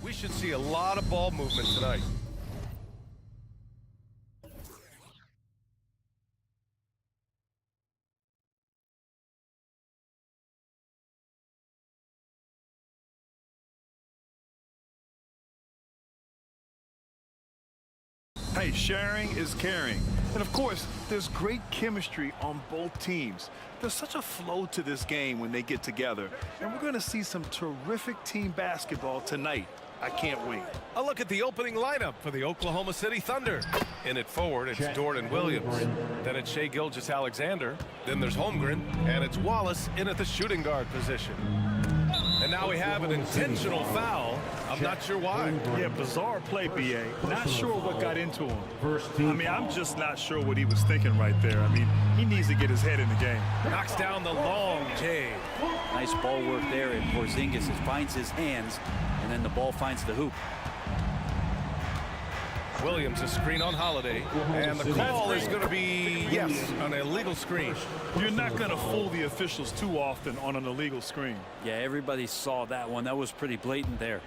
We should see a lot of ball movement tonight. Hey, sharing is caring. And of course, there's great chemistry on both teams. There's such a flow to this game when they get together. And we're going to see some terrific team basketball tonight. I can't wait. A look at the opening lineup for the Oklahoma City Thunder. In it forward, it's Dort and Williams. Then it's Shai Gilgeous-Alexander. Then there's Holmgren. And it's Wallace in at the shooting guard position. And now we have an intentional foul. I'm not sure why. Yeah, bizarre play, B.A. Not sure what got into him. I mean, I'm just not sure what he was thinking right there. I mean, he needs to get his head in the game. Knocks down the long J. Nice ball work there, and Porzingis finds his hands, and then the ball finds the hoop. Williams, a screen on Holiday, and the call is going to be, yes, an illegal screen. You're not going to fool the officials too often on an illegal screen. Yeah, everybody saw that one. That was pretty blatant there.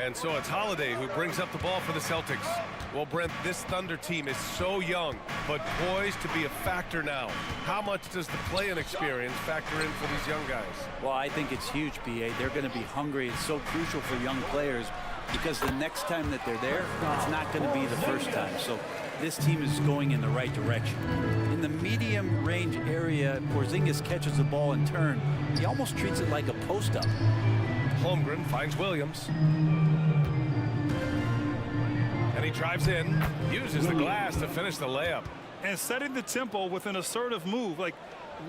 And so it's Holiday who brings up the ball for the Celtics. Well, Brent, this Thunder team is so young, but poised to be a factor now. How much does the play-in experience factor in for these young guys? Well, I think it's huge, B.A. They're going to be hungry. It's so crucial for young players because the next time that they're there, it's not going to be the first time. So this team is going in the right direction. In the medium range area, Porzingis catches the ball in turn. He almost treats it like a post-up. Holmgren finds Williams. And he drives in, uses the glass to finish the layup. And setting the tempo with an assertive move. Like,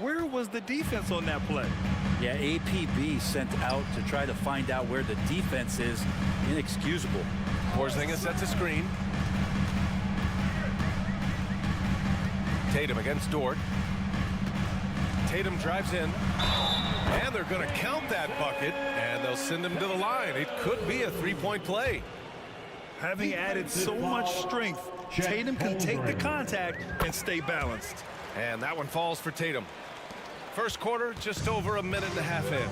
where was the defense on that play? Yeah, APB sent out to try to find out where the defense is. Inexcusable. Porzingis sets a screen. Tatum against Dort. Tatum drives in. And they're going to count that bucket, and they'll send him to the line. It could be a three-point play. Having added so much strength, Tatum can take the contact and stay balanced. And that one falls for Tatum. First quarter, just over a minute and a half in.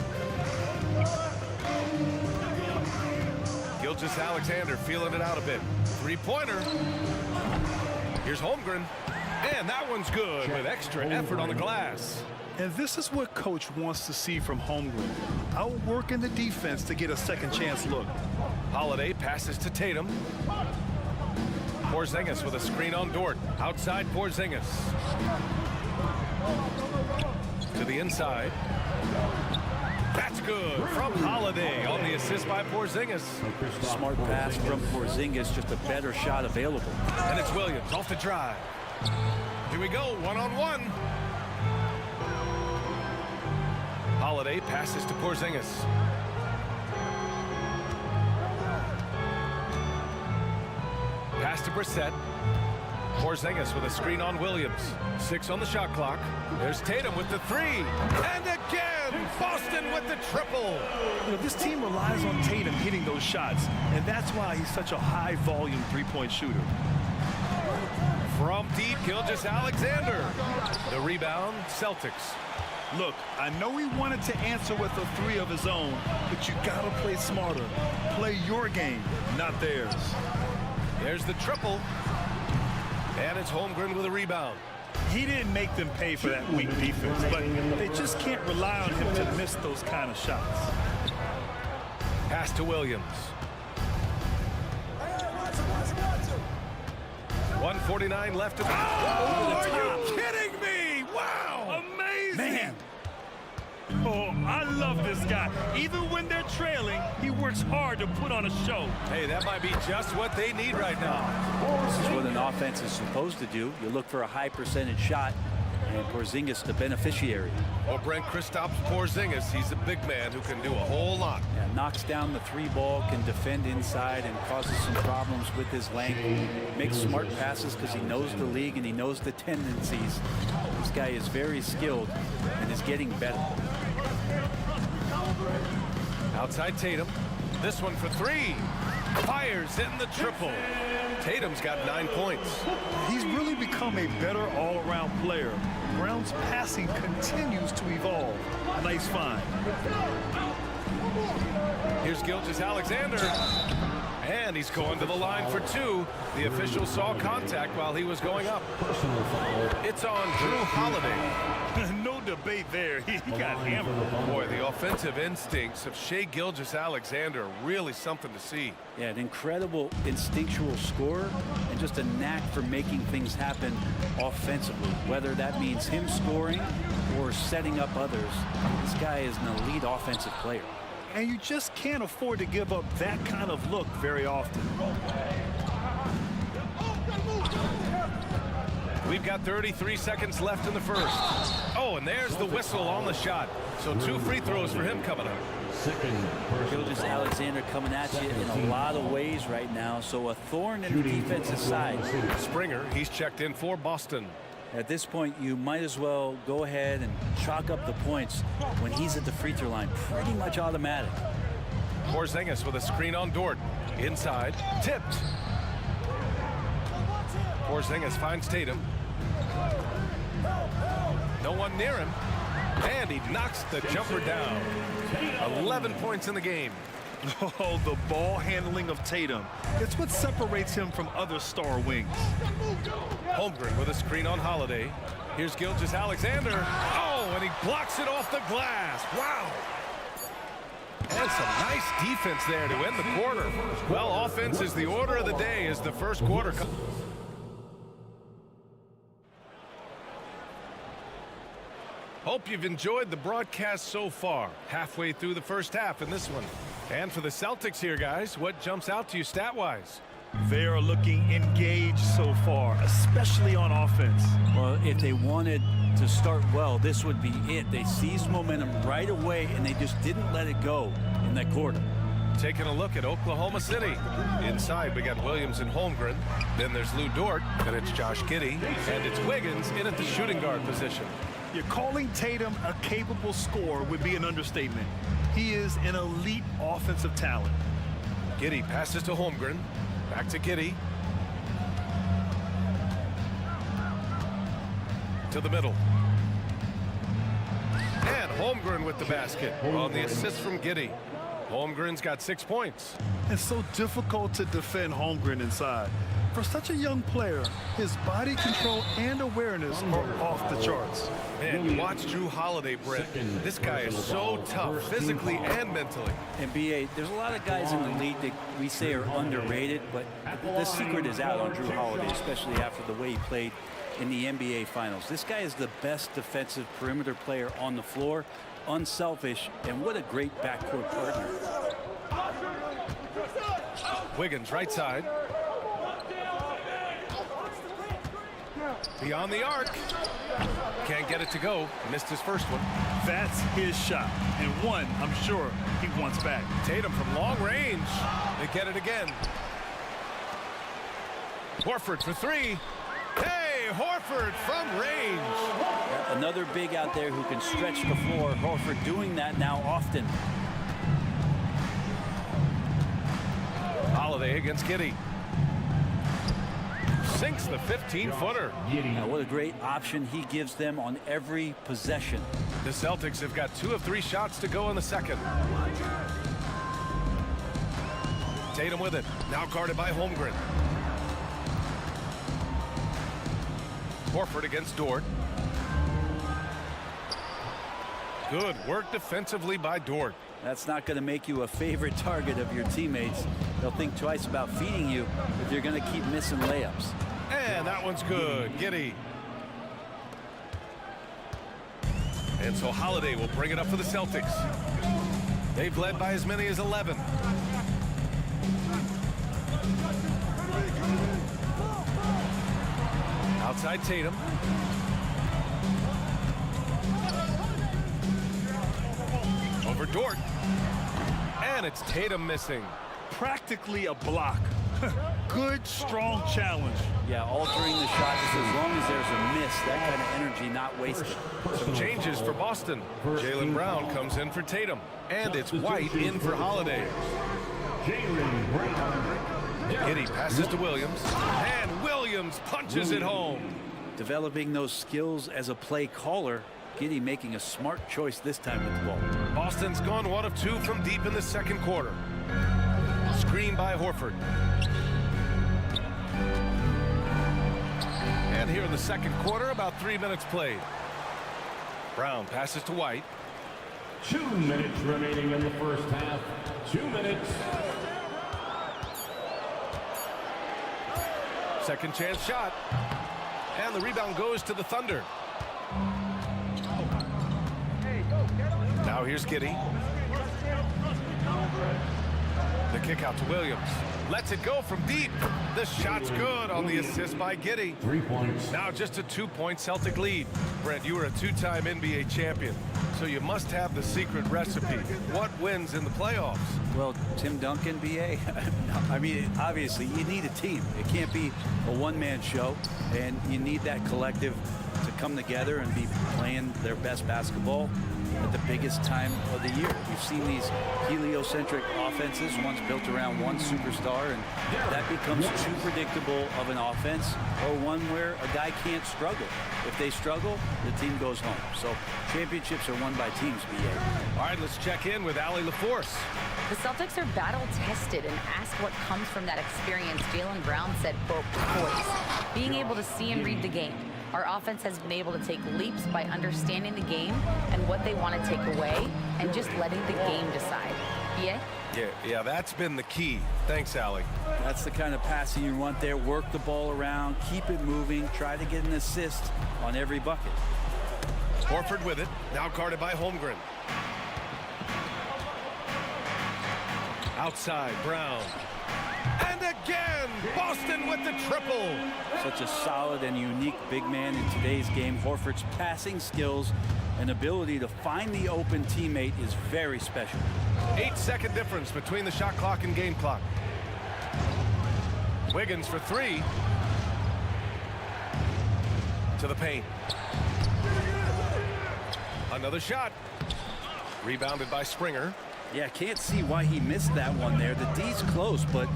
Gilgeous-Alexander feeling it out a bit. Three-pointer. Here's Holmgren. And that one's good with extra effort on the glass. And this is what Coach wants to see from Holmgren. Outworking the defense to get a second chance look. Holiday passes to Tatum. Porzingis with a screen on Dort. Outside Porzingis. To the inside. That's good from Holiday on the assist by Porzingis. Smart pass from Porzingis, just a better shot available. And it's Williams off the drive. Here we go, one-on-one. Holiday passes to Porzingis. Pass to Brissett. Porzingis with a screen on Williams. 6 on the shot clock. There's Tatum with the three. And again, Boston with the triple. You know, this team relies on Tatum hitting those shots, and that's why he's such a high-volume three-point shooter. From deep, Gilgeous-Alexander. The rebound, Celtics. Look, I know he wanted to answer with a three of his own, but you gotta play smarter. Play your game, not theirs. There's the triple. And it's Holmgren with a rebound. He didn't make them pay for that weak defense, but they just can't rely on him to miss those kind of shots. Pass to Williams. 1:49 left to the... Oh, are you kidding me? Wow! Amazing! Man. Oh, I love this guy. Even when they're trailing, he works hard to put on a show. Hey, that might be just what they need right now. This is what an offense is supposed to do. You look for a high percentage shot, and Porzingis the beneficiary. Well, Brent, Kristaps Porzingis, he's a big man who can do a whole lot. Yeah, knocks down the three ball, can defend inside, and causes some problems with his length. Makes smart passes because he knows the league and he knows the tendencies. This guy is very skilled and is getting better. Outside Tatum. This one for three. Fires in the triple. Tatum's got 9 points. He's really become a better all-around player. Brown's passing continues to evolve. Nice find. Here's Gilgeous-Alexander. And he's going to the line for two. The official saw contact while he was going up. It's on Drew Holiday. No debate there. He got hammered. Boy, the offensive instincts of Shai Gilgeous-Alexander, really something to see. Yeah, an incredible instinctual scorer and just a knack for making things happen offensively, whether that means him scoring or setting up others. This guy is an elite offensive player. And you just can't afford to give up that kind of look very often. We've got 33 seconds left in the first. Oh, and there's the whistle on the shot. So 2 free throws for him coming up. Gilgeous-Alexander coming at you in a lot of ways right now, so a thorn in the defensive side. Springer, he's checked in for Boston. At this point, you might as well go ahead and chalk up the points when he's at the free throw line. Pretty much automatic. Porzingis with a screen on Dort. Inside, tipped. Porzingis finds Tatum. No one near him. And he knocks the jumper down. 11 points in the game. Oh, the ball handling of Tatum. It's what separates him from other star wings. Holmgren with a screen on Holiday. Here's Gilgeous-Alexander. Oh, and he blocks it off the glass. Wow. And some nice defense there to end the quarter. Well, offense is the order of the day as the first quarter comes. Hope you've enjoyed the broadcast so far. Halfway through the first half in this one. And for the Celtics here, guys, what jumps out to you stat-wise? They are looking engaged so far, especially on offense. Well, if they wanted to start well, this would be it. They seized momentum right away, and they just didn't let it go in that quarter. Taking a look at Oklahoma City. Inside, we got Williams and Holmgren. Then there's Lou Dort, and it's Josh Giddey. And it's Wiggins in at the shooting guard position. You're calling Tatum a capable scorer would be an understatement. He is an elite offensive talent. Giddey passes to Holmgren. Back to Giddey. To the middle. And Holmgren with the basket on the assist from Giddey. Holmgren's got 6 points. It's so difficult to defend Holmgren inside. For such a young player, his body control and awareness are off the charts. Man, you watch Drew Holiday, Brett. This guy is so tough, physically and mentally. And BA, there's a lot of guys in the league that we say are underrated, but the secret is out on Drew Holiday, especially after the way he played in the NBA Finals. This guy is the best defensive perimeter player on the floor, unselfish, and what a great backcourt partner. Wiggins, right side. Beyond the arc. Can't get it to go. Missed his first one. That's his shot. And one, I'm sure, he wants back. Tatum from long range. They get it again. Horford for three. Hey, Horford from range. Another big out there who can stretch the floor. Horford doing that now often. Holiday against Giddey. Sinks the 15-footer. Now, what a great option he gives them on every possession. The Celtics have got 2 of 3 shots to go in the second. Tatum with it. Now guarded by Holmgren. Horford against Dort. Good work defensively by Dort. That's not going to make you a favorite target of your teammates. They'll think twice about feeding you if you're going to keep missing layups. And that one's good. Giddey. And so Holiday will bring it up for the Celtics. They've led by as many as 11. Outside Tatum. Over Dort. And it's Tatum missing. Practically a block. Good, strong challenge. Yeah, altering the shot just as long as there's a miss. That kind of energy not wasted. Some changes for Boston. Jaylen Brown comes in for Tatum. And it's White in for Holiday. Giddey passes to Williams. And Williams punches it home. Developing those skills as a play caller Giddey making a smart choice this time with the ball. Boston's gone 1 of 2 from deep in the second quarter. Screen by Horford. And here in the second quarter, about 3 minutes played. Brown passes to White. 2 minutes remaining in the first half. 2 minutes. Second chance shot. And the rebound goes to the Thunder. Now here's Giddey. The kick out to Williams. Lets it go from deep. The shot's good on the assist by Giddey. 3 points. Now just a 2-point Celtic lead. Brent, you were a 2-time NBA champion, so you must have the secret recipe. What wins in the playoffs? Well, Tim Duncan, BA, I mean, obviously, you need a team. It can't be a one-man show, and you need that collective to come together and be playing their best basketball at the biggest time of the year. We've seen these heliocentric offenses once built around one superstar, and that becomes too predictable of an offense, or one where a guy can't struggle. If they struggle, the team goes home. So championships are won by teams, BA. All right, let's check in with Allie LaForce. The Celtics are battle-tested, and ask what comes from that experience. Jaylen Brown said, quote, poise, being able to see and read the game. Our offense has been able to take leaps by understanding the game and what they want to take away and just letting the game decide. BA? Yeah, that's been the key. Thanks, Allie. That's the kind of passing you want there. Work the ball around, keep it moving, try to get an assist on every bucket. Horford with it, now guarded by Holmgren. Outside, Brown. And again, Boston with the triple. Such a solid and unique big man in today's game. Horford's passing skills and ability to find the open teammate is very special. 8-second difference between the shot clock and game clock. Wiggins for 3. To the paint. Another shot. Rebounded by Springer. Yeah, can't see why he missed that one there. The D's close, but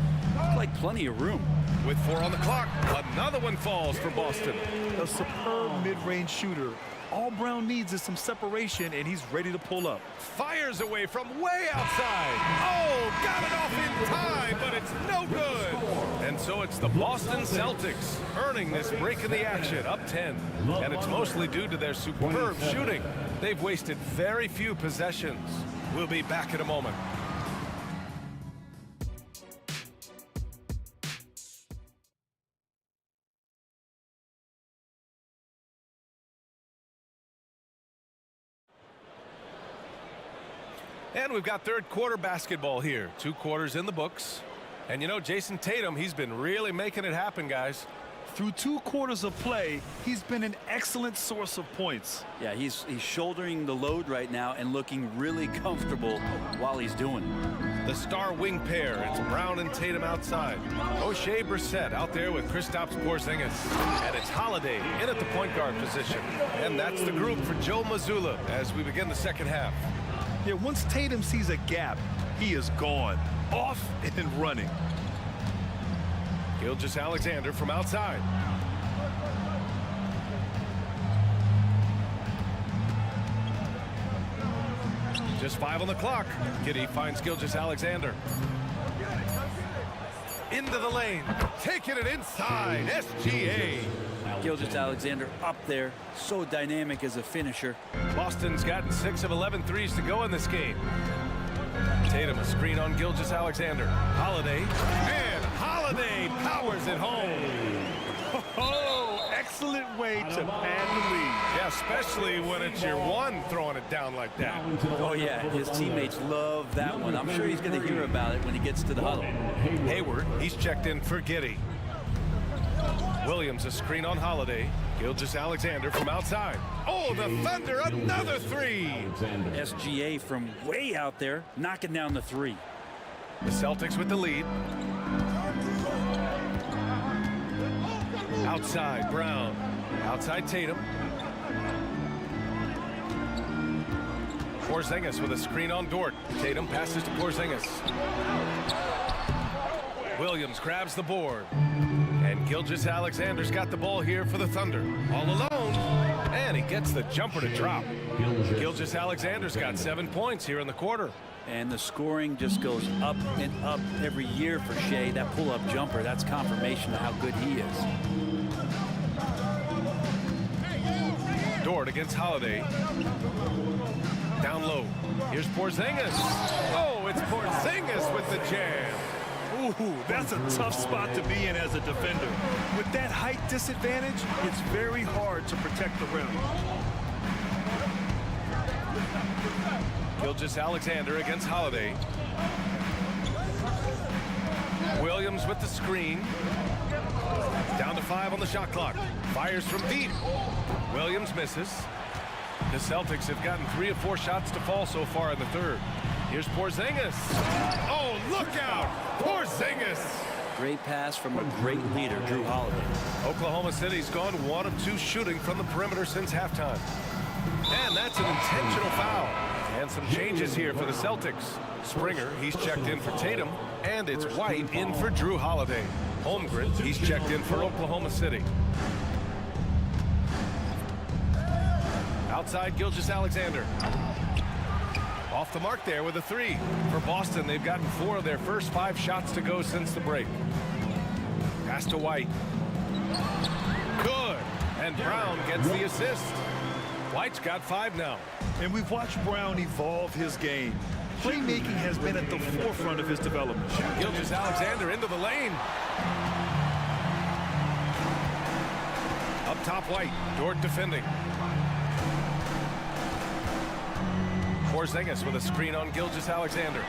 looked like plenty of room. With 4 on the clock, another one falls for Boston. A superb mid-range shooter. All Brown needs is some separation, and he's ready to pull up. Fires away from way outside. Oh, got it off in time, but it's no good. And so it's the Boston Celtics earning this break in the action, up 10. And it's mostly due to their superb shooting. They've wasted very few possessions. We'll be back in a moment. And we've got third quarter basketball here. 2 quarters in the books. And you know, Jason Tatum, he's been really making it happen, guys. Through 2 quarters of play, he's been an excellent source of points. Yeah, he's shouldering the load right now and looking really comfortable while he's doing it. The star wing pair, it's Brown and Tatum outside. O'Shea Brissett out there with Kristaps Porzingis. And it's Holiday in at the point guard position. And that's the group for Joe Mazzulla as we begin the second half. Yeah, once Tatum sees a gap, he is gone, off and running. Gilgeous-Alexander from outside. Just 5 on the clock. Giddey finds Gilgeous-Alexander. Into the lane. Taking it inside. SGA. Gilgeous-Alexander up there, so dynamic as a finisher. Boston's gotten 6 of 11 threes to go in this game. Tatum a screen on Gilgeous-Alexander. Holiday. And Holiday powers it home. Oh, excellent way to pad the lead. Yeah, especially when it's your one throwing it down like that. Oh, yeah, his teammates love that one. I'm sure he's going to hear about it when he gets to the huddle. Hayward, he's checked in for Giddey. Williams a screen on Holiday. Gilgeous-Alexander from outside. Oh, the Thunder, another 3. SGA from way out there, knocking down the 3. The Celtics with the lead. Outside, Brown. Outside, Tatum. Porzingis with a screen on Dort. Tatum passes to Porzingis. Williams grabs the board. And Gilgeous-Alexander's got the ball here for the Thunder. All alone. And he gets the jumper to drop. Gilgeous-Alexander's got 7 points here in the quarter. And the scoring just goes up and up every year for Shea. That pull-up jumper, that's confirmation of how good he is. Dort against Holiday. Down low. Here's Porzingis. Oh, it's Porzingis with the jam. Ooh, that's a tough spot to be in as a defender. With that height disadvantage, it's very hard to protect the rim. Gilgeous-Alexander against Holiday. Williams with the screen. Down to 5 on the shot clock. Fires from deep. Williams misses. The Celtics have gotten 3 of 4 shots to fall so far in the third. Here's Porzingis. Oh, look out! Porzingis! Great pass from a great leader, Drew Holiday. Oklahoma City's gone 1 of 2 shooting from the perimeter since halftime. And that's an intentional foul. And some changes here for the Celtics. Springer, he's checked in for Tatum. And it's White in for Drew Holiday. Holmgren, he's checked in for Oklahoma City. Outside Gilgeous-Alexander. Off the mark there with a 3. For Boston, they've gotten 4 of their first 5 shots to go since the break. Pass to White. Good. And Brown gets the assist. White's got 5 now. And we've watched Brown evolve his game. Playmaking has been at the forefront of his development. Gilgeous-Alexander into the lane. Up top, White. Dort defending. Porzingis with a screen on Gilgeous-Alexander.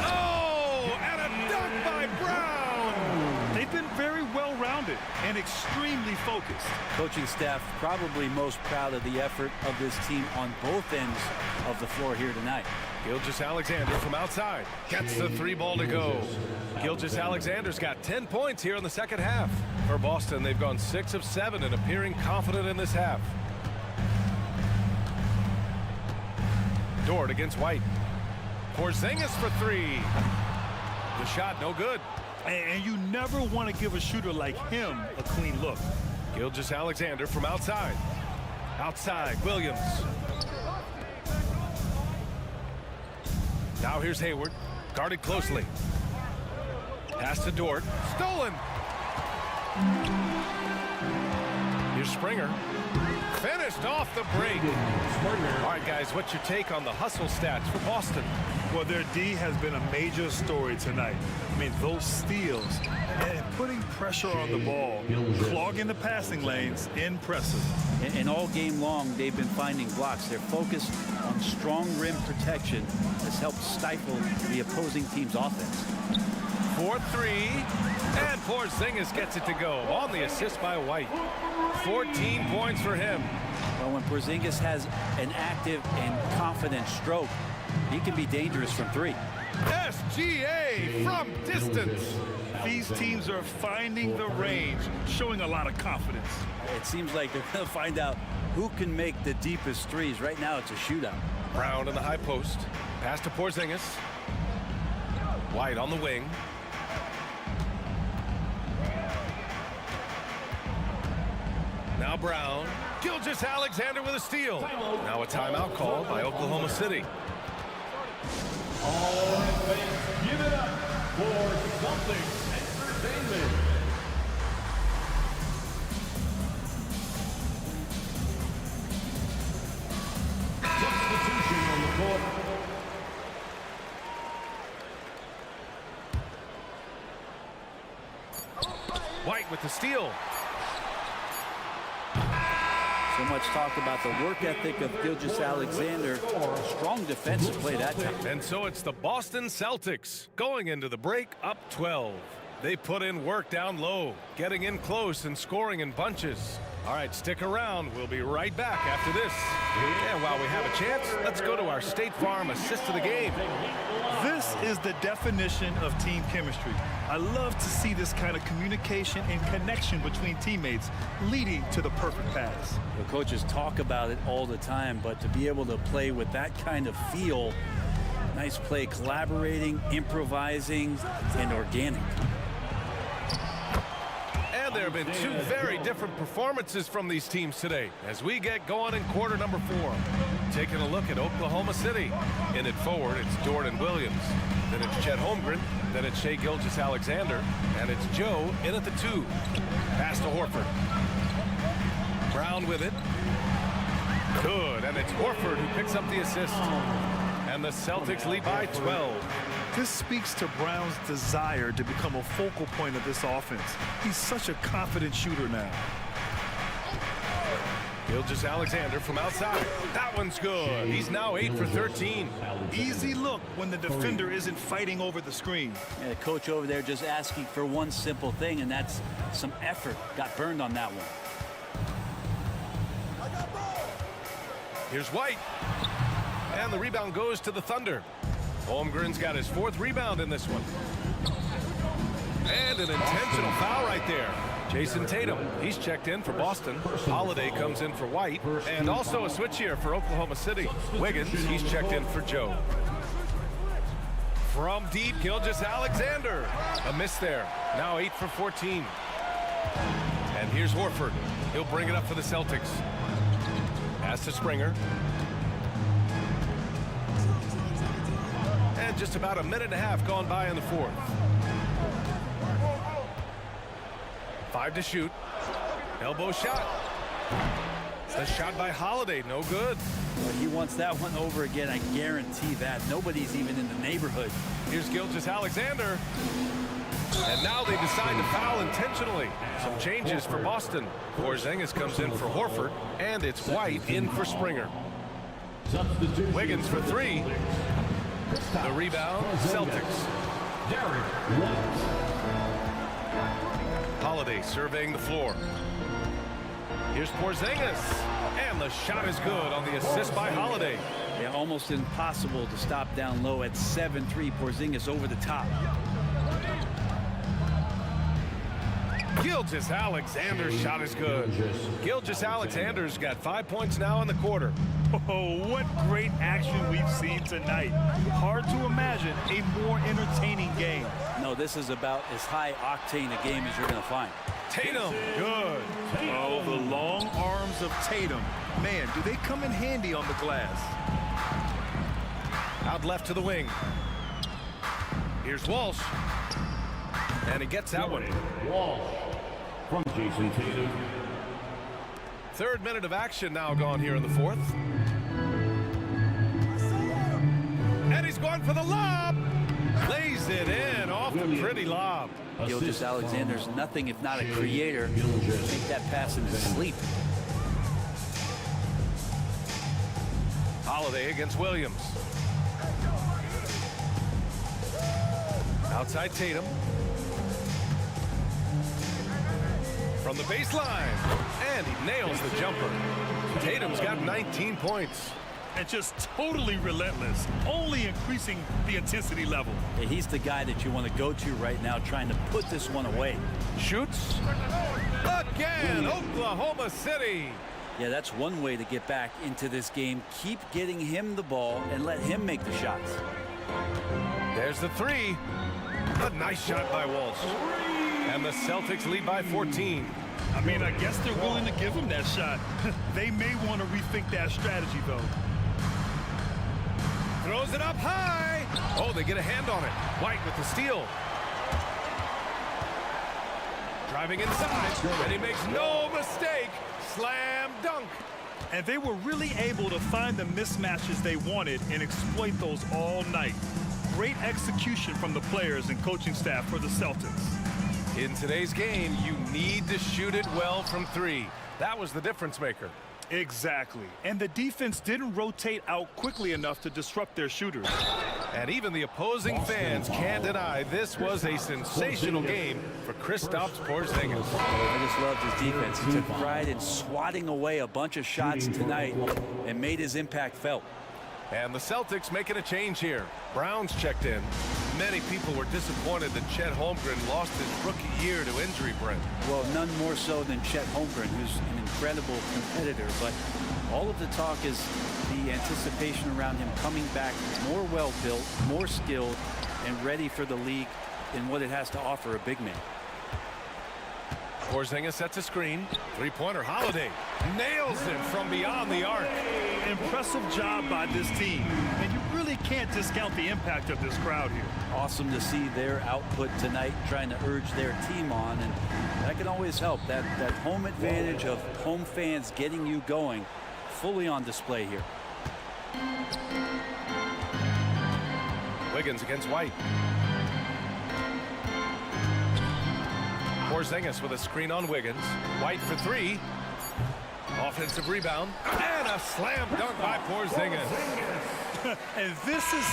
Oh, and a dunk by Brown! They've been very well-rounded and extremely focused. Coaching staff probably most proud of the effort of this team on both ends of the floor here tonight. Gilgeous-Alexander from outside gets the 3 ball to go. Gilgeous-Alexander's got 10 points here in the second half. For Boston, they've gone 6 of 7 and appearing confident in this half. Dort against White. Porzingis for 3. The shot no good. And you never want to give a shooter like him a clean look. Gilgeous-Alexander from outside. Outside, Williams. Now here's Hayward, guarded closely. Pass to Dort, stolen. Here's Springer. Finished off the break. All right, guys, what's your take on the hustle stats for Boston? Well, their D has been a major story tonight. I mean, those steals and putting pressure on the ball, clogging the passing lanes, impressive. And all game long, they've been finding blocks. Their focus on strong rim protection has helped stifle the opposing team's offense. 4-3, and Porzingis gets it to go on the assist by White. 14 points for him. Well, when Porzingis has an active and confident stroke, he can be dangerous from 3. SGA from distance. These teams are finding the range, showing a lot of confidence. It seems like they're going to find out who can make the deepest threes. Right now, it's a shootout. Brown in the high post. Pass to Porzingis. White on the wing. Now Brown. Gilgeous-Alexander with a steal. Now a timeout called by Oklahoma City. All right, fans, give it up for Celtics Entertainment. Substitution on the court. White with the steal. So much talk about the work ethic of Gilgeous-Alexander. Strong defensive play that time. And so it's the Boston Celtics going into the break up 12. They put in work down low, getting in close and scoring in bunches. All right, stick around. We'll be right back after this. And while we have a chance, let's go to our State Farm assist of the game. This is the definition of team chemistry. I love to see this kind of communication and connection between teammates leading to the perfect pass. The coaches talk about it all the time, but to be able to play with that kind of feel, nice play, collaborating, improvising, and organic. And And there have been two very different performances from these teams today as we get going in quarter number 4. Taking a look at Oklahoma City. In it forward, it's Jordan Williams. Then it's Chet Holmgren. Then it's Shai Gilgeous-Alexander. And it's Joe in at the 2. Pass to Horford. Brown with it. Good, and it's Horford who picks up the assist. And the Celtics lead by 12. This speaks to Brown's desire to become a focal point of this offense. He's such a confident shooter now. Gilgeous-Alexander from outside. That one's good. He's now 8 for 13. Easy look when the defender isn't fighting over the screen. Yeah, the coach over there just asking for one simple thing, and that's some effort. Got burned on that one. Here's White. And the rebound goes to the Thunder. Holmgren's got his 4th rebound in this one. And an intentional foul right there. Jason Tatum, he's checked in for Boston. Holiday comes in for White. And also a switch here for Oklahoma City. Wiggins, he's checked in for Joe. From deep, Gilgeous-Alexander. A miss there. Now 8 for 14. And here's Horford. He'll bring it up for the Celtics. Pass to Springer. And just about a minute and a half gone by in the 4th. 5 to shoot. Elbow shot. The shot by Holiday, no good. Well, he wants that one over again, I guarantee that. Nobody's even in the neighborhood. Here's Gilgeous-Alexander. And now they decide to foul intentionally. Some changes for Boston. Porzingis comes in for Horford, and it's White in for Springer. Wiggins for 3. The rebound, Celtics. Holiday surveying the floor. Here's Porzingis. And the shot is good on the assist by Holiday. Yeah, almost impossible to stop down low at 7-3. Porzingis over the top. Gilgeous-Alexander's shot is good. Gilgeous-Alexander's got 5 points now in the quarter. Oh, what great action we've seen tonight. Hard to imagine a more entertaining game. No, this is about as high octane a game as you're going to find. Tatum, good. Oh, the long arms of Tatum. Man, do they come in handy on the glass. Out left to the wing. Here's Walsh. And he gets that one. Walsh from Jason Tatum. 3rd minute of action now gone here in the 4th. And he's going for the lob. Lays it in off the pretty lob. Gilgeous-Alexander's nothing if not a creator. Make that pass in his sleep. Holiday against Williams. Outside Tatum. From the baseline. And he nails the jumper. Tatum's got 19 points. And just totally relentless, only increasing the intensity level. Yeah, he's the guy that you want to go to right now, trying to put this one away. Shoots. Again, Oklahoma City. Yeah, that's one way to get back into this game. Keep getting him the ball and let him make the shots. There's the 3. A nice shot by Walsh. And the Celtics lead by 14. I mean, I guess they're willing to give him that shot. They may want to rethink that strategy, though. Throws it up high. Oh, they get a hand on it. White with the steal. Driving inside, and he makes no mistake. Slam dunk. And they were really able to find the mismatches they wanted and exploit those all night. Great execution from the players and coaching staff for the Celtics. In today's game, you need to shoot it well from 3. That was the difference maker. Exactly. And the defense didn't rotate out quickly enough to disrupt their shooters. And even the opposing fans can't deny this was a sensational game for Kristaps Porzingis. I just loved his defense. He took pride in swatting away a bunch of shots tonight and made his impact felt. And the Celtics making a change here. Brown's checked in. Many people were disappointed that Chet Holmgren lost his rookie year to injury, Brent. Well, none more so than Chet Holmgren, who's an incredible competitor. But all of the talk is the anticipation around him coming back more well-built, more skilled, and ready for the league in what it has to offer a big man. Porzingis sets a screen. Three-pointer, Holiday nails it from beyond the arc. Impressive job by this team. And you really can't discount the impact of this crowd here. Awesome to see their output tonight, trying to urge their team on, and that can always help. That home advantage of home fans getting you going, fully on display here. Wiggins against White. Porzingis with a screen on Wiggins. White for three. Offensive rebound. And a slam dunk by Porzingis. And this is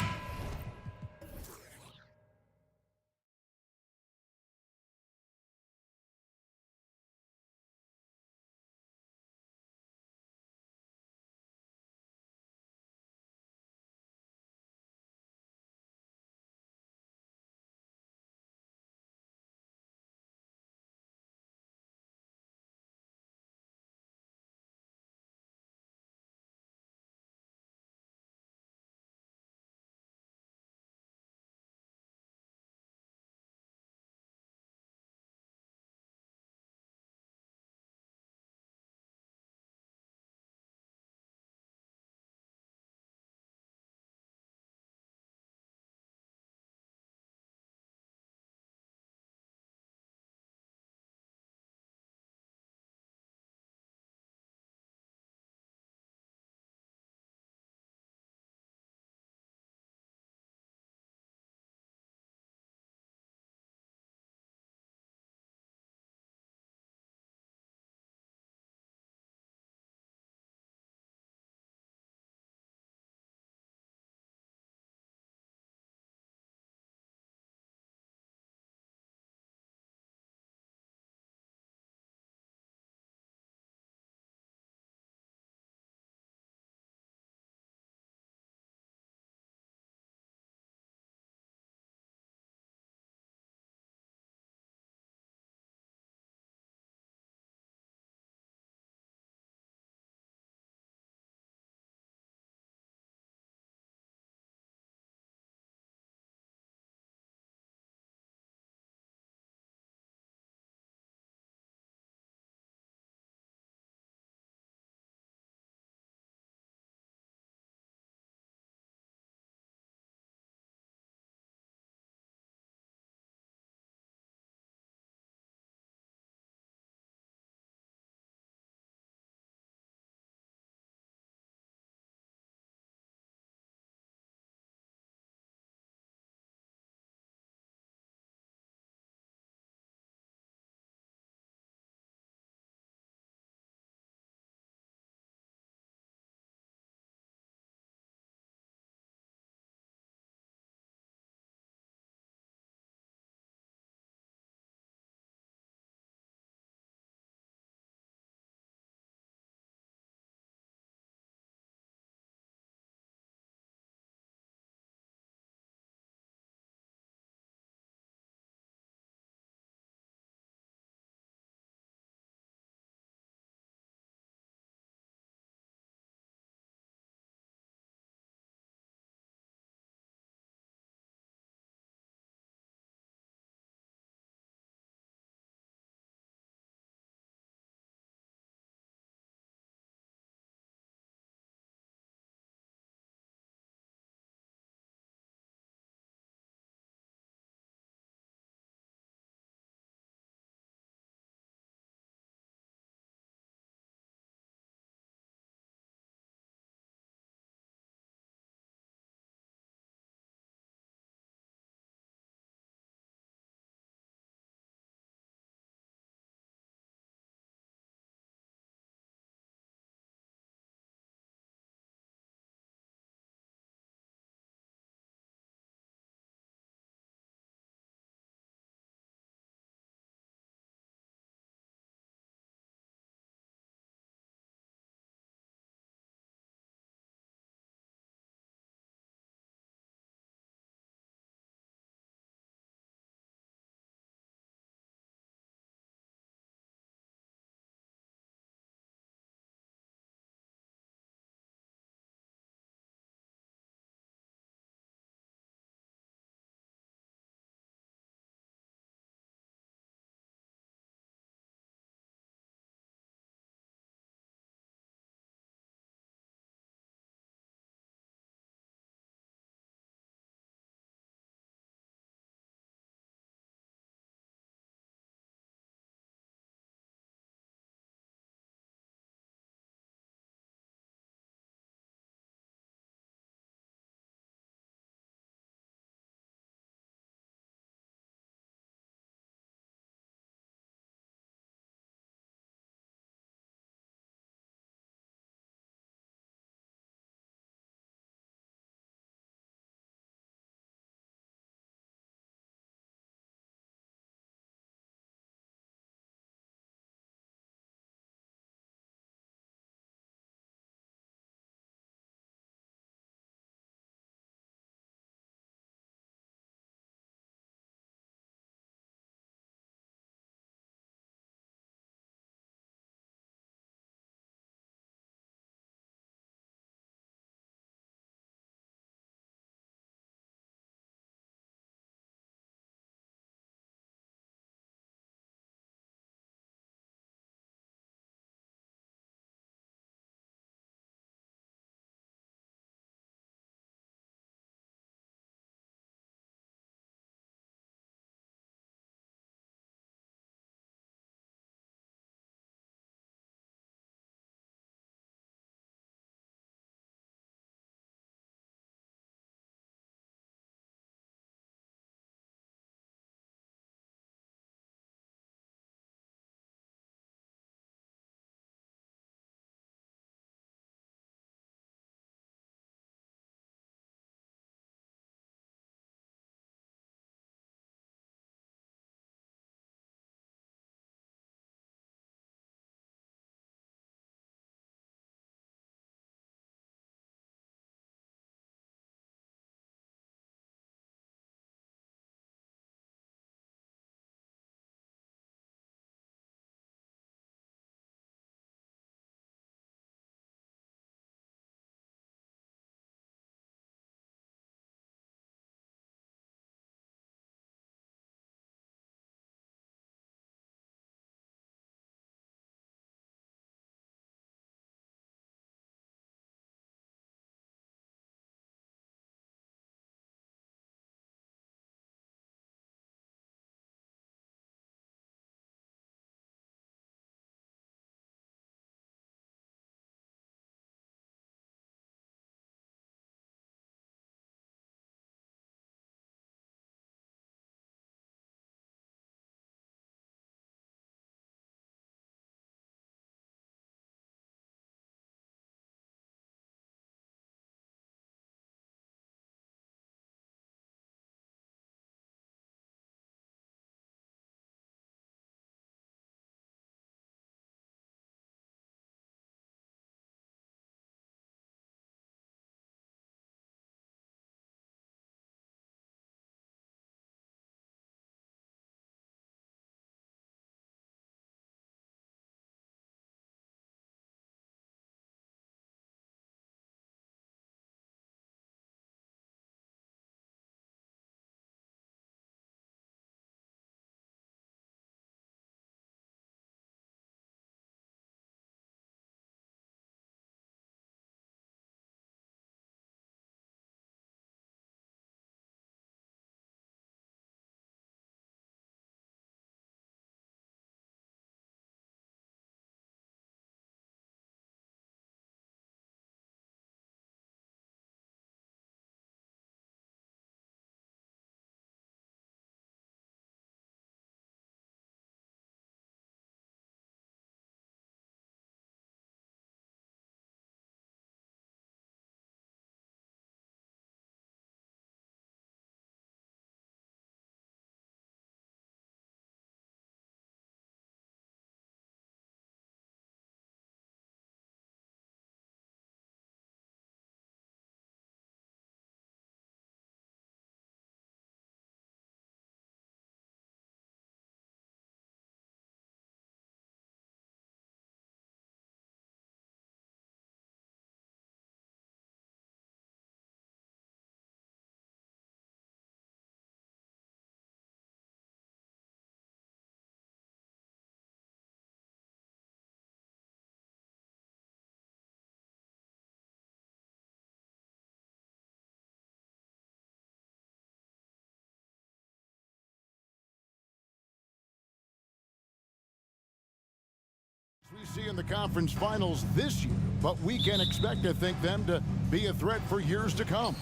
in the conference finals this year, but we can expect, I think, them to be a threat for years to come.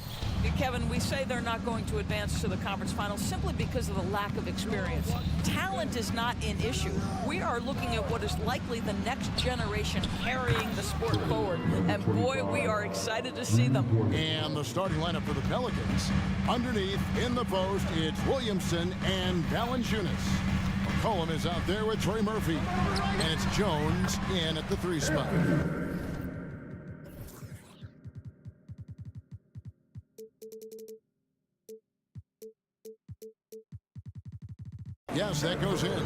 Kevin, we say they're not going to advance to the conference finals simply because of the lack of experience. Talent is not an issue. We are looking at what is likely the next generation carrying the sport forward. And boy, we are excited to see them. And the starting lineup for the Pelicans. Underneath, in the post, it's Williamson and Valanciunas. McCollum is out there with Trey Murphy. And it's Jones in at the 3 spot. Yes, that goes in.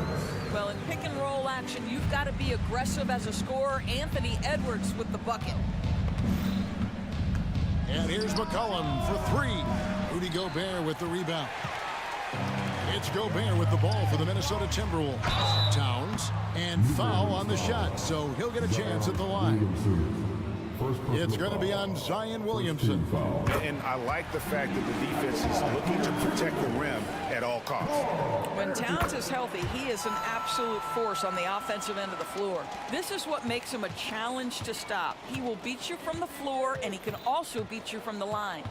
Well, in pick and roll action, you've got to be aggressive as a scorer. Anthony Edwards with the bucket. And here's McCollum for 3. Rudy Gobert with the rebound. It's Gobert with the ball for the Minnesota Timberwolves. Towns, and foul on the shot, so he'll get a chance at the line. It's going to be on Zion Williamson. And I like the fact that the defense is looking to protect the rim at all costs. When Towns is healthy, he is an absolute force on the offensive end of the floor. This is what makes him a challenge to stop. He will beat you from the floor, and he can also beat you from the line.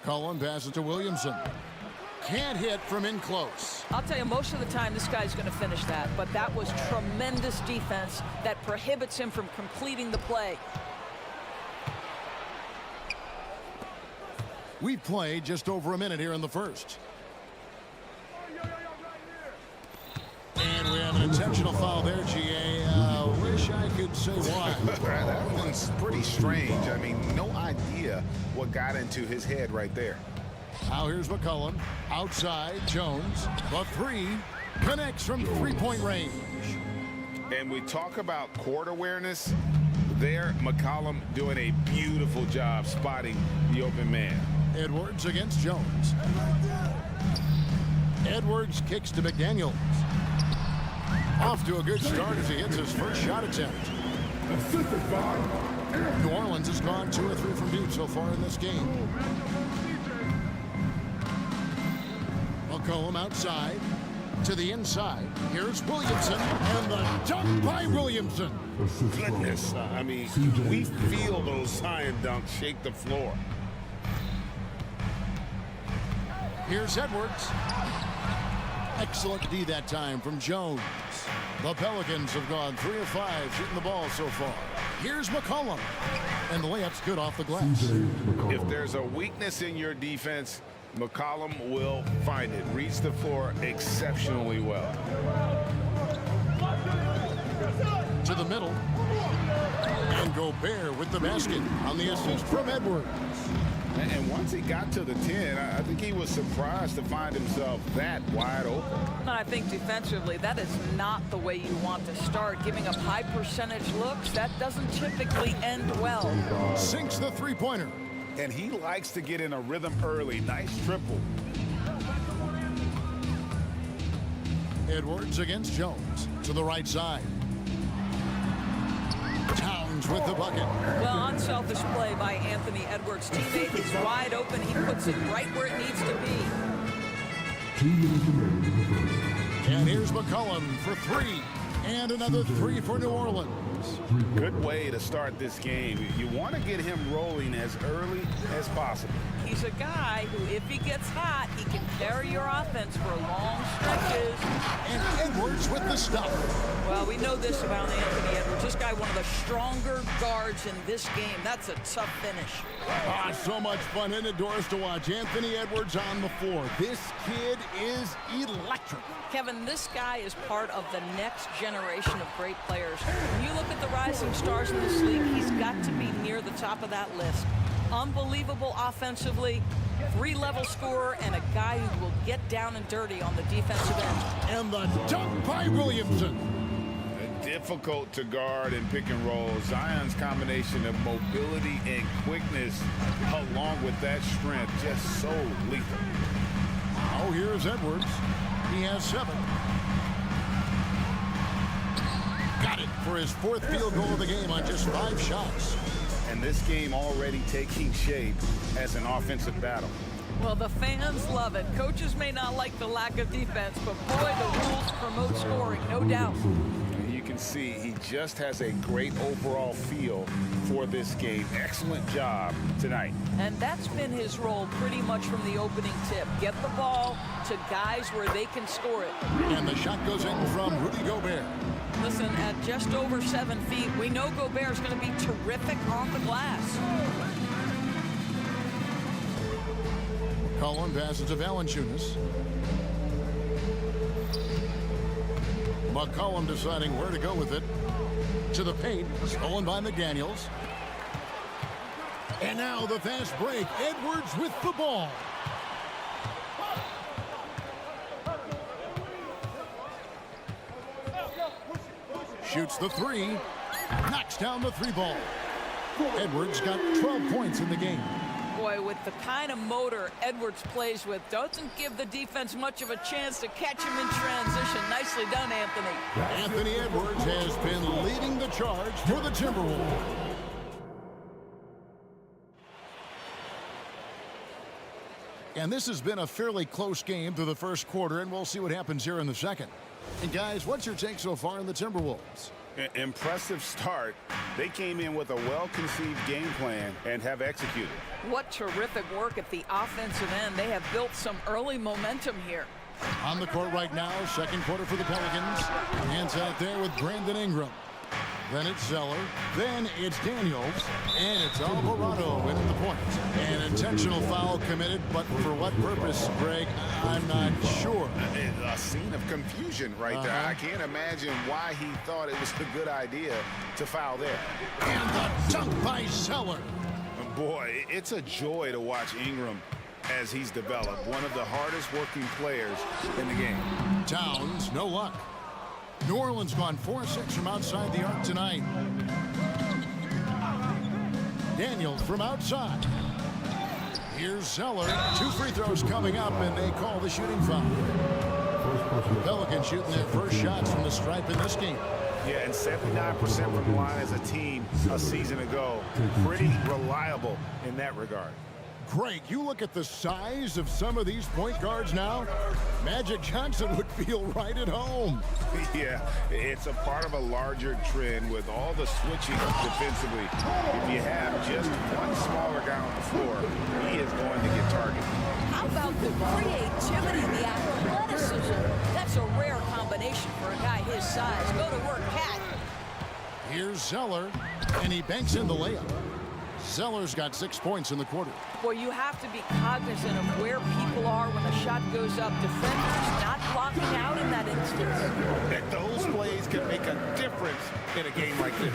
McCollum passes to Williamson. Can't hit from in close. I'll tell you, most of the time this guy's going to finish that, but that was tremendous defense that prohibits him from completing the play. We've played just over a minute here in the first. And we have an intentional foul there, GA. Wish I could say why. That one's pretty strange. I mean, no idea what got into his head right there. Now here's McCollum. Outside, Jones. The 3 connects from three-point range. And we talk about court awareness. There, McCollum doing a beautiful job spotting the open man. Edwards against Jones. Edwards kicks to McDaniels. Off to a good start as he hits his first shot attempt. New Orleans has gone 2 or 3 from deep so far in this game. McCollum outside to the inside. Here's Williamson, and the dunk by Williamson. Goodness, I mean, we feel those Zion dunks shake the floor. Here's Edwards. Excellent D that time from Jones. The Pelicans have gone 3 of 5 shooting the ball so far. Here's McCollum, and the layup's good off the glass. If there's a weakness in your defense, McCollum will find it. Reads the floor exceptionally well. To the middle. And Gobert with the basket on the assist from Edwards. And once he got to the 10, I think he was surprised to find himself that wide open. And I think defensively, that is not the way you want to start. Giving up high percentage looks, that doesn't typically end well. Sinks the three-pointer. And he likes to get in a rhythm early. Nice triple. Edwards against Jones to the right side. Towns with the bucket. Well, unselfish play by Anthony Edwards' teammate. He's wide open. He puts it right where it needs to be. And here's McCollum for 3. And another 3 for New Orleans. Good way to start this game. You want to get him rolling as early as possible. He's a guy who, if he gets hot, he can carry your offense for long stretches. And Edwards with the stop. Well, we know this about Anthony Edwards. This guy, one of the stronger guards in this game. That's a tough finish. So much fun in it, Doris, to watch Anthony Edwards on the floor. This kid is electric. Kevin, this guy is part of the next generation of great players. When you look at the rising stars in this league, he's got to be near the top of that list. Unbelievable offensively, 3-level scorer, and a guy who will get down and dirty on the defensive end. And the dunk by Williamson. Difficult to guard and pick and roll. Zion's combination of mobility and quickness, along with that strength, just so lethal. Oh, here's Edwards. He has 7. Got it for his 4th field goal of the game on just 5 shots. And this game already taking shape as an offensive battle. Well, the fans love it. Coaches may not like the lack of defense, but boy, the rules promote scoring, no doubt. You can see he just has a great overall feel for this game. Excellent job tonight. And that's been his role pretty much from the opening tip. Get the ball to guys where they can score it. And the shot goes in from Rudy Gobert. Listen, at just over 7 feet, we know Gobert's going to be terrific on the glass. McCollum passes to Valanciunas. McCollum deciding where to go with it. To the paint, stolen by McDaniels. And now the fast break. Edwards with the ball. Shoots the three. Knocks down the three ball. Edwards got 12 points in the game. Boy, with the kind of motor Edwards plays with, doesn't give the defense much of a chance to catch him in transition. Nicely done, Anthony. Anthony Edwards has been leading the charge for the Timberwolves. And this has been a fairly close game through the first quarter, and we'll see what happens here in the second. And guys, what's your take so far on the Timberwolves? Impressive start. They came in with a well-conceived game plan and have executed. What terrific work at the offensive end. They have built some early momentum here. On the court right now, second quarter for the Pelicans. Hands out there with Brandon Ingram. Then it's Zeller. Then it's Daniels. And it's Alvarado winning the point. An intentional foul committed, but for what purpose, Greg? I'm not sure. A scene of confusion right there. I can't imagine why he thought it was a good idea to foul there. And the dunk by Zeller. Boy, it's a joy to watch Ingram as he's developed. One of the hardest working players in the game. Towns, no luck. New Orleans gone 4-6 from outside the arc tonight. Daniels from outside. Here's Zeller. 2 free throws coming up, and they call the shooting foul. Pelicans shooting their first shots from the stripe in this game. Yeah, and 79% from the line as a team a season ago. Pretty reliable in that regard. Greg, you look at the size of some of these point guards now. Magic Johnson would feel right at home. Yeah, it's a part of a larger trend with all the switching defensively. If you have just one smaller guy on the floor, he is going to get targeted. How about the creativity, the athleticism? That's a rare combination for a guy his size. Go to work, Cat. Here's Zeller, and he banks in the layup. Zeller's got 6 points in the quarter. Boy, you have to be cognizant of where people are when the shot goes up. Defenders not blocking out in that instance. That those plays can make a difference in a game like this.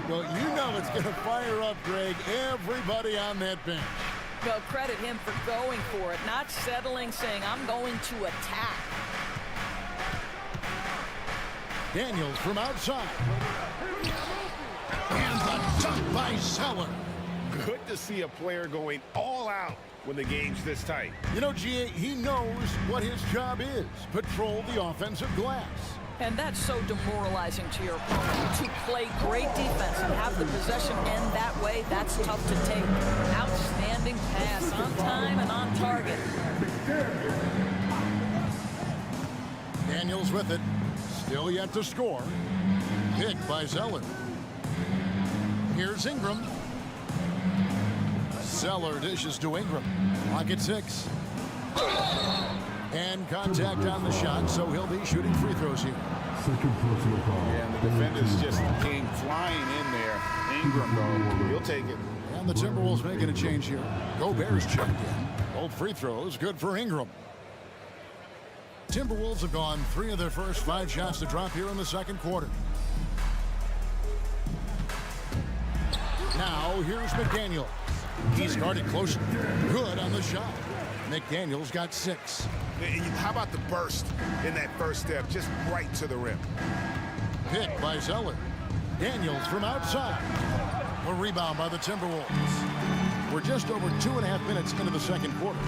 Well, you know it's going to fire up, Greg, everybody on that bench. Well, credit him for going for it, not settling, saying, I'm going to attack. Daniels from outside. And the dunk by Zeller. Good to see a player going all out when the game's this tight. You know, GA, he knows what his job is. Patrol the offensive glass. And that's so demoralizing to your opponent. To play great defense and have the possession end that way, that's tough to take. Outstanding pass, on time and on target. Daniels with it. Still yet to score. Picked by Zeller. Here's Ingram. Zeller dishes to Ingram. Lock at 6. And contact on the shot, so he'll be shooting free throws here. Yeah, and the defenders just came flying in there. Ingram, though, he'll take it. And the Timberwolves making a change here. Gobert's checked in. Both free throws, good for Ingram. Timberwolves have gone 3 of their first 5 shots to drop here in the second quarter. Now, here's McDaniel. He's guarded closer. Good on the shot. McDaniel's got 6. How about the burst in that first step, just right to the rim? Picked by Zeller. Daniels from outside. A rebound by the Timberwolves. We're just over 2.5 minutes into the second quarter.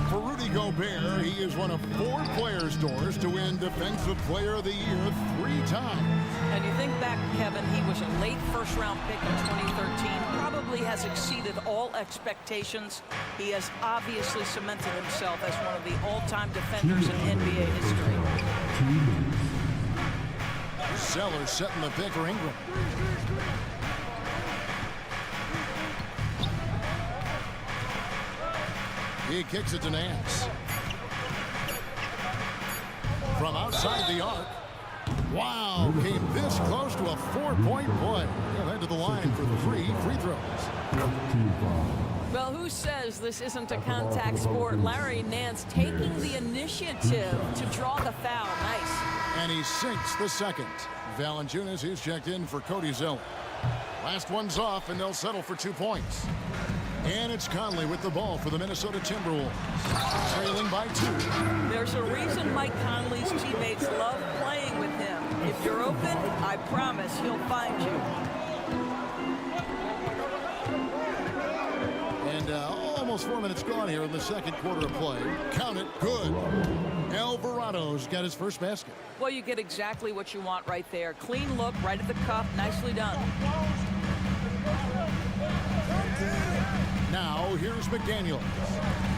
For Rudy Gobert, he is one of 4 players, Doors, to win Defensive Player of the Year 3 times. And you think fact, Kevin, he was a late first-round pick in 2013. Probably has exceeded all expectations. He has obviously cemented himself as one of the all-time defenders in NBA history. Zeller setting the pick for Ingram. He kicks it to Nance. From outside the arc. Wow, came this close to a 4-point play. He'll head to the line for the free throws. Well, who says this isn't a contact sport? Larry Nance taking the initiative to draw the foul. Nice. And he sinks the second. Valanciunas is checked in for Cody Zeller. Last one's off, and they'll settle for 2 points. And it's Conley with the ball for the Minnesota Timberwolves. Trailing by 2. There's a reason Mike Conley's teammates love playing with him. If you're open, I promise he'll find you. And almost 4 minutes gone here in the second quarter of play. Count it, good. Alvarado's got his first basket. Well, you get exactly what you want right there. Clean look, right at the cup, nicely done. Now, here's McDaniel.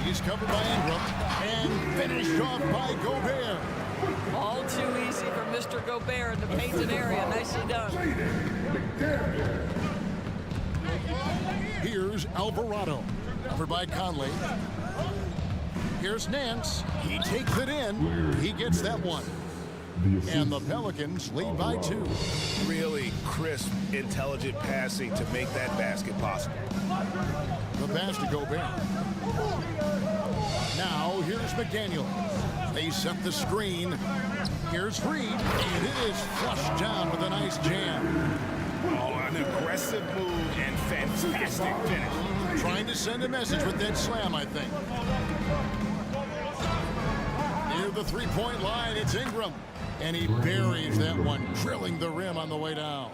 He's covered by Ingram and finished off by Gobert. All too easy for Mr. Gobert in the painted area. Nicely done. Here's Alvarado, covered by Conley. Here's Nance. He takes it in. He gets that one. And the Pelicans lead by 2. Really crisp, intelligent passing to make that basket possible. The pass to Gobert. Now, here's McDaniel. They set the screen. Here's Reed. And it is flushed down with a nice jam. Oh, an aggressive move and fantastic finish. Trying to send a message with that slam, I think. Near the three-point line, it's Ingram. And he buries that one, drilling the rim on the way down.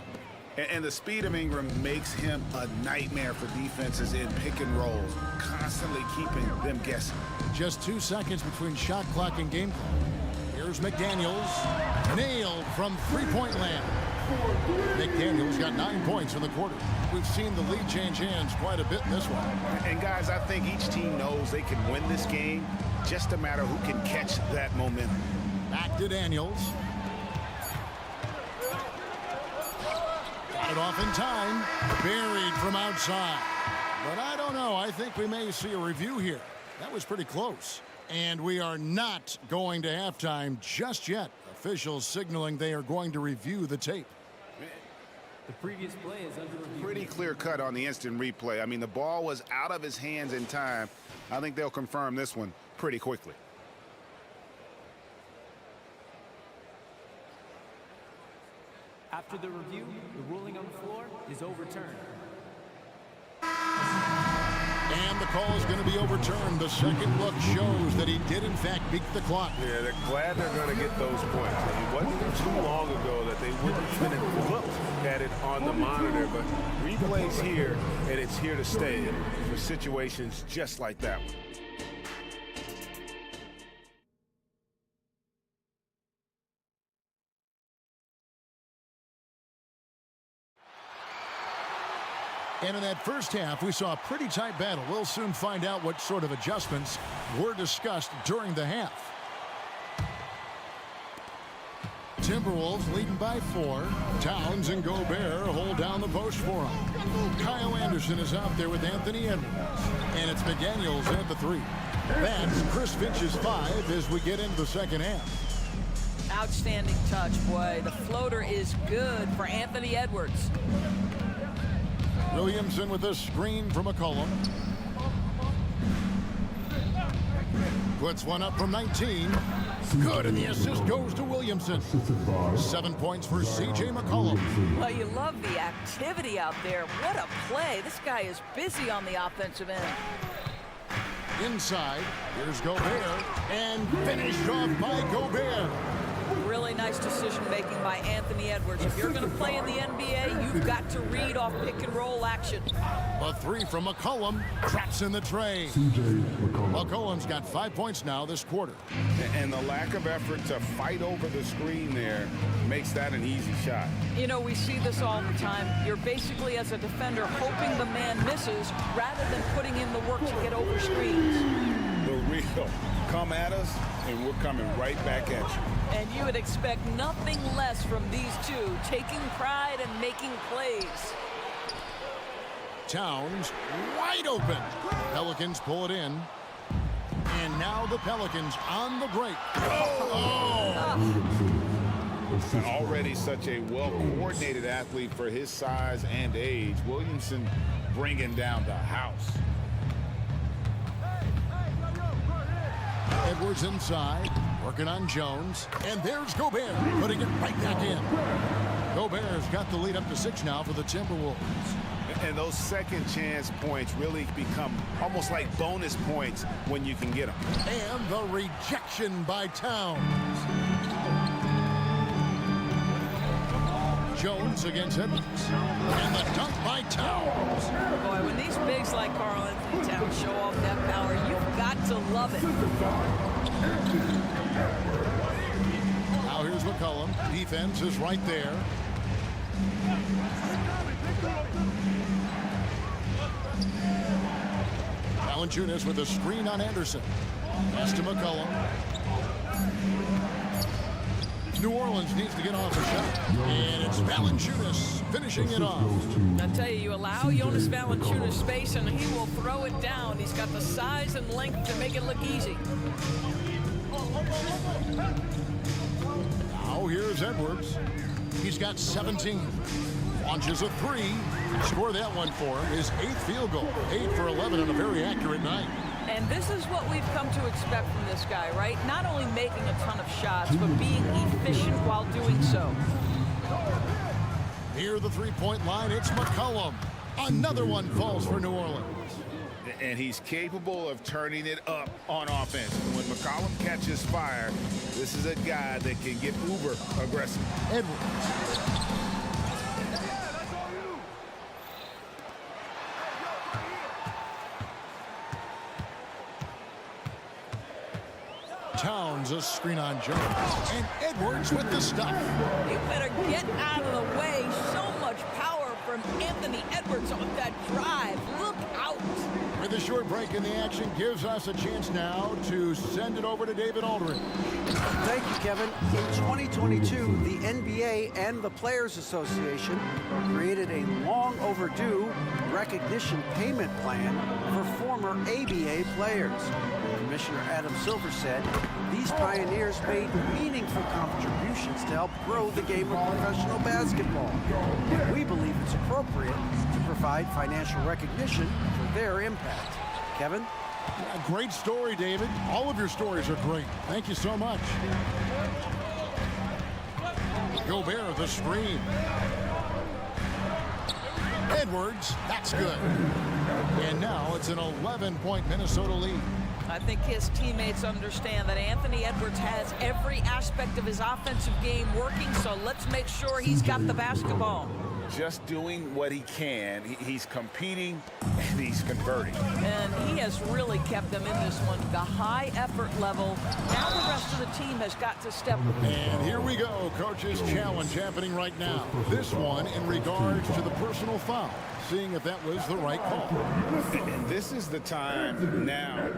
And the speed of Ingram makes him a nightmare for defenses in pick and rolls, constantly keeping them guessing. Just 2 seconds between shot clock and game clock. Here's McDaniels. Nailed from three-point land. McDaniels got 9 points in the quarter. We've seen the lead change hands quite a bit in this one. And guys, I think each team knows they can win this game, just a matter who can catch that momentum. Back to Daniels. Got it off in time. Buried from outside. But I don't know. I think we may see a review here. That was pretty close. And we are not going to halftime just yet. Officials signaling they are going to review the tape. The previous play is under review. Pretty clear cut on the instant replay. I mean, the ball was out of his hands in time. I think they'll confirm this one pretty quickly. After the review, the ruling on the floor is overturned. And the call is going to be overturned. The second look shows that he did, in fact, beat the clock. Yeah, they're glad they're going to get those points. I mean, it wasn't too long ago that they wouldn't even look at it on the monitor, but replays here, and it's here to stay for situations just like that one. And in that first half, we saw a pretty tight battle. We'll soon find out what sort of adjustments were discussed during the half. Timberwolves leading by 4. Towns and Gobert hold down the post for him. Kyle Anderson is out there with Anthony Edwards. And it's McDaniels at the 3. That's Chris Finch's 5 as we get into the second half. Outstanding touch, boy. The floater is good for Anthony Edwards. Williamson with a screen from McCollum. Puts one up from 19. Good, and the assist goes to Williamson. 7 points for C.J. McCollum. Well, you love the activity out there. What a play. This guy is busy on the offensive end. Inside, here's Gobert, and finished off by Gobert. really nice decision-making by Anthony Edwards. If you're going to play in the NBA, you've got to read off pick-and-roll action. A three from McCollum, traps in the tray. McCollum's got 5 points now this quarter. And the lack of effort to fight over the screen there makes that an easy shot. You know, we see this all the time. You're basically, as a defender, hoping the man misses rather than putting in the work to get over screens. The real come at us, and we're coming right back at you. And you would expect nothing less from these two, taking pride and making plays. Towns wide open. Pelicans pull it in. And now the Pelicans on the break. Already such a well-coordinated athlete for his size and age. Williamson bringing down the house. Edwards inside, working on Jones. And there's Gobert, putting it right back in. Gobert's got the lead up to 6 now for the Timberwolves. And those second chance points really become almost like bonus points when you can get them. And the rejection by Towns. Jones against Edwards. And the dunk by Towns. Boy, when these bigs like Karl Anthony Towns show off that power, you've got to love it. Now here's McCollum. Defense is right there. Valanciunas with a screen on Anderson. Pass to McCollum. New Orleans needs to get off a shot. And it's Valanciunas finishing it off. I tell you, you allow Jonas Valanciunas space and he will throw it down. He's got the size and length to make it look easy. Now here's Edwards. He's got 17. Launches a three. Score that one for him. His 8th field goal. 8 for 11 on a very accurate night. And this is what we've come to expect from this guy, right? Not only making a ton of shots, but being efficient while doing so. Near the three-point line, it's McCollum. Another one falls for New Orleans. And he's capable of turning it up on offense. When McCollum catches fire, this is a guy that can get uber aggressive. Edwards. Towns a screen on Jones. And Edwards with the stuff. You better get out of the way. So much power from Anthony Edwards on that drive. Look out. With a short break in the action gives us a chance now to send it over to David Aldridge. Thank you, Kevin. In 2022, the NBA and the Players Association created a long overdue recognition payment plan for former ABA players. Commissioner Adam Silver said these pioneers made meaningful contributions to help grow the game of professional basketball. And we believe it's appropriate to provide financial recognition for their impact. Kevin? A great story, David. All of your stories are great. Thank you so much. Gobert, the screen. Edwards, that's good. And now it's an 11-point Minnesota lead. I think his teammates understand that Anthony Edwards has every aspect of his offensive game working, so let's make sure he's got the basketball. Just doing what he can. He's competing and he's converting. And he has really kept them in this one. The high effort level. Now the rest of the team has got to step up. And here we go. Coach's challenge happening right now. This one in regards to the personal foul. Seeing if that was the right call. And this is the time now.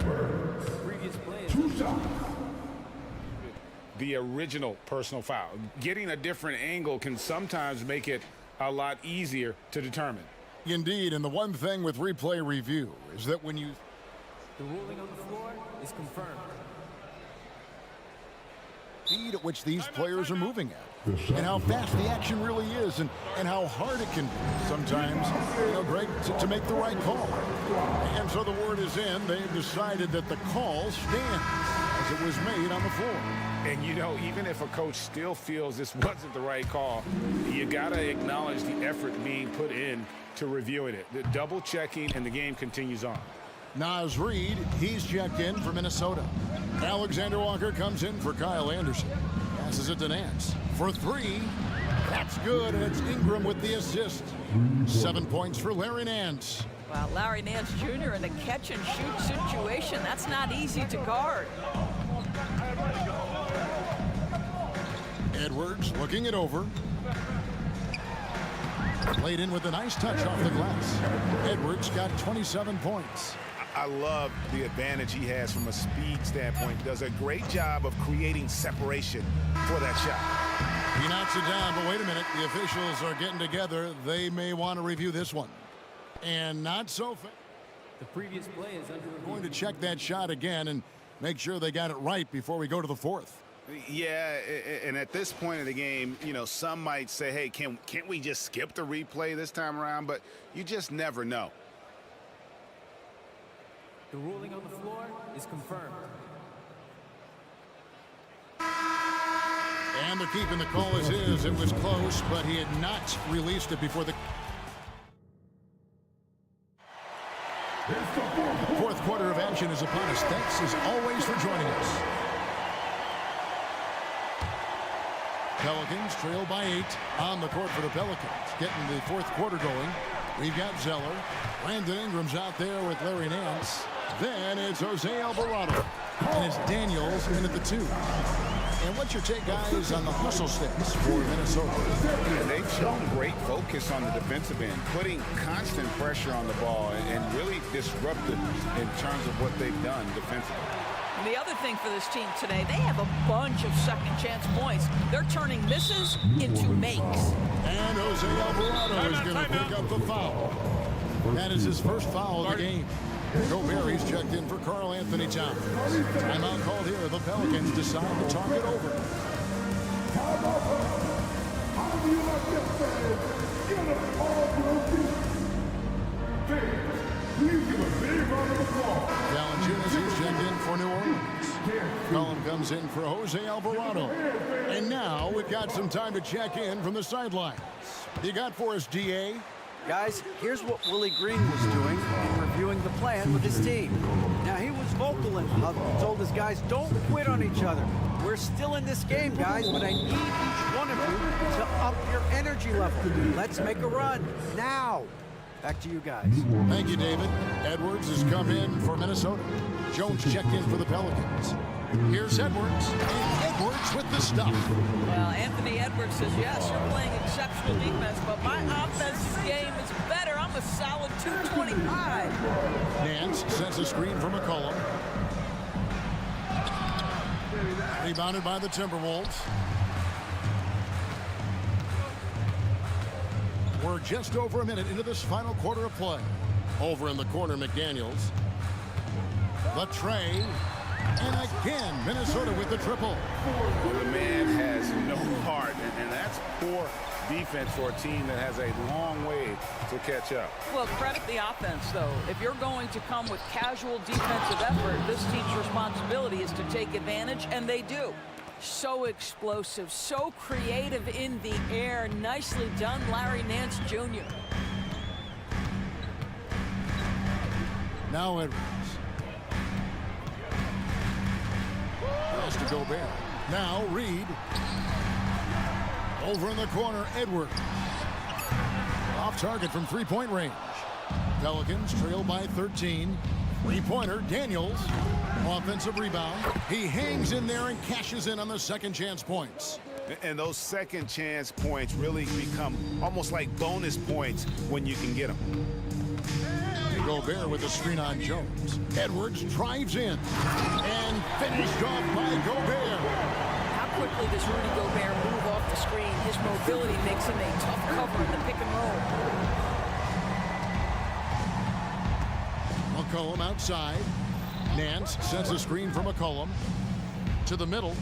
The original personal foul. Getting a different angle can sometimes make it a lot easier to determine. Indeed, and the one thing with replay review is that when you... The ruling on the floor is confirmed. Speed at which these players are moving at, and how fast the action really is, and how hard it can be sometimes, Greg, to make the right call. And so the word is in. They've decided that the call stands as it was made on the floor. And even if a coach still feels this wasn't the right call, you gotta acknowledge the effort being put in to reviewing it. The double checking, and the game continues on. Naz Reid, he's checked in for Minnesota. Alexander Walker comes in for Kyle Anderson. Passes it to Nance for three. That's good, and it's Ingram with the assist. 7 points for Larry Nance. Wow, Larry Nance Jr. in a catch-and-shoot situation. That's not easy to guard. Edwards looking it over. Played in with a nice touch off the glass. Edwards got 27 points. I love the advantage he has from a speed standpoint. Does a great job of creating separation for that shot. He knocks it down, but wait a minute. The officials are getting together. They may want to review this one. And not so fast. The previous play is under review. Going to check that shot again and make sure they got it right before we go to the fourth. Yeah, and at this point of the game, you know, some might say, hey, can't we just skip the replay this time around? But you just never know. The ruling on the floor is confirmed. And they're keeping the call as is. It was close, but he had not released it before the fourth quarter of action is upon us. Thanks as always for joining us. Pelicans trail by 8 on the court for the Pelicans. Getting the fourth quarter going. We've got Zeller. Brandon Ingram's out there with Larry Nance. Then it's Jose Alvarado. And it's Daniels in at the 2. And what's your take, guys, on the hustle sticks for Minnesota? Yeah, they've shown great focus on the defensive end, putting constant pressure on the ball and really disruptive in terms of what they've done defensively. And the other thing for this team today, they have a bunch of second chance points. They're turning misses into makes. And Jose Alvarado is going to pick up the foul. That is his first foul of the game. Gobert, he's checked in for Karl Anthony Towns. Timeout called here. The Pelicans decide to talk it over. Valanciunas, he's checked in for New Orleans. Colin comes in for Jose Alvarado. And now we've got some time to check in from the sidelines. You got for us, DA? Guys, here's what Willie Green was doing in reviewing the plan with his team. Now, he was vocal and told his guys, don't quit on each other. We're still in this game, guys, but I need each one of you to up your energy level. Let's make a run now. Back to you guys. Thank you, David. Edwards has come in for Minnesota. Jones checked in for the Pelicans. Here's Edwards. And Edwards with the stuff. Well, Anthony Edwards says, yes, you're playing exceptional defense, but my offensive game is better. I'm a solid 225. Nance sends a screen from McCollum. Rebounded by the Timberwolves. We're just over a minute into this final quarter of play. Over in the corner, McDaniels. The tray. And again, Minnesota with the triple. Well, the man has no heart, and that's poor defense for a team that has a long way to catch up. Well, credit the offense, though. If you're going to come with casual defensive effort, this team's responsibility is to take advantage, and they do. So explosive, so creative in the air. Nicely done, Larry Nance Jr. Now Edwards. Pass to Gobert. Now Reed. Over in the corner, Edwards. Off target from three-point range. Pelicans trail by 13. Three-pointer, Daniels. Offensive rebound. He hangs in there and cashes in on the second chance points. And those second chance points really become almost like bonus points when you can get them. Gobert with a screen on Jones. Edwards drives in and finished off by Gobert. How quickly does Rudy Gobert move off the screen? His mobility makes him a tough cover in the pick and roll. McCollum outside. Nance sends a screen for McCollum to the middle.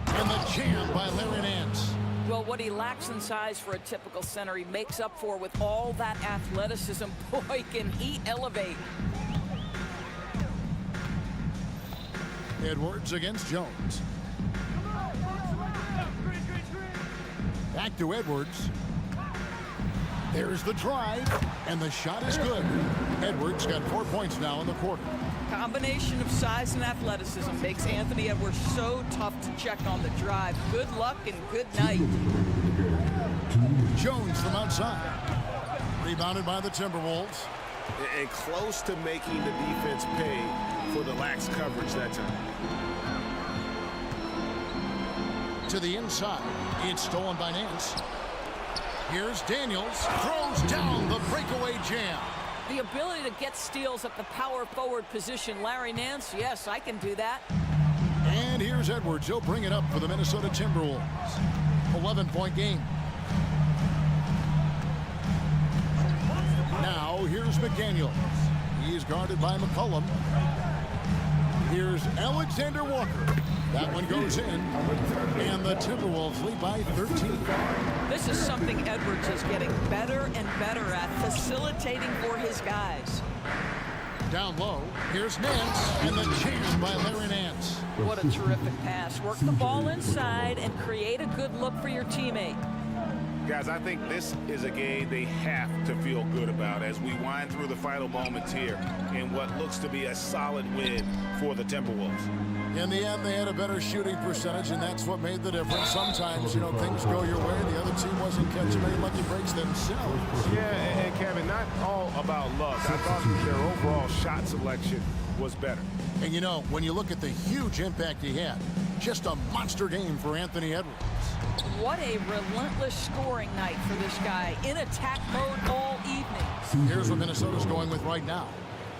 And the jam by Larry Nance. Well, what he lacks in size for a typical center, he makes up for with all that athleticism. Boy, can he elevate. Edwards against Jones. Back to Edwards. There's the drive, and the shot is good. Edwards got 4 points now in the quarter. Combination of size and athleticism makes Anthony Edwards so tough to check on the drive. Good luck and good night. Jones from outside. Rebounded by the Timberwolves. And close to making the defense pay for the lax coverage that time. To the inside. It's stolen by Nance. Here's Daniels. Throws down the breakaway jam. The ability to get steals at the power forward position. Larry Nance, yes, I can do that. And here's Edwards. He'll bring it up for the Minnesota Timberwolves. 11-point game. Now here's McDaniels. He's guarded by McCollum. Here's Alexander Walker. That one goes in. And the Timberwolves lead by 13. This is something Edwards is getting better and better at, facilitating for his guys. Down low, here's Nance, and the jam by Larry Nance. What a terrific pass. Work the ball inside and create a good look for your teammate. Guys, I think this is a game they have to feel good about as we wind through the final moments here in what looks to be a solid win for the Timberwolves. In the end, they had a better shooting percentage, and that's what made the difference. Sometimes, you know, things go your way. The other team wasn't catching many lucky breaks themselves. Yeah, and Kevin, not all about luck. I thought their overall shot selection was better. And, you know, when you look at the huge impact he had, just a monster game for Anthony Edwards. What a relentless scoring night for this guy. In attack mode all evening. Here's what Minnesota's going with right now.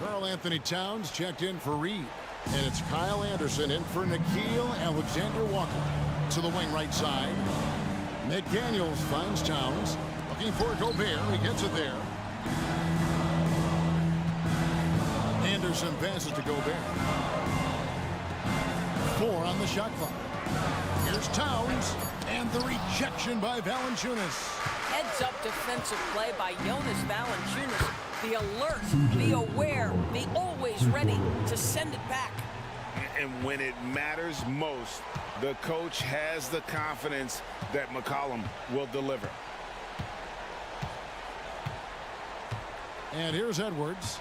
Karl Anthony Towns checked in for Reed. And it's Kyle Anderson in for Nickeil Alexander-Walker. To the wing right side. McDaniels finds Towns. Looking for Gobert. He gets it there. Anderson passes to Gobert. 4 on the shot clock. Here's Towns. And the rejection by Valanciunas. Heads-up defensive play by Jonas Valanciunas. Be alert, be aware, be always ready to send it back. And when it matters most, the coach has the confidence that McCollum will deliver. And here's Edwards.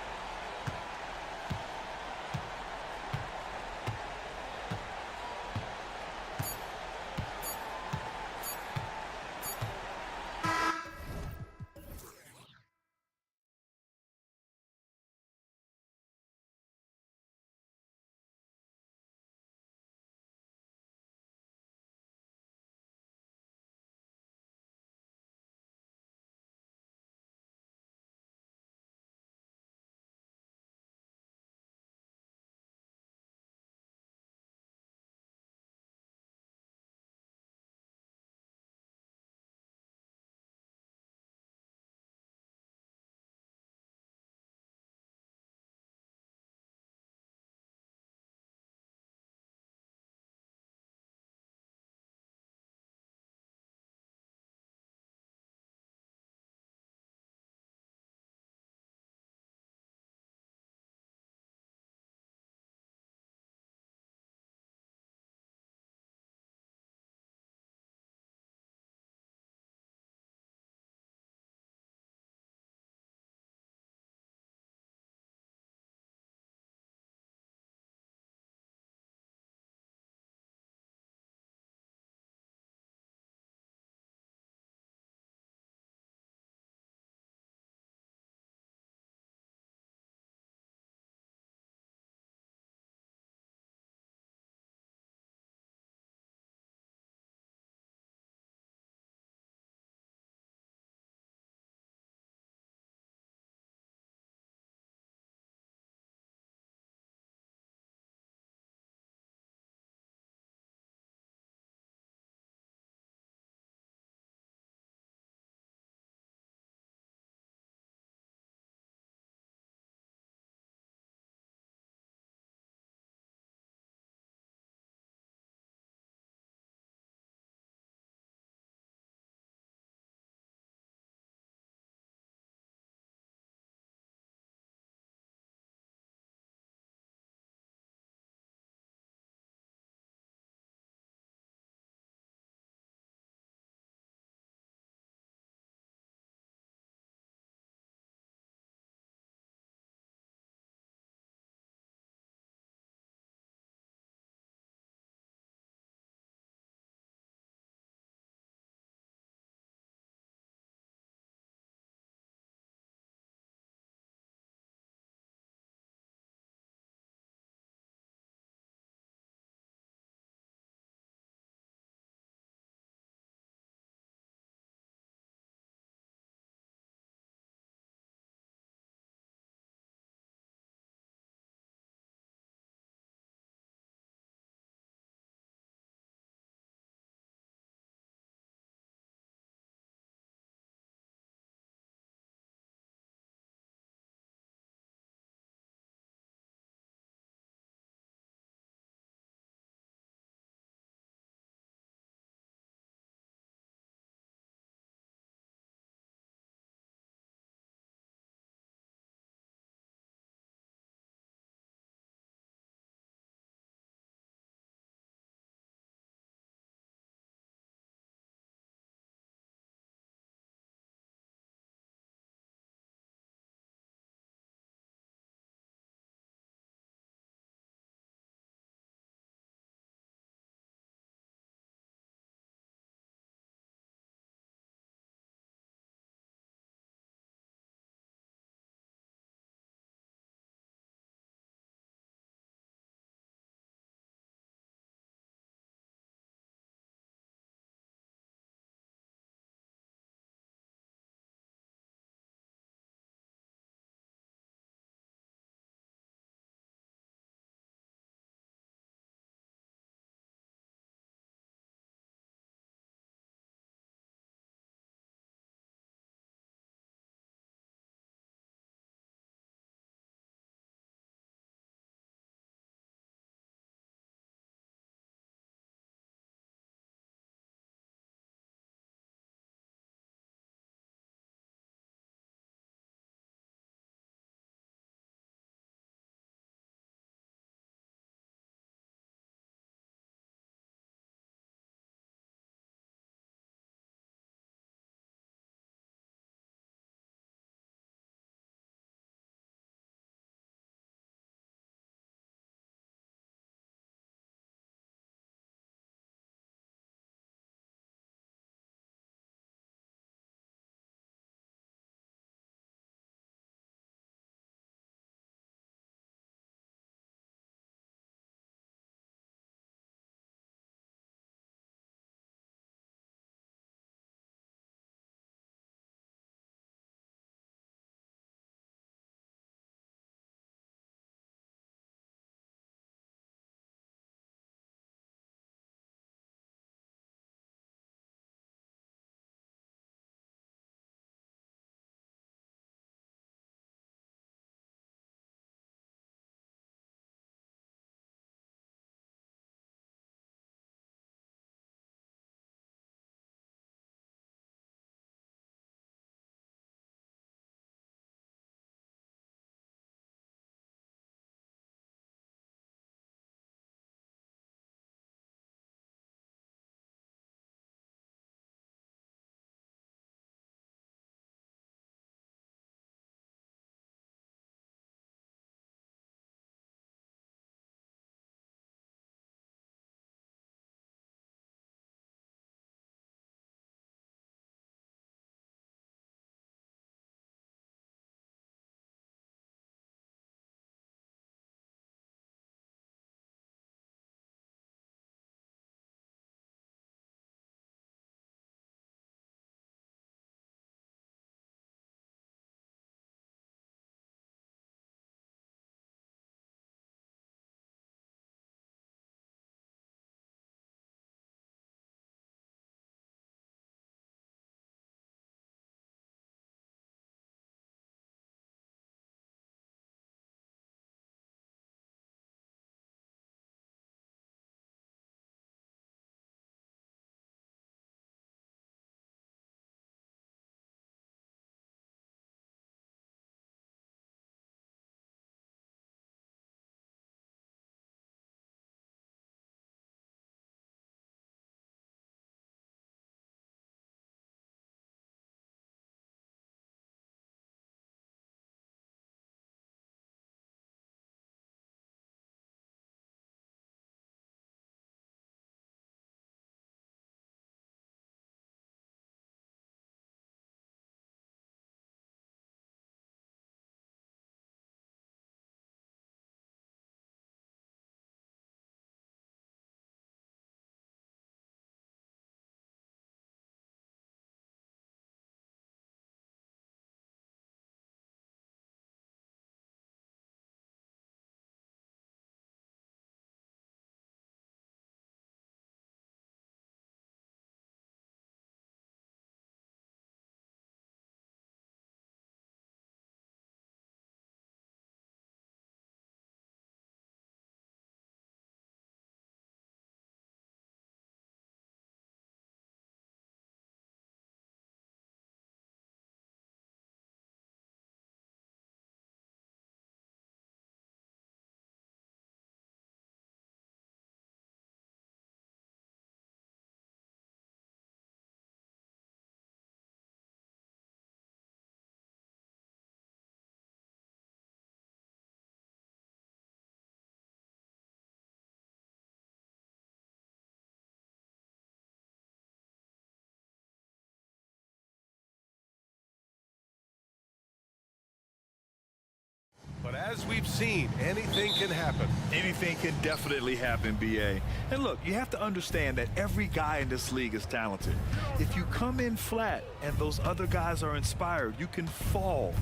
As we've seen, anything can happen. Anything can definitely happen, BA. And look, you have to understand that every guy in this league is talented. If you come in flat and those other guys are inspired, you can fall.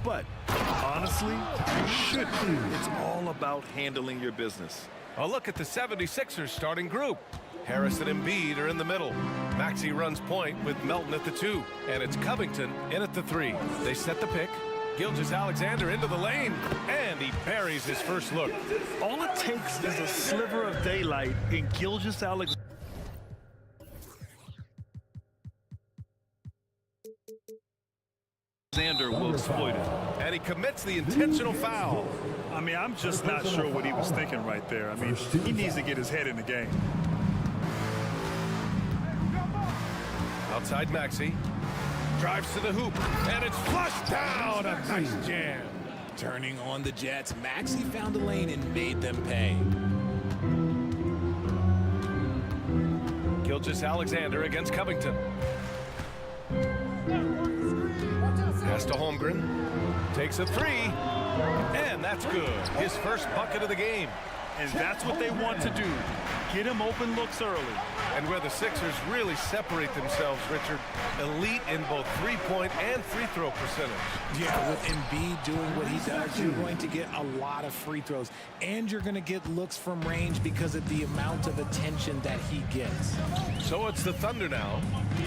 But honestly, you shouldn't. It's all about handling your business. A look at the 76ers starting group. Harris and Embiid are in the middle. Maxey runs point with Melton at the 2. And it's Covington in at the 3. They set the pick. Gilgeous-Alexander into the lane. And he buries his first look. All it takes is a sliver of daylight in Gilgeous-Alexander. Will exploit it. And he commits the intentional foul. I mean, I'm just not sure what he was thinking right there. I mean, he needs to get his head in the game. Outside Maxey. Drives to the hoop. And it's flushed down. A nice jam. Turning on the Jets, Maxey found a lane and made them pay. Gilgeous-Alexander against Covington. Pass to Holmgren. Takes a 3. And that's good. His first bucket of the game. And that's what they want to do. Get him open looks early. And where the Sixers really separate themselves, Richard, elite in both three-point and free-throw percentage. Yeah, with Embiid doing what he does, you're going to get a lot of free throws. And you're going to get looks from range because of the amount of attention that he gets. So it's the Thunder now.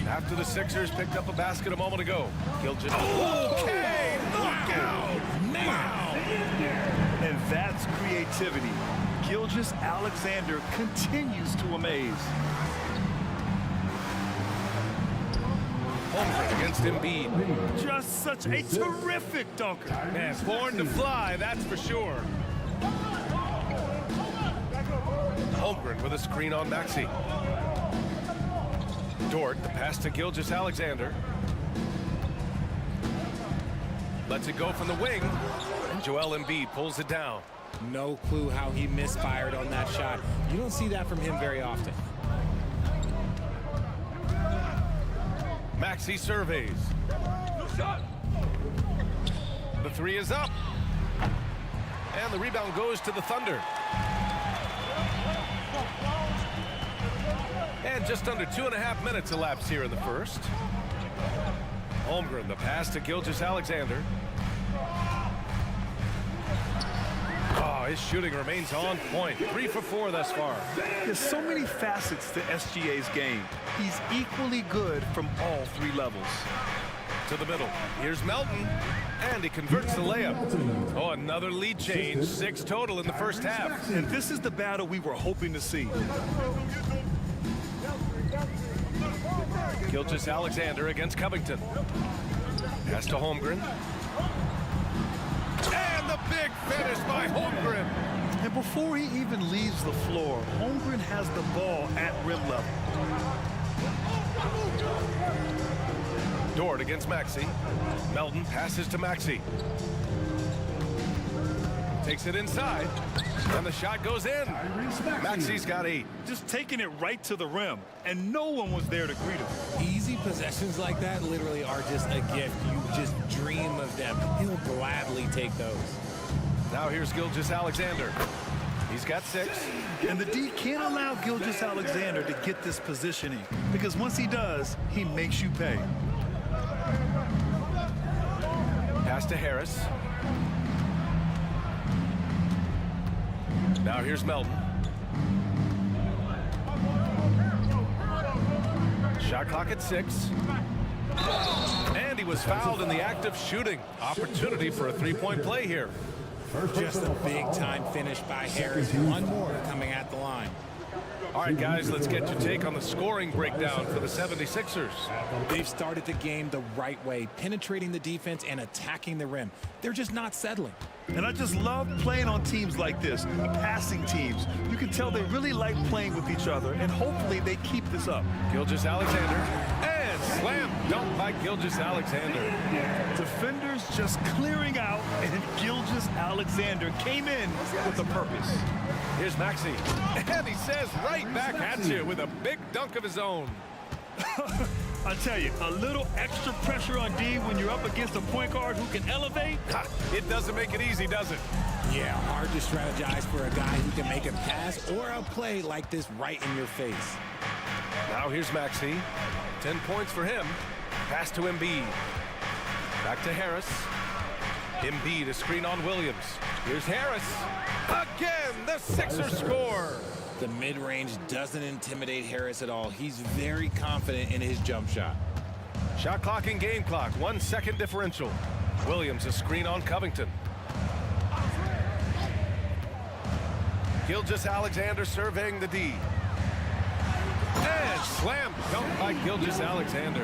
After the Sixers picked up a basket a moment ago. Gilgeous. Okay, look out now. And that's creativity. Gilgeous-Alexander continues to amaze. Holmgren against Embiid. Just such a terrific dunker. Man, born to fly, that's for sure. Holmgren with a screen on Maxey. Dort, the pass to Gilgeous-Alexander. Lets it go from the wing. And Joel Embiid pulls it down. No clue how he misfired on that shot. You don't see that from him very often. Maxey surveys. The 3 is up. And the rebound goes to the Thunder. And just under 2.5 minutes elapsed here in the first. Holmgren, the pass to Gilgeous-Alexander. Oh, his shooting remains on point. 3 for 4 thus far. There's so many facets to SGA's game. He's equally good from all 3 levels. To the middle. Here's Melton. And he converts the layup. Oh, another lead change. 6 total in the first half. And this is the battle we were hoping to see. Gilgeous-Alexander against Covington. Pass to Holmgren. And the big finish by Holmgren. And before he even leaves the floor, Holmgren has the ball at rim level. Dort against Maxey. Melton passes to Maxey. Takes it inside. And the shot goes in. Maxey's got 8. Just taking it right to the rim. And no one was there to greet him. Easy possessions like that literally are just a gift. You just dream of them. He'll gladly take those. Now here's Gilgeous-Alexander. He's got 6. And the D can't allow Gilgeous-Alexander to get this positioning. Because once he does, he makes you pay. Pass to Harris. Now here's Melton. Shot clock at 6. And he was fouled in the act of shooting. Opportunity for a 3-point play here. Just a big-time finish by Harris. One more coming at the line. All right, guys, let's get your take on the scoring breakdown for the 76ers. They've started the game the right way, penetrating the defense and attacking the rim. They're just not settling. And I just love playing on teams like this, passing teams. You can tell they really like playing with each other, and hopefully they keep this up. Gilgeous-Alexander, and slam dunk by Gilgeous-Alexander. Defenders just clearing out, and Gilgeous-Alexander came in with a purpose. Here's Maxey, and he says right back at you with a big dunk of his own. I tell you, a little extra pressure on D when you're up against a point guard who can elevate. Ha, it doesn't make it easy, does it? Yeah, hard to strategize for a guy who can make a pass or a play like this right in your face. Now here's Maxey. 10 points for him. Pass to Embiid. Back to Harris. Embiid, a screen on Williams. Here's Harris. Again, the Sixers score. The mid-range doesn't intimidate Harris at all. He's very confident in his jump shot. Shot clock and game clock, 1 second differential. Williams, a screen on Covington. Gilgeous-Alexander surveying the D. And slam dunk by Gilgeous-Alexander.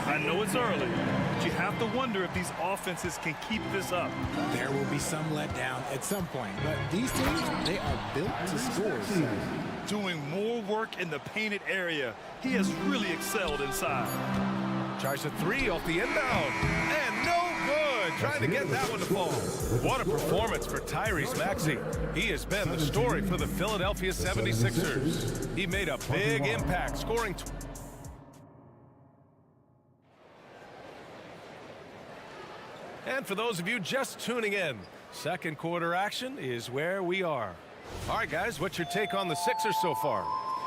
I know it's early, but you have to wonder if these offenses can keep this up. There will be some letdown at some point, but these teams, they are built to score. Doing more work in the painted area. He has really excelled inside. Tries a three off the inbound. And no good. Trying to get that one to fall. What a performance for Tyrese Maxey. He has been the story for the Philadelphia 76ers. He made a big impact, scoring. And for those of you just tuning in, second quarter action is where we are. All right, guys, what's your take on the Sixers so far?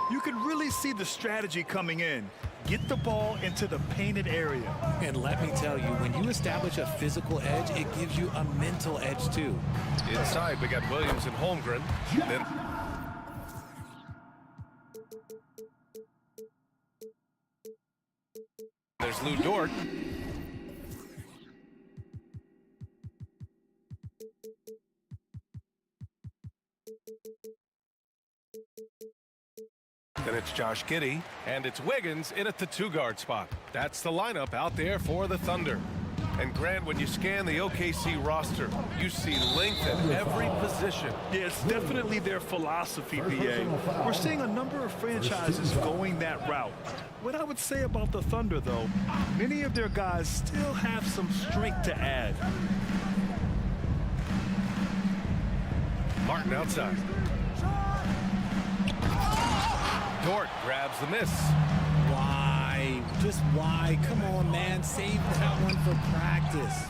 You can really see the strategy coming in. Get the ball into the painted area. And let me tell you, when you establish a physical edge, it gives you a mental edge too. Inside, we got Williams and Holmgren. Then there's Lou Dort. Then it's Josh Giddey, and it's Wiggins in at the two-guard spot. That's the lineup out there for the Thunder. And Grant, when you scan the OKC roster, you see length at every position. Yeah, it's definitely their philosophy, BA. We're seeing a number of franchises going that route. What I would say about the Thunder, though, many of their guys still have some strength to add. Martin outside. Dort grabs the miss. Why? Just why? Come on, man. Save that one for practice.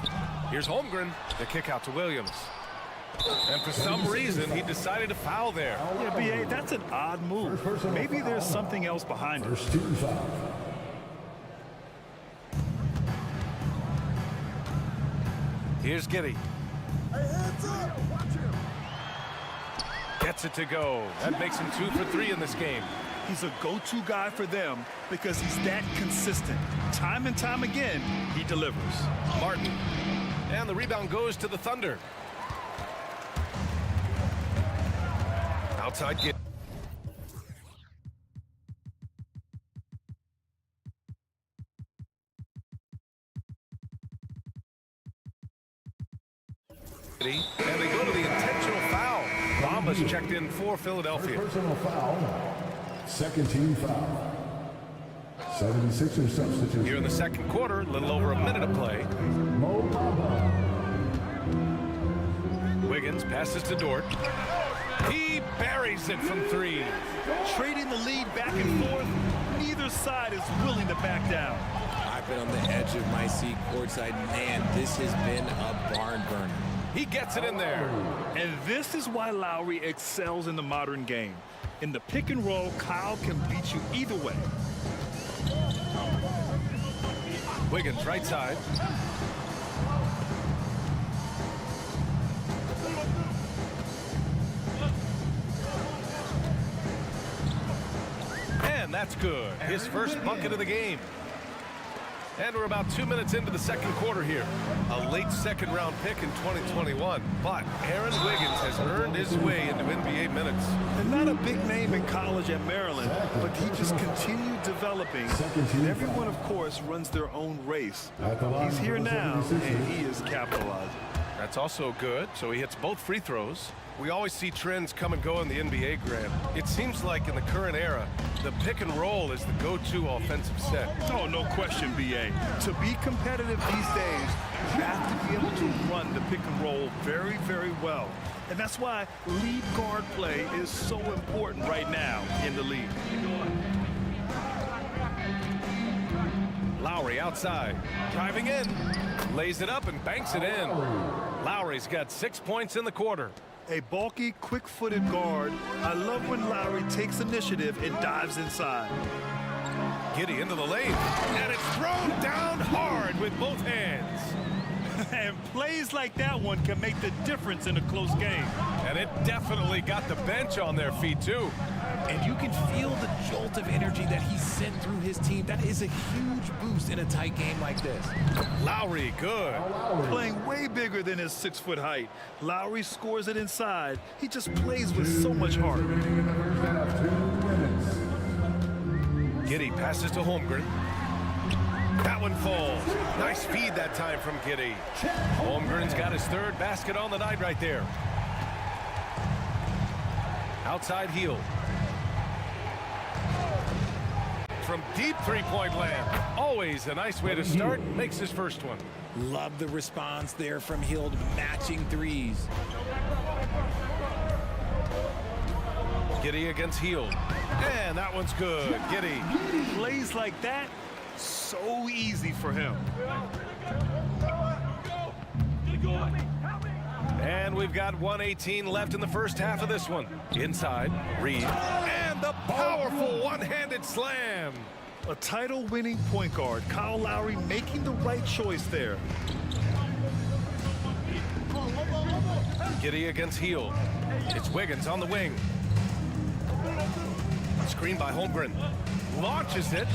Here's Holmgren. The kick out to Williams. And for some reason, he decided to foul there. Yeah, BA, that's an odd move. Maybe there's something else behind it. Here's Giddey. Gets it to go. That makes him 2 for 3 in this game. He's a go-to guy for them because he's that consistent. Time and time again, he delivers. Martin. And the rebound goes to the Thunder. Outside Giddey. And they go to the intentional foul. Bamba's checked in for Philadelphia. Personal foul. Second team foul. 76er substitution. Here in the second quarter, a little over a minute of play. Wiggins passes to Dort. He buries it from 3. Trading the lead back and forth, neither side is willing to back down. I've been on the edge of my seat courtside. Man, this has been a barn burner. He gets it in there. And this is why Lowry excels in the modern game. In the pick and roll, Kyle can beat you either way. Wiggins right side. And that's good. His first bucket of the game. And we're about 2 minutes into the second quarter here. A late second-round pick in 2021. But Aaron Wiggins has earned his way into NBA minutes. And not a big name in college at Maryland, but he just continued developing. And everyone, of course, runs their own race. He's here now, and he is capitalizing. That's also good. So he hits both free throws. We always see trends come and go in the NBA, Grant. It seems like in the current era, the pick and roll is the go-to offensive set. Oh, no question, BA. To be competitive these days, you have to be able to run the pick and roll very, very well. And that's why lead guard play is so important right now in the league. Lowry outside, driving in, lays it up and banks it in. Lowry's got 6 points in the quarter. A bulky, quick-footed guard. I love when Lowry takes initiative and dives inside. Giddey into the lane, and it's thrown down hard with both hands. And plays like that one can make the difference in a close game. And it definitely got the bench on their feet, too. And you can feel the jolt of energy that he sent through his team. That is a huge boost in a tight game like this. Lowry, good. Playing way bigger than his 6-foot height. Lowry scores it inside. He just plays with so much heart. Giddey passes to Holmgren. That one falls. Nice feed that time from Giddey. Holmgren's got his third basket on the night right there. Outside heel. From deep three-point land. Always a nice way to start. Makes his first one. Love the response there from Hield, matching threes. Giddey against Hield. And that one's good. Giddey. Plays like that, so easy for him. And we've got 1:18 left in the first half of this one. Inside, Reed. And the powerful one-handed slam. A title-winning point guard, Kyle Lowry making the right choice there. Giddey against Hield. It's Wiggins on the wing. Screen by Holmgren. Launches it.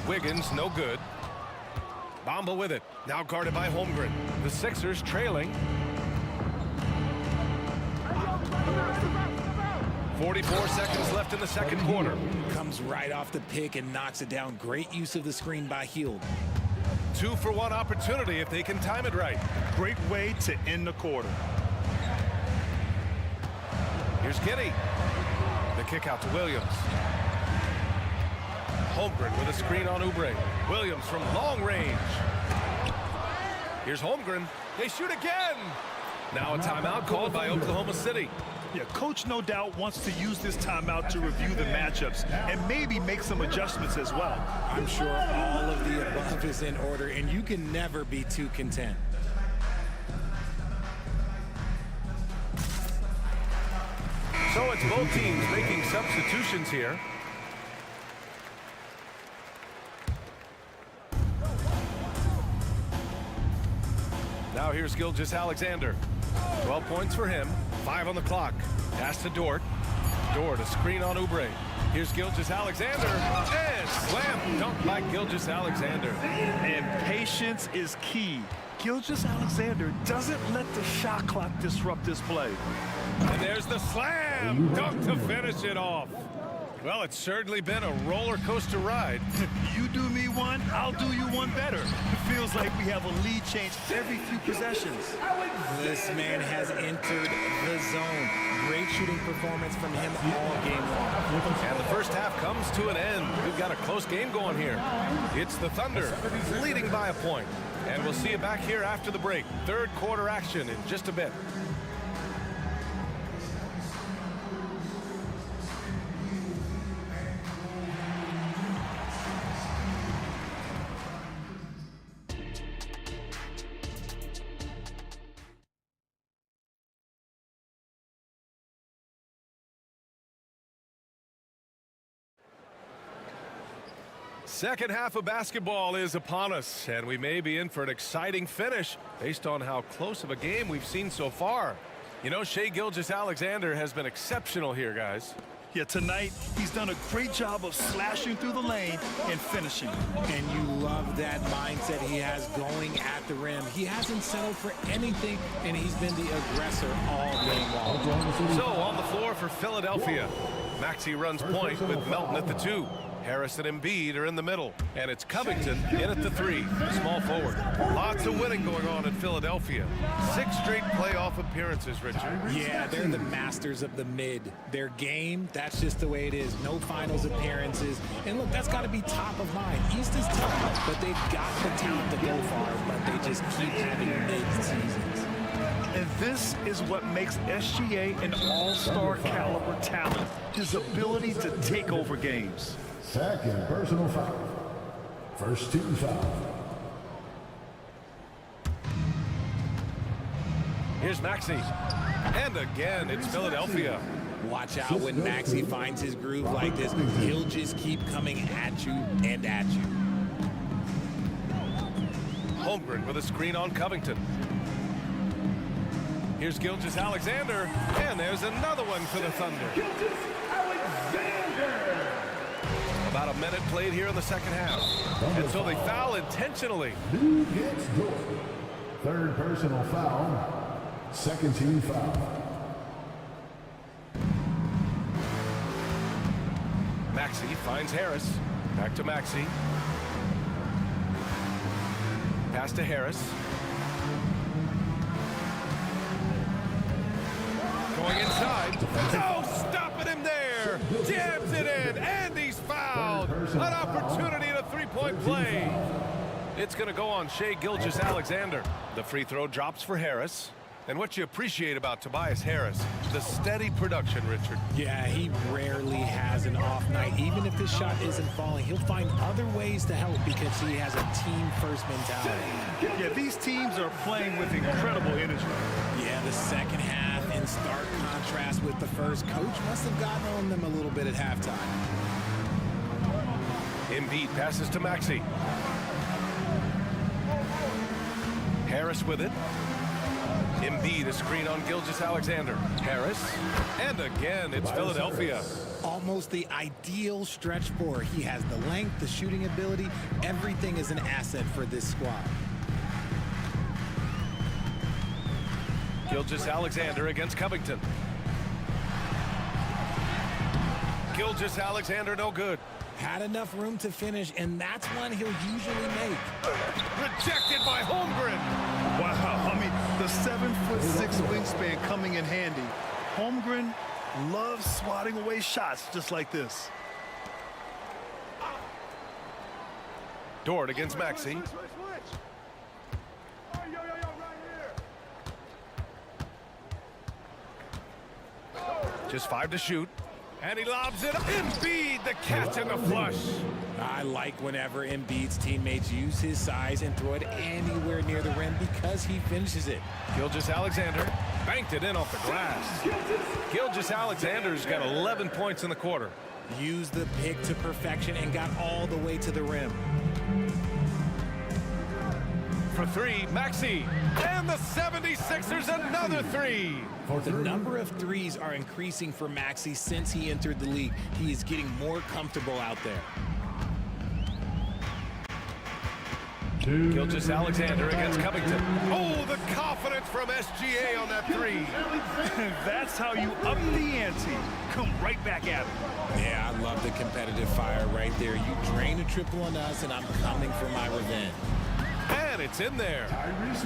Wiggins, no good. Bamba with it. Now guarded by Holmgren. The Sixers trailing. 44 seconds left in the second quarter. Comes right off the pick and knocks it down. Great use of the screen by Hield. 2-for-1 opportunity if they can time it right. Great way to end the quarter. Here's Giddey. The kick out to Williams. Holmgren with a screen on Oubre. Williams from long range. Here's Holmgren. They shoot again. Now a timeout called by Oklahoma City. Yeah, coach no doubt wants to use this timeout to review the matchups and maybe make some adjustments as well. I'm sure all of the above is in order, and you can never be too content. So it's both teams making substitutions here. Now here's Gilgeous-Alexander. 12 points for him. 5 on the clock. Pass to Dort. Dort, a screen on Oubre. Here's Gilgeous-Alexander. And slam dunk by Gilgeous-Alexander. And patience is key. Gilgeous-Alexander doesn't let the shot clock disrupt this play. And there's the slam dunk to finish it off. Well, it's certainly been a roller coaster ride. You do me one, I'll do you one better. It feels like we have a lead change every few possessions. This man has entered the zone. Great shooting performance from him all game long. And the first half comes to an end. We've got a close game going here. It's the Thunder leading by a point. And we'll see you back here after the break. Third quarter action in just a bit. Second half of basketball is upon us, and we may be in for an exciting finish based on how close of a game we've seen so far. You know, Shai Gilgeous-Alexander has been exceptional here, guys. Yeah, tonight he's done a great job of slashing through the lane and finishing. And you love that mindset he has going at the rim. He hasn't settled for anything, and he's been the aggressor all game long. So on the floor for Philadelphia, Maxey runs point with Melton at the 2. Harris and Embiid are in the middle, and it's Covington in at the 3, small forward. Lots of winning going on in Philadelphia. 6 straight playoff appearances, Richard. Yeah, they're the masters of the mid. Their game, that's just the way it is. No finals appearances. And look, that's got to be top of mind. East is tough, but they've got the talent to go far, but they just keep having mid-seasons. And this is what makes SGA an all-star caliber talent, his ability to take over games. Second personal foul. First team foul. Here's Maxey. And again, it's Philadelphia. Watch out when Maxey finds his groove like this. He'll just keep coming at you and at you. Holmgren with a screen on Covington. Here's Gilgeous-Alexander, and there's another one for the Thunder. About a minute played here in the second half. And so they foul intentionally. New gets Jordan. Third personal foul. Second team foul. Maxey finds Harris. Back to Maxey. Pass to Harris. Going inside. Oh, stopping him there. Jams it in, and he's fouled. An opportunity at a three-point play. It's going to go on Shai Gilgeous-Alexander. The free throw drops for Harris. And what you appreciate about Tobias Harris, the steady production, Richard. Yeah, he rarely has an off night. Even if this shot isn't falling, he'll find other ways to help because he has a team-first mentality. Yeah, these teams are playing with incredible energy. Yeah, the second half in stark contrast with the first. Coach must have gotten on them a little bit at halftime. Embiid passes to Maxey. Harris with it. Embiid, a screen on Gilgeous-Alexander. Harris, and again, it's Philadelphia. Almost the ideal stretch four. He has the length, the shooting ability. Everything is an asset for this squad. Gilgeous-Alexander against Covington. Gilgeous-Alexander, no good. Had enough room to finish, and that's one he'll usually make. Rejected by Holmgren. Wow, I mean, the 7'6" wingspan coming in handy. Holmgren loves swatting away shots just like this. Dort against Maxey. Just 5 to shoot. And he lobs it. Embiid, the catch and the flush. I like whenever Embiid's teammates use his size and throw it anywhere near the rim because he finishes it. Gilgeous-Alexander banked it in off the glass. Gilgeous-Alexander's got 11 points in the quarter. Used the pick to perfection and got all the way to the rim. For three, Maxey. And the 76ers another three. The number of threes are increasing for Maxey since he entered the league. He is getting more comfortable out there. Gilgeous-Alexander against Covington. Oh, the confidence from SGA on that three. That's how you up the ante. Come right back at it. Yeah, I love the competitive fire right there. You drain a triple on us, and I'm coming for my revenge. And it's in there.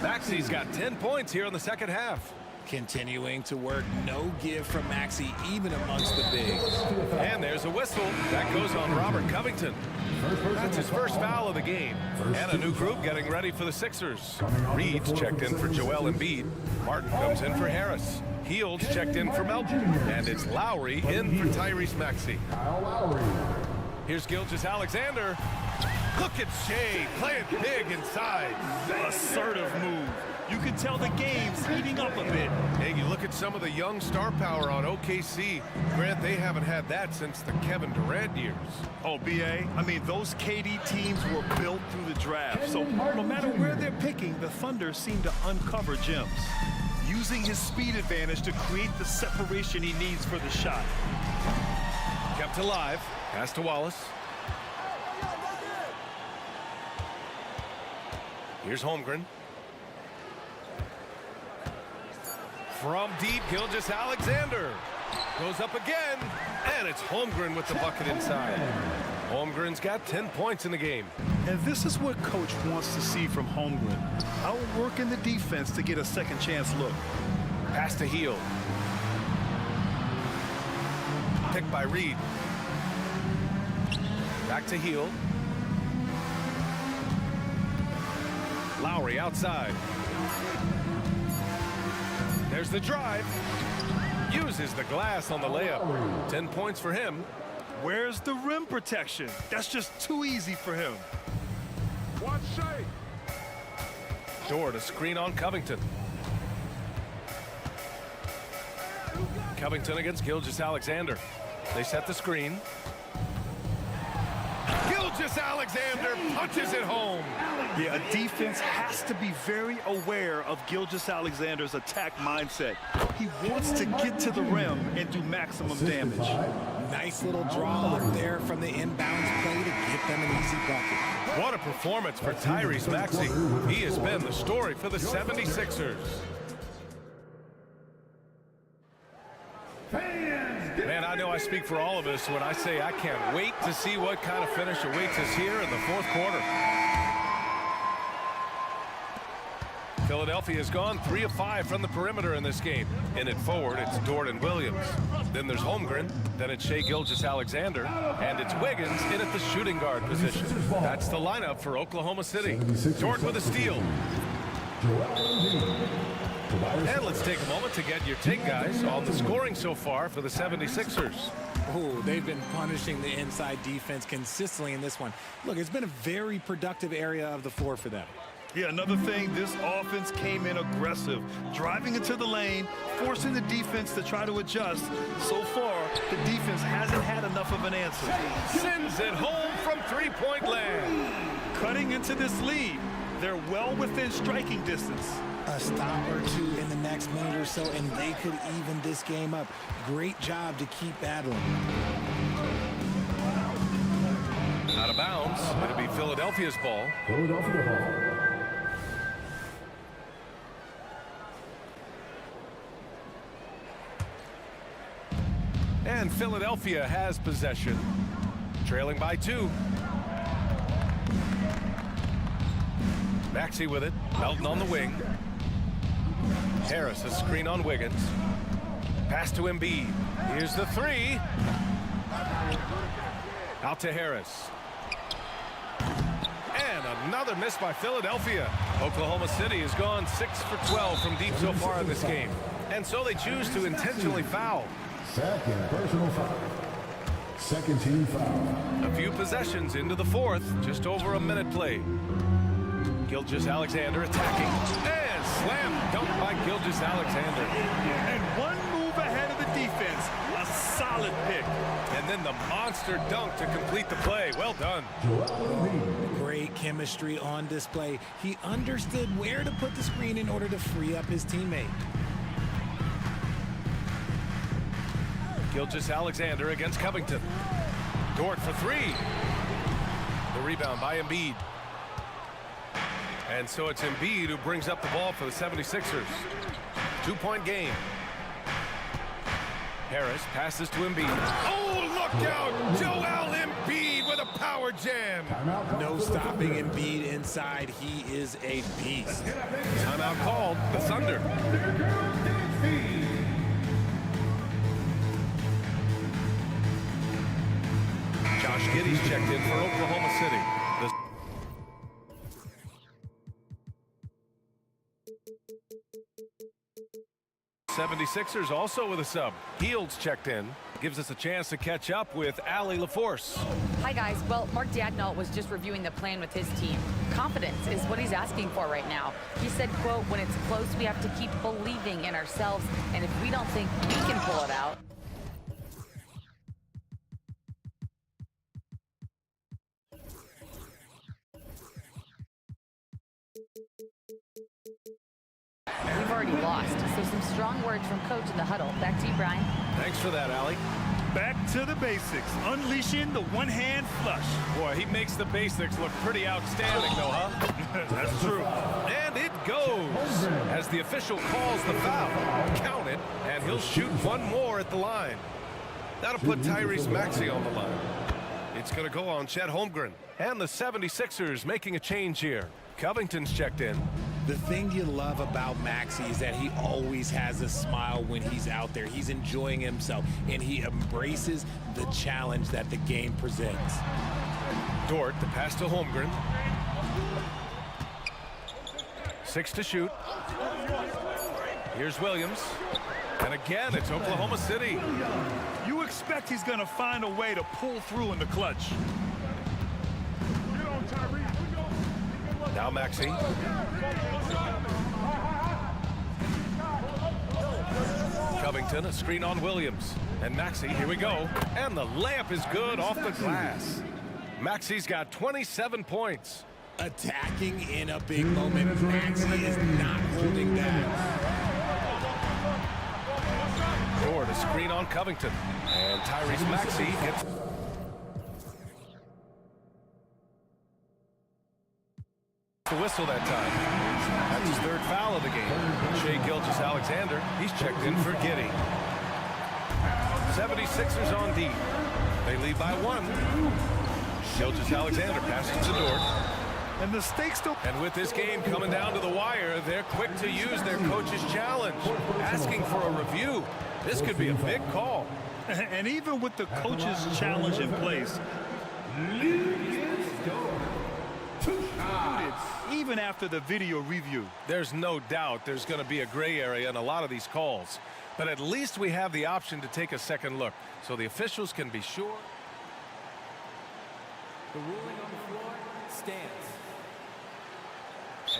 Maxey's got 10 points here in the second half. Continuing to work, no give from Maxey, even amongst the bigs. And there's a whistle. That goes on Robert Covington. That's his first foul of the game. And a new group getting ready for the Sixers. Reed's checked in for Joel Embiid. Martin comes in for Harris. Heald's checked in for Melton. And it's Lowry in for Tyrese Maxey. Here's Gilgeous-Alexander. Look at Shai playing big inside. Assertive move. You can tell the game's heating up a bit. Hey, you look at some of the young star power on OKC. Grant, they haven't had that since the Kevin Durant years. Oh, B.A., I mean, those KD teams were built through the draft. So no matter where they're picking, the Thunder seem to uncover gems, using his speed advantage to create the separation he needs for the shot. Kept alive. Pass to Wallace. Here's Holmgren. From deep, Gilgeous-Alexander goes up again, and it's Holmgren with the bucket inside. Holmgren's got 10 points in the game. And this is what Coach wants to see from Holmgren. Outworking the defense to get a second chance look. Pass to Hield. Picked by Reed. Back to Hield. Lowry outside. There's the drive. Uses the glass on the layup. 10 points for him. Where's the rim protection? That's just too easy for him. Dort, a screen on Covington. Covington against Gilgeous-Alexander. They set the screen. Gilgeous-Alexander punches it home. Yeah, a defense has to be very aware of Gilgeous-Alexander's attack mindset. He wants to get to the rim and do maximum damage. Nice little draw up there from the inbounds play to get them an easy bucket. What a performance for Tyrese Maxey. He has been the story for the 76ers. Man, I know I speak for all of us when I say I can't wait to see what kind of finish awaits us here in the fourth quarter. Philadelphia has gone 3 of 5 from the perimeter in this game. In it forward, it's Dort and Williams. Then there's Holmgren. Then it's Shai Gilgeous-Alexander. And it's Wiggins in at the shooting guard position. That's the lineup for Oklahoma City. Dort with a steal. And let's take a moment to get your take, guys, on the scoring so far for the 76ers. Oh, they've been punishing the inside defense consistently in this one. Look, it's been a very productive area of the floor for them. Yeah, another thing, this offense came in aggressive, driving into the lane, forcing the defense to try to adjust. So far, the defense hasn't had enough of an answer. Sends it home from three-point land. Cutting into this lead. They're well within striking distance. A stop or two in the next minute or so, and they could even this game up. Great job to keep battling. Out of bounds. It'll be Philadelphia's ball. Philadelphia ball. And Philadelphia has possession, trailing by 2. Maxey with it, Melton on the wing. Harris, a screen on Wiggins. Pass to Embiid. Here's the 3. Out to Harris. And another miss by Philadelphia. Oklahoma City has gone 6 for 12 from deep so far in this game. And so they choose to intentionally foul. Second personal foul. Second team foul. A few possessions into the fourth, just over a minute played. Gilgeous-Alexander attacking. And slam dunk by Gilgeous-Alexander. And one move ahead of the defense. A solid pick. And then the monster dunk to complete the play. Well done. Great chemistry on display. He understood where to put the screen in order to free up his teammate. Gilgeous-Alexander against Covington. Dort for 3. The rebound by Embiid. And so it's Embiid who brings up the ball for the 76ers. 2-point game. Harris passes to Embiid. Oh, look out! Joel Embiid with a power jam. No stopping Embiid inside. He is a beast. Timeout called. The Thunder. Josh Giddey's checked in for Oklahoma City. The 76ers also with a sub. Heald's checked in. Gives us a chance to catch up with Allie LaForce. Hi, guys. Well, Mark Dagnall was just reviewing the plan with his team. Confidence is what he's asking for right now. He said, quote, when it's close, we have to keep believing in ourselves. And if we don't think we can pull it out, we've already lost. So some strong words from coach in the huddle. Back to you, Brian. Thanks for that, Allie. Back to the basics. Unleashing the one-hand flush. Boy, he makes the basics look pretty outstanding, though, huh? That's true. And it goes as the official calls the foul. Count it, and he'll shoot one more at the line. That'll put Tyrese Maxey on the line. It's going to go on Chet Holmgren. And the 76ers making a change here. Covington's checked in. The thing you love about Maxey is that he always has a smile when he's out there. He's enjoying himself, and he embraces the challenge that the game presents. Dort, the pass to Holmgren. 6 to shoot. Here's Williams. And again, it's Oklahoma City. You expect he's going to find a way to pull through in the clutch. Now Maxey. Covington, a screen on Williams. And Maxey, here we go. And the layup is good off the glass. Maxey's got 27 points. Attacking in a big moment. Maxey is not holding back. Ford, a screen on Covington. And Tyrese Maxey gets... the whistle that time. That's his third foul of the game. Shai Gilgeous-Alexander, he's checked in for Giddey. 76ers on D. They lead by 1. Gilgeous-Alexander passes to Dort. And the stakes don't... And with this game coming down to the wire, they're quick to use their coach's challenge, asking for a review. This could be a big call. And even with the coach's challenge in place, even after the video review, there's no doubt there's going to be a gray area in a lot of these calls. But at least we have the option to take a second look, so the officials can be sure. The ruling on the floor stands.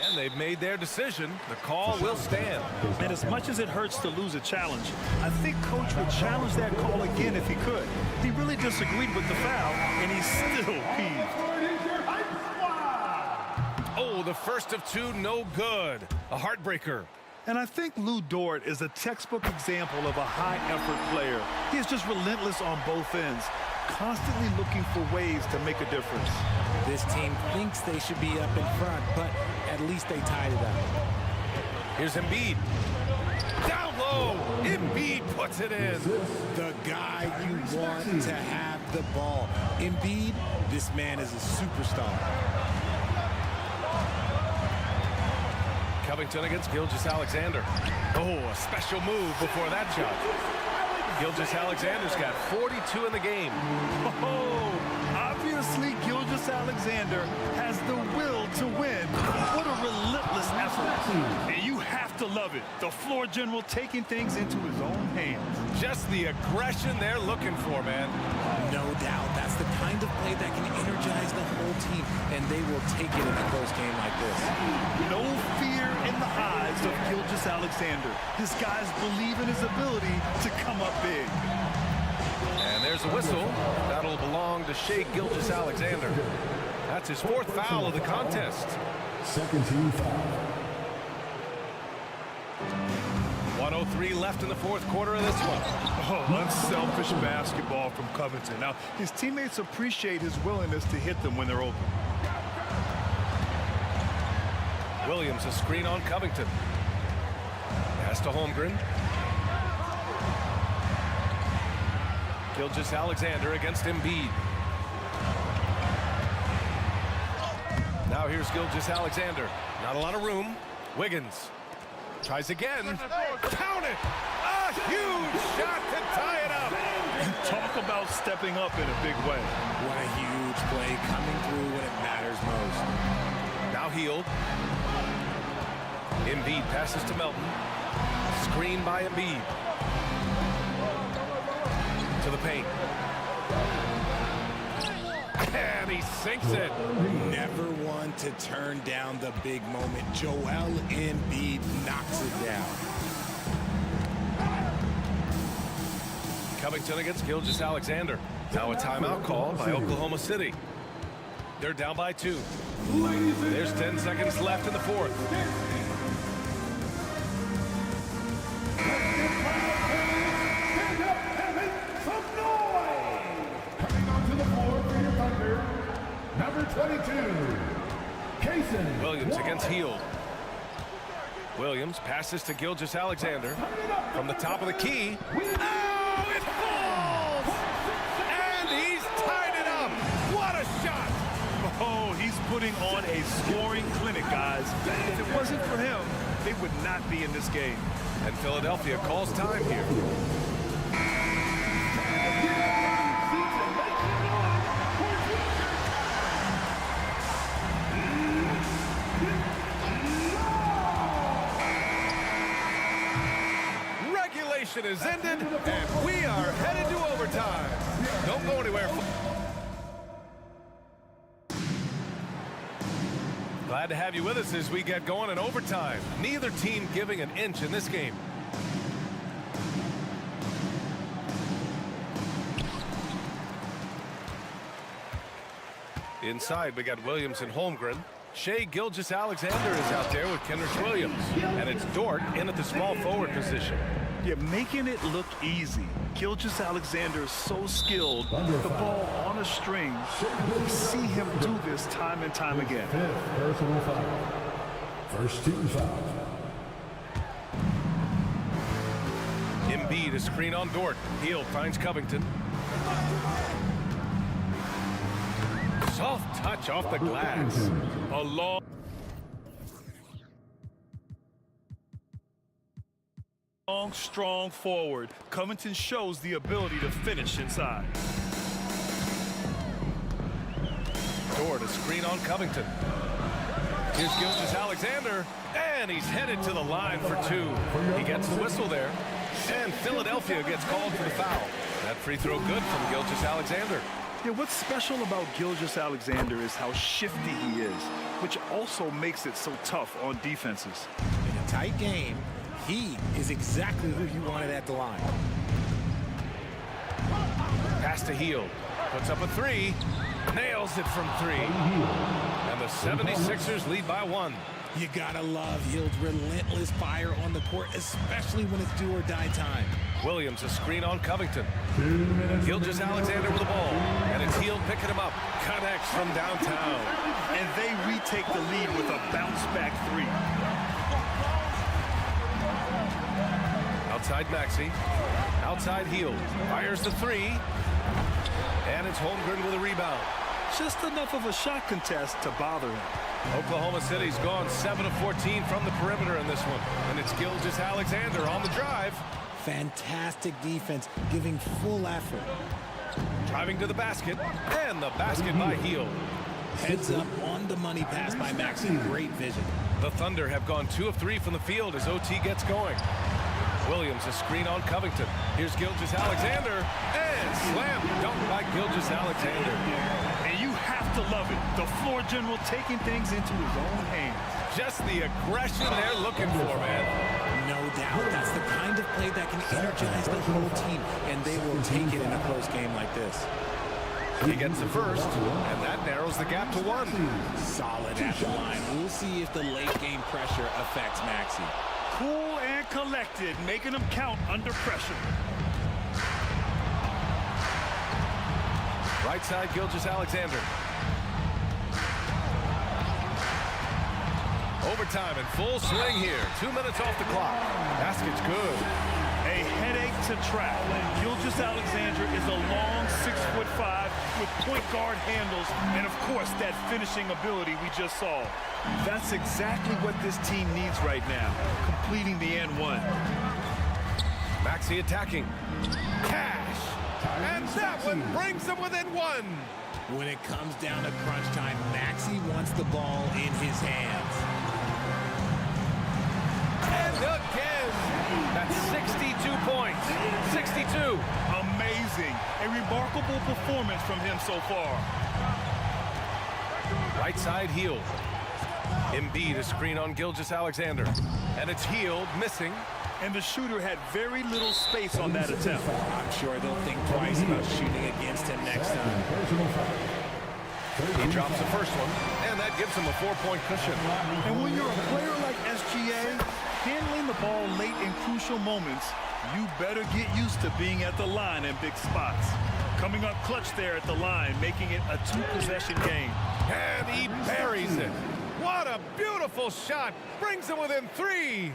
And they've made their decision. The call will stand. And as much as it hurts to lose a challenge, I think Coach would challenge that call again if he could. He really disagreed with the foul, and he's still peeved. Oh, the first of 2, no good. A heartbreaker. And I think Lou Dort is a textbook example of a high-effort player. He is just relentless on both ends, constantly looking for ways to make a difference. This team thinks they should be up in front, but at least they tied it up. Here's Embiid. Down low. Embiid puts it in. The guy you want to have the ball. Embiid, this man is a superstar. Covington against Gilgeous-Alexander. Oh, a special move before that shot. Gilgeous-Alexander's got 42 in the game. Oh, obviously Gilgeous-Alexander has the will to win. What a relentless effort. And you have to love it. The floor general taking things into his own hands. Just the aggression they're looking for, man. No doubt. That's the kind of play that can energize the whole team, and they will take it in a close game like this. No fear in the eyes of Gilgeous-Alexander. His guys believe in his ability to come up big. And there's a whistle. That'll belong to Shai Gilgeous-Alexander. That's his 4th foul of the contest. Second team foul. 1:03 left in the 4th quarter of this one. Oh, unselfish basketball from Covington. Now, his teammates appreciate his willingness to hit them when they're open. Williams, a screen on Covington. Pass to Holmgren. Gilgeous-Alexander against Embiid. Now here's Gilgeous-Alexander. Not a lot of room. Wiggins tries again. Count it! A huge shot to tie it up. And talk about stepping up in a big way. What a huge play coming through when it matters most. Now Hield. Embiid passes to Melton. Screen by Embiid. To the paint. And he sinks it. Never one to turn down the big moment. Joel Embiid knocks it down. Covington against Gilgeous-Alexander. Now a timeout call by Oklahoma City. They're down by 2. There's 10 seconds left in the 4th. Number 22, Kaysen. Williams against Hield. Williams passes to Gilgeous-Alexander from the top of the key. Oh, it falls! And he's tied it up. What a shot! Oh, he's putting on a scoring clinic, guys. If it wasn't for him, they would not be in this game. And Philadelphia calls time here. Is ended, and we are headed to overtime. Don't go anywhere. Glad to have you with us as we get going in overtime. Neither team giving an inch in this game. Inside, we got Williams and Holmgren. Shea Gilgeous-Alexander is out there with Kenrich Williams. And it's Dort in at the small forward position. Yeah, making it look easy. Gilgeous-Alexander is so skilled. The ball on a string. We see him do this time and time again. Fifth personal foul. First team foul. Embiid, a screen on Dort. Hield finds Covington. Soft touch off the glass. A long... strong forward. Covington shows the ability to finish inside. Dort, a screen on Covington. Here's Gilgeous-Alexander, and he's headed to the line for two. He gets the whistle there, and Philadelphia gets called for the foul. That free throw good from Gilgeous-Alexander. Yeah, what's special about Gilgeous-Alexander is how shifty he is, which also makes it so tough on defenses. In a tight game, he is exactly who you wanted at the line. Pass to Hield. Puts up a three. Nails it from three. And the 76ers lead by one. You gotta love Hield's relentless fire on the court, especially when it's do or die time. Williams, a screen on Covington. Gilgeous-Alexander with the ball. And it's Hield picking him up. Connects from downtown. And they retake the lead with a bounce-back three. Outside Maxey. Outside Hield. Fires the three. And it's Holmgren with a rebound. Just enough of a shot contest to bother him. Oklahoma City's gone 7 of 14 from the perimeter in this one. And it's Gilgeous-Alexander on the drive. Fantastic defense, giving full effort. Driving to the basket. And the basket by Hield. Heads up on the money pass by Maxey. Great vision. The Thunder have gone 2 of 3 from the field as OT gets going. Williams, a screen on Covington. Here's Gilgeous-Alexander, and slam dunk by Gilgeous-Alexander. And you have to love it. The floor general taking things into his own hands. Just the aggression they're looking for, man. No doubt. That's the kind of play that can energize the whole team, and they will take it in a close game like this. He gets the first, and that narrows the gap to one. Solid at the line. We'll see if the late game pressure affects Maxey. Cool and collected, making them count under pressure. Right side, Gilgeous-Alexander. Overtime in full swing here. 2 minutes off the clock. Basket's good. A headache to track. Gilgeous-Alexander is a long 6'5" with point guard handles and, of course, that finishing ability we just saw. That's exactly what this team needs right now, completing the N1. Maxey attacking. Cash. And that one brings them within one. When it comes down to crunch time, Maxey wants the ball in his hands. And again, that's 62 points. 62. Amazing. A remarkable performance from him so far. Right side, Hield. Embiid, a screen on Gilgeous-Alexander. And it's Hield, missing. And the shooter had very little space on that attempt. I'm sure they'll think twice about shooting against him next time. He drops the first one, and that gives him a 4-point cushion. And when you're a player like SGA, handling the ball late in crucial moments, you better get used to being at the line in big spots. Coming up clutch there at the line, making it a 2-possession game. And he buries it. What a beautiful shot. Brings him within 3.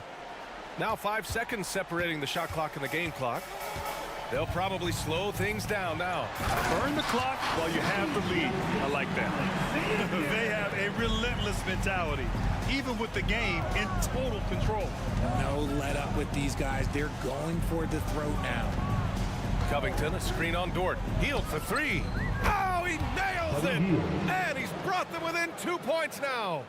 Now 5 seconds separating the shot clock and the game clock. They'll probably slow things down now. Burn the clock while you have the lead. I like that. They have a relentless mentality, even with the game in total control. No let up with these guys. They're going for the throat now. Covington, a screen on Dort. Hield for 3. Oh, he nails it! And he's brought them within 2 points now.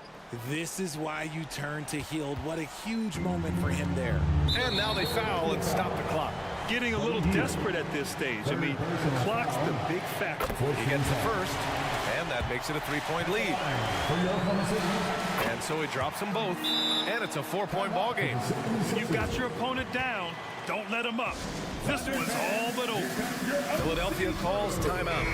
This is why you turn to Hield. What a huge moment for him there. And now they foul and stop the clock. getting a little desperate at this stage. I mean, the clock's the big factor. He gets the first, and that makes it a 3-point lead. And so he drops them both, and it's a 4-point ball game. You've got your opponent down. Don't let him up. This one's all but over. Philadelphia calls timeout.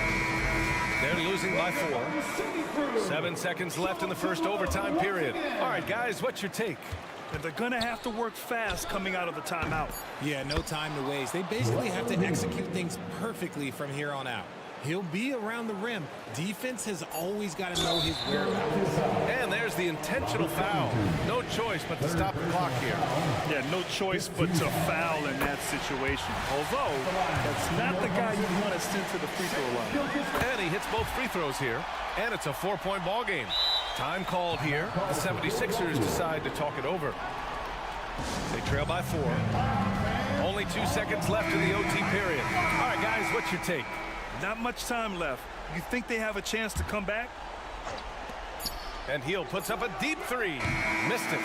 They're losing by 4. 7 seconds left in the first overtime period. All right, guys, what's your take? And they're going to have to work fast coming out of the timeout. Yeah, no time to waste. They basically have to execute things perfectly from here on out. He'll be around the rim. Defense has always got to know his whereabouts. And there's the intentional foul. No choice but to stop the clock here. Yeah, no choice but to foul in that situation. Although, that's not the guy you want to send to the free throw line. And he hits both free throws here. And it's a 4-point ball game. Time called here. The 76ers decide to talk it over. They trail by 4. Only 2 seconds left in the OT period. All right, guys, what's your take? Not much time left. You think they have a chance to come back? And Heel puts up a deep 3. Missed it.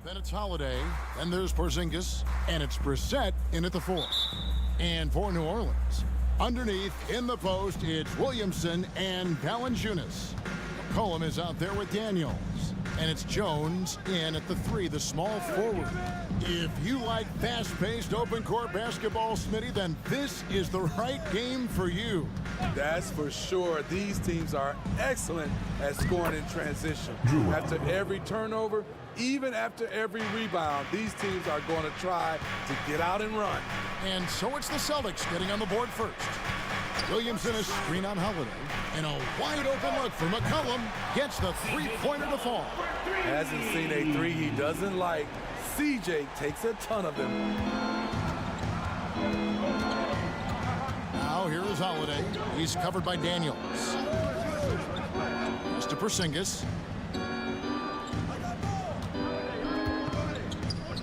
Then it's Holiday, and there's Porzingis, and it's Brissett in at the 4. And for New Orleans, underneath in the post, it's Williamson and Valanciunas. McCollum is out there with Daniels. And it's Jones in at the 3, the small forward. If you like fast-paced open court basketball, Smitty, then this is the right game for you. That's for sure. These teams are excellent at scoring in transition. After every turnover, even after every rebound, these teams are going to try to get out and run. And so it's the Celtics getting on the board first. Williamson a screen on Holiday. And a wide open look for McCollum. Gets the three-pointer to fall. Hasn't seen a three he doesn't like. CJ takes a ton of them. Now here is Holiday. He's covered by Daniels. Pass to Porzingis.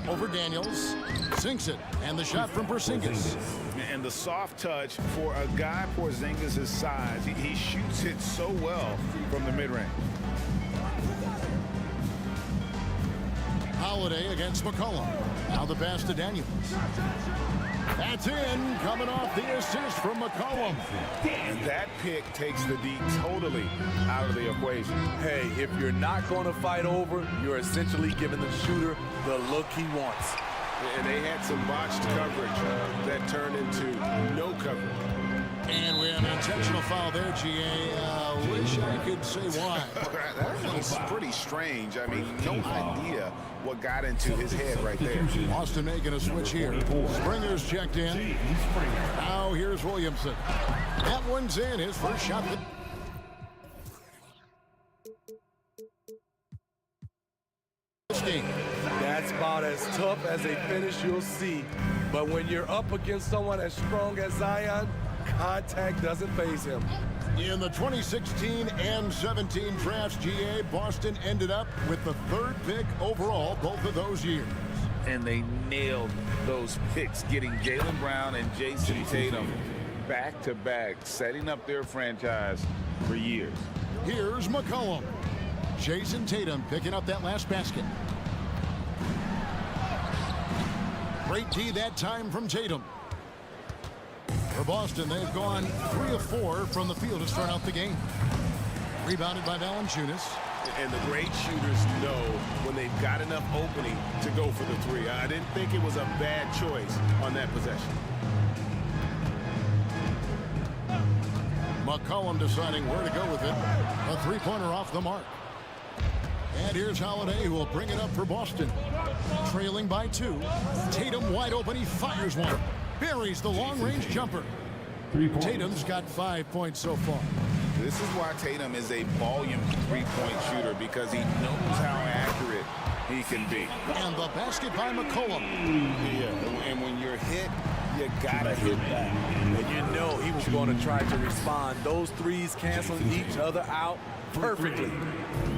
Over Daniels. Sinks it. And the shot from Porzingis. And the soft touch for a guy Porzingis' size. He shoots it so well from the mid-range. Holiday against McCollum. Now the pass to Daniels. That's in, coming off the assist from McCollum. And that pick takes the D totally out of the equation. Hey, if you're not going to fight over, you're essentially giving the shooter the look he wants. And they had some botched coverage that turned into no coverage. And we have an intentional foul there, GA. Wish I could say why. That was pretty strange. I mean, no idea what got into his head right there. Austin making a switch here. Springer's checked in. Now here's Williamson. That one's in. His first shot. This game. That's about as tough as a finish you'll see. But when you're up against someone as strong as Zion, contact doesn't faze him. In the 2016 and 17 drafts, GA, Boston ended up with the 3rd pick overall both of those years. And they nailed those picks, getting Jaylen Brown and Jason Tatum back-to-back, setting up their franchise for years. Here's McCollum. Jason Tatum picking up that last basket. Great D that time from Tatum. For Boston, they've gone 3 of 4 from the field to start out the game. Rebounded by Valanciunas. And the great shooters know when they've got enough opening to go for the 3. I didn't think it was a bad choice on that possession. McCollum deciding where to go with it. A 3-pointer off the mark. And here's Holiday, who will bring it up for Boston. Trailing by 2. Tatum wide open. He fires one. Buries the long-range jumper. Tatum's got 5 points so far. This is why Tatum is a volume 3-point shooter, because he knows how accurate he can be. And the basket by McCollum. Yeah, and when you're hit, you gotta hit back. And you know he was going to try to respond. Those threes canceling each other out perfectly.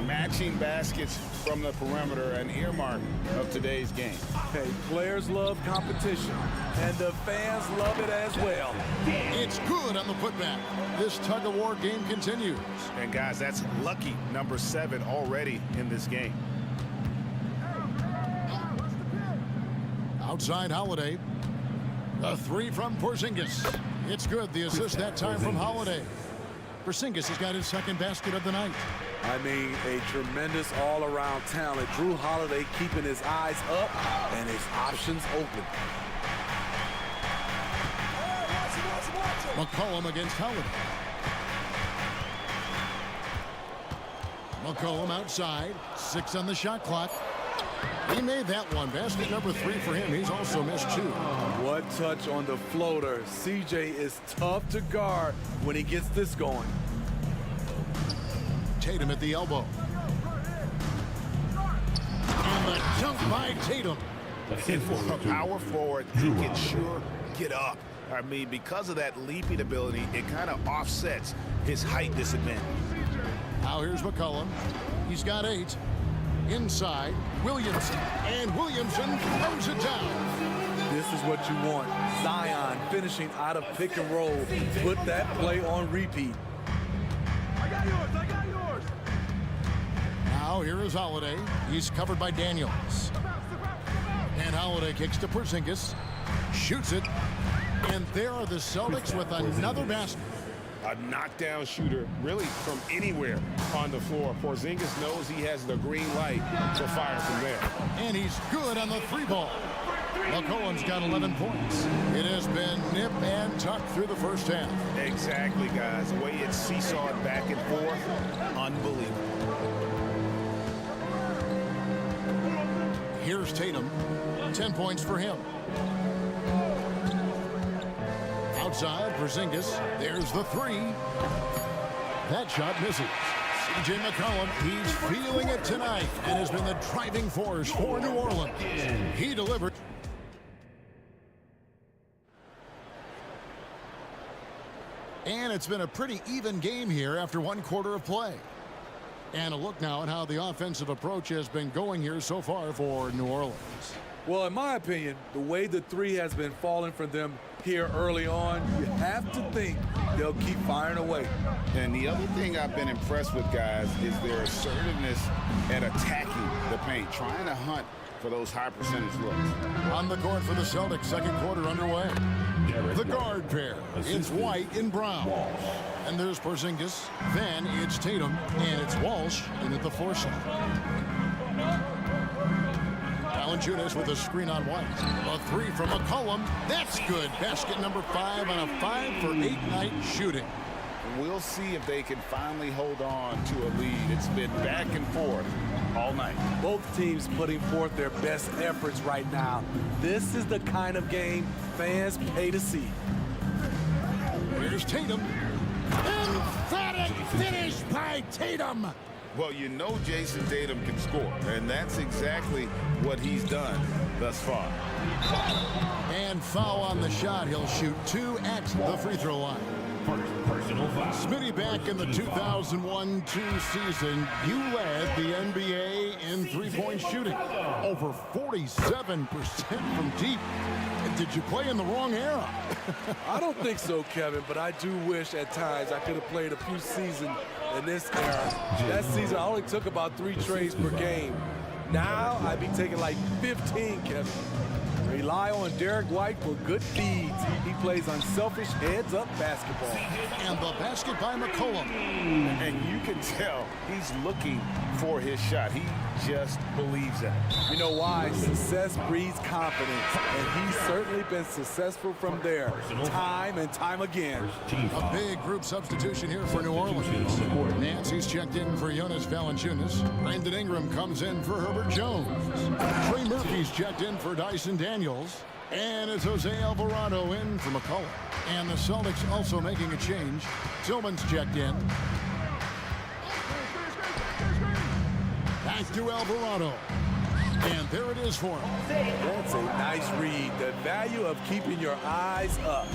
Matching baskets from the perimeter, an earmark of today's game. Hey, players love competition, and the fans love it as well. It's good on the putback. This tug-of-war game continues. And guys, that's lucky number 7 already in this game. Outside Holiday. A 3 from Porzingis. It's good. The assist that time from Holiday. Porzingis has got his 2nd basket of the night. I mean, a tremendous all-around talent. Drew Holiday keeping his eyes up and his options open. McCollum against Holiday. McCollum outside. 6 on the shot clock. He made that one. Basket number 3 for him. He's also missed 2. What touch on the floater. CJ is tough to guard when he gets this going. Tatum at the elbow. And the dunk by Tatum. And for a power forward, he can sure get up. I mean, because of that leaping ability, it kind of offsets his height disadvantage. Now here's McCollum. He's got 8. Inside, Williamson. And Williamson throws it down. This is what you want. Zion finishing out of pick and roll. Put that play on repeat. I got yours. Now here is Holiday. He's covered by Daniels. And Holiday kicks to Porzingis. Shoots it. And there are the Celtics with another basket. a knockdown shooter, really from anywhere on the floor. Porzingis knows he has the green light to fire from there. And he's good on the three ball. McCollum's got 11 points. It has been nip and tuck through the first half. Exactly, guys. The way it's seesawed back and forth, unbelievable. Here's Tatum. 10 points for him. Outside, Porzingis. There's the three. That shot misses. C.J. McCollum, he's feeling it tonight and has been the driving force for New Orleans. He delivered. And it's been a pretty even game here after one quarter of play. And a look now at how the offensive approach has been going here so far for New Orleans. Well, in my opinion, the way the three has been falling for them here early on, you have to think they'll keep firing away. And the other thing I've been impressed with, guys, is their assertiveness at attacking the paint, trying to hunt for those high percentage looks. On the court for the Celtics, second quarter underway. The guard pair, it's White and Brown. And there's Porzingis. Then it's Tatum, and it's Walsh in at the four slot. Valanciunas with a screen on White. A three from McCollum. That's good. Basket number 5 on a 5-for-8 night shooting. We'll see if they can finally hold on to a lead. It's been back and forth all night. Both teams putting forth their best efforts right now. This is the kind of game fans pay to see. Here's Tatum. Emphatic finish by Tatum. Well, you know Jason Tatum can score, and that's exactly what he's done thus far. And foul on the shot. He'll shoot 2 at the free throw line. Personal foul. Smitty, back in the 2001-2 season, you led the NBA in three-point shooting. Over 47% from deep. Did you play in the wrong era? I don't think so, Kevin, but I do wish at times I could have played a few seasons in this era. That season, I only took about 3 trades per game. Now, I'd be taking like 15, Kevin. Rely on Derek White for good feeds. He plays unselfish heads-up basketball. And the basket by McCollum. And you can tell he's looking for his shot. He just believes that. You know why? Success breeds confidence, and he's certainly been successful from there, time and time again. A big group substitution here for New Orleans. Nancy's checked in for Jonas Valanciunas. Brandon Ingram comes in for Herbert Jones. Trey Murphy's checked in for Dyson Daniels. And it's Jose Alvarado in for McCollum. And the Celtics also making a change. Tillman's checked in. Back to Alvarado. And there it is for him. That's a nice read. The value of keeping your eyes up.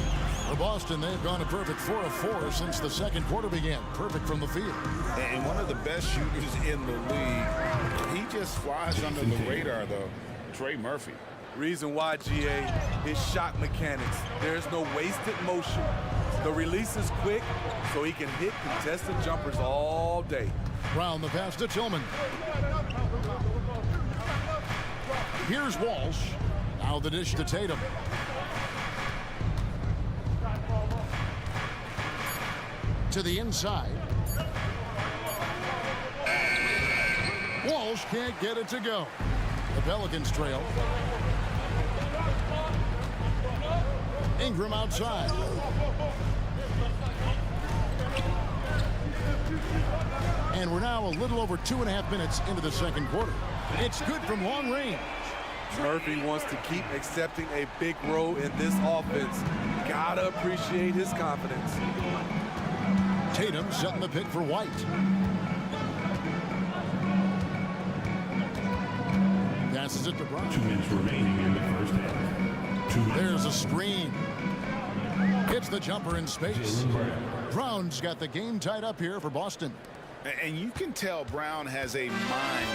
For Boston, they've gone a perfect 4 of 4 since the second quarter began. Perfect from the field. And one of the best shooters in the league. He just flies under the radar, though. Trey Murphy. Reason why, GA, his shot mechanics. There's no wasted motion. The release is quick, so he can hit contested jumpers all day. Brown the pass to Tillman. Here's Walsh. Now the dish to Tatum. To the inside. Walsh can't get it to go. The Pelicans trail. Ingram outside. And we're now a little over 2.5 minutes into the second quarter. It's good from long range. Murphy wants to keep accepting a big role in this offense. Gotta appreciate his confidence. Tatum setting the pick for White. Passes it to Brown. 2 minutes remaining in the first half. There's a screen. Hits the jumper in space. Brown's got the game tied up here for Boston. And you can tell Brown has a mind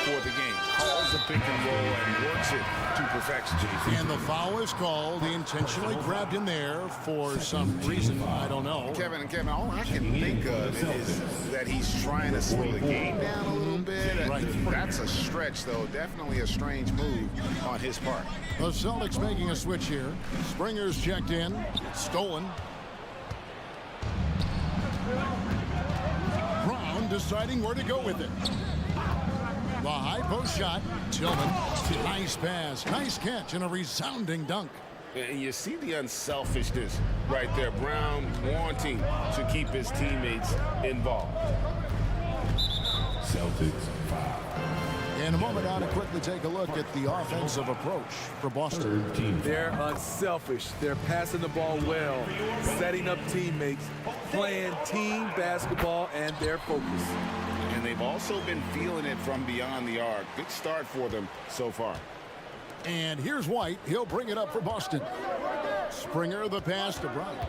for the game. Calls the pick and roll and works it to perfection. And the foul is called. He intentionally grabbed him there for some reason. I don't know. Kevin, all I can think of is that he's trying to slow the game down a little bit. Right. That's a stretch, though. Definitely a strange move on his part. The Celtics making a switch here. Springer's checked in. Stolen. deciding where to go with it. The high post shot. Tillman. Nice pass. Nice catch and a resounding dunk. And you see the unselfishness right there. Brown wanting to keep his teammates involved. Celtics foul. In a moment, now to quickly take a look at the offensive approach for Boston. They're unselfish. They're passing the ball well, setting up teammates, playing team basketball, and their focus. And they've also been feeling it from beyond the arc. Good start for them so far. And here's White. He'll bring it up for Boston. Springer, the pass to Bryant.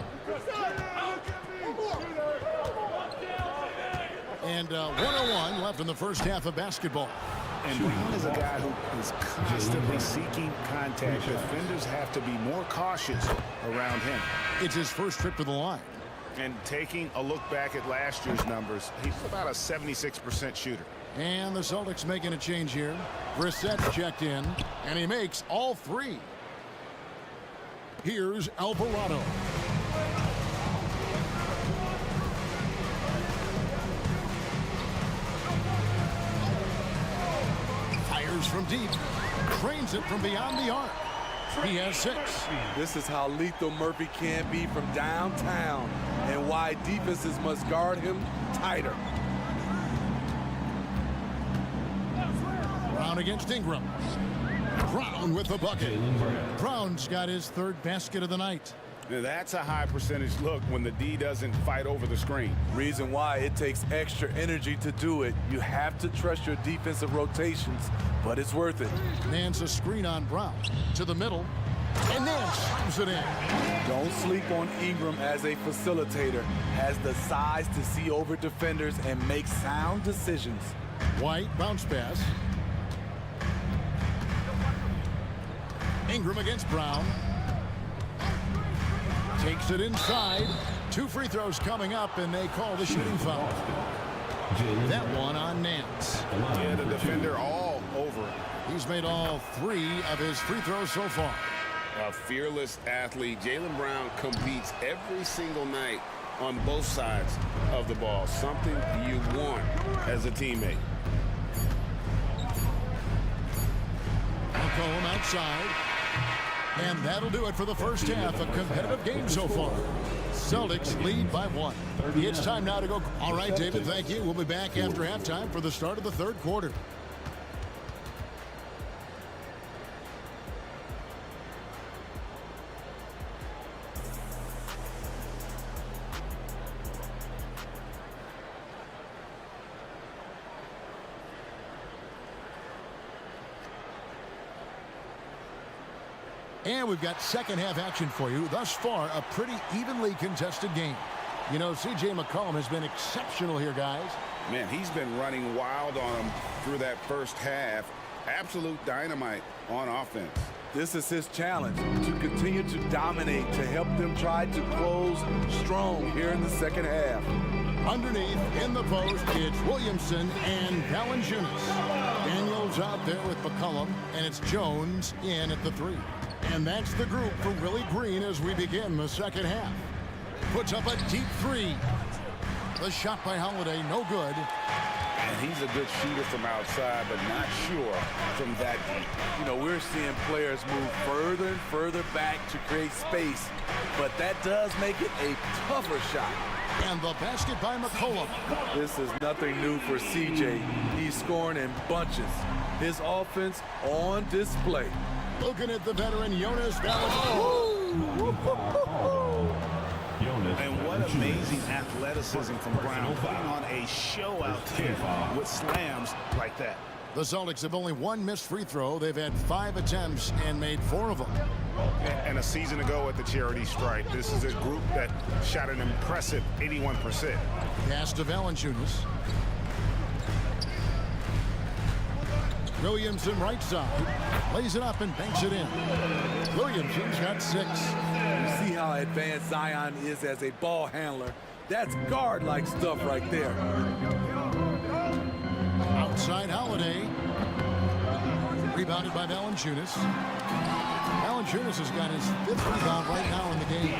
And 1:01 left in the first half of basketball. And Brown is a guy who is constantly seeking contact. Defenders have to be more cautious around him. It's his first trip to the line. And taking a look back at last year's numbers, he's about a 76% shooter. And the Celtics making a change here. Brissett's checked in, and he makes all three. Here's Alvarado. Fires from deep. Cranes it from beyond the arc. He has 6. This is how lethal Murphy can be from downtown and why defenses must guard him tighter. Brown against Ingram. Brown with the bucket. Brown's got his 3rd basket of the night. Now that's a high percentage look when the D doesn't fight over the screen. Reason why it takes extra energy to do it. You have to trust your defensive rotations, but it's worth it. Nance a screen on Brown to the middle, and Nance slams it in. Don't sleep on Ingram as a facilitator. Has the size to see over defenders and make sound decisions. White bounce pass. Ingram against Brown. Takes it inside. 2 free throws coming up, and they call the shooting foul. That one on Nance. Yeah, the defender all over it. He's made all 3 of his free throws so far. A fearless athlete. Jaylen Brown competes every single night on both sides of the ball. Something you want as a teammate. McCollum outside. And that'll do it for the first half. A competitive game so far. Celtics lead by 1. It's time now to go. All right, David, thank you. We'll be back after halftime for the start of the 3rd quarter. And we've got second half action for you. Thus far, a pretty evenly contested game. You know, C.J. McCollum has been exceptional here, guys. Man, he's been running wild on them through that first half. Absolute dynamite on offense. This is his challenge, to continue to dominate, to help them try to close strong here in the second half. Underneath, in the post, it's Williamson and Valanciunas. Daniels out there with McCollum, and it's Jones in at the 3. And that's the group for Willie Green as we begin the second half. Puts up a deep 3. The shot by Holiday, no good. And he's a good shooter from outside, but not sure from that deep. You know, we're seeing players move further and further back to create space, but that does make it a tougher shot. And the basket by McCollum. This is nothing new for CJ. He's scoring in bunches. His offense on display. Looking at the veteran Jonas Valanciunas. And what amazing athleticism from Brown, putting on a show out there with slams like that. The Celtics have only 1 missed free throw. They've had 5 attempts and made 4 of them. And a season ago at the charity stripe, this is a group that shot an impressive 81%. Pass to Valanciunas. Williamson right side. Lays it up and banks it in. Williamson's got 6. You see how advanced Zion is as a ball handler. That's guard-like stuff right there. Outside Holiday. Rebounded by Valanciunas. Valanciunas has got his 5th rebound right now in the game.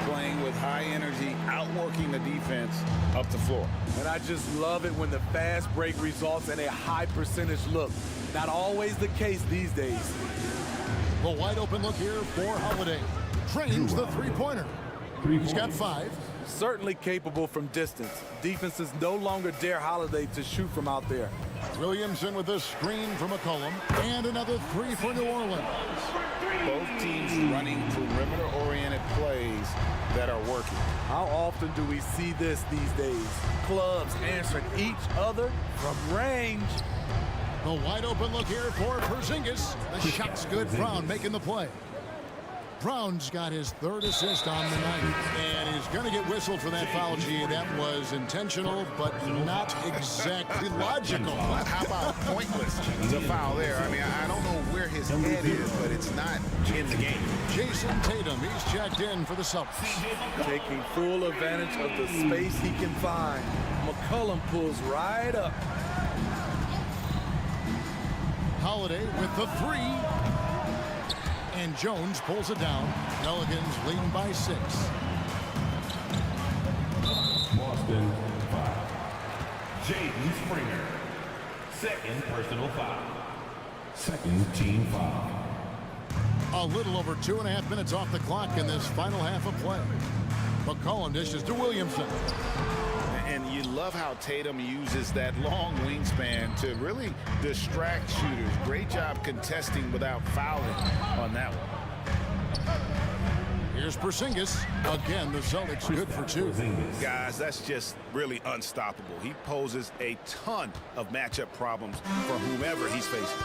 Playing with high energy, outworking the defense up the floor. And I just love it when the fast break results in a high percentage look. Not always the case these days. The wide open look here for Holiday. Trains the three-pointer. He's got 5. Certainly capable from distance. Defenses no longer dare Holiday to shoot from out there. Williamson with a screen from McCollum. And another 3 for New Orleans. Both teams running perimeter-oriented plays that are working. How often do we see this these days? Clubs answering each other from range. The wide open look here for Porzingis. The shot's good. Brown making the play. Brown's got his 3rd assist on the night, and he's going to get whistled for that foul, G. That was intentional, but not exactly logical. How about pointless to foul there? I mean, I don't know where his head is, but it's not in the game. Jason Tatum, he's checked in for the Celtics. Taking full advantage of the space he can find. McCollum pulls right up. Holiday with the 3. And Jones pulls it down. Pelicans leading by 6. Boston 5. Jaden Springer. 2nd personal foul. 2nd team foul. A little over 2.5 minutes off the clock in this final half of play. McCollum dishes to Williamson. And you love how Tatum uses that long wingspan to really distract shooters. Great job contesting without fouling on that one. Here's Porzingis. Again, the Celtics good for 2. Guys, that's just really unstoppable. He poses a ton of matchup problems for whomever he's facing.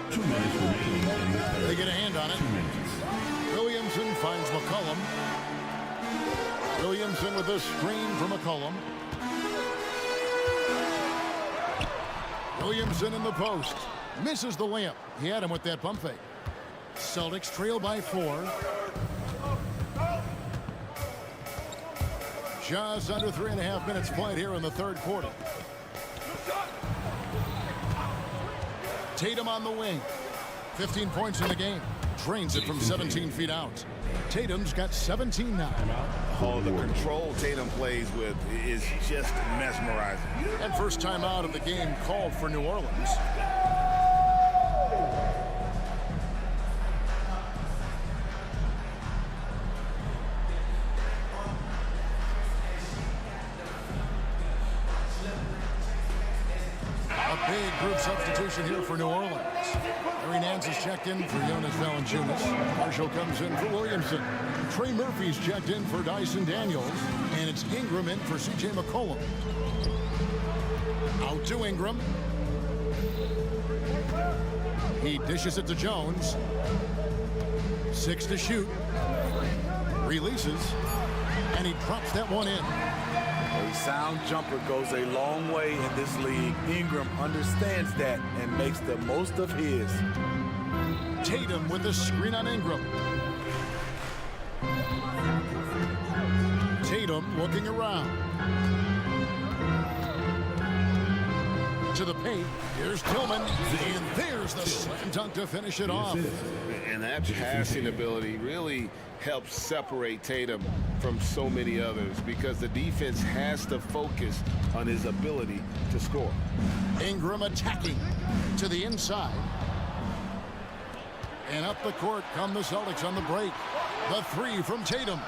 2 minutes remaining in the third. They get a hand on it. 2 minutes. Williamson finds McCollum. Williamson with a screen from McCollum. Williamson in the post. Misses the layup. He had him with that pump fake. Celtics trail by 4. Just under 3.5 minutes played here in the 3rd quarter. Tatum on the wing. 15 points in the game. Drains it from 17 feet out. Tatum's got 17 now. Oh, the control Tatum plays with is just mesmerizing. And first time out of the game called for New Orleans. A big group substitution here for New Orleans. Larry Nance is checked in for Jonas Valanciunas. Marshall comes in for Williamson. Trey Murphy's checked in for Dyson Daniels. And it's Ingram in for C.J. McCollum. Out to Ingram. He dishes it to Jones. 6 to shoot. Releases. And he drops that one in. A sound jumper goes a long way in this league. Ingram understands that and makes the most of his. Tatum with the screen on Ingram. Tatum looking around. To the paint. Here's Tillman. And there's the slam dunk to finish it off. And that passing ability really helps separate Tatum from so many others because the defense has to focus on his ability to score. Ingram attacking to the inside. And up the court come the Celtics on the break. The 3 from Tatum.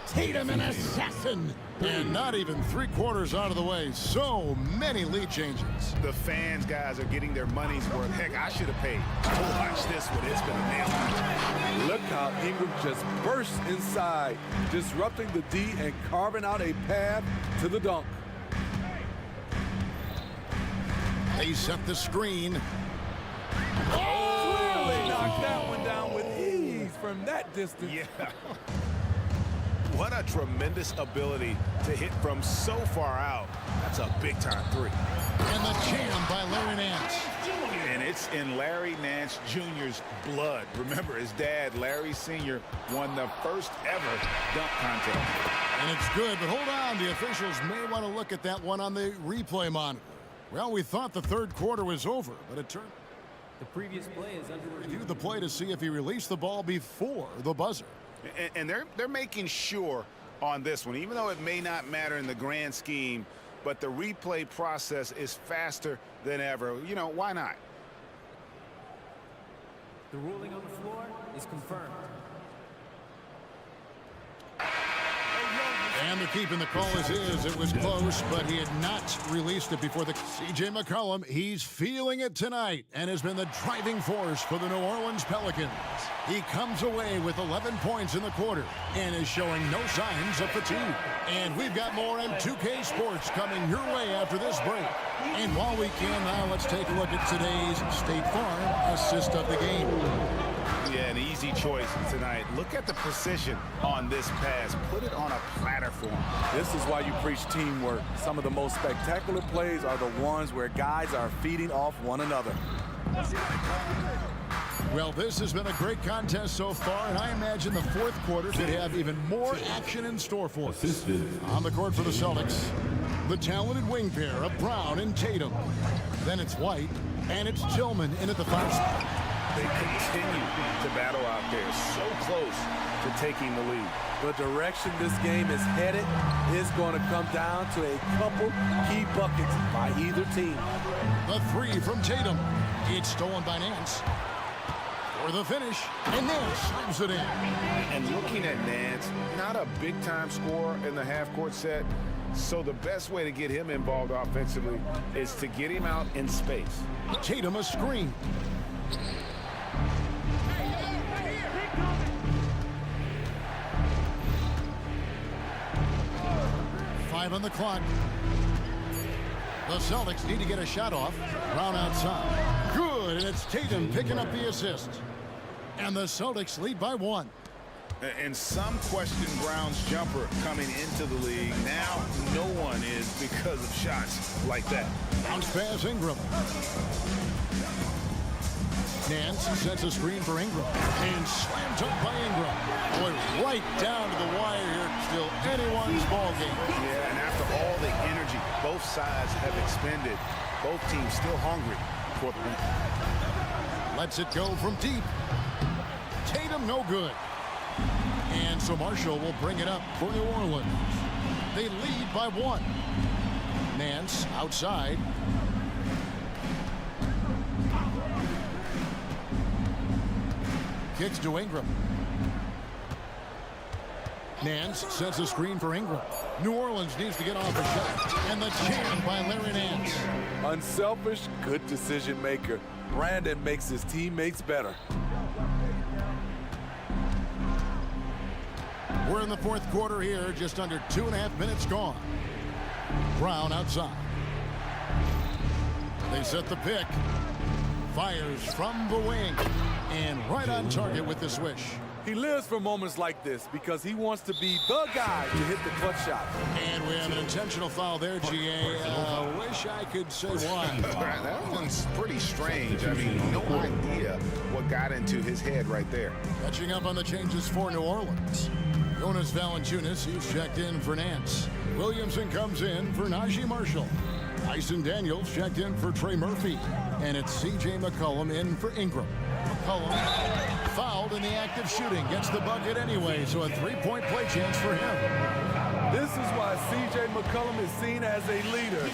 Tatum, an assassin. And not even 3/4 out of the way. So many lead changes. The fans, guys, are getting their money's worth. Heck, I should have paid. Watch this one. It's been a nail. Look how Ingram just bursts inside, disrupting the D and carving out a path to the dunk. They set the screen. Oh! They knocked that one down with ease from that distance. Yeah. What a tremendous ability to hit from so far out. That's a big-time 3. And the jam by Larry Nance. And it's in Larry Nance Jr.'s blood. Remember, his dad, Larry Sr., won the first ever dunk contest. And it's good, but hold on. The officials may want to look at that one on the replay monitor. Well, we thought the 3rd quarter was over, but it turned. The previous play is under Review the play to see if he released the ball before the buzzer. And they're making sure on this one, even though it may not matter in the grand scheme, but the replay process is faster than ever. You know, why not? The ruling on the floor is confirmed. And they're keeping the call as is. It was close, but he had not released it before the C.J. McCollum. He's feeling it tonight and has been the driving force for the New Orleans Pelicans. He comes away with 11 points in the quarter and is showing no signs of fatigue. And we've got more on 2K Sports coming your way after this break. And while we can now, let's take a look at today's State Farm assist of the game. Yeah, an easy choice tonight. Look at the precision on this pass. Put it on a platter for him. This is why you preach teamwork. Some of the most spectacular plays are the ones where guys are feeding off one another. Well, this has been a great contest so far, and I imagine the fourth quarter could have even more action in store for us. On the court for the Celtics, the talented wing pair of Brown and Tatum. Then it's White, and it's Tillman in at the 5 spot. They continue to battle out there, so close to taking the lead. The direction this game is headed is going to come down to a couple key buckets by either team. The 3 from Tatum. It's stolen by Nance. For the finish, and Nance slams it in. And looking at Nance, not a big-time scorer in the half-court set, so the best way to get him involved offensively is to get him out in space. Tatum a screen. On the clock. The Celtics need to get a shot off. Brown outside. Good, and it's Tatum picking up the assist. And the Celtics lead by 1. And some question Brown's jumper coming into the league. Now no one is because of shots like that. Bounce pass Ingram. Nance sets a screen for Ingram and slams up by Ingram. Boy, right down to the wire here. Still anyone's ball game. Yeah, and after all the energy both sides have expended, both teams still hungry for the win. Lets it go from deep. Tatum no good. And so Marshall will bring it up for New Orleans. They lead by 1. Nance outside. Kicks to Ingram. Nance sets a screen for Ingram. New Orleans needs to get off a shot. And the jam by Larry Nance. Unselfish, good decision maker. Brandon makes his teammates better. We're in the fourth quarter here, just under 2.5 minutes gone. Brown outside. They set the pick. Fires from the wing. And right on target with the swish. He lives for moments like this because he wants to be the guy to hit the clutch shot. And we have an intentional foul there, GA. Wish I could say why. That one's pretty strange. I mean, no idea what got into his head right there. Catching up on the changes for New Orleans. Jonas Valanciunas, he's checked in for Nance. Williamson comes in for Najee Marshall. Tyson Daniels checked in for Trey Murphy. And it's C.J. McCollum in for Ingram. McCollum fouled in the act of shooting. Gets the bucket anyway, so a 3-point play chance for him. This is why C.J. McCollum is seen as a leader.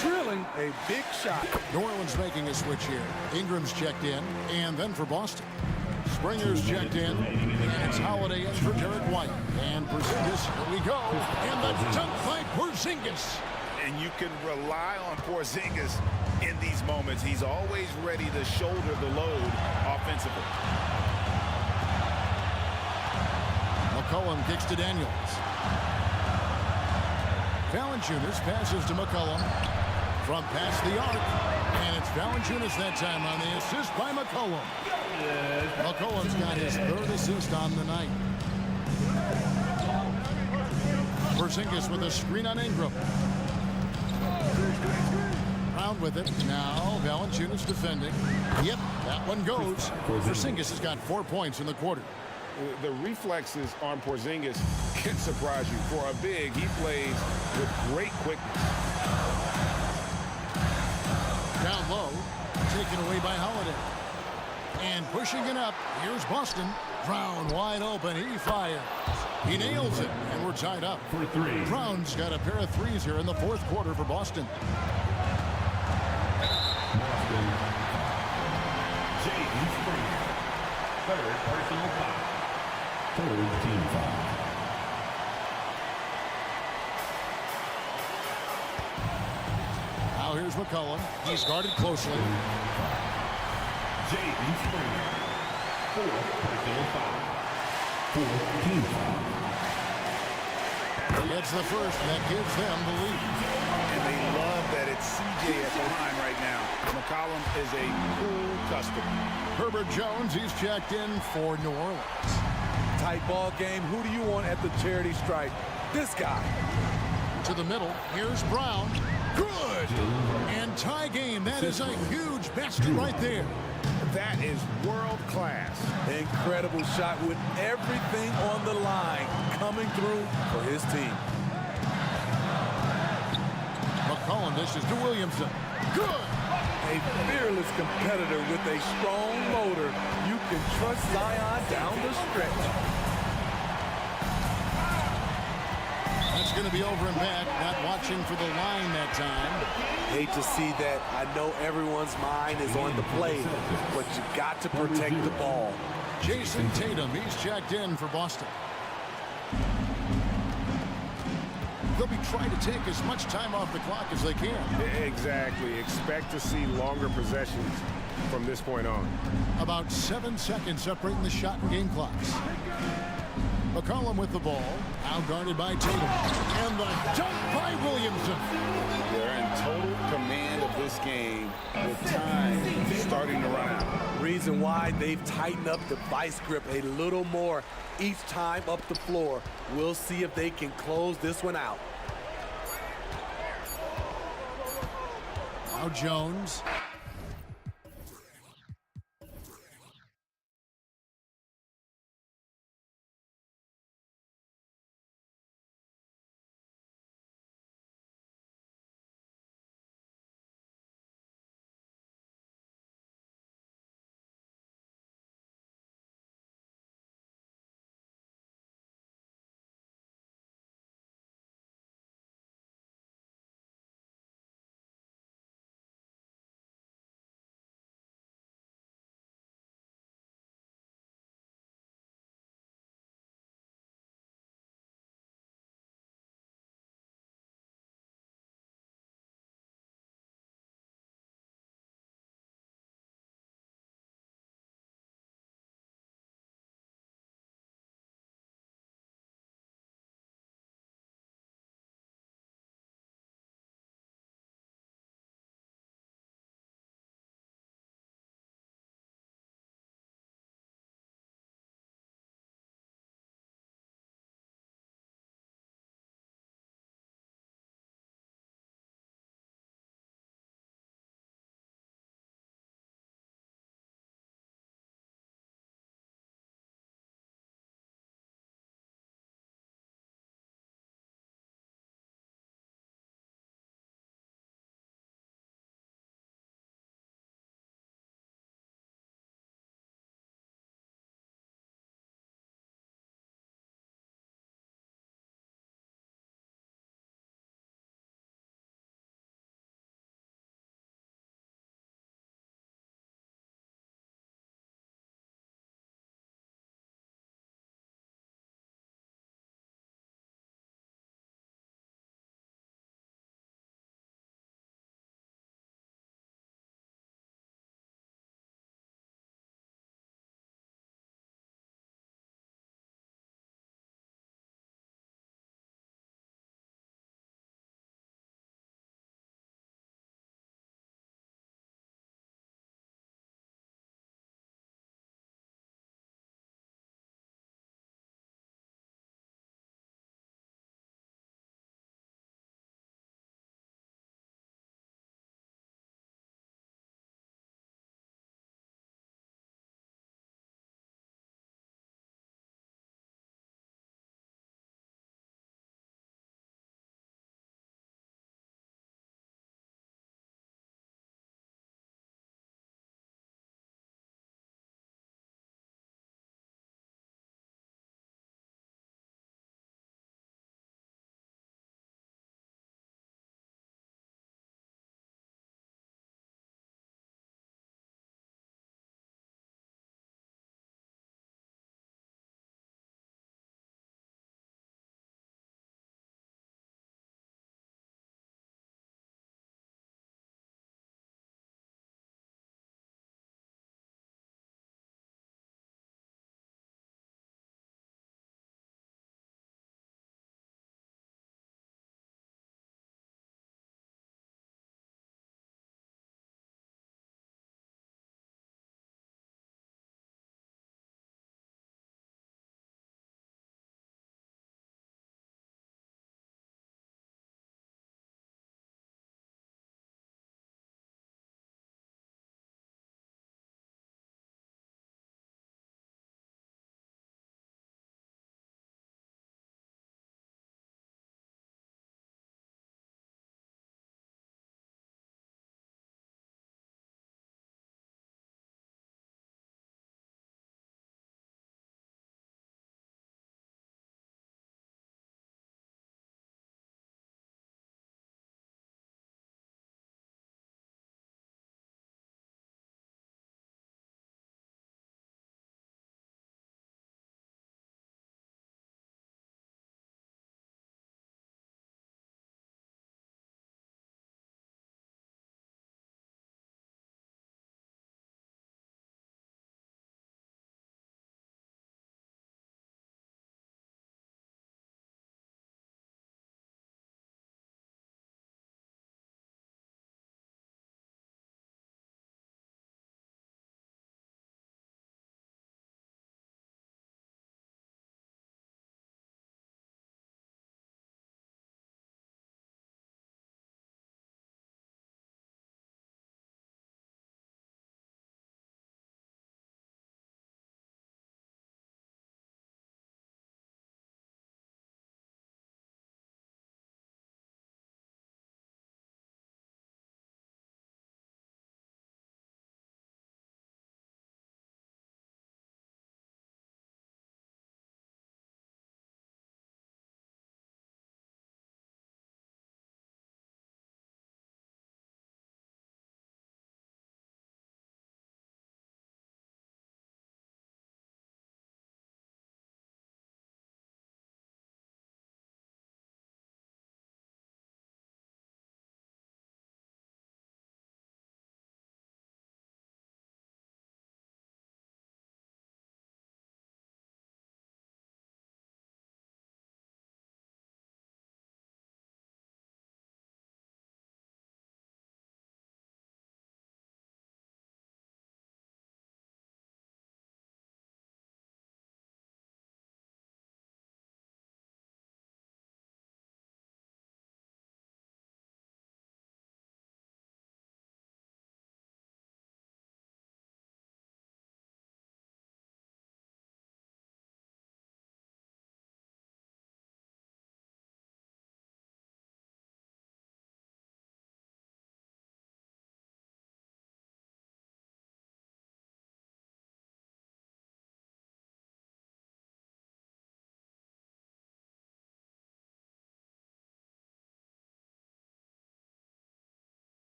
Drilling a big shot. New Orleans making a switch here. Ingram's checked in, and then for Boston. Springer's checked in, and it's Holiday in for Derek White. And Porzingis, here we go. And the dunk by Porzingis. And you can rely on Porzingis in these moments. He's always ready to shoulder the load offensively. McCollum kicks to Daniels. Valanciunas passes to McCollum from past the arc. And it's Valanciunas that time on the assist by McCollum. McCollum's got his 3rd assist on the night. Porzingis with a screen on Ingram. Brown with it. Now Valanciunas defending. Yep, that one goes. Porzingis has got 4 points in the quarter. The reflexes on Porzingis can surprise you. For a big, he plays with great quickness. Down low, taken away by Holiday. And pushing it up, here's Boston. Brown wide open. He fires. He nails it, and we're tied up. For three. Brown's got a pair of threes here in the fourth quarter for Boston. Boston. James Springer. Third personal foul. Third team foul. Now here's McCollum. He's guarded closely. James Springer. Fourth personal foul. Fourth team foul. Gets the first, and that gives them the lead. And they love that it's CJ at the line right now. McCollum is a cool customer. Herbert Jones, he's checked in for New Orleans. Tight ball game. Who do you want at the charity stripe? This guy. To the middle. Here's Brown. Good. And tie game. That is a huge basket right there. That is world class. Incredible shot with everything on the line coming through for his team. McCollum dishes to Williamson. Good. A fearless competitor with a strong motor. You can trust Zion down the stretch. That's going to be over and back. Not watching for the line that time. Hate to see that. I know everyone's mind is on the play, but you got to protect the ball. Jason Tatum, he's checked in for Boston. They'll be trying to take as much time off the clock as they can. Exactly. Expect to see longer possessions from this point on. About 7 seconds separating the shot and game clocks. McCollum with the ball, outguarded by Tatum. And the dunk by Williamson. They're in total command of this game with time starting to run out. Reason why they've tightened up the vice grip a little more each time up the floor. We'll see if they can close this one out. Now Jones.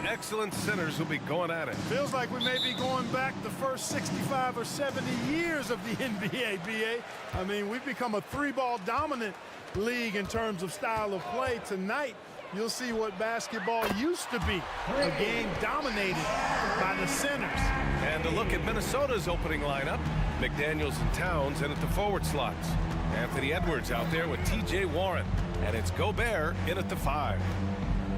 excellent centers will be going at it. Feels like we may be going back the first 65 or 70 years of the NBA, BA. I mean, we've become a three-ball dominant league in terms of style of play. Tonight, you'll see what basketball used to be, a game dominated by the centers. And a look at Minnesota's opening lineup. McDaniels and Towns in at the forward slots. Anthony Edwards out there with T.J. Warren. And it's Gobert in at the 5.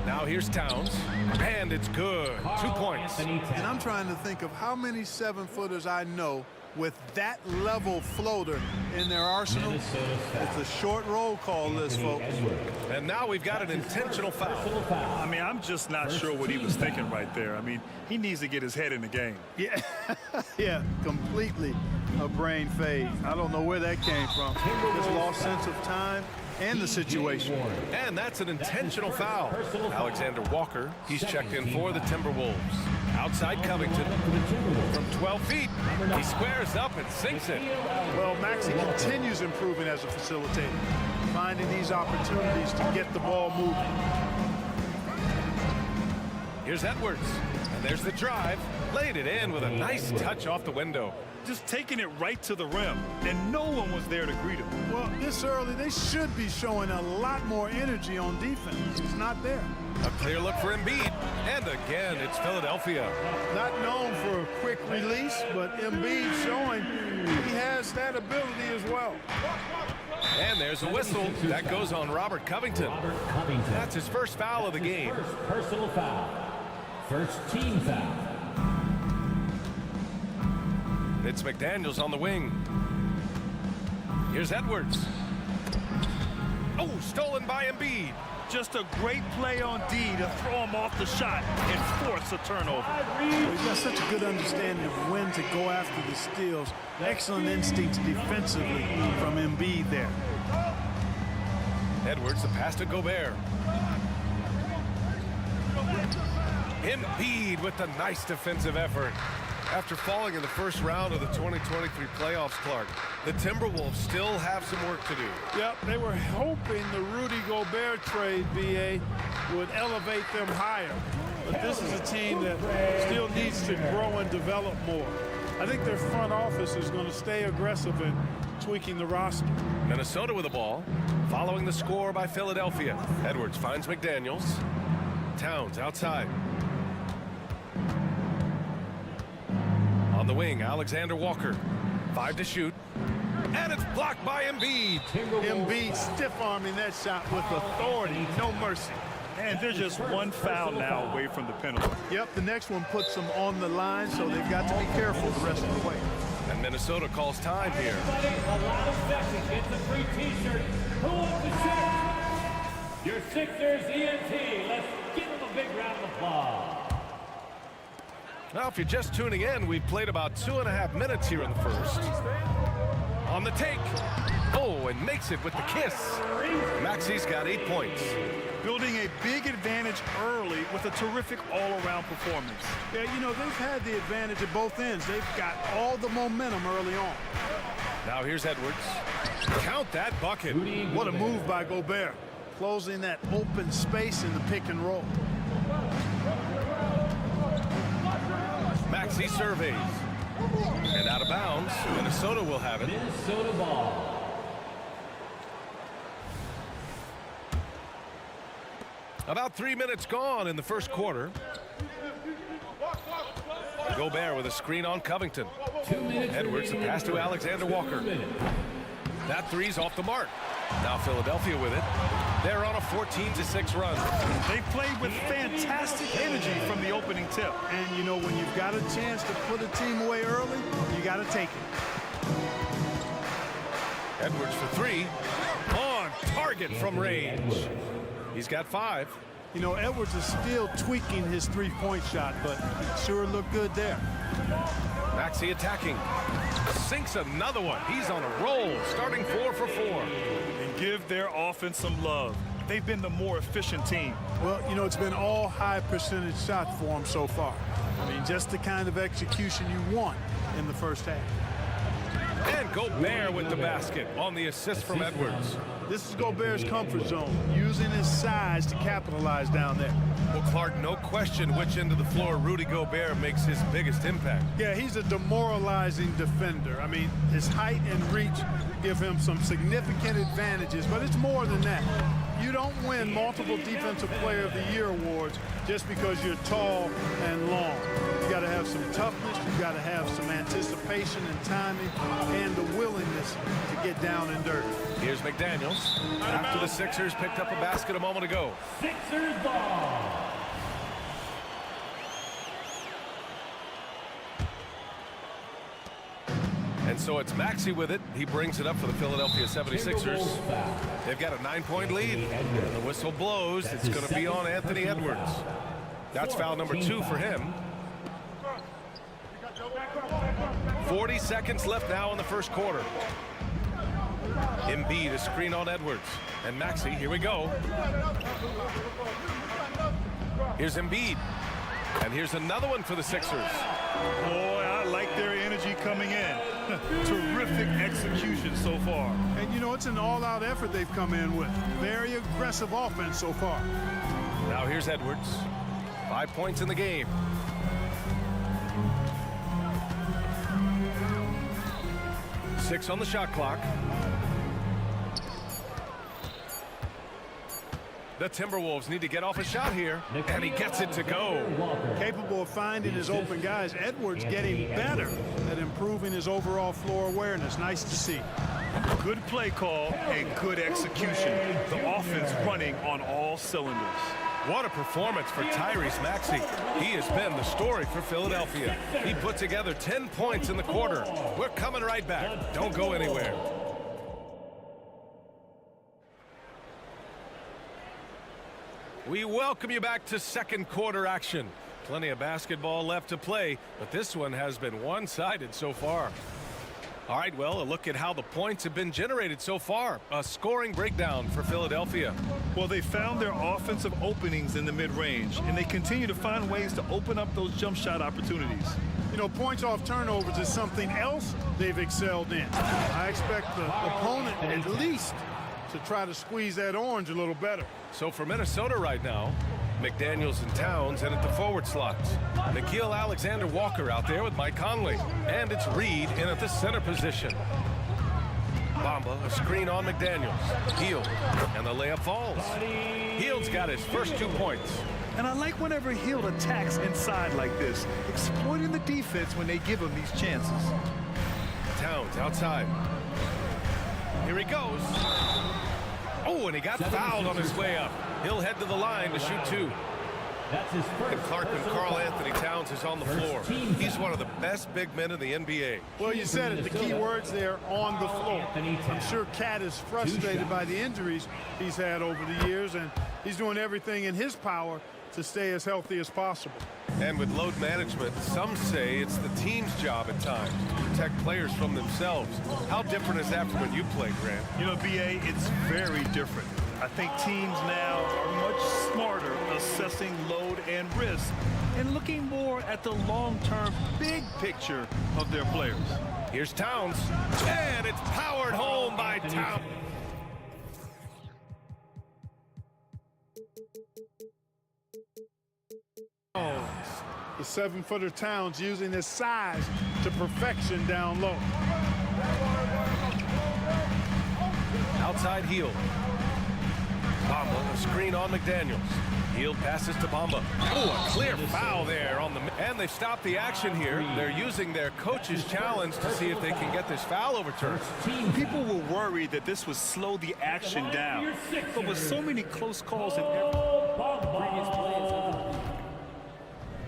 Now here's Towns, and it's good. 2 points. And I'm trying to think of how many 7-footers I know with that level floater in their arsenal. It's a short roll call list, folks. And now we've got an intentional foul. I mean, I'm just not sure what he was thinking right there. I mean, he needs to get his head in the game. Yeah, yeah, completely a brain phase. I don't know where that came from. Just lost sense of time and the situation. And that's an intentional foul. Alexander Walker, he's checked in for the Timberwolves. Outside Covington from 12 feet. He squares up and sinks it. Well, Maxey continues improving as a facilitator, finding these opportunities to get the ball moving. Here's Edwards, and there's the drive. Laid it in with a nice touch off the window. Just taking it right to the rim, and no one was there to greet him. Well, this early, they should be showing a lot more energy on defense. It's not there. A clear look for Embiid, and again, it's Philadelphia. Not known for a quick release, but Embiid showing he has that ability as well. And there's a whistle. That goes on Robert Covington. That's his first foul of the game. First personal foul. First team foul. It's McDaniels on the wing. Here's Edwards. Oh, stolen by Embiid. Just a great play on D to throw him off the shot and force a turnover. He's got such a good understanding of when to go after the steals. Excellent instincts defensively from Embiid there. Edwards, the pass to Gobert. Embiid with the nice defensive effort. After falling in the first round of the 2023 playoffs, Clark, the Timberwolves still have some work to do. Yep, they were hoping the Rudy Gobert trade, BA, would elevate them higher. But this is a team that still needs to grow and develop more. I think their front office is going to stay aggressive in tweaking the roster. Minnesota with the ball, following the score by Philadelphia. Edwards finds McDaniels. Towns outside. On the wing, Alexander Walker. 5 to shoot. And it's blocked by Embiid. Embiid stiff-arming that shot with authority, no mercy. And they're just one foul now away from the penalty. Yep, the next one puts them on the line, so they've got to be careful the rest of the way. And Minnesota calls time here. A lot of seconds gets a free t-shirt. Who wants the shirt? Your Sixers ENT. Let's give them a big round of applause. Now, if you're just tuning in, we've played about 2.5 minutes here in the first. On the take. Oh, and makes it with the kiss. Maxey's got 8 points. Building a big advantage early with a terrific all-around performance. Yeah, you know, they've had the advantage at both ends. They've got all the momentum early on. Now here's Edwards. Count that bucket. What a move by Gobert. Closing that open space in the pick and roll. Maxey surveys. And out of bounds. Minnesota will have it. Minnesota ball. About 3 minutes gone in the first quarter. Gobert with a screen on Covington. Edwards, the pass to Alexander Walker. That three's off the mark. Now Philadelphia with it. They're on a 14-6 run. They played with fantastic energy from the opening tip. And, you know, when you've got a chance to put a team away early, you got to take it. Edwards for 3. On target from range. He's got 5. You know, Edwards is still tweaking his three-point shot, but it sure looked good there. Maxey attacking. Sinks another one. He's on a roll, starting 4 for 4. And give their offense some love. They've been the more efficient team. Well, you know, it's been all high-percentage shots for them so far. I mean, just the kind of execution you want in the first half. And Gobert with the basket on the assist from Edwards. This is Gobert's comfort zone, using his size to capitalize down there. Well, Clark, no question which end of the floor Rudy Gobert makes his biggest impact. Yeah, he's a demoralizing defender. I mean, his height and reach give him some significant advantages, but it's more than that. You don't win multiple Defensive Player of the Year awards just because you're tall and long. You got to have some toughness, you got to have some anticipation and timing, and the willingness to get down and dirty. Here's McDaniels. After the Sixers picked up a basket a moment ago. Sixers ball. And so it's Maxey with it. He brings it up for the Philadelphia 76ers. They've got a 9-point lead. And the whistle blows. It's going to be on Anthony Edwards. That's foul number 2 for him. 40 seconds left now in the first quarter. Embiid, a screen on Edwards. And Maxey, here we go. Here's Embiid. And here's another one for the Sixers. Boy, I like their energy coming in. Terrific execution so far. And you know, it's an all-out effort they've come in with. Very aggressive offense so far. Now here's Edwards. 5 points in the game. Six on the shot clock. The Timberwolves need to get off a shot here, and he gets it to go. Capable of finding his open guys. Edwards getting better at improving his overall floor awareness. Nice to see. Good play call and good execution. The offense running on all cylinders. What a performance for Tyrese Maxey. He has been the story for Philadelphia. He put together 10 points in the quarter. We're coming right back. Don't go anywhere. We welcome you back to second quarter action. Plenty of basketball left to play, but this one has been one-sided so far. All right, well, a look at how the points have been generated so far. A scoring breakdown for Philadelphia. Well, they found their offensive openings in the mid-range, and they continue to find ways to open up those jump shot opportunities. You know, points off turnovers is something else they've excelled in. I expect the opponent at least to try to squeeze that orange a little better. So for Minnesota right now, McDaniels and Towns in at the forward slots. Nickeil Alexander-Walker out there with Mike Conley. And it's Reed in at the center position. Bamba, a screen on McDaniels. Hield, and the layup falls. Hield's got his first 2 points. And I like whenever Hield attacks inside like this, exploiting the defense when they give him these chances. Towns outside. Here he goes. Oh, and he got fouled on his way up. He'll head to the line to shoot 2. And Clark and Karl Anthony Towns is on the floor. He's one of the best big men in the NBA. Well, you said it, the key words there, on the floor. I'm sure Cat is frustrated by the injuries he's had over the years, and he's doing everything in his power to stay as healthy as possible. And with load management, some say it's the team's job at times to protect players from themselves. How different is that from when you played, Grant? You know, BA, it's very different. I think teams now are much smarter assessing load and risk and looking more at the long-term big picture of their players. Here's Towns, and it's powered home by Towns. The 7-footer Towns using his size to perfection down low. Outside Hield. Bamba, a screen on McDaniels. Hield passes to Bamba. Oh, a clear foul there on the... And they've stopped the action here. They're using their coach's challenge to see if they can get this foul overturned. People were worried that this would slow the action down. But with so many close calls in previous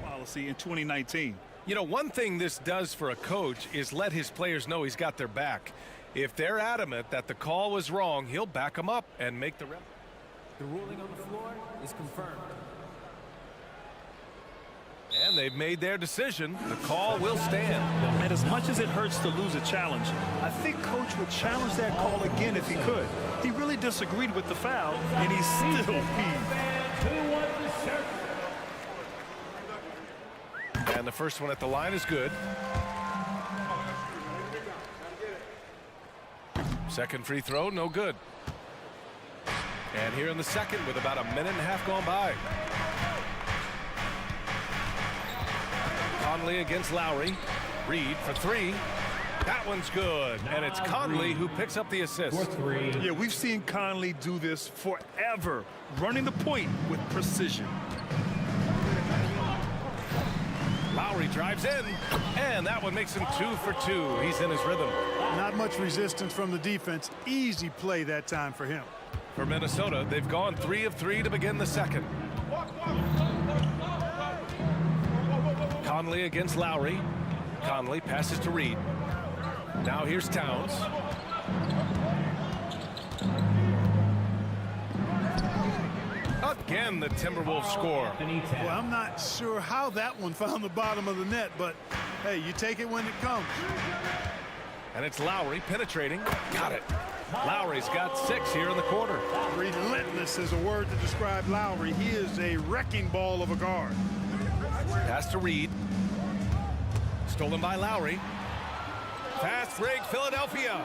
policy in 2019. You know, one thing this does for a coach is let his players know he's got their back. If they're adamant that the call was wrong, he'll back them up and make the... The ruling on the floor is confirmed. And they've made their decision. The call will stand. And as much as it hurts to lose a challenge, I think Coach would challenge that call again if he could. He really disagreed with the foul, and he's still peeved. And the first one at the line is good. Second free throw, no good. And here in the second with about a minute and a half gone by. Conley against Lowry. Reed for three. That one's good. And it's Conley who picks up the assist. Yeah, we've seen Conley do this forever, running the point with precision. Lowry drives in, and that one makes him 2 for 2. He's in his rhythm. Not much resistance from the defense. Easy play that time for him. For Minnesota, they've gone 3 of 3 to begin the second. Conley against Lowry. Conley passes to Reed. Now here's Towns. Again, the Timberwolves score. Well, I'm not sure how that one found the bottom of the net, but hey, you take it when it comes. And it's Lowry penetrating. Got it. Lowry's got 6 here in the quarter. Relentless is a word to describe Lowry. He is a wrecking ball of a guard. Pass to Reed. Stolen by Lowry. Fast break, Philadelphia.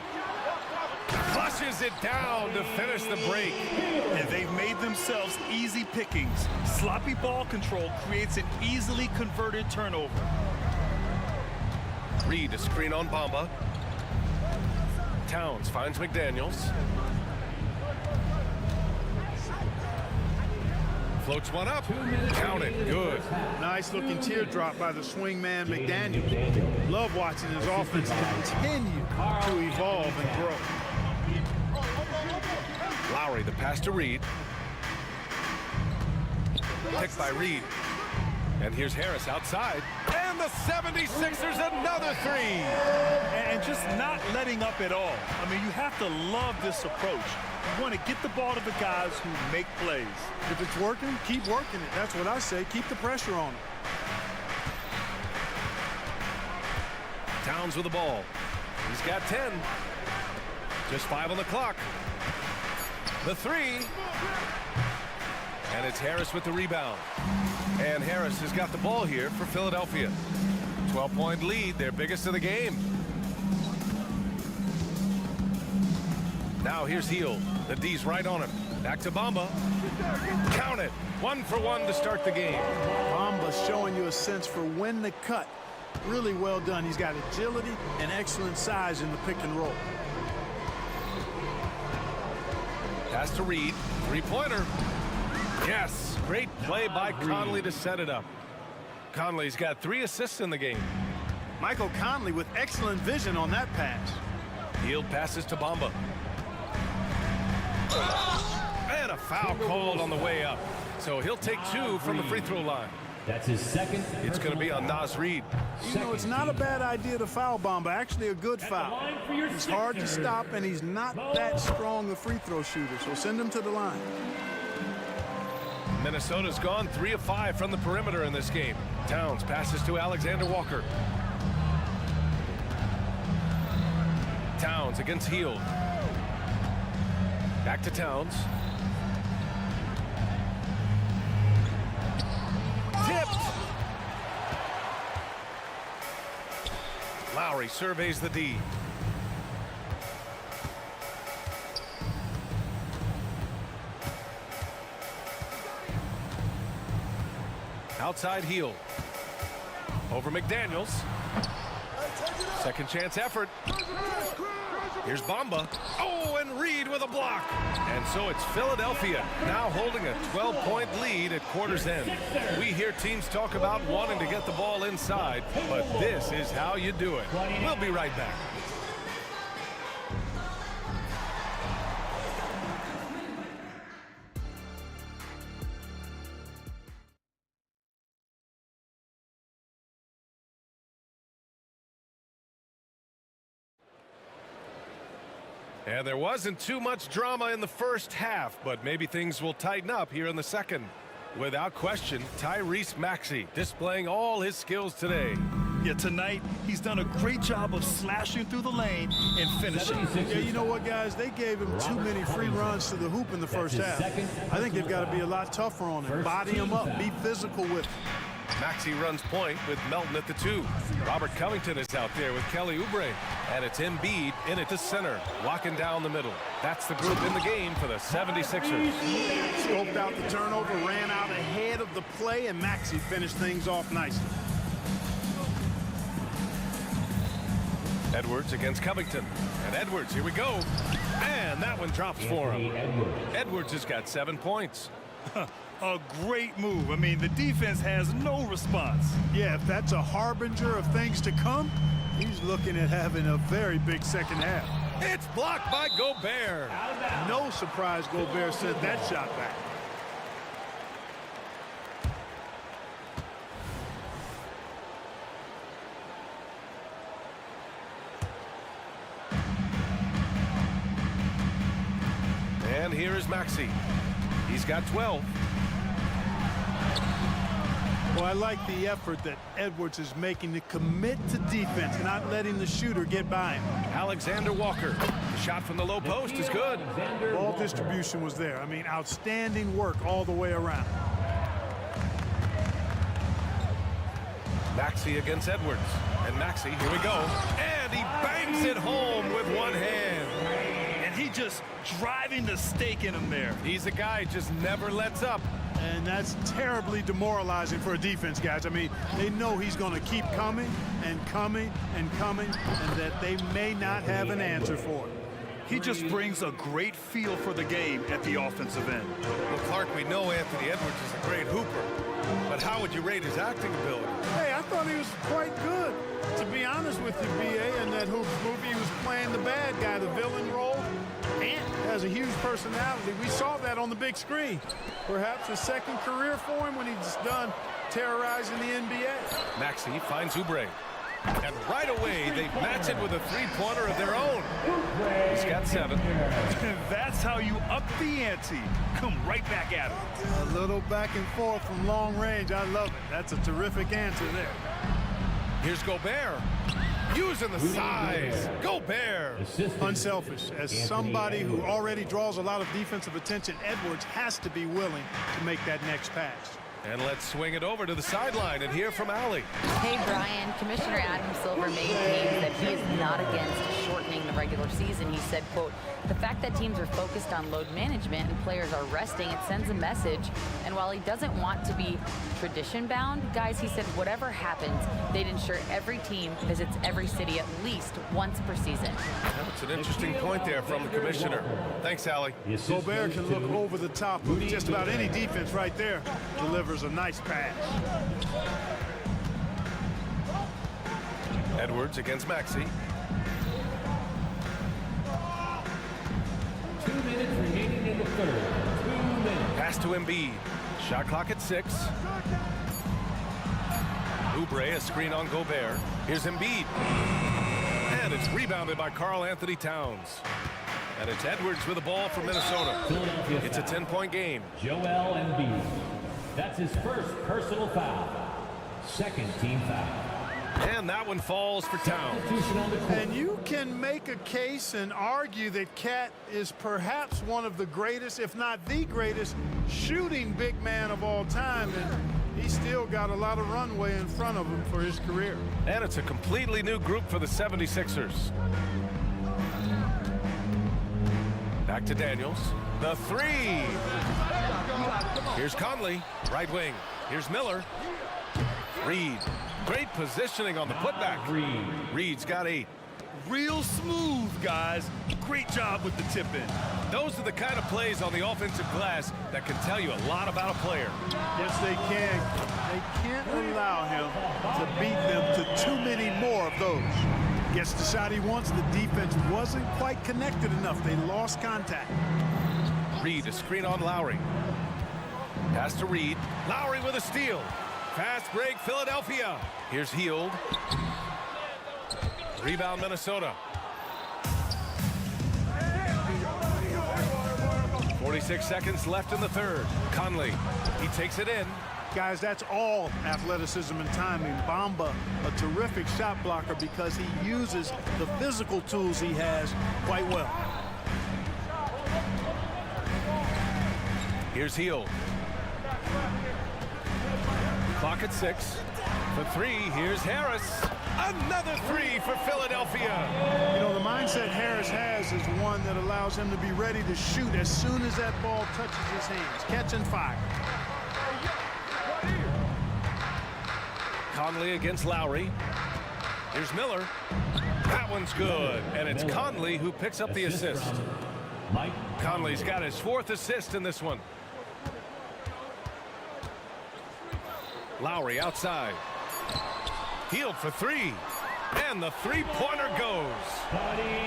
Flushes it down to finish the break. And they've made themselves easy pickings. Sloppy ball control creates an easily converted turnover. Reed a screen on Bamba. Towns finds McDaniels. Floats one up. Count it. Good. Nice looking teardrop by the swingman McDaniels. Love watching his offense continue to evolve and grow. Lowry, the pass to Reed. Picked by Reed. And here's Harris outside. And the 76ers another 3. And just not letting up at all. I mean, you have to love this approach. You want to get the ball to the guys who make plays. If it's working, keep working it. That's what I say. Keep the pressure on him. Towns with the ball. He's got 10. Just 5 on the clock. The 3. And it's Harris with the rebound. And Harris has got the ball here for Philadelphia. 12-point lead, their biggest of the game. Now here's Heel. The D's right on him. Back to Bamba. Count it. 1 for 1 to start the game. Bamba's showing you a sense for when to cut. Really well done. He's got agility and excellent size in the pick and roll. Pass to Reed. 3-pointer. Yes. Great play by Conley to set it up. Conley's got 3 assists in the game. Michael Conley with excellent vision on that pass. Heel passes to Bamba. And a foul called on the way up. So he'll take 2 from the free throw line. That's his second. It's going to be on Naz Reed. You know, it's not a bad idea to foul Bamba. Actually, a good foul. He's hard to stop, and he's not that strong a free throw shooter, so send him to the line. Minnesota's gone 3 of 5 from the perimeter in this game. Towns passes to Alexander Walker. Towns against Heel. Back to Towns. Tipped. Lowry surveys the D. Outside Heel. Over McDaniels. Second chance effort. Here's Bamba. Oh, and Reed with a block. And so it's Philadelphia now holding a 12-point lead at quarter's end. We hear teams talk about wanting to get the ball inside, but this is how you do it. We'll be right back. And there wasn't too much drama in the first half, but maybe things will tighten up here in the second. Without question, Tyrese Maxey displaying all his skills today. Yeah, tonight he's done a great job of slashing through the lane and finishing. Yeah, you know what, guys? They gave him too many free runs to the hoop in the first half. I think they've got to be a lot tougher on him. Body him up, be physical with him. Maxey runs point with Melton at the 2. Robert Covington is out there with Kelly Oubre. And it's Embiid in it to center, locking down the middle. That's the group in the game for the 76ers. Scoped out the turnover, ran out ahead of the play, and Maxey finished things off nicely. Edwards against Covington. And Edwards, here we go. And that one drops for him. Edwards has got 7 points. A great move. I mean, the defense has no response. Yeah, if that's a harbinger of things to come, he's looking at having a very big second half. It's blocked by Gobert. No surprise Gobert sent that shot back. And here is Maxey. He's got 12. Well, I like the effort that Edwards is making to commit to defense, not letting the shooter get by him. Alexander Walker. The shot from the low post is good. Ball distribution was there. I mean, outstanding work all the way around. Maxey against Edwards. And Maxey, here we go. And he bangs it home with one hand. And he just driving the stake in him there. He's a guy who just never lets up. And that's terribly demoralizing for a defense, guys. I mean, they know he's going to keep coming and coming and coming, and that they may not have an answer for it. He just brings a great feel for the game at the offensive end. Well, Clark, we know Anthony Edwards is a great hooper, but how would you rate his acting ability? Hey, I thought he was quite good. To be honest with you, B.A., in that Hoops movie, he was playing the bad guy, the villain role. Ant has a huge personality. We saw that on the big screen. Perhaps a second career for him when he's done terrorizing the NBA. Maxey finds Oubre. And right away, they match it with a three-pointer of their own. He's got 7. That's how you up the ante. Come right back at him. A little back and forth from long range. I love it. That's a terrific answer there. Here's Gobert. Using the size. Gobert. Unselfish. As somebody who already draws a lot of defensive attention, Edwards has to be willing to make that next pass. And let's swing it over to the sideline and hear from Allie. Hey, Brian. Commissioner Adam Silver maintains that he is not against shortening the regular season. He said, quote, the fact that teams are focused on load management and players are resting, it sends a message. And while he doesn't want to be tradition-bound, guys, he said whatever happens, they'd ensure every team visits every city at least once per season. That's an interesting point there from the commissioner. Thanks, Allie. Gobert can look over the top of just about any defense right there. Delivers a nice pass. Edwards against Maxey. 2 minutes remaining in the third. 2 minutes. Pass to Embiid. Shot clock at 6. Oubre, a screen on Gobert. Here's Embiid. And it's rebounded by Karl Anthony Towns. And it's Edwards with the ball for Minnesota. It's a 10-point game. Joel Embiid. That's his first personal foul. Second team foul. And that one falls for Towns. And you can make a case and argue that Cat is perhaps one of the greatest, if not the greatest, shooting big man of all time. And he's still got a lot of runway in front of him for his career. And it's a completely new group for the 76ers. Back to Daniels. The 3. Here's Conley, right wing. Here's Miller. Reed. Great positioning on the putback. Reed's got 8. Real smooth, guys. Great job with the tip in. Those are the kind of plays on the offensive glass that can tell you a lot about a player. Yes, they can. They can't allow him to beat them to too many more of those. Gets the shot he wants. The defense wasn't quite connected enough. They lost contact. Reed, a screen on Lowry. Pass to Reed. Lowry with a steal. Fast break, Philadelphia. Here's Hield. Rebound, Minnesota. 46 seconds left in the third. Conley, he takes it in. Guys, that's all athleticism and timing. Bamba, a terrific shot blocker because he uses the physical tools he has quite well. Here's Hield. Clock at 6. For 3, here's Harris. Another three for Philadelphia. You know, the mindset Harris has is one that allows him to be ready to shoot as soon as that ball touches his hands. Catch and fire. Conley against Lowry. Here's Miller. That one's good. And it's Conley who picks up the assist. Conley's got his 4th assist in this one. Lowry outside. Hield for 3. And the three-pointer goes.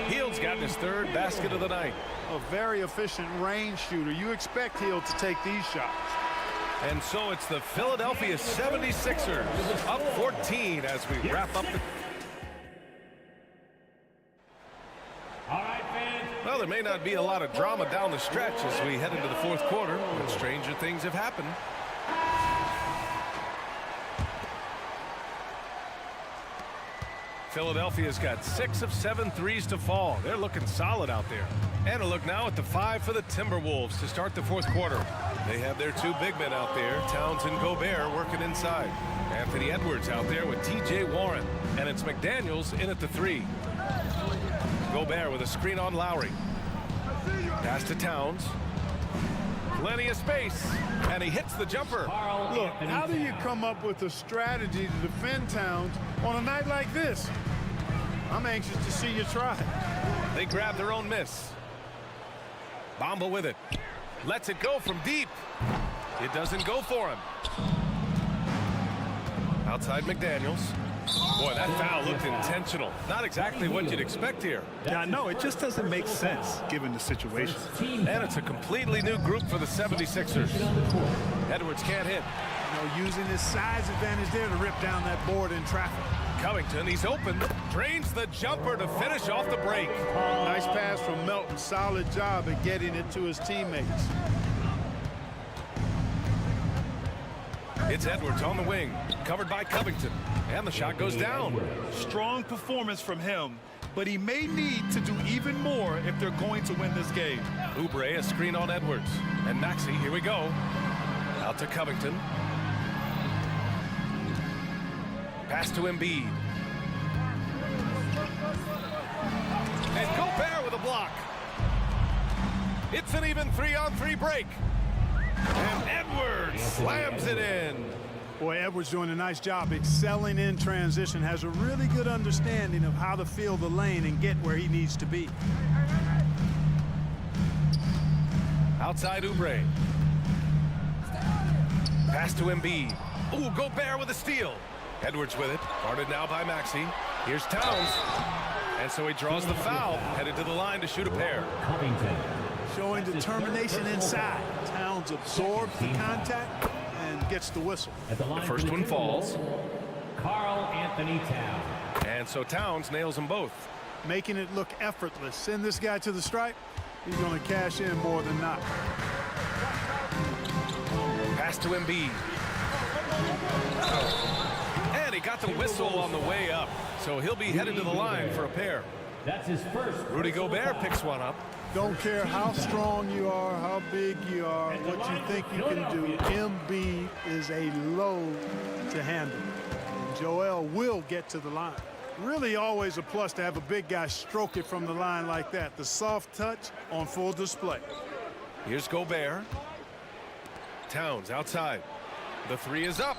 Hield's gotten his 3rd basket of the night. A very efficient range shooter. You expect Hield to take these shots. And so it's the Philadelphia 76ers up 14 as we wrap up the... Well, there may not be a lot of drama down the stretch as we head into the 4th quarter, but stranger things have happened. Philadelphia's got 6 of 7 threes to fall. They're looking solid out there. And a look now at the 5 for the Timberwolves to start the 4th quarter. They have their 2 big men out there, Towns and Gobert, working inside. Anthony Edwards out there with T.J. Warren. And it's McDaniels in at the 3. Gobert with a screen on Lowry. Pass to Towns. Plenty of space. And he hits the jumper. Look, how do you come up with a strategy to defend Towns on a night like this? I'm anxious to see you try. They grab their own miss. Bamba with it. Lets it go from deep. It doesn't go for him. Outside McDaniels. Boy, that foul looked intentional. Not exactly what you'd expect here. Yeah, no, it just doesn't make sense given the situation. And it's a completely new group for the 76ers. Edwards can't hit. You know, using his size advantage there to rip down that board in traffic. Covington, he's open. Drains the jumper to finish off the break. Nice pass from Melton. Solid job at getting it to his teammates. It's Edwards on the wing, covered by Covington, and the shot goes down. Strong performance from him, but he may need to do even more if they're going to win this game. Oubre, a screen on Edwards. And Maxey, here we go. Out to Covington. Pass to Embiid. And Gobert with a block. It's an even 3-on-3 break. And Edwards slams it in. Boy, Edwards doing a nice job excelling in transition. Has a really good understanding of how to feel the lane and get where he needs to be. Outside Oubre. Pass to Embiid. Ooh, Gobert with a steal. Edwards with it. Guarded now by Maxey. Here's Towns. And so he draws the foul. Headed to the line to shoot a pair. Showing determination inside. Towns absorbs the contact and gets the whistle. The first one falls. Karl Anthony Towns. And so Towns nails them both. Making it look effortless. Send this guy to the stripe. He's going to cash in more than not. Pass to Embiid. And he got the whistle on the way up. So he'll be headed to the line for a pair. That's his first. Rudy Gobert picks one up. Don't care how strong you are, how big you are, what you think you can do. Embiid is a load to handle. And Joel will get to the line. Really always a plus to have a big guy stroke it from the line like that. The soft touch on full display. Here's Gobert. Towns outside. The three is up.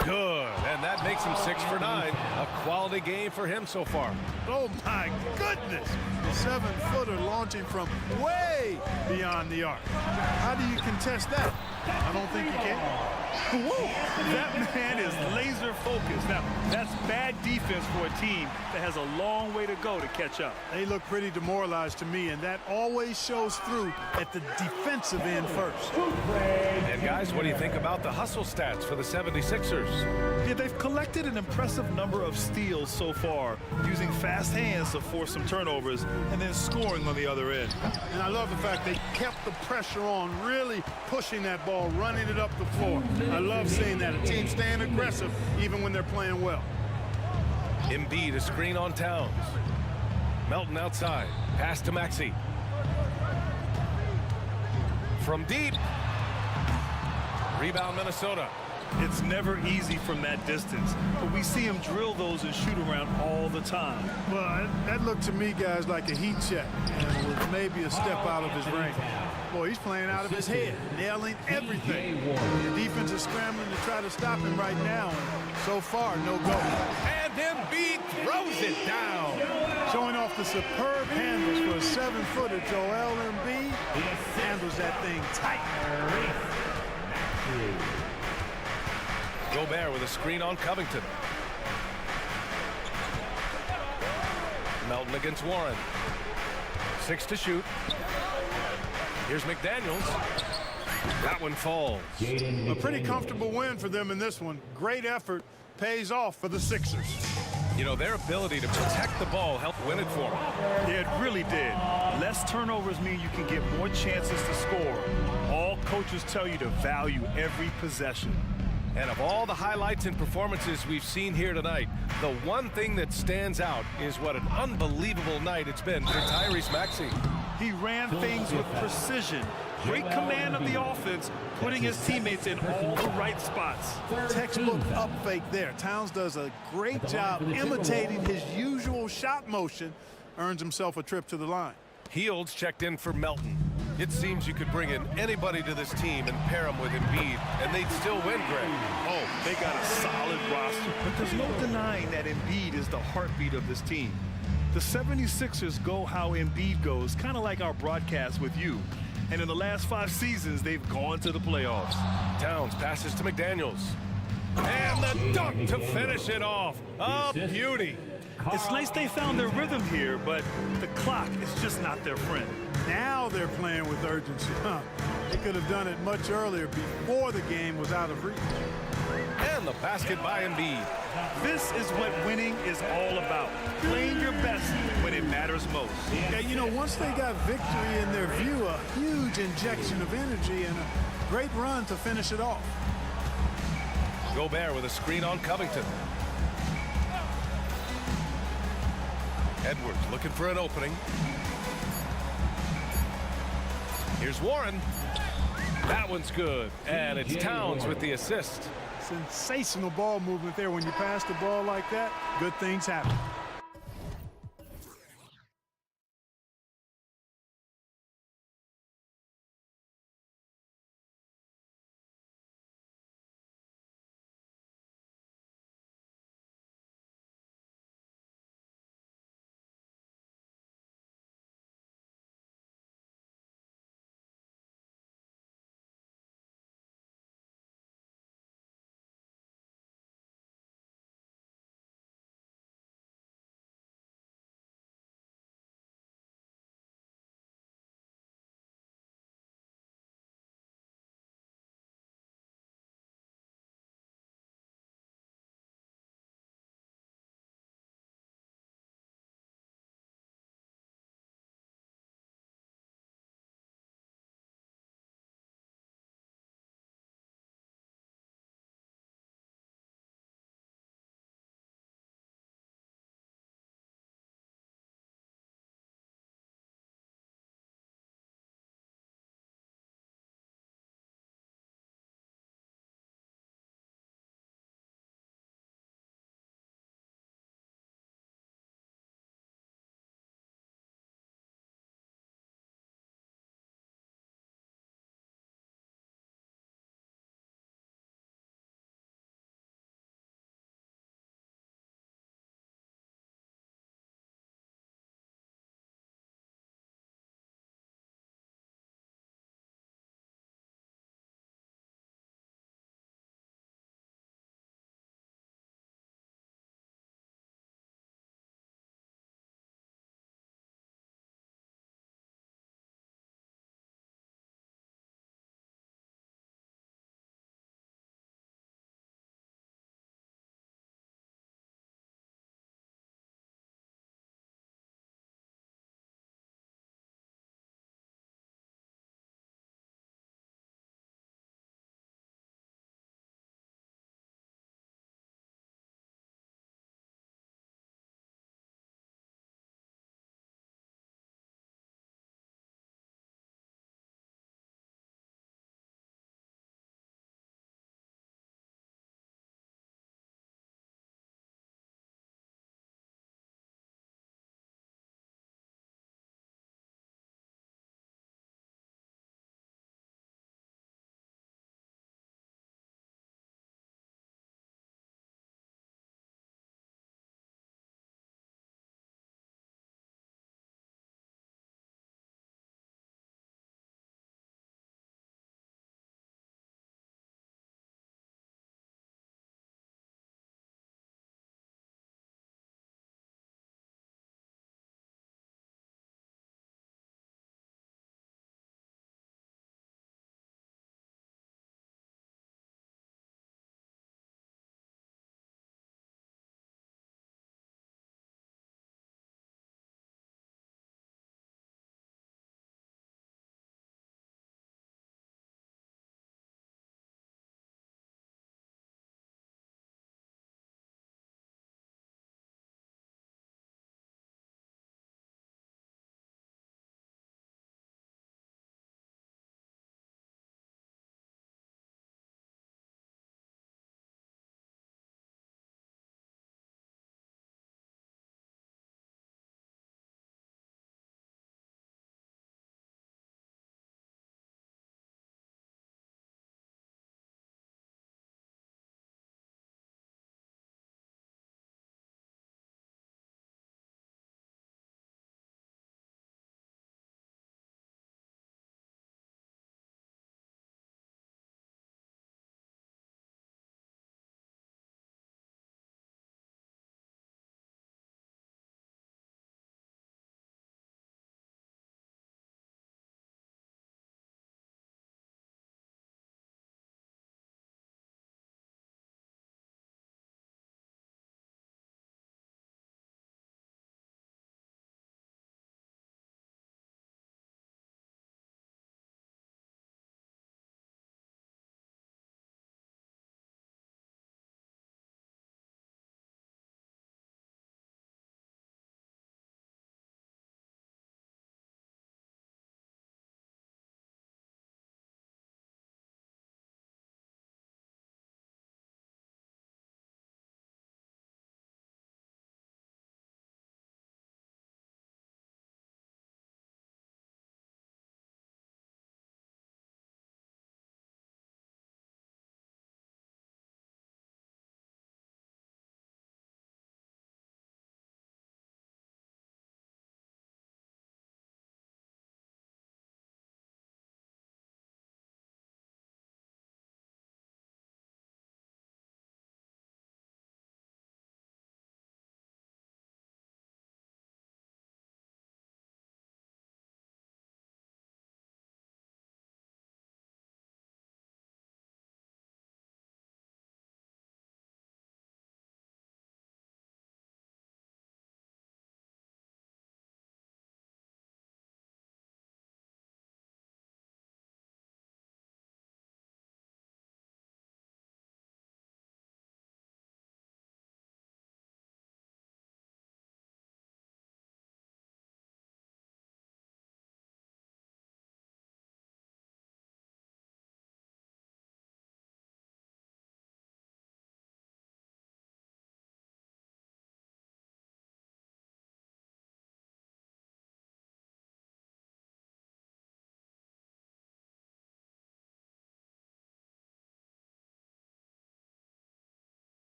Good. And that makes him 6 for 9. A quality game for him so far. Oh, my goodness. The 7-footer launching from way beyond the arc. How do you contest that? I don't think you can. Whoa, that man is laser focused. Now, that's bad defense for a team that has a long way to go to catch up. They look pretty demoralized to me, and that always shows through at the defensive end first. And guys, what do you think about the hustle stats for the 76ers? Yeah, they've collected an impressive number of steals so far, using fast hands to force some turnovers and then scoring on the other end. And I love the fact they kept the pressure on, really pushing that ball, running it up the floor. I love seeing that. A team staying aggressive even when they're playing well. Embiid, a screen on Towns. Melton outside. Pass to Maxey. From deep. Rebound Minnesota. It's never easy from that distance, but we see him drill those and shoot around all the time. Well, that looked to me, guys, like a heat check, and with maybe a step out of his range. Boy, he's playing out of his head, nailing everything. The defense is scrambling to try to stop him right now, and so far, no go. And Embiid throws it down. Showing off the superb handles for a 7-footer, Joel Embiid handles that thing tight. Gobert with a screen on Covington. Melton against Warren. 6 to shoot. Here's McDaniels. That one falls. A pretty comfortable win for them in this one. Great effort pays off for the Sixers. You know, their ability to protect the ball helped win it for them. Yeah, it really did. Less turnovers mean you can get more chances to score. All coaches tell you to value every possession. And of all the highlights and performances we've seen here tonight, the one thing that stands out is what an unbelievable night it's been for Tyrese Maxey. He ran things with precision. Great command of the offense, putting his teammates in all the right spots. Textbook up fake there. Towns does a great job imitating his usual shot motion, earns himself a trip to the line. Heald's checked in for Melton. It seems you could bring in anybody to this team and pair them with Embiid, and they'd still win, Greg. Oh, they got a solid roster, but there's no denying that Embiid is the heartbeat of this team. The 76ers go how Embiid goes, kind of like our broadcast with you. And in the last 5 seasons, they've gone to the playoffs. Towns passes to McDaniels. And the dunk to finish it off. A beauty. It's nice they found their rhythm here, but the clock is just not their friend. Now they're playing with urgency. They could have done it much earlier before the game was out of reach. And the basket by Embiid. This is what winning is all about. Playing your best when it matters most. Yeah, you know, once they got victory in their view, a huge injection of energy and a great run to finish it off. Gobert with a screen on Covington. Edwards looking for an opening. Here's Warren. That one's good. And it's Towns with the assist. Sensational ball movement there. When you pass the ball like that, good things happen.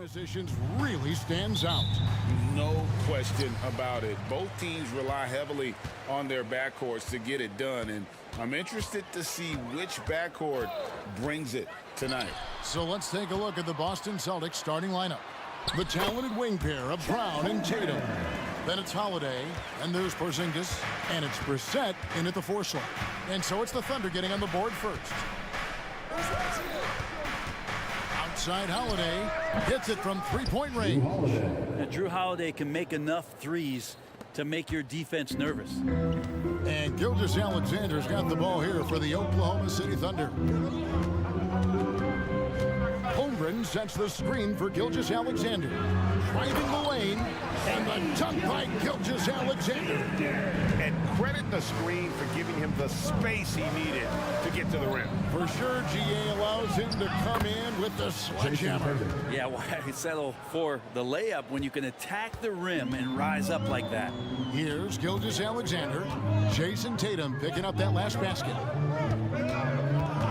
positions really stands out. No question about it. Both teams rely heavily on their backcourts to get it done, and I'm interested to see which backcourt brings it tonight. So let's take a look at the Boston Celtics starting lineup. The talented wing pair of Brown and Tatum. Then it's Holiday, and there's Porzingis, and it's Brissett in at the 4 slot. And so it's the Thunder getting on the board first. Outside Holiday, hits it from three-point range. Now, Drew Holiday can make enough threes to make your defense nervous. And Gilgeous-Alexander's got the ball here for the Oklahoma City Thunder. Holmgren sets the screen for Gilgeous-Alexander. Driving the lane, and the dunk by Gilgeous-Alexander. And credit the screen for giving him the space he needed to get to the rim. For sure, GA allows him to come in with the sledgehammer. Yeah, why settle for the layup when you can attack the rim and rise up like that? Here's Gilgeous-Alexander. Jason Tatum picking up that last basket.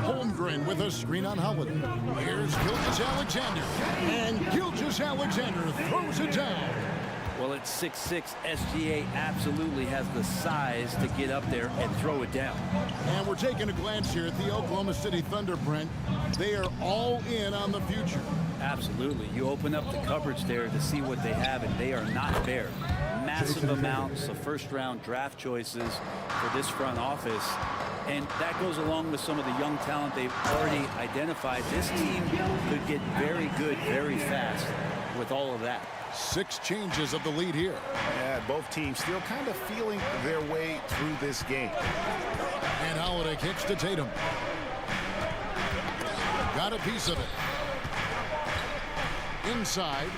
Holmgren with a screen on Holiday. Here's Gilgeous-Alexander. And Gilgeous-Alexander throws it down. Well, at 6'6", SGA absolutely has the size to get up there and throw it down. And we're taking a glance here at the Oklahoma City Thunder, Brent. They are all in on the future. Absolutely. You open up the cupboards there to see what they have, and they are not bare. Massive amounts of first-round draft choices for this front office. And that goes along with some of the young talent they've already identified. This team could get very good very fast with all of that. 6 changes of the lead here. Yeah, both teams still kind of feeling their way through this game. And Holiday kicks to Tatum. Got a piece of it. Inside.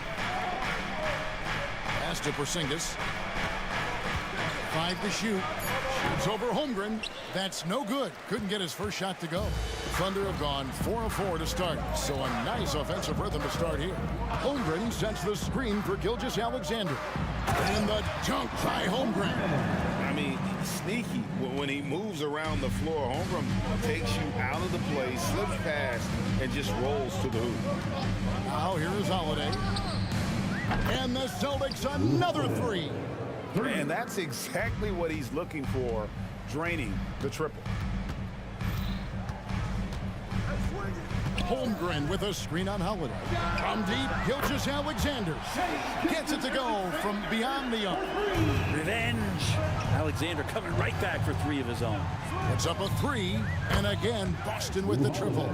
Pass to Porzingis. 5 to shoot. Shoots over Holmgren. That's no good. Couldn't get his first shot to go. Thunder have gone 4 of 4 to start, so a nice offensive rhythm to start here. Holmgren sets the screen for Gilgeous-Alexander. And the dunk by Holmgren. I mean, sneaky. When he moves around the floor, Holmgren takes you out of the play, slips past, and just rolls to the hoop. Now here's Holiday. And the Celtics another 3. And that's exactly what he's looking for, draining the triple. Holmgren with a screen on Holiday. From deep, Gilgeous-Alexander gets it to go from beyond the arc. Revenge. Alexander coming right back for 3 of his own. It's up a 3, and again, Boston with the triple.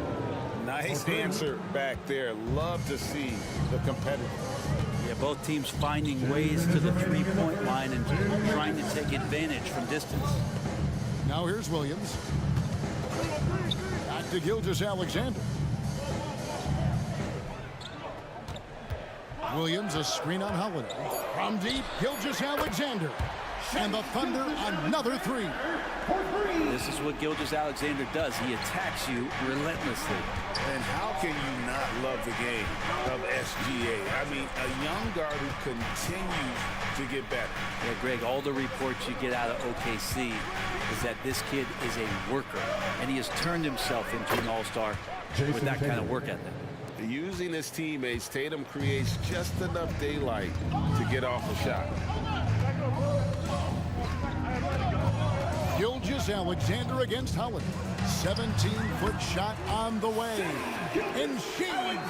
Nice answer back there. Love to see the competitive. Yeah, both teams finding ways to the 3-point line and trying to take advantage from distance. Now here's Williams. Back to Gilgeous-Alexander. Williams, a screen on Holiday. From deep, Gilgeous-Alexander. And the Thunder, another 3. This is what Gilgeous-Alexander does. He attacks you relentlessly. And how can you not love the game of SGA? I mean, a young guard who continues to get better. Yeah, Greg, all the reports you get out of OKC is that this kid is a worker, and he has turned himself into an all-star with that kind of work ethic. Using his teammates, Tatum creates just enough daylight to get off a shot. Gilgeous-Alexander against Holiday. 17-foot shot on the way. And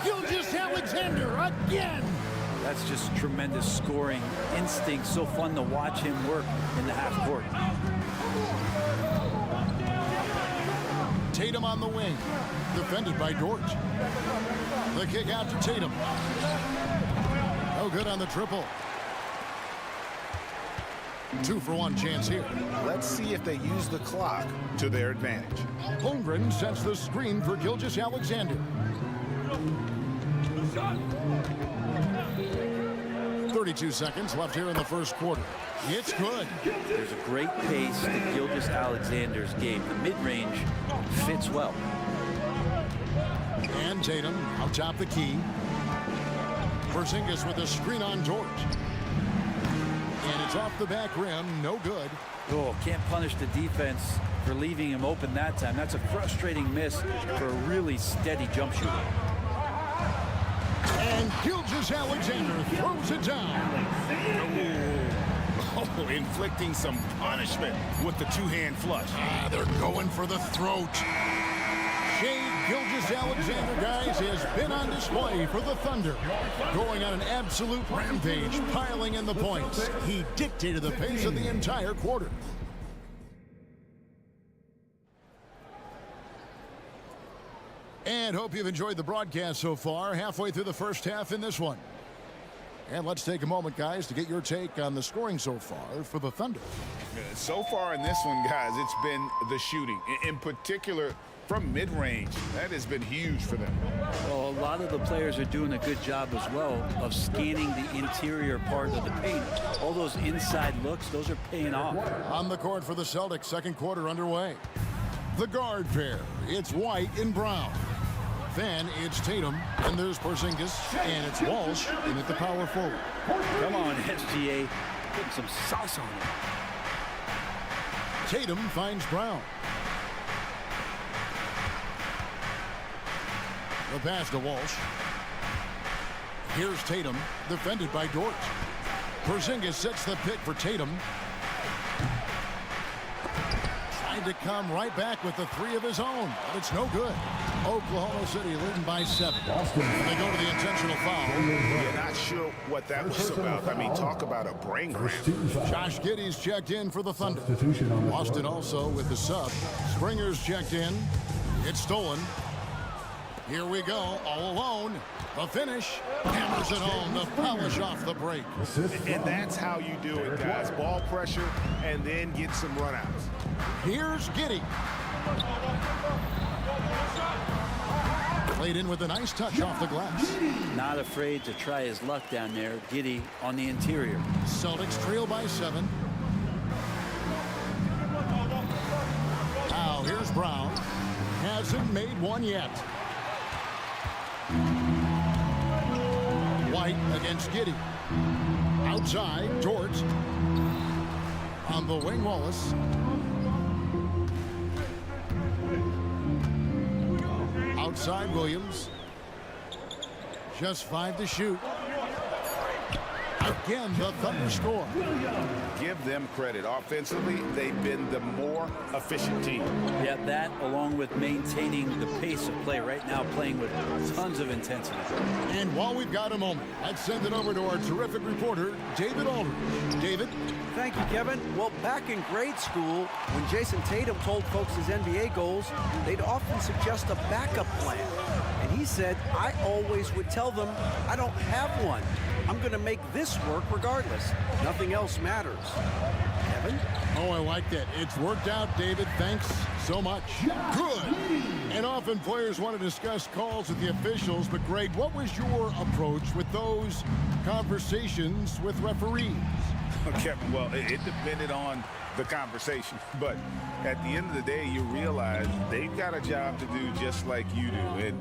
Gilgeous-Alexander again. That's just tremendous scoring instinct. So fun to watch him work in the half court. Tatum on the wing. Defended by Dort. The kick out to Tatum. No good on the triple. 2-for-1 chance here. Let's see if they use the clock to their advantage. Holmgren sets the screen for Gilgeous-Alexander. 32 seconds left here in the first quarter. It's good. There's a great pace to Gilgeous-Alexander's game. The mid-range fits well. And Tatum out top the key. Porzingis with a screen on Dort. And it's off the back rim, no good. Oh, can't punish the defense for leaving him open that time. That's a frustrating miss for a really steady jump shooter. And Gilgeous-Alexander throws it down. Oh, inflicting some punishment with the two-hand flush. They're going for the throat. Gilgeous-Alexander, guys, has been on display for the Thunder. Going on an absolute rampage, piling in the points. He dictated the pace of the entire quarter. And hope you've enjoyed the broadcast so far. Halfway through the first half in this one. And let's take a moment, guys, to get your take on the scoring so far for the Thunder. So far in this one, guys, it's been the shooting. In particular, from mid-range. That has been huge for them. Well, a lot of the players are doing a good job as well of scanning the interior part of the paint. All those inside looks, those are paying off. On the court for the Celtics, second quarter underway. The guard pair, it's White and Brown. Then it's Tatum, and there's Porzingis, and it's Walsh, and at the power forward. Come on, SGA. Put some sauce on it. Tatum finds Brown. The pass to Walsh. Here's Tatum, defended by Dort. Porzingis sets the pick for Tatum. Trying to come right back with the three of his own, but it's no good. Oklahoma City leading by 7. They go to the intentional foul. You're not sure what that was about. I mean, talk about a brain cramp. Josh Giddey's checked in for the Thunder. Boston also with the sub. Springer's checked in. It's stolen. Here we go, all alone. The finish, hammers it home, the polish off the break. And that's how you do it, guys. Ball pressure and then get some runouts. Here's Giddey. Played in with a nice touch off the glass. Not afraid to try his luck down there. Giddey on the interior. Celtics trail by 7. Now here's Brown. Hasn't made one yet. White against Giddey. Outside, Dort. On the wing, Wallace. Outside, Williams. Just 5 to shoot. Again, the Thunder score. Give them credit. Offensively, they've been the more efficient team. Yeah, that along with maintaining the pace of play right now, playing with tons of intensity. And while we've got a moment, let's send it over to our terrific reporter, David Aldridge. David? Thank you, Kevin. Well, back in grade school, when Jason Tatum told folks his NBA goals, they'd often suggest a backup plan. And he said, I always would tell them, I don't have one. I'm going to make this work regardless. Nothing else matters. Kevin? Oh, I like that. It's worked out, David. Thanks so much. Good. And often players want to discuss calls with the officials, but Greg, what was your approach with those conversations with referees? Okay, well, it depended on the conversation, but at the end of the day, you realize they've got a job to do just like you do, and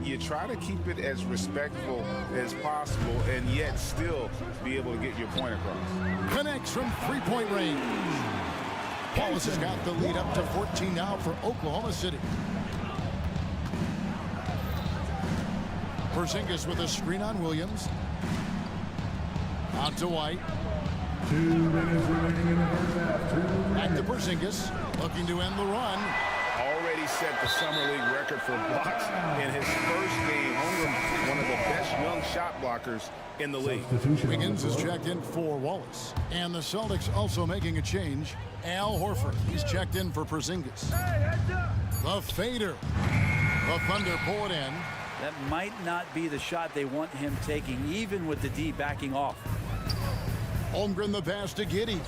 you try to keep it as respectful as possible and yet still be able to get your point across. Connects from three-point range. Wallace has got the lead up to 14 now for Oklahoma City. Porzingis with a screen on Williams. Out to White. 2 minutes remaining in the first half. Back to Porzingis, looking to end the run. Already set the Summer League record for blocks in his first game. Holmgren, one of the best young shot blockers in the league. Wiggins is checked in for Wallace. And the Celtics also making a change. Al Horford, he's checked in for Porzingis. The fader. The Thunder pull it in. That might not be the shot they want him taking, even with the D backing off. Holmgren the pass to Giddey.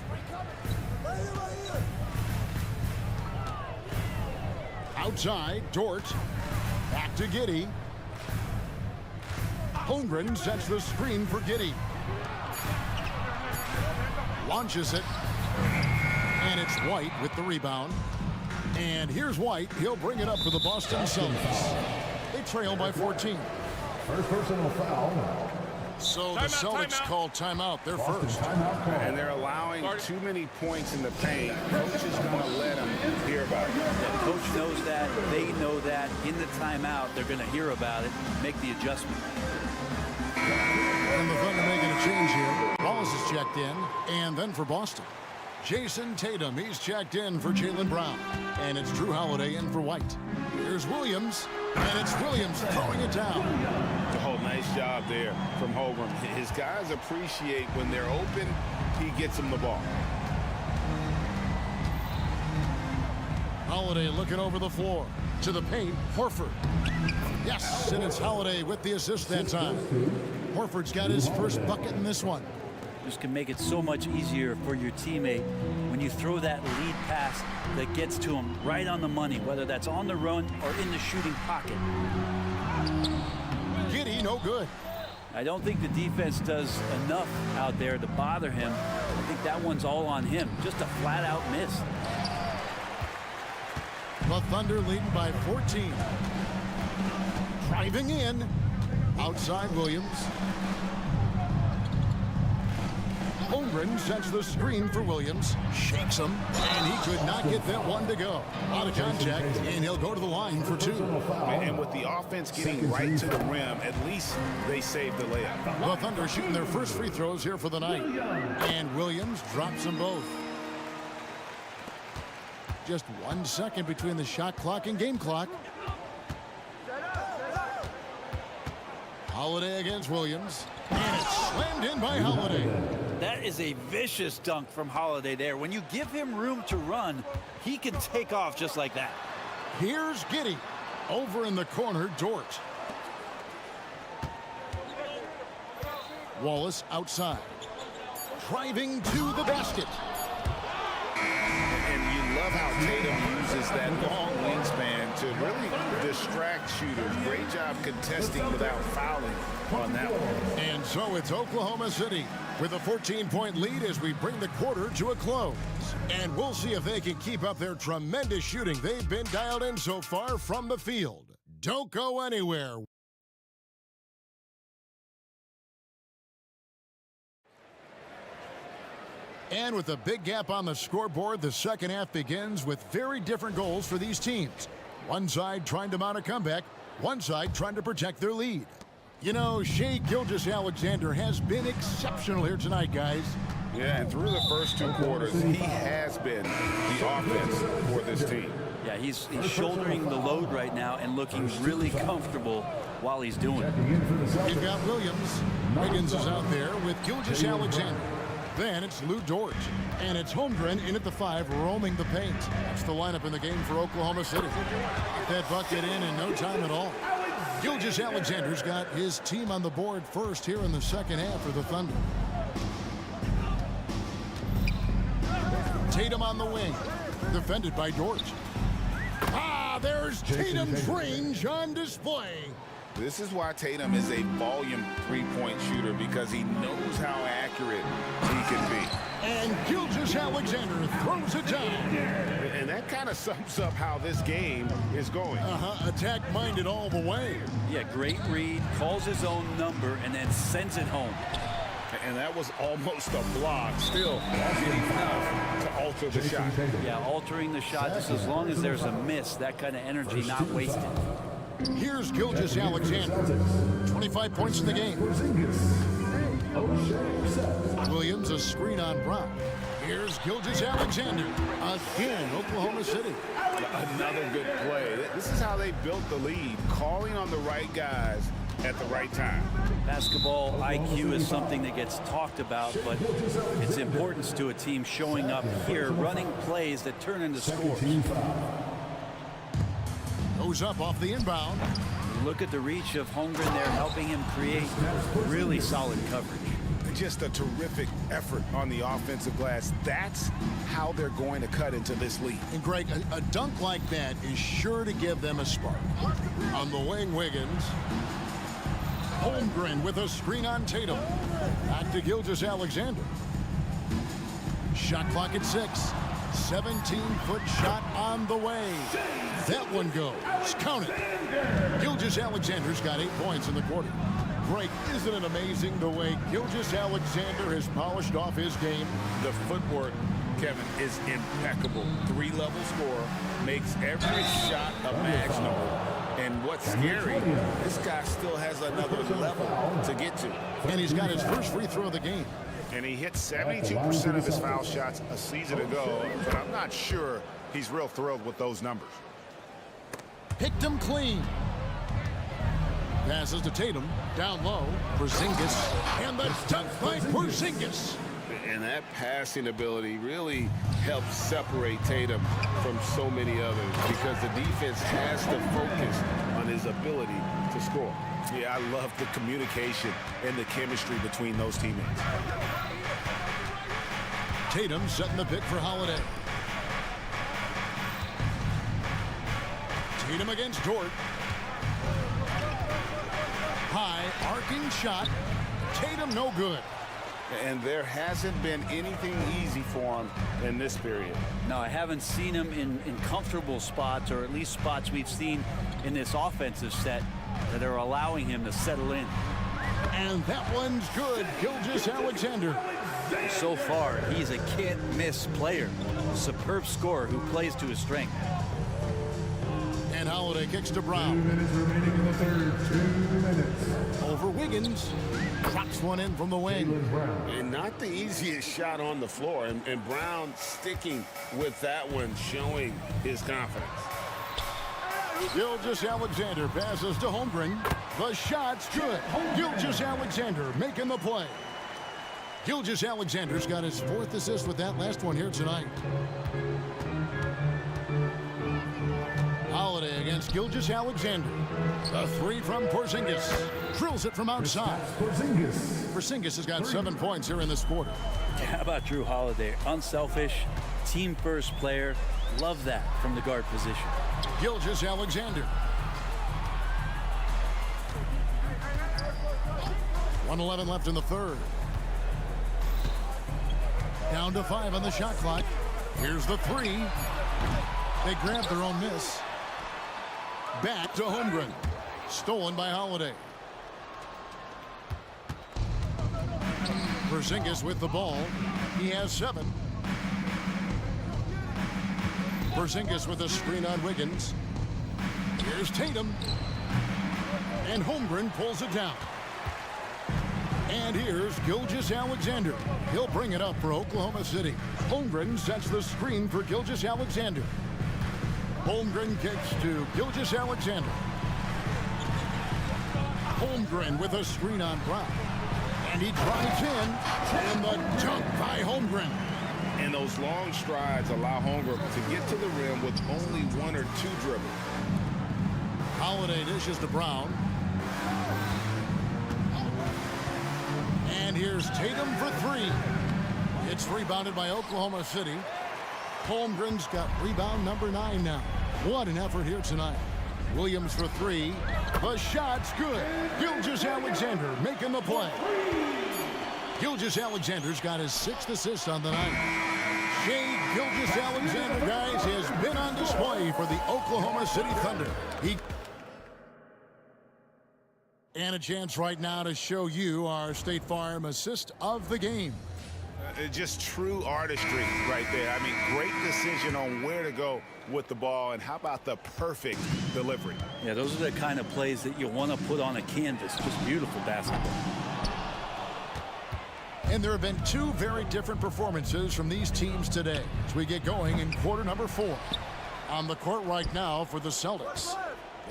Outside, Dort. Back to Giddey. Holmgren sets the screen for Giddey. Launches it. And it's White with the rebound. And here's White. He'll bring it up for the Boston Celtics. They trail by 14. First personal foul. So the Celtics call timeout. They're first. And they're allowing too many points in the paint. Coach is going to let them hear about it. The coach knows that. They know that. In the timeout, they're going to hear about it, make the adjustment. And the Thunder making a change here. Wallace is checked in. And then for Boston, Jason Tatum. He's checked in for Jaylen Brown. And it's Drew Holiday in for White. Here's Williams. And it's Williams throwing it down. Oh, nice job there from Holmgren. His guys appreciate when they're open, he gets them the ball. Holiday looking over the floor. To the paint, Horford. Yes, and it's Holiday with the assist that time. Horford's got his first bucket in this one. This can make it so much easier for your teammate when you throw that lead pass that gets to him right on the money, whether that's on the run or in the shooting pocket. Giddy, no good. I don't think the defense does enough out there to bother him. I think that one's all on him. Just a flat-out miss. The Thunder leading by 14. Driving in. Outside Williams. Holmgren sets the screen for Williams. Shakes him. And he could not get that one to go. Out of contact. And he'll go to the line for two. And with the offense getting right to the rim, at least they saved the layup. The Thunder shooting their first free throws here for the night. And Williams drops them both. Just 1 second between the shot clock and game clock. Holiday against Williams. And it's slammed in by Holiday. That is a vicious dunk from Holiday there. When you give him room to run, he can take off just like that. Here's Giddy. Over in the corner, Dort. Wallace outside. Driving to the basket. And you love how Tatum uses that long wingspan to really distract shooters. Great job contesting without fouling on that one. And so it's Oklahoma City with a 14-point lead as we bring the quarter to a close. And we'll see if they can keep up their tremendous shooting they've been dialed in so far from the field. Don't go anywhere. And with a big gap on the scoreboard, the second half begins with very different goals for these teams. One side trying to mount a comeback, one side trying to protect their lead. You know, Shai Gilgeous-Alexander has been exceptional here tonight, guys. Yeah, and through the first two quarters, he has been the offense for this team. Yeah, he's shouldering the load right now and looking really comfortable while he's doing it. We've got Williams. Wiggins is out there with Gilgeous-Alexander. Then it's Lou Dort. And it's Holmgren in at the 5, roaming the paint. That's the lineup in the game for Oklahoma City. Get that bucket in no time at all. Gilgeous-Alexander's got his team on the board first here in the second half for the Thunder. Tatum on the wing. Defended by Dort. There's Tatum's range on display. This is why Tatum is a volume three-point shooter, because he knows how accurate he can be. And Gilgeous-Alexander throws it down. And that kind of sums up how this game is going. Attack-minded all the way. Yeah, great read, calls his own number, and then sends it home. And that was almost a block. Still getting enough to alter the shot. Yeah, altering the shot just as long as there's a miss. That kind of energy not wasted. Here's Gilgeous-Alexander. 25 points in the game. Williams, a screen on Brown. Here's Gilgeous-Alexander. Again, Oklahoma City. Another good play. This is how they built the lead, calling on the right guys at the right time. Basketball IQ is something that gets talked about, but its importance to a team showing up here, running plays that turn into scores. Goes up off the inbound. Look at the reach of Holmgren there, helping him create really solid coverage. Just a terrific effort on the offensive glass. That's how they're going to cut into this lead. And Greg, a dunk like that is sure to give them a spark. On the wing, Wiggins. Holmgren with a screen on Tatum. Back to Gilgeous-Alexander. Shot clock at 6. 17-foot shot on the way. That one goes. Count it. Gilgeous-Alexander's got 8 points in the quarter. Greg, isn't it amazing the way Gilgeous-Alexander has polished off his game? The footwork, Kevin, is impeccable. 3-level scorer, makes every shot imaginable. And what's scary, this guy still has another level to get to. And he's got his first free throw of the game. And he hit 72% of his foul shots a season ago, but I'm not sure he's real thrilled with those numbers. Picked him clean. Passes to Tatum, down low, Porzingis, and the dunk by Porzingis. And that passing ability really helps separate Tatum from so many others because the defense has to focus on his ability to score. Yeah, I love the communication and the chemistry between those teammates. Tatum setting the pick for Holiday. Tatum against Dort. High arcing shot. Tatum no good. And there hasn't been anything easy for him in this period. No, I haven't seen him in comfortable spots, or at least spots we've seen in this offensive set that are allowing him to settle in. And that one's good. Gilgeous-Alexander. So far, he's a can't-miss player. A superb scorer who plays to his strength. And Holiday kicks to Brown. 2 minutes remaining in the third. 2 minutes. Over Wiggins. Drops one in from the wing. And not the easiest shot on the floor. And Brown sticking with that one, showing his confidence. Gilgeous-Alexander passes to Holmgren. The shot's good. Gilgeous-Alexander making the play. Gilgeous-Alexander's got his 4th assist with that last one here tonight. Holiday against Gilgeous-Alexander. The 3 from Porzingis. Drills it from outside. Porzingis has got 7 points here in this quarter. How about Drew Holiday? Unselfish, team-first player. Love that from the guard position. Gilgeous-Alexander. 1:11 left in the third. Down to 5 on the shot clock. Here's the 3. They grab their own miss. Back to Holmgren. Stolen by Holiday. Porzingis with the ball. He has 7. Porzingis with a screen on Wiggins. Here's Tatum. And Holmgren pulls it down. And here's Gilgeous-Alexander. He'll bring it up for Oklahoma City. Holmgren sets the screen for Gilgeous-Alexander. Holmgren kicks to Gilgeous-Alexander. Holmgren with a screen on Brown. And he drives in. And the dunk by Holmgren. And those long strides allow Holmgren to get to the rim with only 1 or 2 dribbles. Holiday dishes to Brown. And here's Tatum for 3. It's rebounded by Oklahoma City. Holmgren's got rebound number 9 now. What an effort here tonight. Williams for 3. The shot's good. Gilgeous-Alexander making the play. Gilgeous-Alexander's got his 6th assist on the night. Shea Gilgeous-Alexander, guys, has been on display for the Oklahoma City Thunder. And a chance right now to show you our State Farm assist of the game. Just true artistry right there. I mean, great decision on where to go with the ball, and how about the perfect delivery? Yeah, those are the kind of plays that you want to put on a canvas. Just beautiful basketball. And there have been 2 very different performances from these teams today as we get going in quarter number 4. On the court right now for the Celtics,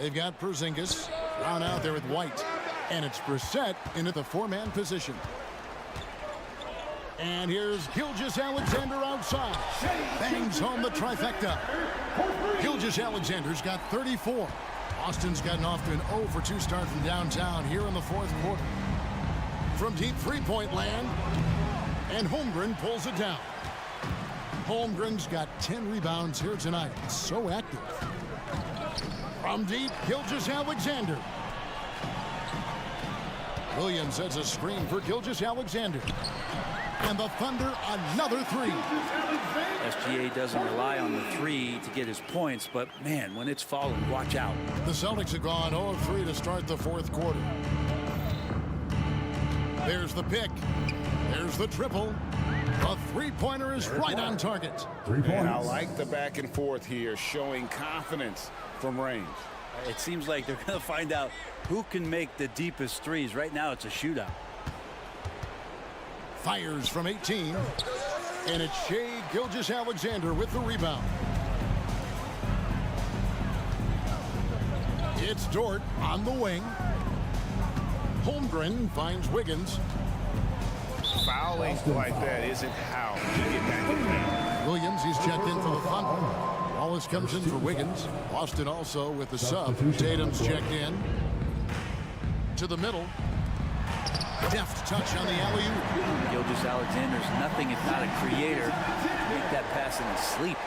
they've got Porzingis down out there with White, and it's Brissett into the 4-man position. And here's Gilgeous-Alexander outside. Bangs home the trifecta. Gilgeous-Alexander's got 34. Austin's gotten off to an 0 for 2 start from downtown here in the 4th quarter. From deep 3-point land, and Holmgren pulls it down. Holmgren's got 10 rebounds here tonight. So active. From deep, Gilgeous-Alexander. Williams sets a screen for Gilgeous-Alexander. And the Thunder, another 3. SGA doesn't rely on the 3 to get his points, but man, when it's falling, watch out. The Celtics have gone 0 of 3 to start the 4th quarter. There's the pick. There's the triple. The 3-pointer is right on target. 3 points. And I like the back and forth here, showing confidence from range. It seems like they're going to find out who can make the deepest threes. Right now, it's a shootout. Fires from 18. And it's Shai Gilgeous-Alexander with the rebound. It's Dort on the wing. Holmgren finds Wiggins. Fouling like that isn't how you get back in the game. Williams, he's checked in for the Thunder. Wallace comes in for Wiggins. Austin also with the sub. Tatum's checked in. To the middle. Deft touch on the alley-oop. Gilgeous-Alexander's nothing if not a creator. Make that pass in his sleep.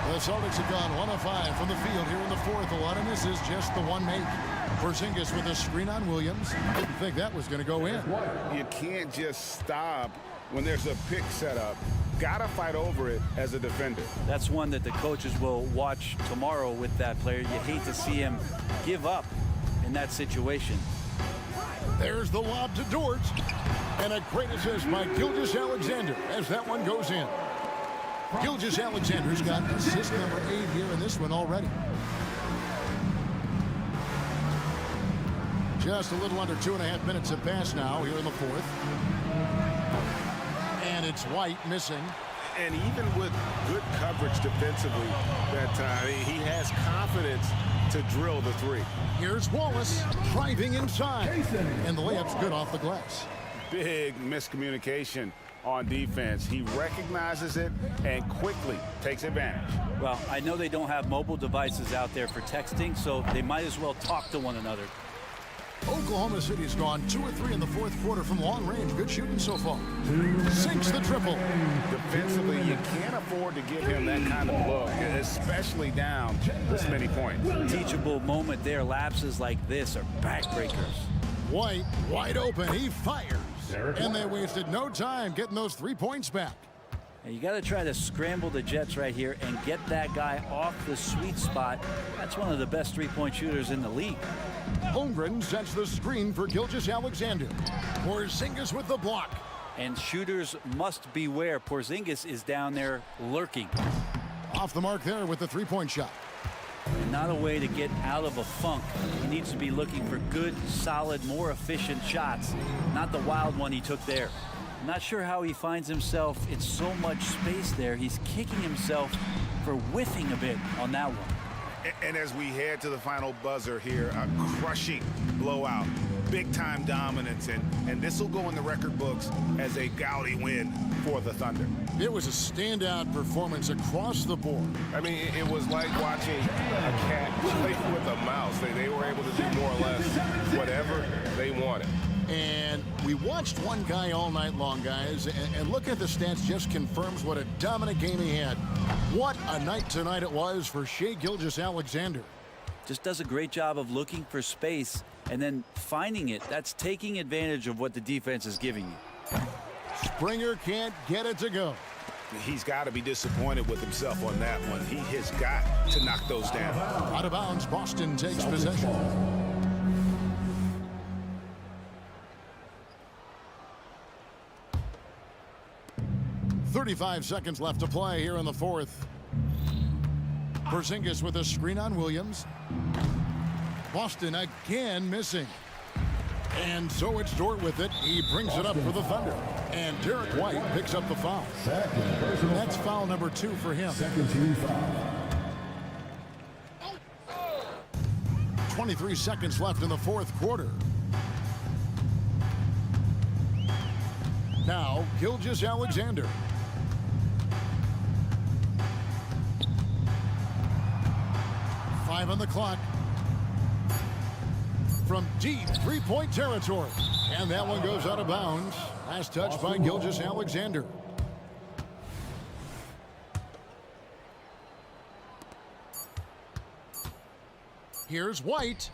The Celtics have gone 1 of 5 from the field here in the fourth. A lot of misses, just the one make. Porzingis with a screen on Williams. Didn't think that was going to go in. You can't just stop when there's a pick set up. Gotta fight over it as a defender. That's one that the coaches will watch tomorrow with that player. You hate to see him give up in that situation. There's the lob to Dort. And a great assist by Gilgeous-Alexander as that one goes in. Gilgeous-Alexander's got assist number 8 here in this one already. Just a little under 2.5 minutes have passed now here in the fourth. And it's White missing. And even with good coverage defensively that time, he has confidence to drill the three. Here's Wallace driving inside. And the layup's good off the glass. Big miscommunication on defense. He recognizes it and quickly takes advantage. Well, I know they don't have mobile devices out there for texting, so they might as well talk to one another. Oklahoma City's gone 2 or 3 in the fourth quarter from long range. Good shooting so far. Sinks the triple. Defensively, you can't afford to give him that kind of look, especially down this many points. Teachable moment there. Lapses like this are backbreakers. White wide open. He fires. And they wasted no time getting those 3 points back. And you got to try to scramble the Jets right here and get that guy off the sweet spot. That's one of the best three-point shooters in the league. Holmgren sets the screen for Gilgeous-Alexander. Porzingis with the block. And shooters must beware. Porzingis is down there lurking. Off the mark there with the three-point shot. And not a way to get out of a funk. He needs to be looking for good, solid, more efficient shots. Not the wild one he took there. Not sure how he finds himself in so much space there. He's kicking himself for whiffing a bit on that one. And as we head to the final buzzer here, a crushing blowout, big-time dominance, and this will go in the record books as a gaudy win for the Thunder. It was a standout performance across the board. I mean, it was like watching a cat play with a mouse. They were able to do more or less whatever they wanted. And we watched one guy all night long, guys, and look at the stats just confirms what a dominant game he had. What a night tonight it was for Shai Gilgeous-Alexander. Just does a great job of looking for space and then finding it. That's taking advantage of what the defense is giving you. Springer can't get it to go. He's got to be disappointed with himself on that one. He has got to knock those down. Out of bounds, Boston takes possession. 35 seconds left to play here in the fourth. Porzingis with a screen on Williams. Boston again missing. And so it's Dort with it. He brings it up for the Thunder. And Derek White picks up the foul. That's foul number 2 for him. Second team foul. 23 seconds left in the fourth quarter. Now, Gilgeous-Alexander. Five on the clock. From deep three-point territory. And that one goes out of bounds. Last touch by Gilgeous-Alexander. Here's White.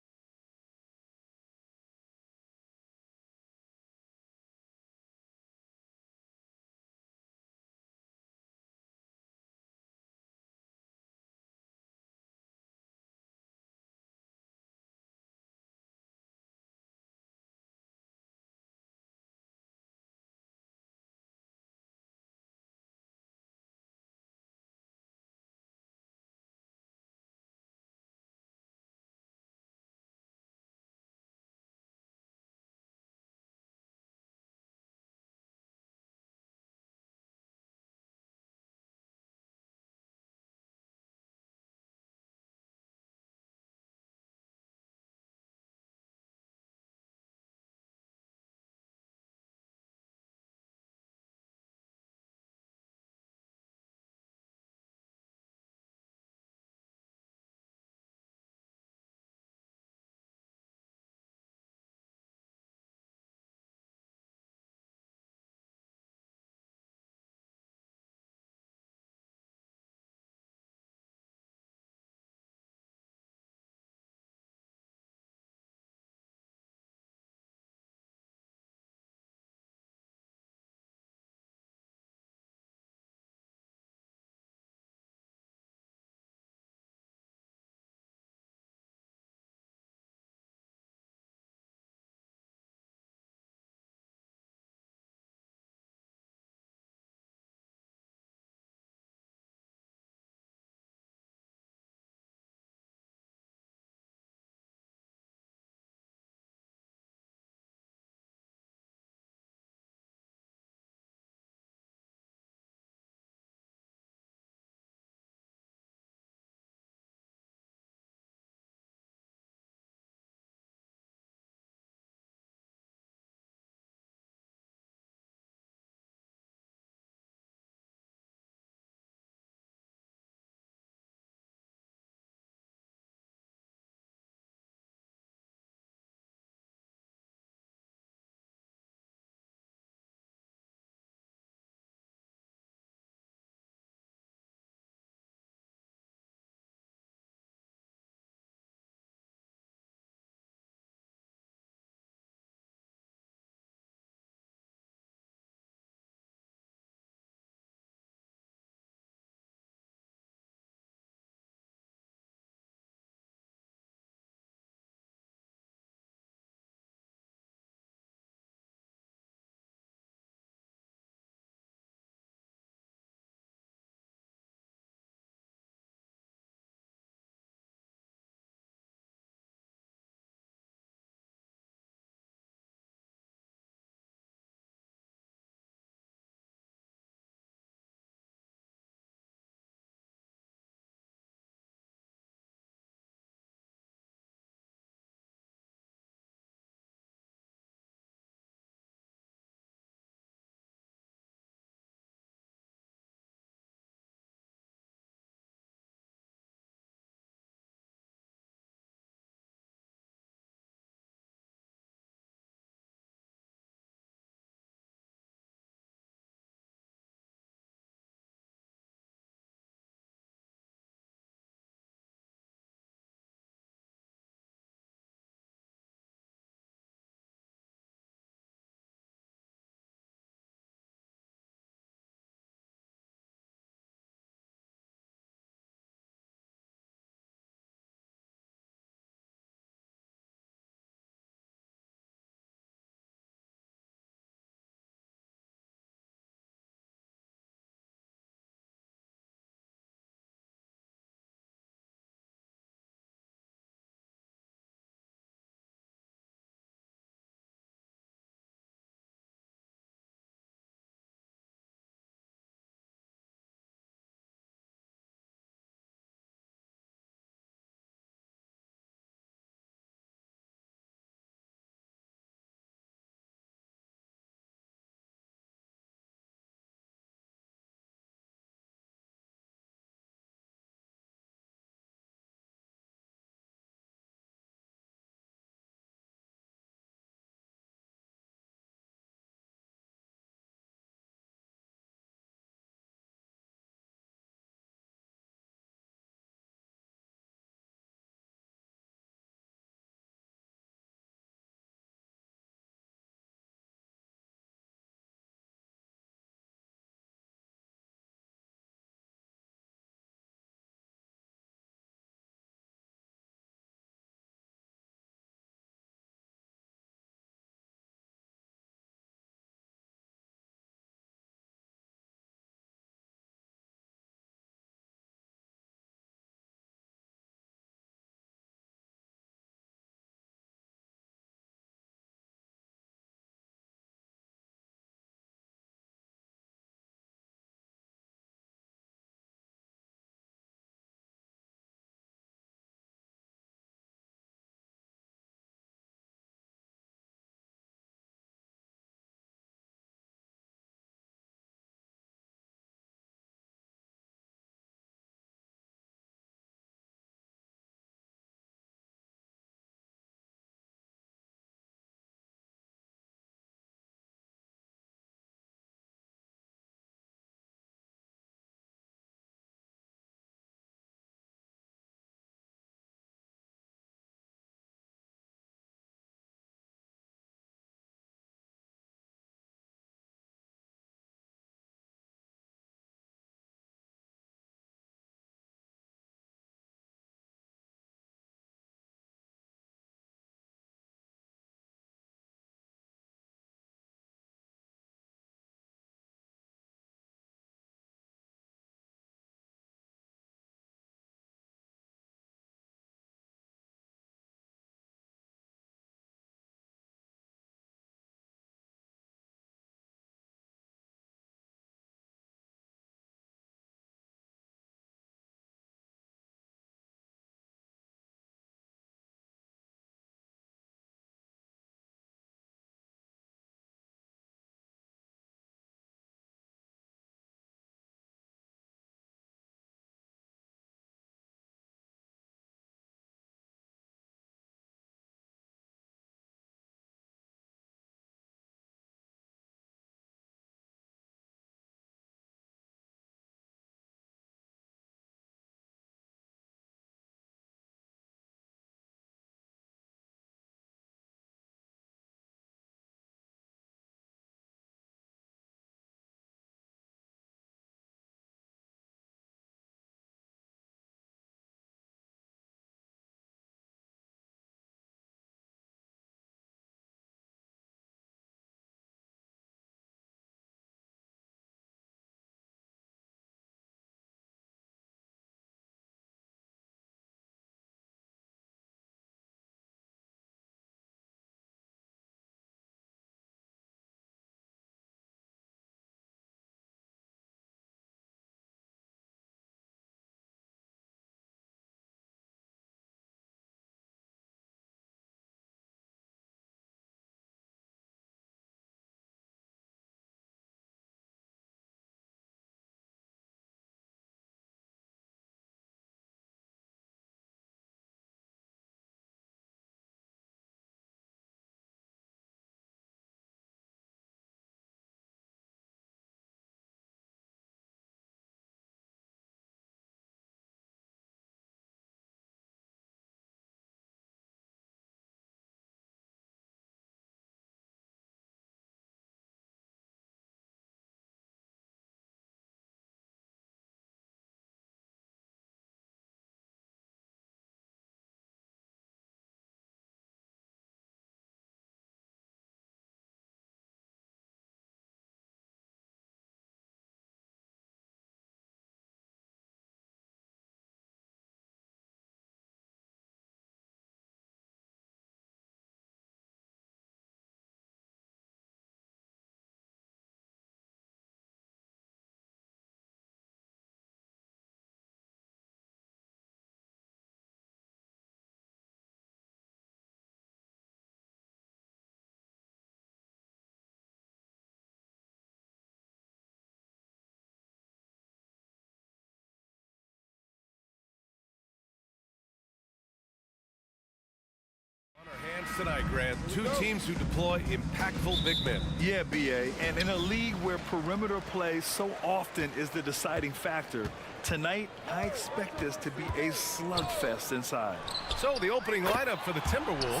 tonight, Grant. Two teams who deploy impactful big men. Yeah, BA, and in a league where perimeter play so often is the deciding factor, tonight I expect this to be a slugfest inside. So the opening lineup for the Timberwolves,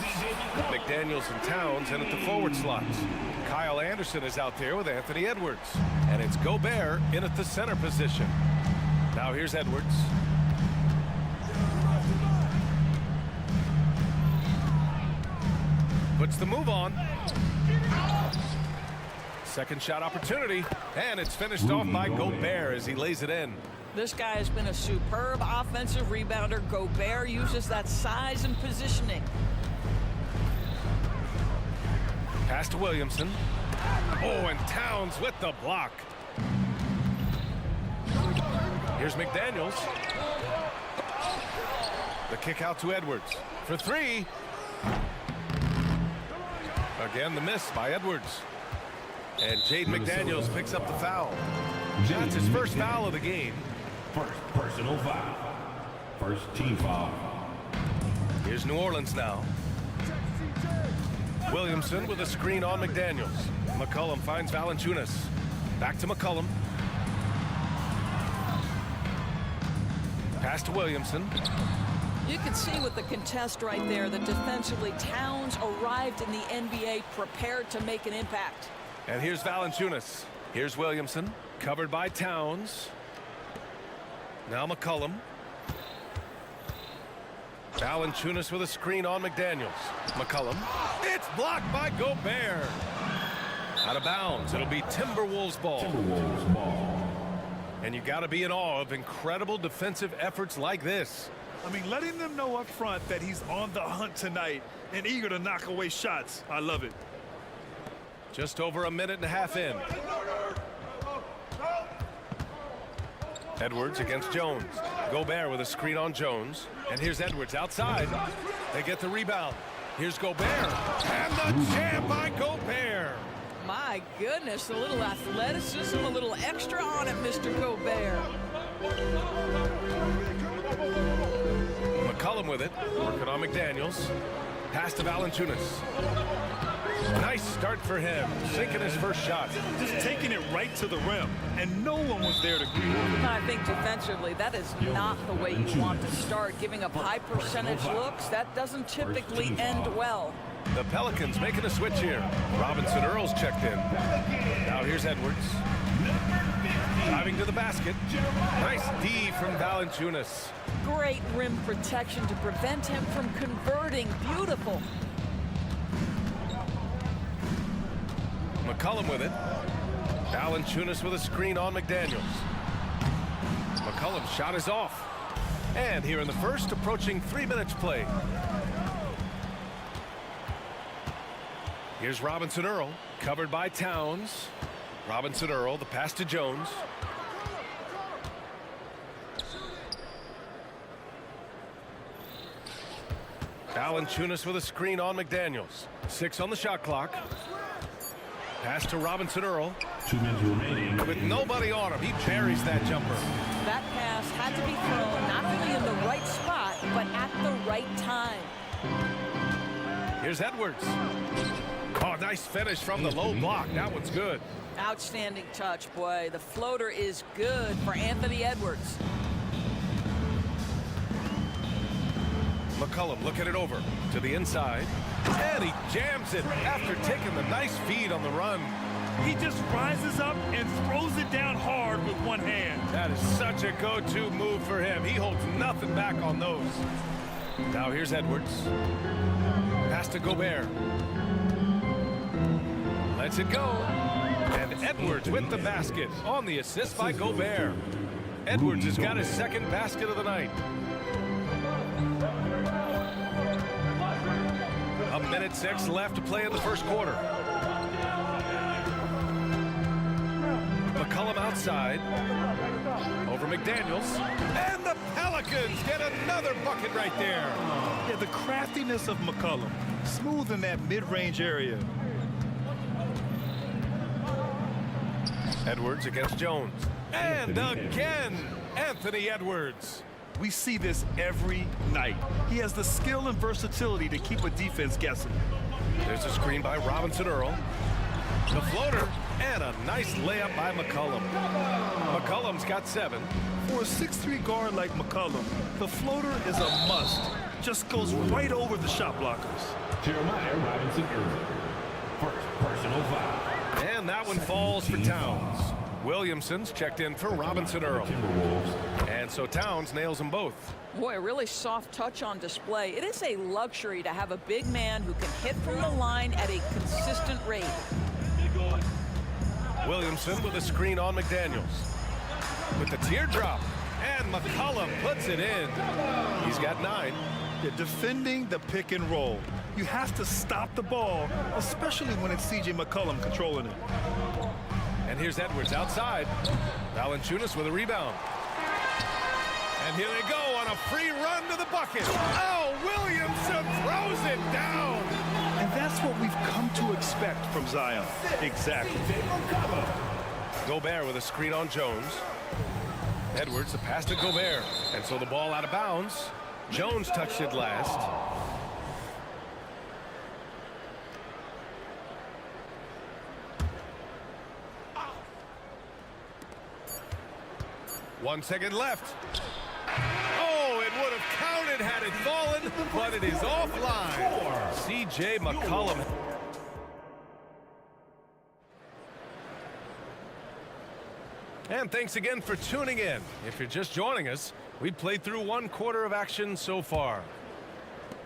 McDaniels and Towns in at the forward slots. Kyle Anderson is out there with Anthony Edwards. And it's Gobert in at the center position. Now here's Edwards. Puts the move on. Second shot opportunity, and it's finished off by Gobert as he lays it in. This guy has been a superb offensive rebounder. Gobert uses that size and positioning. Pass to Williamson. Oh, and Towns with the block. Here's McDaniels. The kick out to Edwards for three. Again, the miss by Edwards. And Jaden McDaniels picks up the foul. That's his first foul of the game. First personal foul. First team foul. Here's New Orleans now. Williamson with a screen on McDaniels. McCollum finds Valanciunas. Back to McCollum. Pass to Williamson. You can see with the contest right there that defensively Towns arrived in the NBA prepared to make an impact. And here's Valanciunas. Here's Williamson, covered by Towns. Now McCollum. Valanciunas with a screen on McDaniels. McCollum. It's blocked by Gobert. Out of bounds. It'll be Timberwolves ball. Timberwolves ball. And you got to be in awe of incredible defensive efforts like this. I mean, letting them know up front that he's on the hunt tonight and eager to knock away shots. I love it. Just over a minute and a half in. Edwards against Jones. Gobert with a screen on Jones. And here's Edwards outside. They get the rebound. Here's Gobert. And the jam by Gobert. My goodness, a little athleticism, a little extra on it, Mr. Gobert. McCollum with it. Working on McDaniels. Pass to Valanciunas. Nice start for him, sinking his first shot. Just taking it right to the rim, and no one was there to greet him. I think defensively, that is not the way you want to start. Giving up high percentage looks, that doesn't typically end well. The Pelicans making a switch here. Robinson Earl's checked in. Now here's Edwards. Driving to the basket. Nice D from Valanciunas. Great rim protection to prevent him from converting. Beautiful. McCollum with it. Valanciunas with a screen on McDaniels. McCollum's shot is off. And here in the first, approaching 3 minutes play. Here's Robinson Earl, covered by Towns. Robinson Earl, the pass to Jones. Valanciunas with a screen on McDaniels. 6 on the shot clock. Pass to Robinson Earl. 2 minutes remaining. With nobody on him, he buries that jumper. That pass had to be thrown not only in the right spot, but at the right time. Here's Edwards. Oh, nice finish from the low block. That one's good. Outstanding touch, boy. The floater is good for Anthony Edwards. McCollum looking it over to the inside. And he jams it after taking the nice feed on the run. He just rises up and throws it down hard with one hand. That is such a go-to move for him. He holds nothing back on those. Now here's Edwards. Pass to Gobert. Lets it go. And Edwards with the basket on the assist by Gobert. Edwards has got his second basket of the night. A minute 6 left to play in the first quarter. McCollum outside. Over McDaniels. And the Pelicans get another bucket right there. Yeah, the craftiness of McCollum. Smooth in that mid-range area. Edwards against Jones. And again, Anthony Edwards. We see this every night. He has the skill and versatility to keep a defense guessing. There's a screen by Robinson Earl. The floater, and a nice layup by McCollum. McCollum's got 7. For a 6'3" guard like McCollum, the floater is a must. Just goes right over the shot blockers. Jeremiah Robinson Earl. First personal foul. And that one falls for Towns. Williamson's checked in for Robinson Earl. Timberwolves. And so Towns nails them both. Boy, a really soft touch on display. It is a luxury to have a big man who can hit from the line at a consistent rate. Williamson with a screen on McDaniels. With the teardrop. And McCollum puts it in. He's got 9. They're defending the pick and roll. You have to stop the ball, especially when it's C.J. McCollum controlling it. And here's Edwards outside. Valanciunas with a rebound. And here they go on a free run to the bucket. Oh, Williamson throws it down. And that's what we've come to expect from Zion. Exactly. Gobert with a screen on Jones. Edwards, the pass to Gobert. And so the ball out of bounds. Jones touched it last. One second left. Oh, it would have counted had it fallen, but it is offline. C.J. McCollum. And thanks again for tuning in. If you're just joining us, we played through 1 quarter of action so far.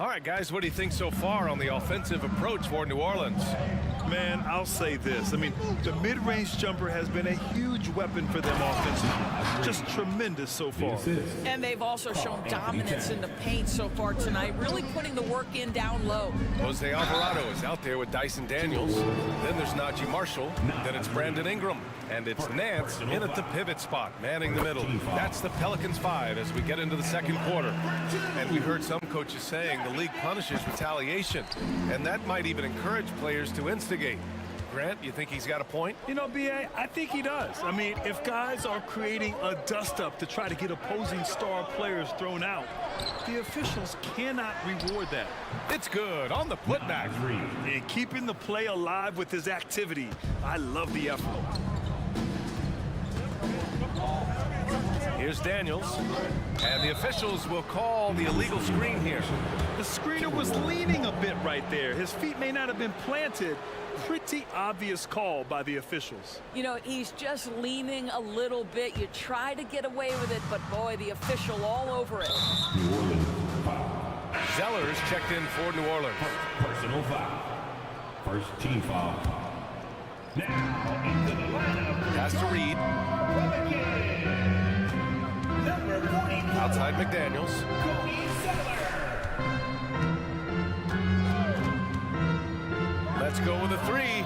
All right, guys, what do you think so far on the offensive approach for New Orleans? Man, I'll say this. I mean, the mid-range jumper has been a huge weapon for them offensively. Just tremendous so far. And they've also shown dominance in the paint so far tonight, really putting the work in down low. Jose Alvarado is out there with Dyson Daniels. Then there's Najee Marshall. Then it's Brandon Ingram. And it's Nance in at the pivot spot, manning the middle. That's the Pelicans 5 as we get into the second quarter. And we heard some coaches saying the league punishes retaliation. And that might even encourage players to instigate. Grant, you think he's got a point? You know, B.A., I think he does. I mean, if guys are creating a dust-up to try to get opposing star players thrown out, the officials cannot reward that. It's good on the putback. And keeping the play alive with his activity. I love the effort. Here's Daniels. And the officials will call the illegal screen here. The screener was leaning a bit right there. His feet may not have been planted. Pretty obvious call by the officials. You know, he's just leaning a little bit. You try to get away with it, but boy, the official all over it. New Orleans foul. Zeller is checked in for New Orleans. Personal foul. First team foul. Now into the lineup. Pass to Reed. Outside McDaniels. Let's go with a 3.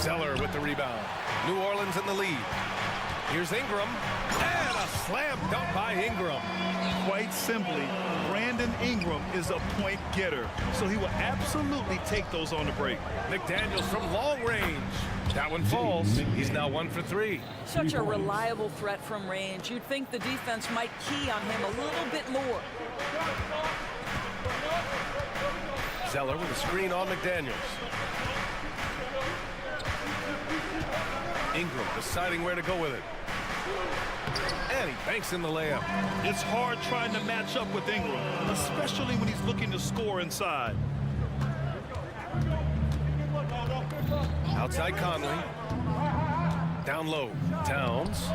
Zeller with the rebound. New Orleans in the lead. Here's Ingram. And a slam dunk by Ingram. Quite simply, Brandon Ingram is a point getter, so he will absolutely take those on the break. McDaniels from long range. That one falls. He's now 1 for 3. Such a reliable threat from range. You'd think the defense might key on him a little bit more. Zeller with a screen on McDaniels. Ingram deciding where to go with it. And he banks in the layup. It's hard trying to match up with Ingram, especially when he's looking to score inside. Outside Conley. Down low, Towns.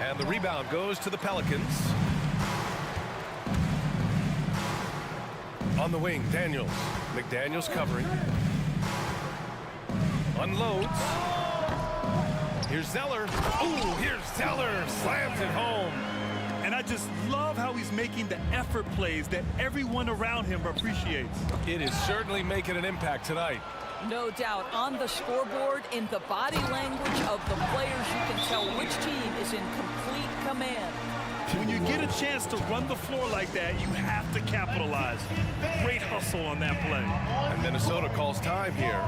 And the rebound goes to the Pelicans. On the wing, Daniels. McDaniels covering. Unloads. Here's Zeller. Ooh, here's Zeller. Slams it home. And I just love how he's making the effort plays that everyone around him appreciates. It is certainly making an impact tonight. No doubt. On the scoreboard, in the body language of the players, you can tell which team is in complete command. When you get a chance to run the floor like that, you have to capitalize. Great hustle on that play. And Minnesota calls time here.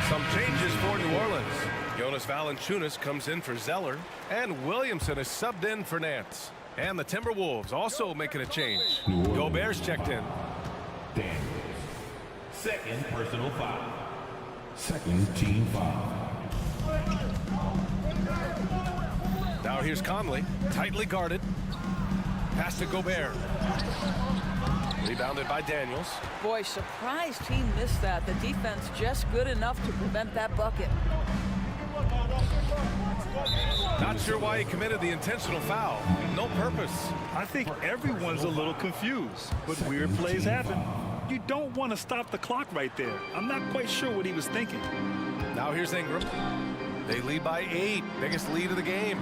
Some changes for New Orleans. Jonas Valanciunas comes in for Zeller, and Williamson is subbed in for Nance. And the Timberwolves also making a change. Gobert's checked in. Daniels. Second personal foul. Second team foul. Now here's Conley, tightly guarded. Pass to Gobert. Rebounded by Daniels. Boy, surprised he missed that. The defense just good enough to prevent that bucket. Not sure why he committed the intentional foul. No purpose. I think everyone's a little confused, but weird plays happen. You don't want to stop the clock right there. I'm not quite sure what he was thinking. Now here's Ingram. They lead by 8, biggest lead of the game.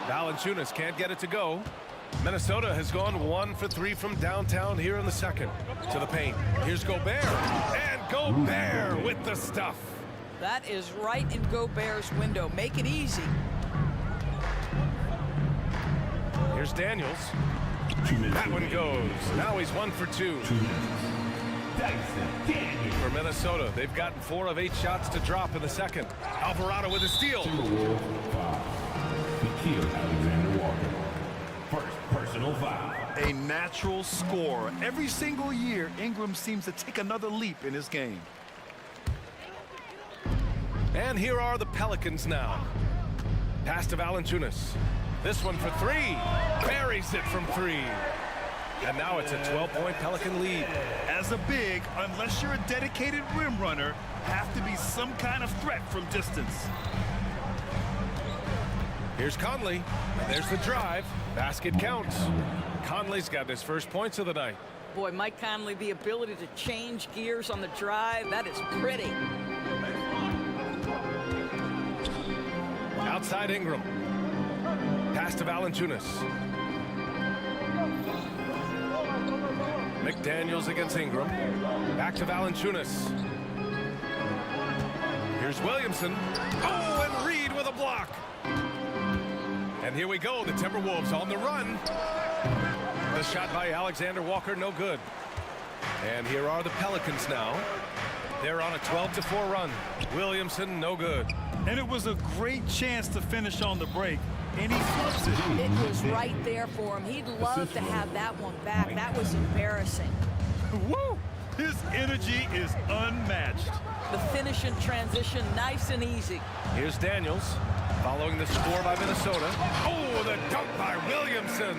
Valanciunas can't get it to go. Minnesota has gone 1 for 3 from downtown here in the second. To the paint. Here's Gobert. And Gobert with the stuff. That is right in Gobert's window. Make it easy. Here's Daniels. That one goes. Now he's 1 for 2. For Minnesota, they've gotten 4 of 8 shots to drop in the second. Alvarado with a steal. Alexander Walker. First personal foul. A natural scorer. Every single year, Ingram seems to take another leap in his game. And here are the Pelicans now. Pass to Valanciunas. This one for 3. Buries it from 3. And now it's a 12-point Pelican lead. As a big, unless you're a dedicated rim runner, have to be some kind of threat from distance. Here's Conley. There's the drive. Basket counts. Conley's got his first points of the night. Boy, Mike Conley, the ability to change gears on the drive, that is pretty. Outside Ingram. Pass to Valanciunas. McDaniels against Ingram. Back to Valanciunas. Here's Williamson. Oh, and Reed with a block. And here we go, the Timberwolves on the run. The shot by Alexander Walker, no good. And here are the Pelicans now. They're on a 12-4 run. Williamson, no good. And it was a great chance to finish on the break. And he flips it. It was right there for him. He'd love to have that one back. That was embarrassing. Woo! His energy is unmatched. The finish in transition, nice and easy. Here's Daniels, following the score by Minnesota. Oh, the dunk by Williamson.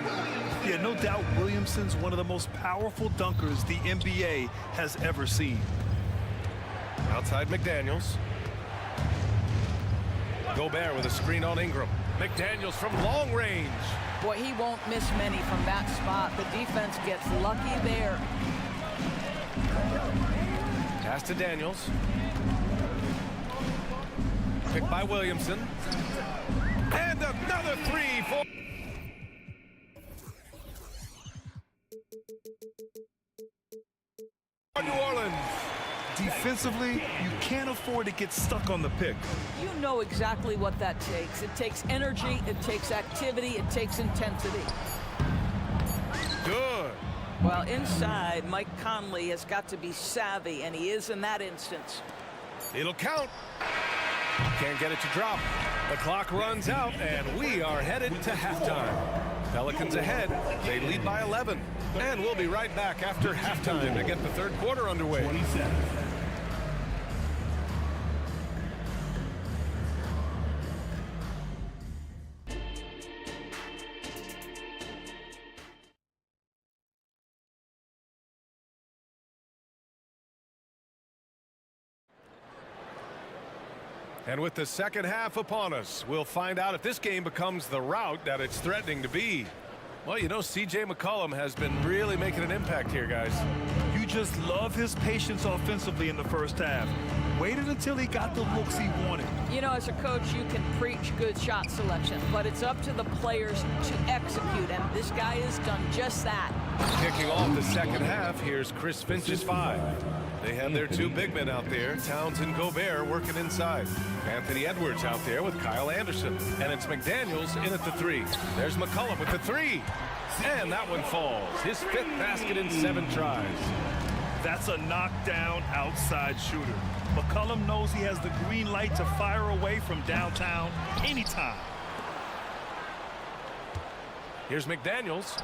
Yeah, no doubt Williamson's one of the most powerful dunkers the NBA has ever seen. Outside McDaniels. Gobert with a screen on Ingram. McDaniels from long range. Boy, he won't miss many from that spot. The defense gets lucky there. Pass to Daniels. Picked by Williamson. And another 3 for New Orleans. Defensively, you can't afford to get stuck on the pick. You know exactly what that takes. It takes energy, it takes activity, it takes intensity. Good. Well, inside, Mike Conley has got to be savvy, and he is in that instance. It'll count. Can't get it to drop. The clock runs out, and we are headed to halftime. Pelicans ahead. They lead by 11. And we'll be right back after halftime to get the third quarter underway. 27. And with the second half upon us, we'll find out if this game becomes the rout that it's threatening to be. Well, you know, C.J. McCollum has been really making an impact here, guys. You just love his patience offensively in the first half. Waited until he got the looks he wanted. You know, as a coach, you can preach good shot selection, but it's up to the players to execute, and this guy has done just that. Kicking off the second half, here's Chris Finch's 5. They have their 2 big men out there, Towns and Gobert, working inside. Anthony Edwards out there with Kyle Anderson. And it's McDaniels in at the 3. There's McCollum with the 3. And that one falls. His 5th basket in 7 tries. That's a knockdown outside shooter. McCollum knows he has the green light to fire away from downtown anytime. Here's McDaniels.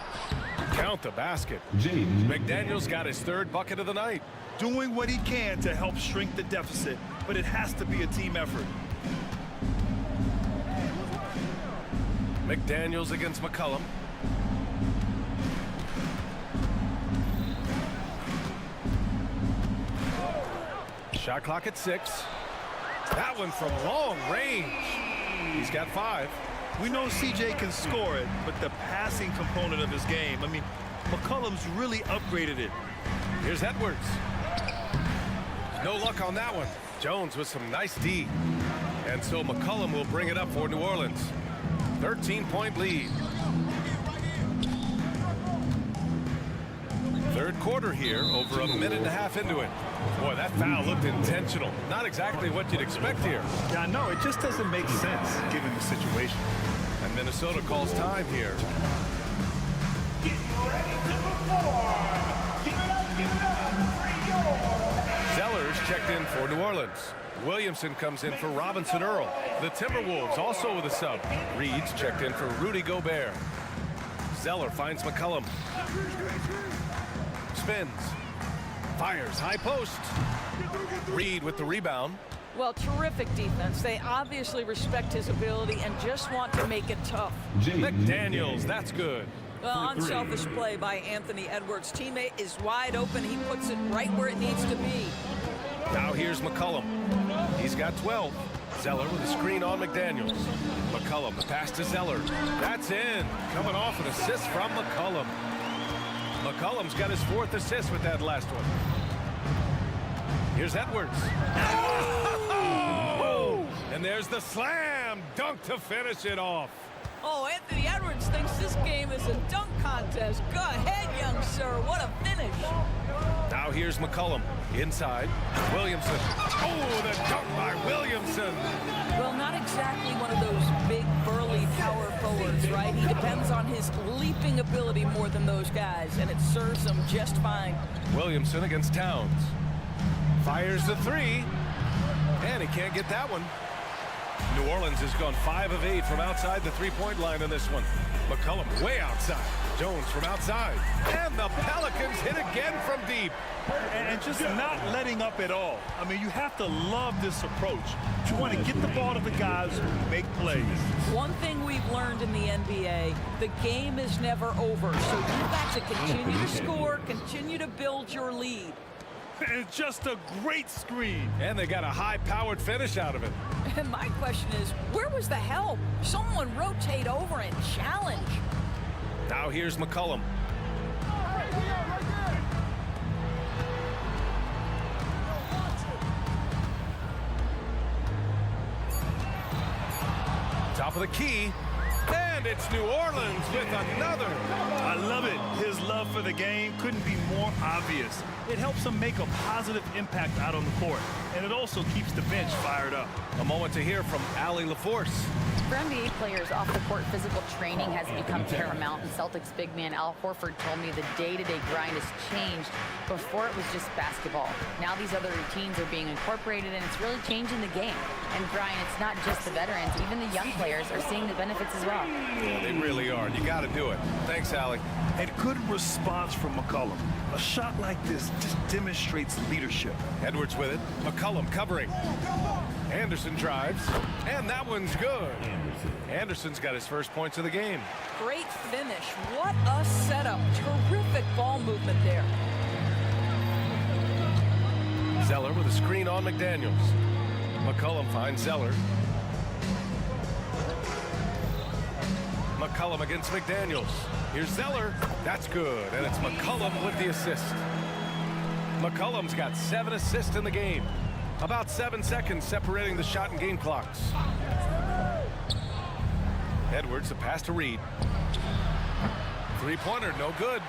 Count the basket. James. McDaniels got his third bucket of the night. Doing what he can to help shrink the deficit, but it has to be a team effort. McDaniels against McCollum. Shot clock at 6. That one from long range. He's got 5. We know CJ can score it, but the passing component of his game, I mean, McCollum's really upgraded it. Here's Edwards. No luck on that one. Jones with some nice D. And so McCollum will bring it up for New Orleans. 13-point lead. Third quarter here, over a minute and a half into it. Boy, that foul looked intentional. Not exactly what you'd expect here. Yeah, no, it just doesn't make sense given the situation. And Minnesota calls time here. Zellers checked in for New Orleans. Williamson comes in for Robinson Earl. The Timberwolves also with a sub. Reed's checked in for Rudy Gobert. Zeller finds McCollum. Spins. Fires high post. Reed with the rebound. Well, terrific defense. They obviously respect his ability and just want to make it tough. McDaniels, that's good. Well, unselfish play by Anthony Edwards. Teammate is wide open. He puts it right where it needs to be. Now here's McCollum. He's got 12. Zeller with a screen on McDaniels. McCollum, the pass to Zeller. That's in. Coming off an assist from McCollum. McCollum's got his 4th assist with that last one. Here's Edwards. Oh! And there's the slam dunk to finish it off. Oh, Anthony Edwards thinks this game is a dunk contest. Go ahead, young sir. What a finish. Now here's McCollum. Inside. Williamson. Oh, the dunk by Williamson. Well, not exactly one of those big, burly power forwards, right? He depends on his leaping ability more than those guys, and it serves him just fine. Williamson against Towns. Fires the 3. And he can't get that one. New Orleans has gone 5 of 8 from outside the three-point line in this one. McCollum way outside. Jones from outside. And the Pelicans hit again from deep. And just not letting up at all. I mean, you have to love this approach. You want to get the ball to the guys who make plays. One thing we've learned in the NBA, the game is never over. So you've got to continue to score, continue to build your lead. And just a great screen. And they got a high-powered finish out of it. And my question is, where was the help? Someone rotate over and challenge. Now here's McCollum. Top of the key. And it's New Orleans with another. I love it. His love for the game couldn't be more obvious. It helps him make a positive impact out on the court. And it also keeps the bench fired up. A moment to hear from Allie LaForce. For NBA players, off-the-court physical training has become paramount, and Celtics big man Al Horford told me the day-to-day grind has changed. Before it was just basketball. Now these other routines are being incorporated, and it's really changing the game. And Brian, it's not just the veterans, even the young players are seeing the benefits as well. Yeah, they really are. You got to do it. Thanks, Allie. And good response from McCollum. A shot like this just demonstrates leadership. Edwards with it. McCollum covering. Anderson drives. And that one's good. Anderson's got his first points of the game. Great finish. What a setup. Terrific ball movement there. Zeller with a screen on McDaniels. McCollum finds Zeller. McCollum against McDaniels. Here's Zeller. That's good. And it's McCollum with the assist. McCollum's got 7 assists in the game. About 7 seconds separating the shot and game clocks. Edwards, the pass to Reed. Three-pointer, no good.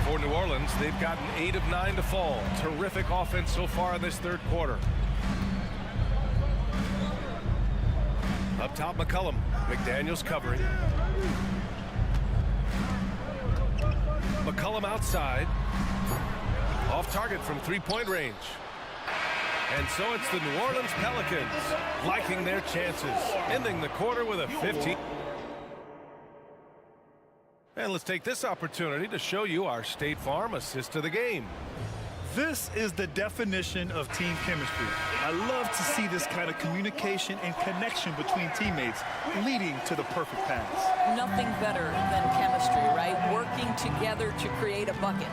For New Orleans, they've gotten 8 of 9 to fall. Terrific offense so far in this third quarter. Up top, McCollum. McDaniels covering. McCollum outside. Off target from three-point range. And so it's the New Orleans Pelicans liking their chances, ending the quarter with a 15. And let's take this opportunity to show you our State Farm assist to the game. This is the definition of team chemistry. I love to see this kind of communication and connection between teammates leading to the perfect pass. Nothing better than chemistry, right? Working together to create a bucket.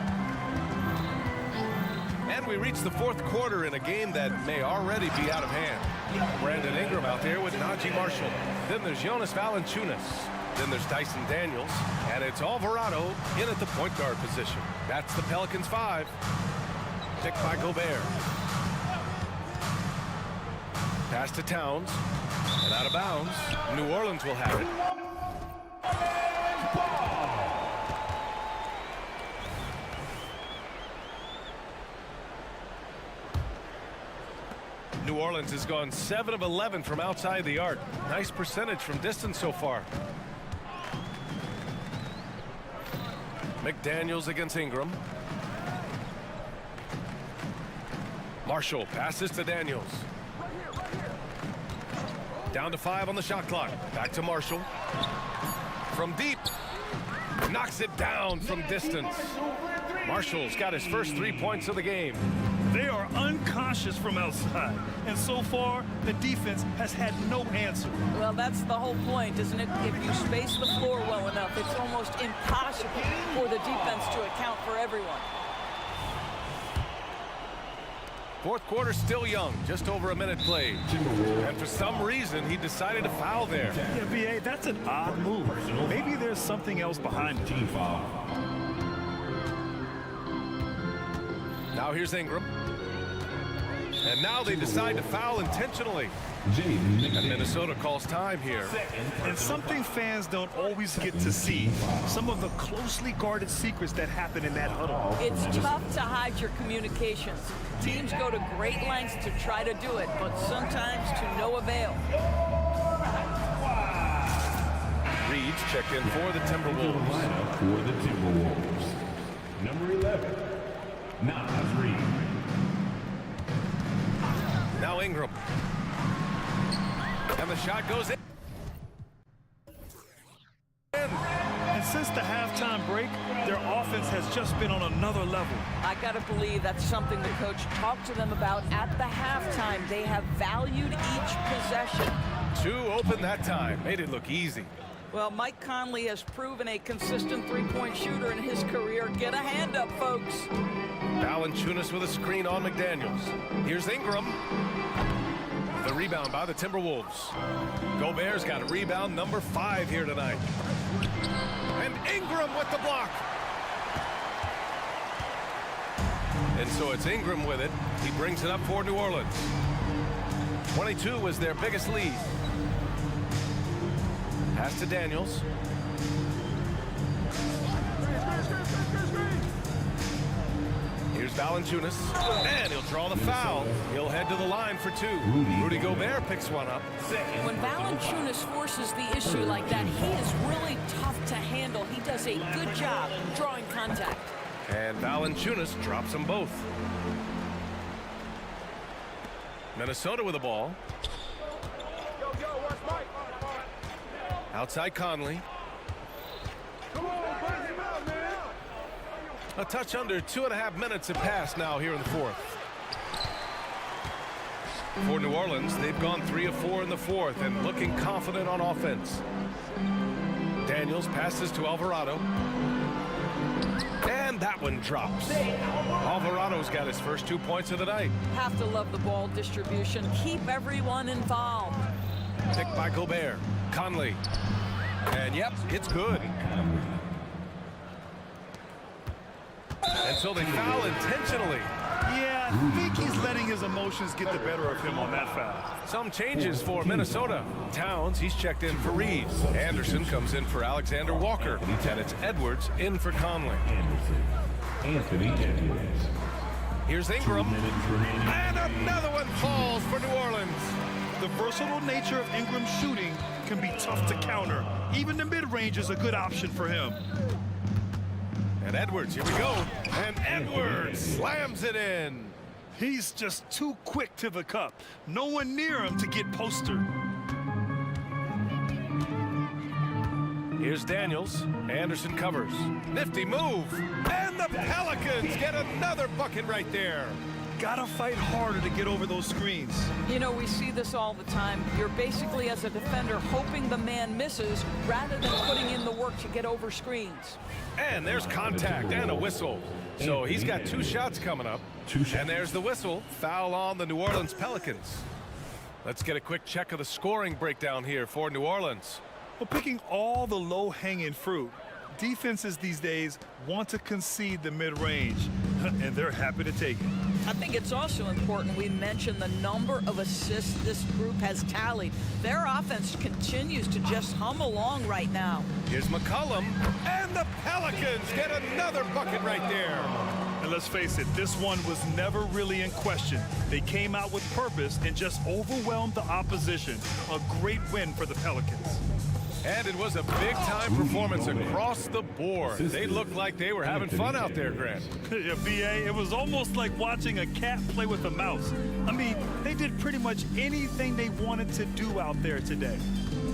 And we reach the fourth quarter in a game that may already be out of hand. Brandon Ingram out there with Najee Marshall. Then there's Jonas Valanciunas. Then there's Dyson Daniels. And it's Alvarado in at the point guard position. That's the Pelicans 5. Picked by Gobert. Pass to Towns. And out of bounds. New Orleans will have it. New Orleans has gone 7 of 11 from outside the arc. Nice percentage from distance so far. McDaniels against Ingram. Marshall passes to Daniels. Down to 5 on the shot clock. Back to Marshall. From deep. Knocks it down from distance. Marshall's got his first 3 points of the game. They are unconscious from outside, and so far, the defense has had no answer. Well, that's the whole point, isn't it? If you space the floor well enough, it's almost impossible for the defense to account for everyone. Fourth quarter still young, just over a minute played. And for some reason, he decided to foul there. Yeah, B.A., that's an odd move. Maybe there's something else behind it. Team foul. Now here's Ingram. And now they decide to foul intentionally. And Minnesota calls time here. And something fans don't always get to see, some of the closely guarded secrets that happen in that huddle. It's tough to hide your communications. Teams go to great lengths to try to do it, but sometimes to no avail. Reed's checked in for the Timberwolves. Lineup for the Timberwolves. Number 11, Nas Reed. Now Ingram. And the shot goes in. And since the halftime break, their offense has just been on another level. I got to believe that's something the coach talked to them about at the halftime. They have valued each possession. 2 open that time. Made it look easy. Well, Mike Conley has proven a consistent three-point shooter in his career. Get a hand up, folks. Valanciunas with a screen on McDaniels. Here's Ingram. The rebound by the Timberwolves. Gobert's got a rebound number 5 here tonight. And Ingram with the block. And so it's Ingram with it. He brings it up for New Orleans. 22 was their biggest lead. Pass to Daniels. Here's Valanciunas, and he'll draw the foul. He'll head to the line for 2. Rudy Gobert picks one up. When Valanciunas forces the issue like that, he is really tough to handle. He does a good job drawing contact. And Valanciunas drops them both. Minnesota with the ball. Outside Conley. A touch under 2.5 minutes have passed now here in the fourth. For New Orleans, they've gone 3 of 4 in the fourth and looking confident on offense. Daniels passes to Alvarado. And that one drops. Alvarado's got his first 2 points of the night. Have to love the ball distribution. Keep everyone involved. Picked by Gobert. Conley. And yep, it's good. And so they foul intentionally. Yeah, I think he's letting his emotions get the better of him on that foul. Some changes for Minnesota. Towns, he's checked in for Reed. Anderson comes in for Alexander Walker. And it's Edwards in for Conley. Anthony Edwards. Here's Ingram. And another one falls for New Orleans. The versatile nature of Ingram's shooting can be tough to counter. Even the mid-range is a good option for him. And Edwards, here we go. And Edwards slams it in. He's just too quick to the cup. No one near him to get postered. Here's Daniels. Anderson covers. Nifty move. And the Pelicans get another bucket right there. Gotta fight harder to get over those screens. You know, we see this all the time. You're basically, as a defender, hoping the man misses rather than putting in the work to get over screens. And there's contact and a whistle. So he's got 2 shots coming up. And there's the whistle. Foul on the New Orleans Pelicans. Let's get a quick check of the scoring breakdown here for New Orleans. Well, picking all the low-hanging fruit, defenses these days want to concede the mid-range, and they're happy to take it. I think it's also important we mention the number of assists this group has tallied. Their offense continues to just hum along right now. Here's McCollum, and the Pelicans get another bucket right there. And let's face it, this one was never really in question. They came out with purpose and just overwhelmed the opposition. A great win for the Pelicans. And it was a big-time performance across the board. They looked like they were having fun out there, Grant. Yeah, BA, it was almost like watching a cat play with a mouse. I mean, they did pretty much anything they wanted to do out there today.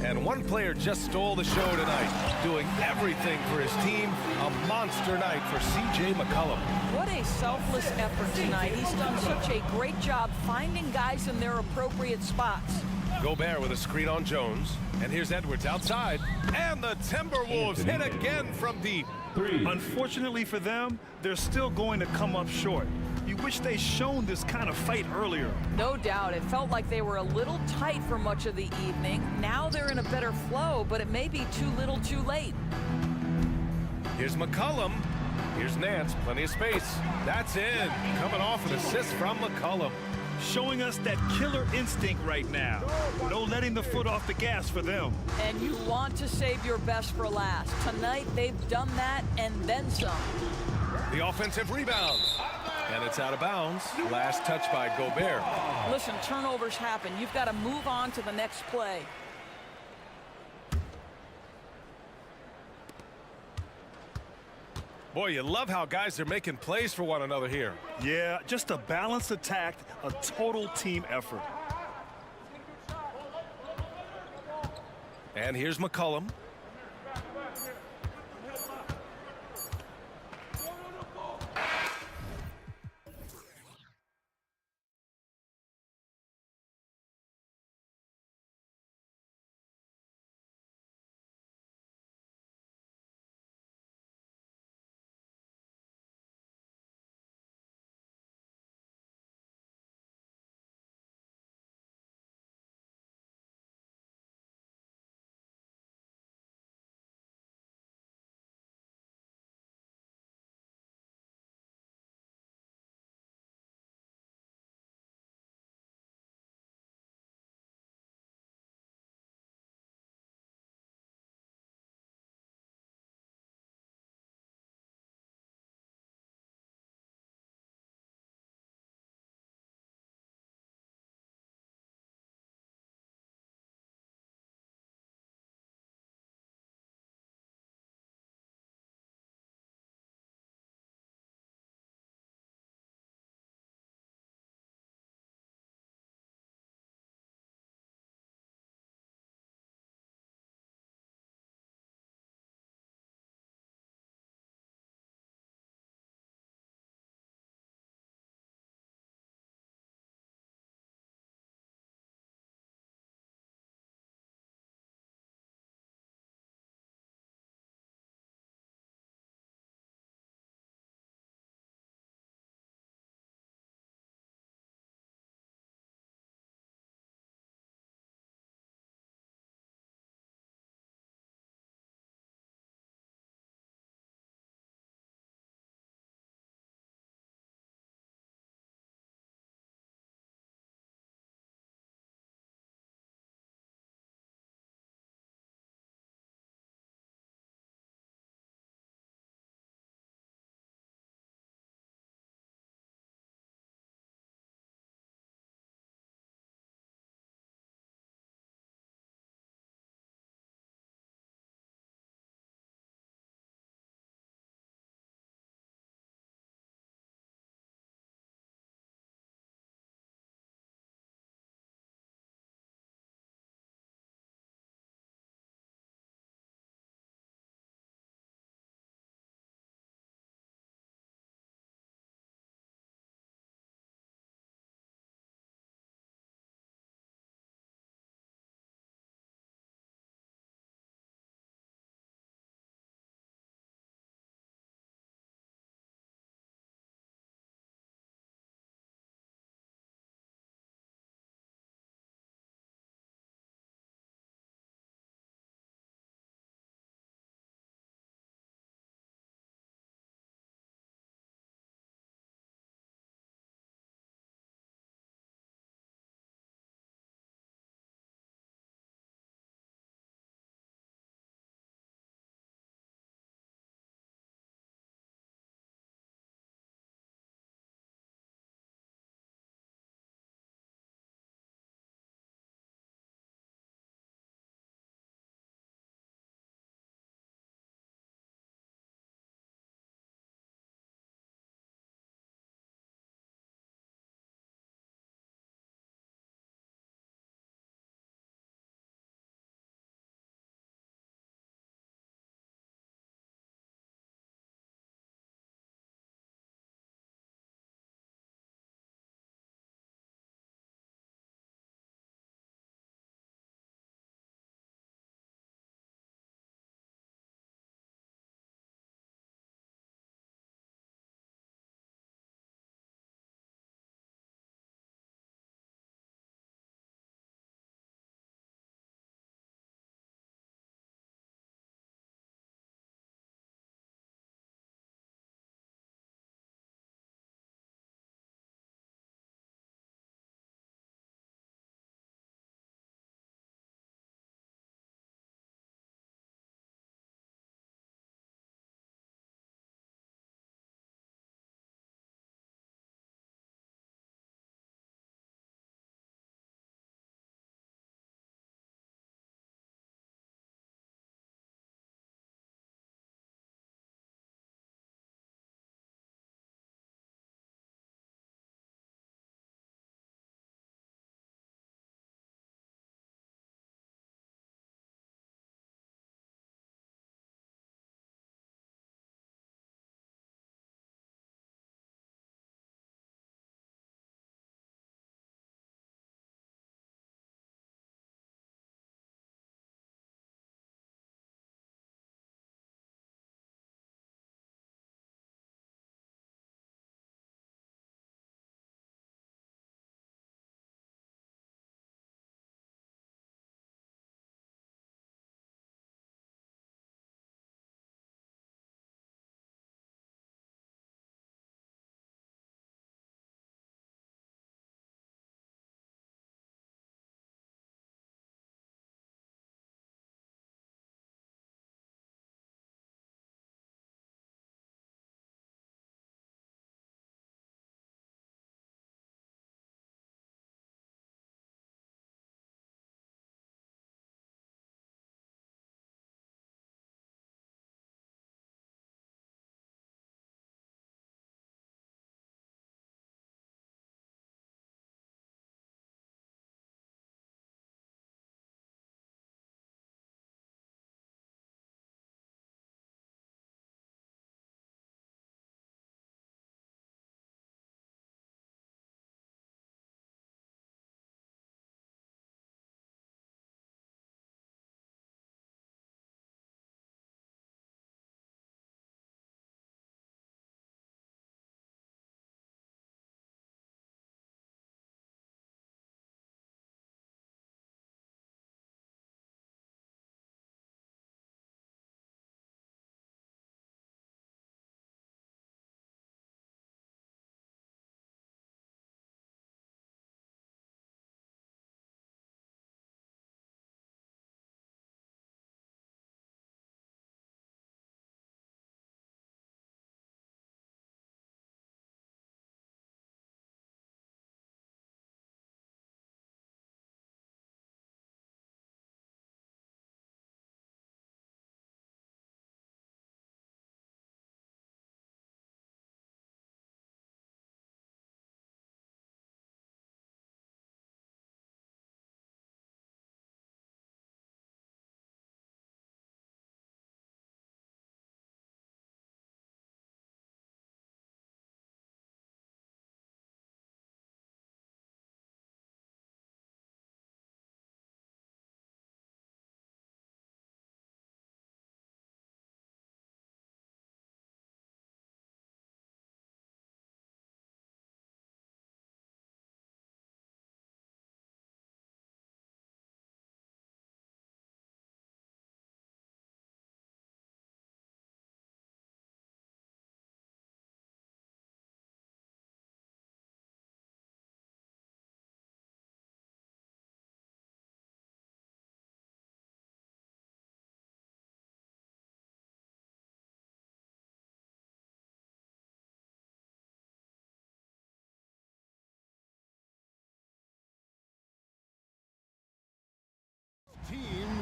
And one player just stole the show tonight, doing everything for his team. A monster night for C.J. McCollum. What a selfless effort tonight. He's done such a great job finding guys in their appropriate spots. Gobert with a screen on Jones. And here's Edwards outside. And the Timberwolves hit again from deep. Unfortunately for them, they're still going to come up short. You wish they'd shown this kind of fight earlier. No doubt. It felt like they were a little tight for much of the evening. Now they're in a better flow, but it may be too little too late. Here's McCollum. Here's Nance. Plenty of space. That's in. Coming off an assist from McCollum. Showing us that killer instinct right now. No letting the foot off the gas for them. And you want to save your best for last. Tonight, they've done that and then some. The offensive rebound. And it's out of bounds. Last touch by Gobert. Listen, turnovers happen. You've got to move on to the next play. Boy, you love how guys are making plays for one another here. Yeah, just a balanced attack, a total team effort. And here's McCollum.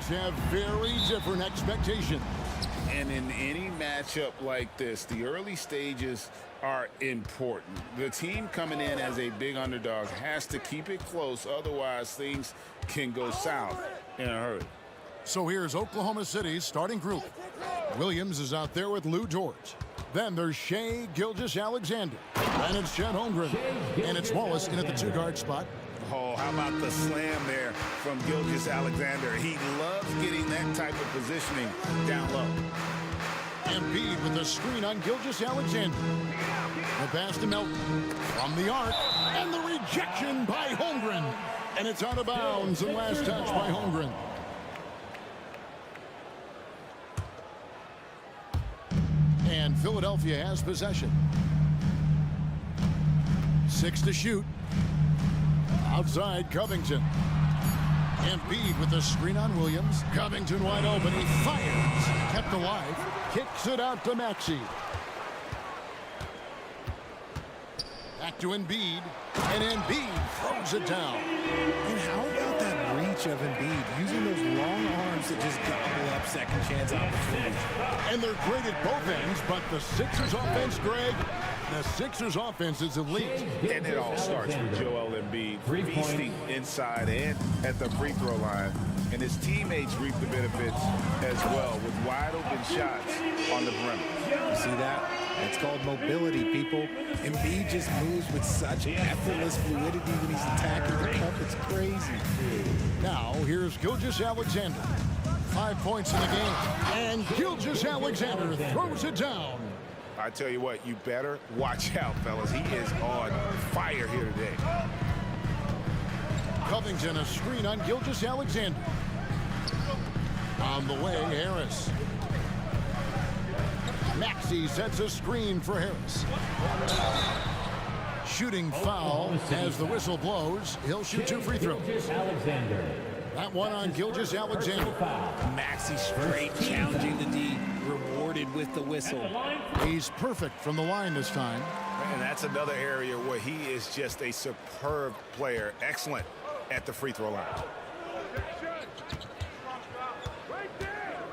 teams have very different expectations. And in any matchup like this, the early stages are important. The team coming in as a big underdog has to keep it close, otherwise things can go south in a hurry. So here's Oklahoma City's starting group. Williams is out there with Lou George. Then there's Shea Gilgeous-Alexander. And it's Chet Holmgren. And it's Wallace in at the two-guard spot. Oh, how about the slam there from Gilgeous-Alexander? He loves getting that type of positioning down low. Embiid with the screen on Gilgeous-Alexander. The pass to Melton from the arc. And the rejection by Holmgren. And it's out of bounds. And last touch by Holmgren. And Philadelphia has possession. 6 to shoot. Outside Covington. Embiid with the screen on Williams. Covington wide open. He fires. Kept alive. Kicks it out to Maxey. Back to Embiid. And Embiid throws it down. And how about that reach of Embiid, using those long arms to just gobble up second chance opportunities? And they're great at both ends, but the Sixers offense, Greg, the Sixers offense is elite. And it all starts with Joel Embiid feasting inside and at the free throw line. And his teammates reap the benefits as well with wide open shots on the perimeter. You see that? It's called mobility, people. Embiid just moves with such effortless fluidity when he's attacking the cup. It's crazy. Now, here's Gilgeous-Alexander. 5 points in the game. And Gilgeous-Alexander throws it down. I tell you what, you better watch out, fellas. He is on fire here today. Covington, a screen on Gilgeous-Alexander. On the way, Harris. Maxey sets a screen for Harris. Shooting foul as the whistle blows. He'll shoot 2 free throws. That one on Gilgeous-Alexander. Maxey straight challenging the D, rewarded with the whistle. He's perfect from the line this time. And that's another area where he is just a superb player. Excellent at the free throw line.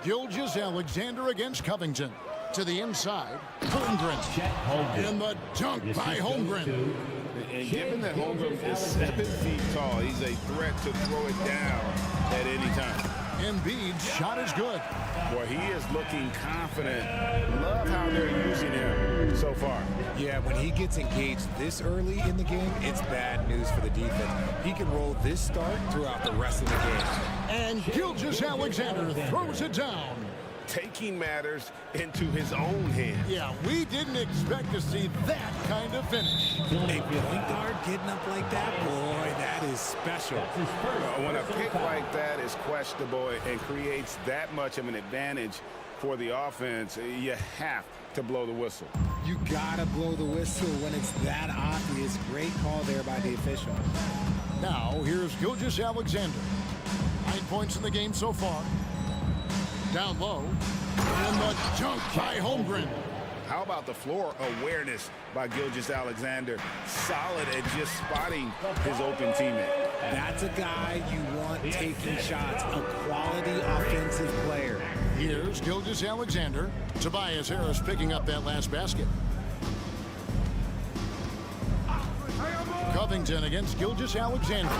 Gilgeous-Alexander against Covington. To the inside, Holmgren. And the dunk by Holmgren. And given that Holmgren is 7 feet tall, he's a threat to throw it down at any time. Embiid's shot is good. Boy, he is looking confident. Love how they're using him so far. Yeah, when he gets engaged this early in the game, it's bad news for the defense. He can roll this start throughout the rest of the game. And Gilgeous-Alexander throws it down. Taking matters into his own hands. Yeah, we didn't expect to see that kind of finish. A point guard getting up like that, boy, that is special. When a pick like that is questionable and creates that much of an advantage for the offense, you have to blow the whistle. You gotta blow the whistle when it's that obvious. Great call there by the official. Now, here's Gilgeous-Alexander. 9 points in the game so far. Down low, and the dunk by Holmgren. How about the floor awareness by Gilgeous-Alexander? Solid at just spotting his open teammate. That's a guy you want taking shots, a quality offensive player. Here's Gilgeous-Alexander. Tobias Harris picking up that last basket. Covington against Gilgeous-Alexander.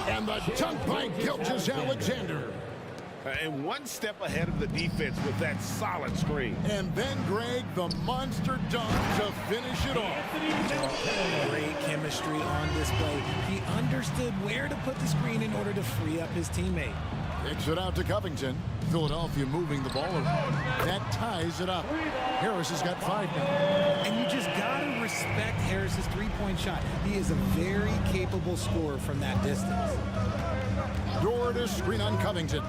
And the dunk by Gilgeous-Alexander. And one step ahead of the defense with that solid screen. And then, Greg, the monster dunk to finish it off. Great chemistry on display. He understood where to put the screen in order to free up his teammate. Kicks it out to Covington. Philadelphia moving the ball around. That ties it up. Harris has got 5 now. And you just got to respect Harris's three-point shot. He is a very capable scorer from that distance. Door to screen on Covington.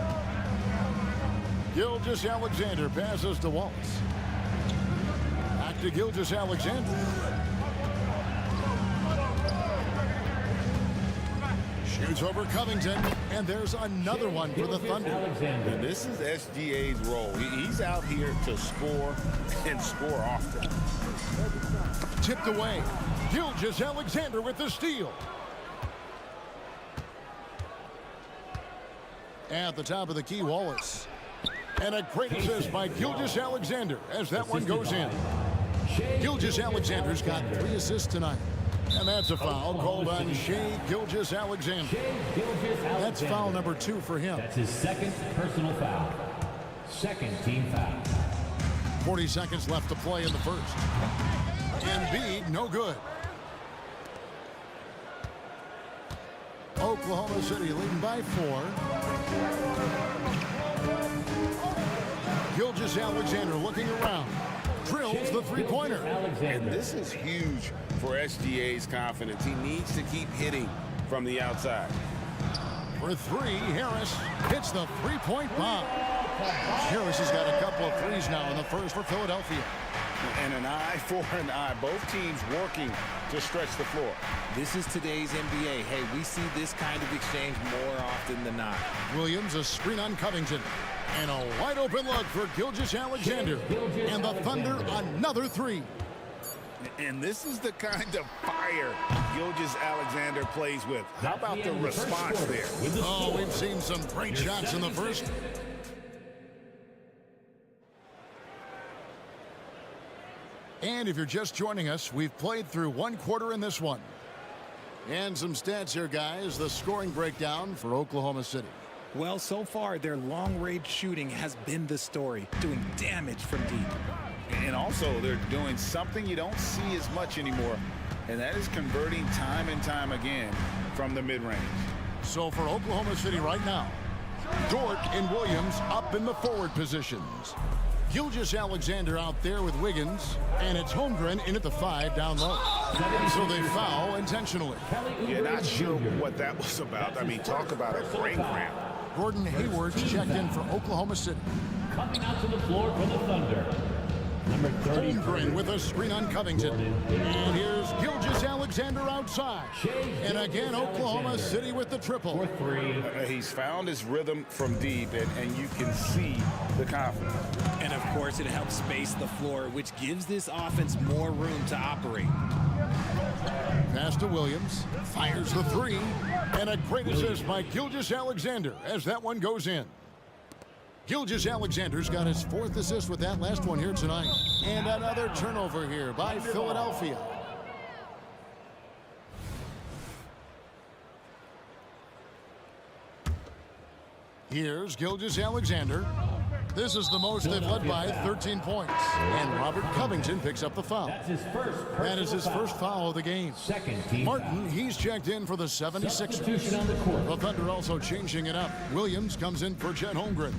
Gilgeous-Alexander passes to Wallace. Back to Gilgeous-Alexander. Shoots over Covington, and there's another one for the Thunder. And this is SGA's role. He's out here to score and score often. Tipped away. Gilgeous-Alexander with the steal. At the top of the key, Wallace. And a great assist by Gilgeous-Alexander as that one goes in. Gilgeous-Alexander's got 3 assists tonight. And that's a foul called on Shai Gilgeous-Alexander. That's foul number 2 for him. That's his second personal foul. Second team foul. 40 seconds left to play in the first. Embiid, no good. Oklahoma City leading by 4. Gilgeous-Alexander looking around. Drills the three-pointer. And this is huge for SGA's confidence. He needs to keep hitting from the outside. For 3, Harris hits the three-point bomb. Harris has got a couple of threes now in the first for Philadelphia. And an eye for an eye. Both teams working to stretch the floor. This is today's NBA. Hey, we see this kind of exchange more often than not. Williams, a screen on Covington. And a wide-open look for Gilgeous-Alexander. And the Thunder, another 3. And this is the kind of fire Gilgeous-Alexander plays with. How about the response there? Oh, we've seen some great shots in the first. And if you're just joining us, we've played through 1 quarter in this one. And some stats here, guys. The scoring breakdown for Oklahoma City. Well, so far, their long-range shooting has been the story, doing damage from deep. And also, they're doing something you don't see as much anymore, and that is converting time and time again from the mid-range. So for Oklahoma City right now, Dort and Williams up in the forward positions. Gilgeous-Alexander out there with Wiggins, and it's Holmgren in at the 5 down low. So they foul intentionally. Yeah, not sure what that was about. I mean, talk about a brain cramp. Gordon Hayward's checked in for Oklahoma City. Coming out to the floor for the Thunder. Number 30. Holmgren with a screen on Covington. And here's Gilgeous-Alexander outside. And again, Oklahoma City with the triple. He's found his rhythm from deep, and you can see the confidence. And of course, it helps space the floor, which gives this offense more room to operate. Pass to Williams. Fires the 3. And a great assist by Gilgeous-Alexander as that one goes in. Gilgeous-Alexander's got his 4th assist with that last one here tonight. And another turnover here by Philadelphia. Here's Gilgeous-Alexander. This is the most they've led by 13 points. And Robert Covington picks up the foul. That is his first foul of the game. Martin, he's checked in for the 76ers. The Thunder also changing it up. Williams comes in for Chet Holmgren.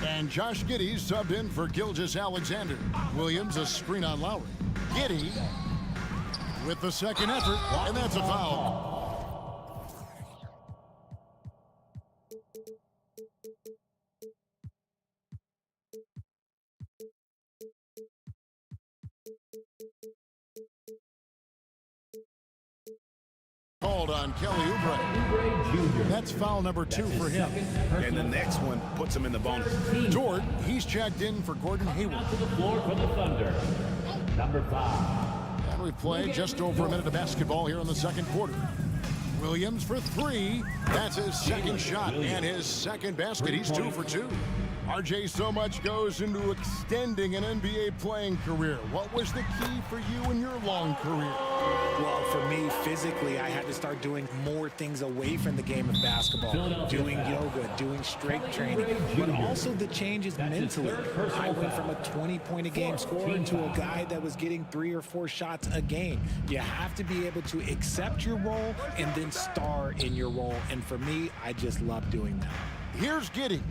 And Josh Giddey's subbed in for Gilgeous-Alexander. Williams a screen on Lowry. Giddey with the second effort, and that's a foul. Called on Kelly Oubre. That's foul number 2 for him. And the next one puts him in the bonus. Dort, he's checked in for Gordon Hayward. To the floor for the Thunder. Number 5. And we've played just over a minute of basketball here in the second quarter. Williams for 3. That's his second shot and his second basket. He's 2 for 2. RJ, so much goes into extending an NBA playing career. What was the key for you in your long career? Well, for me, physically, I had to start doing more things away from the game of basketball. Doing yoga, doing strength training, but also the changes mentally. I went from a 20-point-a-game scorer to a guy that was getting 3 or 4 shots a game. You have to be able to accept your role and then star in your role. And for me, I just love doing that. Here's Giddey.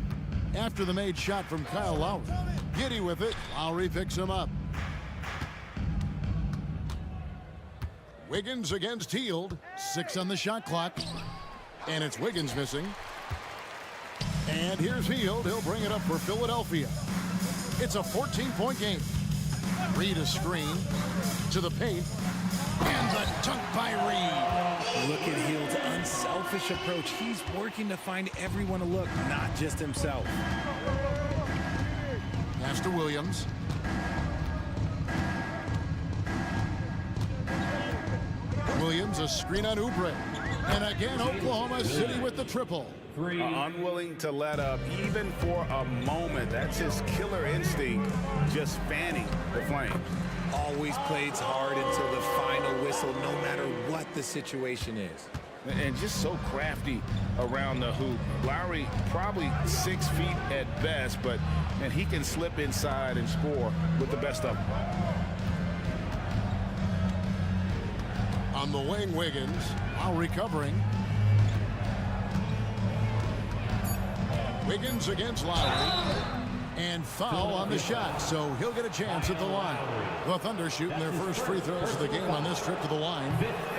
After the made shot from Kyle Lowry. Giddey with it. Lowry picks him up. Wiggins against Hield. 6 on the shot clock. And it's Wiggins missing. And here's Hield. He'll bring it up for Philadelphia. It's a 14-point game. Reed a screen to the paint. And the dunk by Reed. Look at Hield's unselfish approach. He's working to find everyone to look, not just himself. Pass to Williams. Williams a screen on Oubre. And again, Oklahoma City with the triple. Unwilling to let up even for a moment. That's his killer instinct, just fanning the flames. Always plays hard until the final whistle, no matter what the situation is. And just so crafty around the hoop. Lowry probably 6 feet at best, but and he can slip inside and score with the best of them. On the wing, Wiggins, while recovering. Wiggins against Lowry. And foul on the shot, so he'll get a chance at the line. The Thunder shooting their first free throws of the game on this trip to the line.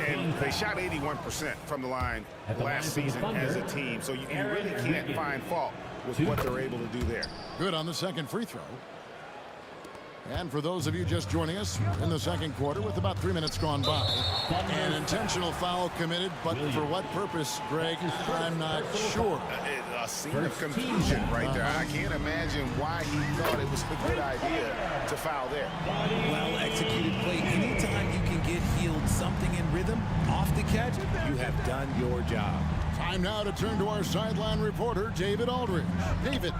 And they shot 81% from the line last season as a team, so you really can't find fault with what they're able to do there. Good on the second free throw. And for those of you just joining us, in the second quarter with about 3 minutes gone by. An intentional foul committed, but for what purpose, Greg, I'm not sure. A scene of confusion right there. I can't imagine why he thought it was a good idea to foul there. Well executed play. Anytime you can get healed something in rhythm off the catch, you have done your job. Time now to turn to our sideline reporter, David Aldridge. David.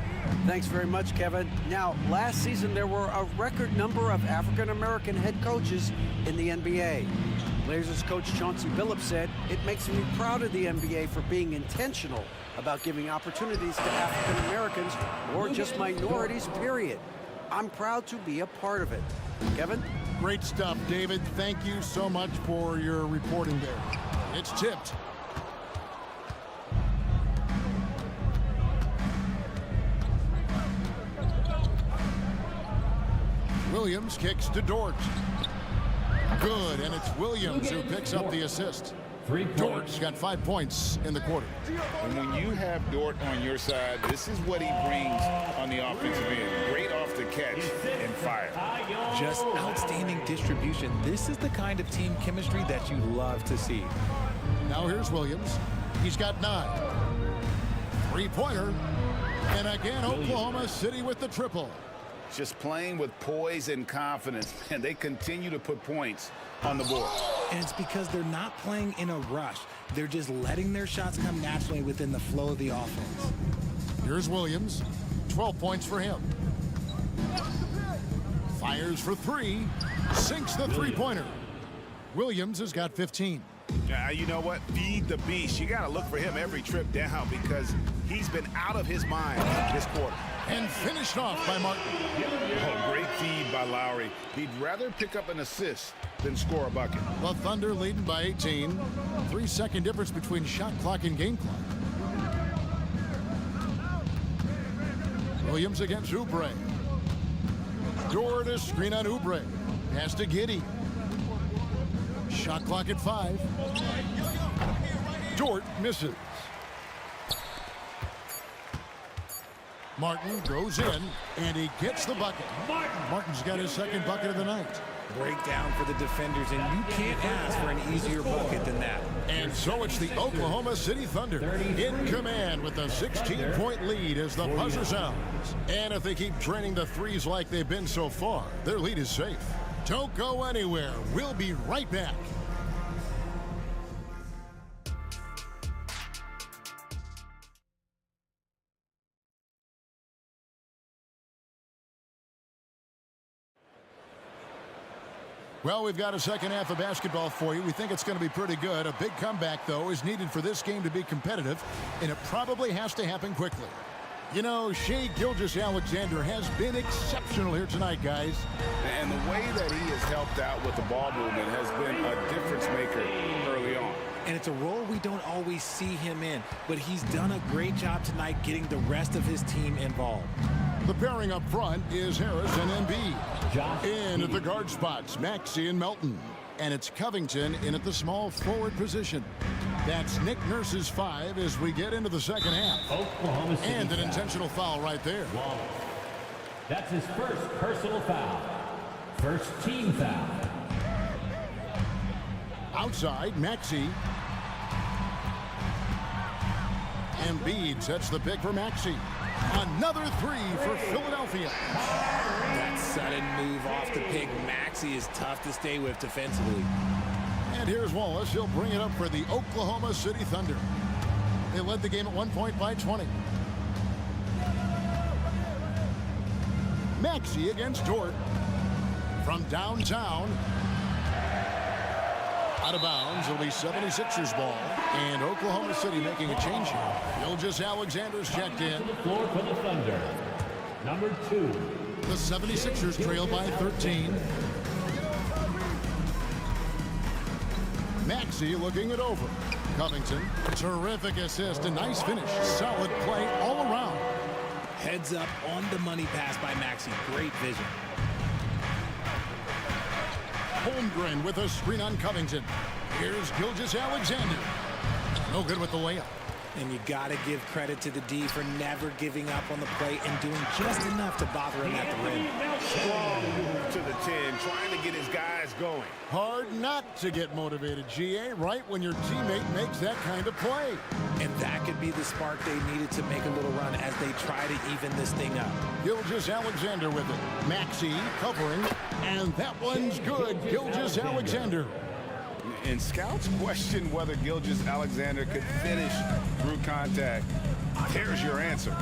Thanks very much, Kevin. Now, last season there were a record number of African-American head coaches in the NBA. Blazers coach Chauncey Billups said, "It makes me proud of the NBA for being intentional about giving opportunities to African Americans or just minorities, period. I'm proud to be a part of it." Kevin? Great stuff, David. Thank you so much for your reporting there. It's tipped. Williams kicks to Dort. Good, and it's Williams who picks up the assist. Dort's got 5 points in the quarter. And when you have Dort on your side, this is what he brings on the offensive end. Great off the catch and fire. Just outstanding distribution. This is the kind of team chemistry that you love to see. Now here's Williams. He's got 9. Three-pointer. And again, Oklahoma City with the triple. Just playing with poise and confidence, and they continue to put points on the board. And it's because they're not playing in a rush. They're just letting their shots come naturally within the flow of the offense. Here's Williams. 12 points for him. Fires for 3. Sinks the three-pointer. Williams has got 15. You know what? Feed the beast. You got to look for him every trip down because he's been out of his mind this quarter. And finished off by Martin. Oh, great feed by Lowry. He'd rather pick up an assist than score a bucket. The Thunder leading by 18. 3-second difference between shot clock and game clock. Williams against Oubre. Dort to screen on Oubre. Pass to Giddey. Shot clock at 5. Dort misses. Martin goes in, and he gets the bucket. Martin's got his second bucket of the night. Breakdown for the defenders, and you can't ask for an easier bucket than that. And so it's the Oklahoma City Thunder in command with a 16-point lead as the buzzer sounds. And if they keep draining the threes like they've been so far, their lead is safe. Don't go anywhere. We'll be right back. Well, we've got a second half of basketball for you. We think it's going to be pretty good. A big comeback, though, is needed for this game to be competitive, and it probably has to happen quickly. You know, Shai Gilgeous-Alexander has been exceptional here tonight, guys. And the way that he has helped out with the ball movement has been a difference maker early on. And it's a role we don't always see him in, but he's done a great job tonight getting the rest of his team involved. The pairing up front is Harris and Embiid. In at the guard spots, Maxey and Melton. And it's Covington in at the small forward position. That's Nick Nurse's 5 as we get into the second half. Oklahoma City and an foul. intentional foul right there. Wallace. That's his first personal foul. First team foul. Outside, Maxey. Embiid sets the pick for Maxey. Another 3 for Philadelphia. That sudden move off the pick, Maxey is tough to stay with defensively. And here's Wallace. He'll bring it up for the Oklahoma City Thunder. They led the game at 1 point by 20. Maxey against Dort. From downtown. Out of bounds. It'll be 76ers ball. And Oklahoma City making a change here. Gilgeous-Alexander's checked in. Floor for the Thunder. Number 2. The 76ers trail by 13. Maxey looking it over. Covington, terrific assist, a nice finish. Solid play all around. Heads up on the money pass by Maxey. Great vision. Holmgren with a screen on Covington. Here's Gilgeous-Alexander. No good with the layup. And you got to give credit to the D for never giving up on the play and doing just enough to bother him at the rim. Strong move to the 10, trying to get his guys going. Hard not to get motivated, GA, right when your teammate makes that kind of play. And that could be the spark they needed to make a little run as they try to even this thing up. Gilgeous-Alexander with it. Maxey covering, and that one's good. Gilgeous-Alexander. And scouts question whether Gilgeous-Alexander could finish through contact. Here's your answer.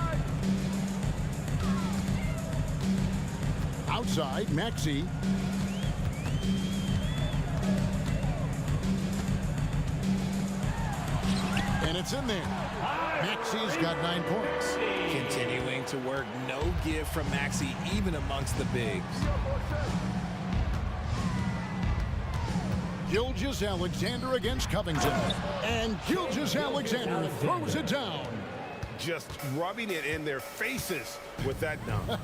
Outside, Maxey. And it's in there. Maxey's got 9 points. Continuing to work, no give from Maxey, even amongst the bigs. Gilgeous-Alexander against Covington. And Gilgeous-Alexander throws it down. Just rubbing it in their faces with that dunk.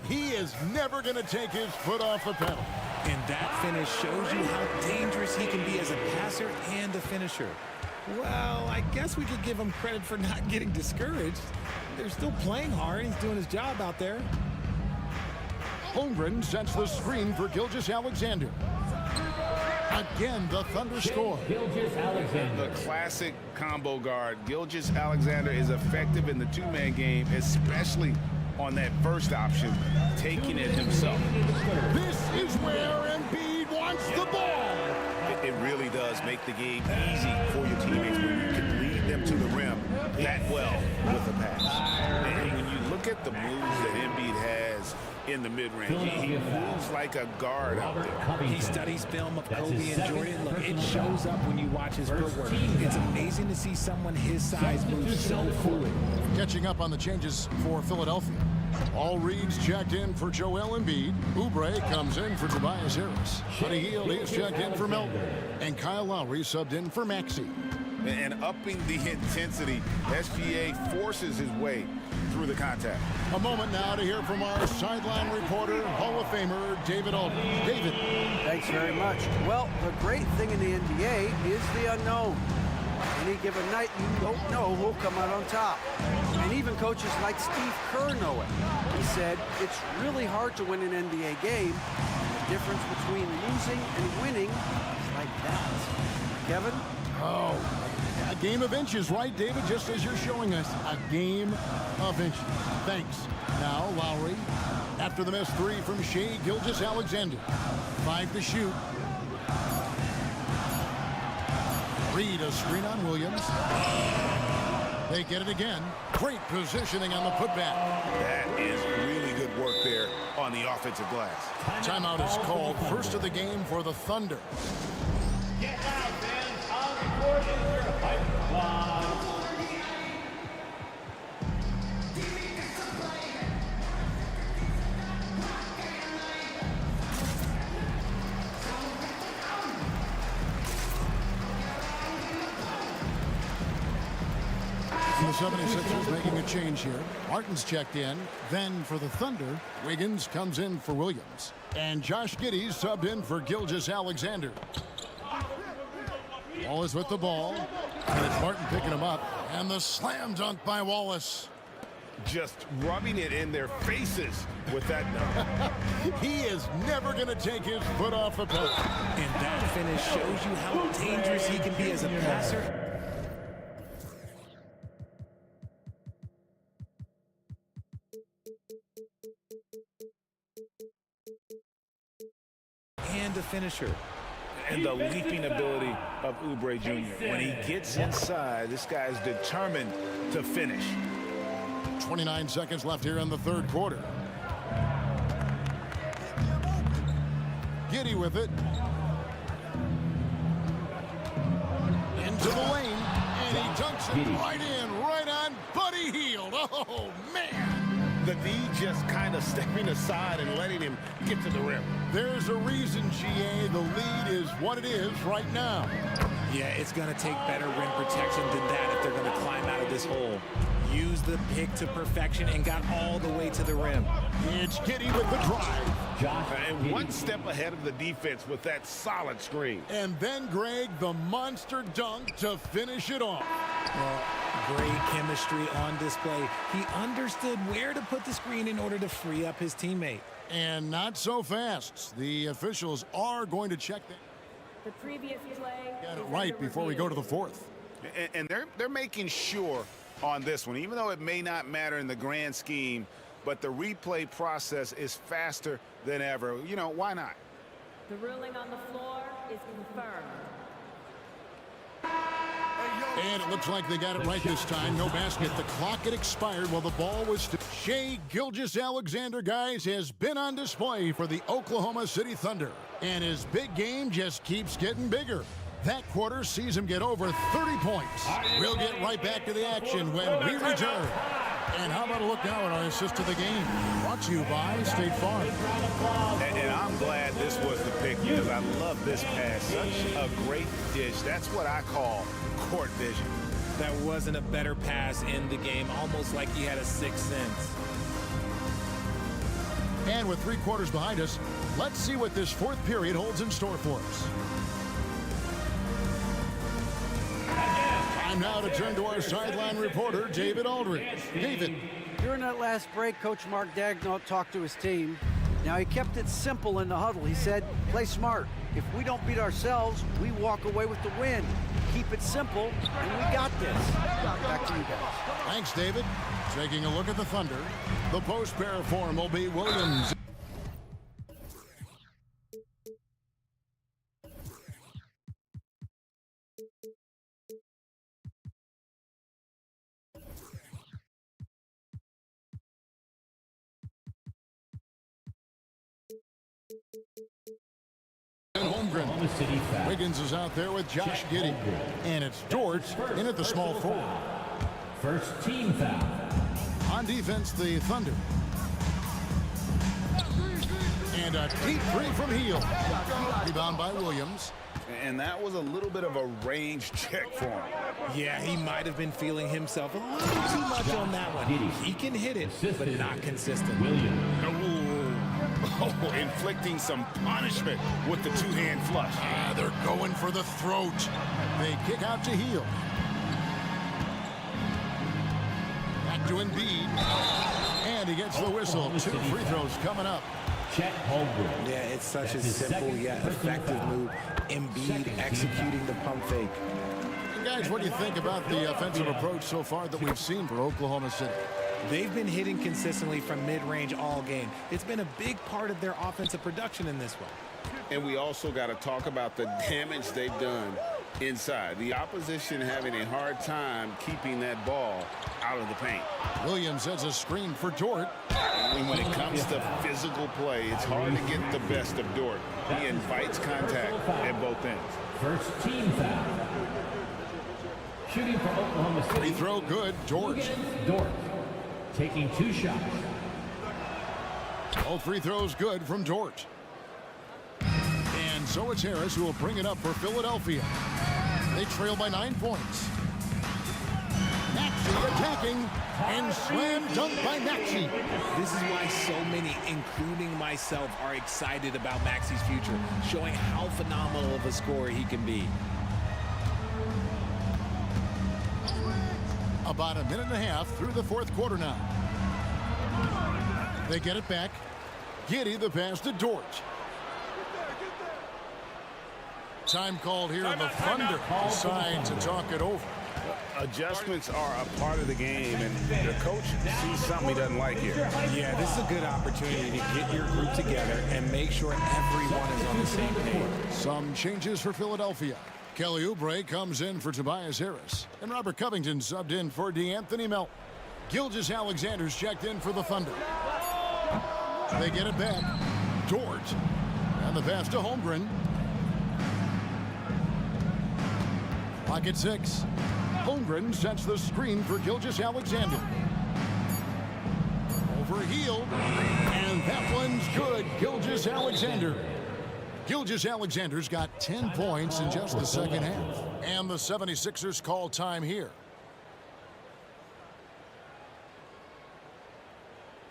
He is never going to take his foot off the pedal. And that finish shows you how dangerous he can be as a passer and a finisher. Well, I guess we could give him credit for not getting discouraged. They're still playing hard. He's doing his job out there. Holmgren sets the screen for Gilgeous-Alexander. Again, the Thunder score. The classic combo guard. Gilgeous-Alexander is effective in the two-man game, especially on that first option, taking it himself. This is where Embiid wants the ball. It really does make the game easy for your teammates when you can lead them to the rim that well with a pass. And when you look at the moves that Embiid has in the mid-range, he moves like a guard out there. He studies film of Kobe and Jordan. Look, it shows up when you watch his footwork. It's amazing to see someone his size move so fluid. Catching up on the changes for Philadelphia. All reads checked in for Joel Embiid. Oubre comes in for Tobias Harris. Buddy Hield is checked in for Melton. And Kyle Lowry subbed in for Maxey. And upping the intensity, SGA forces his way through the contact. A moment now to hear from our sideline reporter, Hall of Famer David Aldridge. David. Thanks very much. Well, the great thing in the NBA is the unknown. Any given night, you don't know who'll come out on top. And even coaches like Steve Kerr know it. He said, it's really hard to win an NBA game. The difference between losing and winning is like that. Kevin? Oh, a game of inches, right, David? Just as you're showing us, a game of inches. Thanks. Now, Lowry, after the missed three from Shai Gilgeous-Alexander. 5 to shoot. Reed, a screen on Williams. They get it again. Great positioning on the putback. That is really good work there on the offensive glass. Timeout is called. First of the game for the Thunder. Get out, fans. On the court is your hype squad. The 76ers making a change here. Martin's checked in. Then for the Thunder, Wiggins comes in for Williams. And Josh Giddey subbed in for Gilgeous-Alexander. Wallace with the ball. And it's Martin picking him up. And the slam dunk by Wallace. Just rubbing it in their faces with that dunk. He is never going to take his foot off the pedal. And that finish shows you how dangerous he can be as a passer. And a finisher. and the leaping ability of Oubre Jr. When he gets inside, this guy is determined to finish. 29 seconds left here in the third quarter. Giddey with it. Into the lane, and he dunks it right in, right on Buddy Hield. Oh, man. The D just kind of stepping aside and letting him get to the rim. There's a reason, GA, the lead is what it is right now. Yeah, it's going to take better rim protection than that if they're going to climb out of this hole. Use the pick to perfection and got all the way to the rim. It's Giddey with the drive. And one step ahead of the defense with that solid screen. And then, Greg, the monster dunk to finish it off. Well, great chemistry on display. He understood where to put the screen in order to free up his teammate. And not so fast. The officials are going to check that. The previous play. Got it right before we go to the fourth. And they're making sure on this one, even though it may not matter in the grand scheme, but the replay process is faster than ever. You know, why not? The ruling on the floor is confirmed. And it looks like they got it right this time. No basket. The clock had expired while the ball was still. Shai Gilgeous-Alexander, guys, has been on display for the Oklahoma City Thunder. And his big game just keeps getting bigger. That quarter sees him get over 30 points. We'll get right back to the action when we return. And how about a look now at our assist to the game? Brought to you by State Farm. And I'm glad this was the pick because I love this pass. Such a great dish. That's what I call court vision. That wasn't a better pass in the game, almost like he had a sixth sense. And with 3 quarters behind us, let's see what this fourth period holds in store for us. Time now to turn to our sideline reporter, David Aldridge. David. During that last break, Coach Mark Daigneault talked to his team. Now, he kept it simple in the huddle. He said, play smart. If we don't beat ourselves, we walk away with the win. Keep it simple, and we got this. Back to you guys. Thanks, David. Taking a look at the Thunder. The post pair form will be Williams. Wiggins is out there with Josh Giddey. And it's Dort in at the small forward. First team foul. On defense, the Thunder. And a deep three from Hield. Rebound by Williams. And that was a little bit of a range check for him. Yeah, he might have been feeling himself a little too much on that one. He can hit it, but not consistent. Oh, inflicting some punishment with the two-hand flush. They're going for the throat. They kick out to Hield. Back to Embiid. And he gets the whistle. 2 free throws coming up. Yeah, it's such a simple yet effective move. Embiid executing the pump fake. And guys, what do you think about the offensive approach so far that we've seen for Oklahoma City? They've been hitting consistently from mid-range all game. It's been a big part of their offensive production in this one. And we also got to talk about the damage they've done inside. The opposition having a hard time keeping that ball out of the paint. Williams has a screen for Dort. When it comes to physical play, it's hard to get the best of Dort. He invites contact at both ends. First team foul. Shooting for Oklahoma City. Free throw good, Dort. Taking 2 shots. All free throws good from Dort. And so it's Harris who will bring it up for Philadelphia. They trail by 9 points. Maxey attacking and slam dunk by Maxey. This is why so many, including myself, are excited about Maxey's future, showing how phenomenal of a scorer he can be. About a minute and a half through the fourth quarter now. They get it back. Giddey the pass to Dort. Time called here, and the Thunder decide to talk it over. Adjustments are a part of the game, and the coach sees something he doesn't like here. Yeah, this is a good opportunity to get your group together and make sure everyone is on the same page. Some changes for Philadelphia. Kelly Oubre comes in for Tobias Harris, and Robert Covington subbed in for DeAnthony Melton. Gilgeous-Alexander's checked in for the Thunder. They get it back. Dort, and the pass to Holmgren. Pocket 6. Holmgren sets the screen for Gilgeous-Alexander. Overhealed, and that one's good. Gilgeous-Alexander. Gilgeous-Alexander's got 10 points in just the second half. And the 76ers call time here.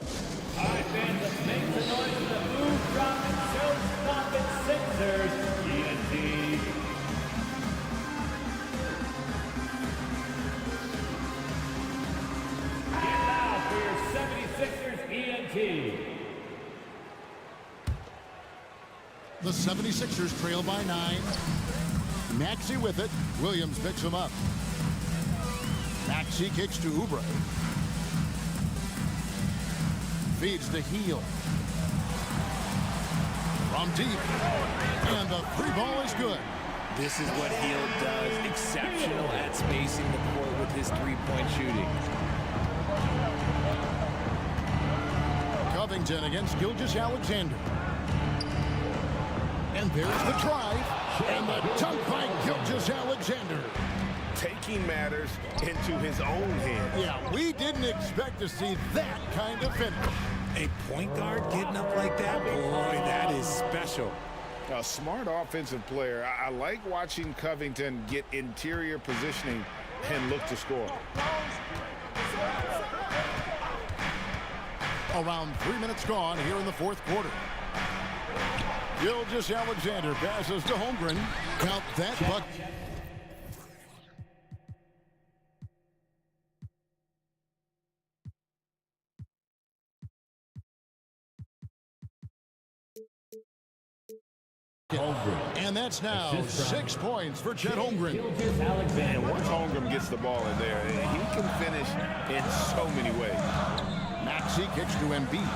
All right, fans, make the noise of the move, drop, and show-stopping Sixers, ENT. Get loud for your 76ers, ENT. The 76ers trail by 9. Maxey with it. Williams picks him up. Maxey kicks to Oubre. Feeds to Heel. From deep. And the free ball is good. This is what Heel does. Exceptional at spacing the court with his three-point shooting. Covington against Gilgeous-Alexander. And there's the drive. And the dunk by Gilgeous-Alexander. Taking matters into his own hands. Yeah, we didn't expect to see that kind of finish. A point guard getting up like that? Boy, that is special. A smart offensive player. I like watching Covington get interior positioning and look to score. Around 3 minutes gone here in the fourth quarter. Gilgeous-Alexander passes to Holmgren. Count that buck. And that's now 6 points for Chet Holmgren. And once Holmgren gets the ball in there, he can finish in so many ways. Maxey kicks to Embiid.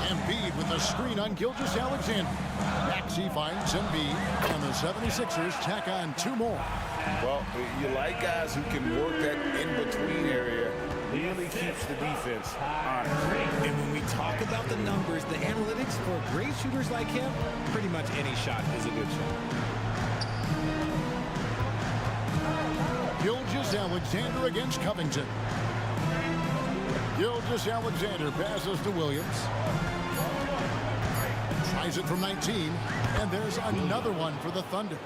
Embiid with the screen on Gilgeous-Alexander. Maxey finds Embiid, and the 76ers tack on 2 more. Well, you like guys who can work that in-between area. Really keeps the defense honest. And when we talk about the numbers, the analytics for great shooters like him, pretty much any shot is a good shot. Gilgeous-Alexander against Covington. Gilgeous-Alexander passes to Williams. Tries it from 19, and there's another one for the Thunder.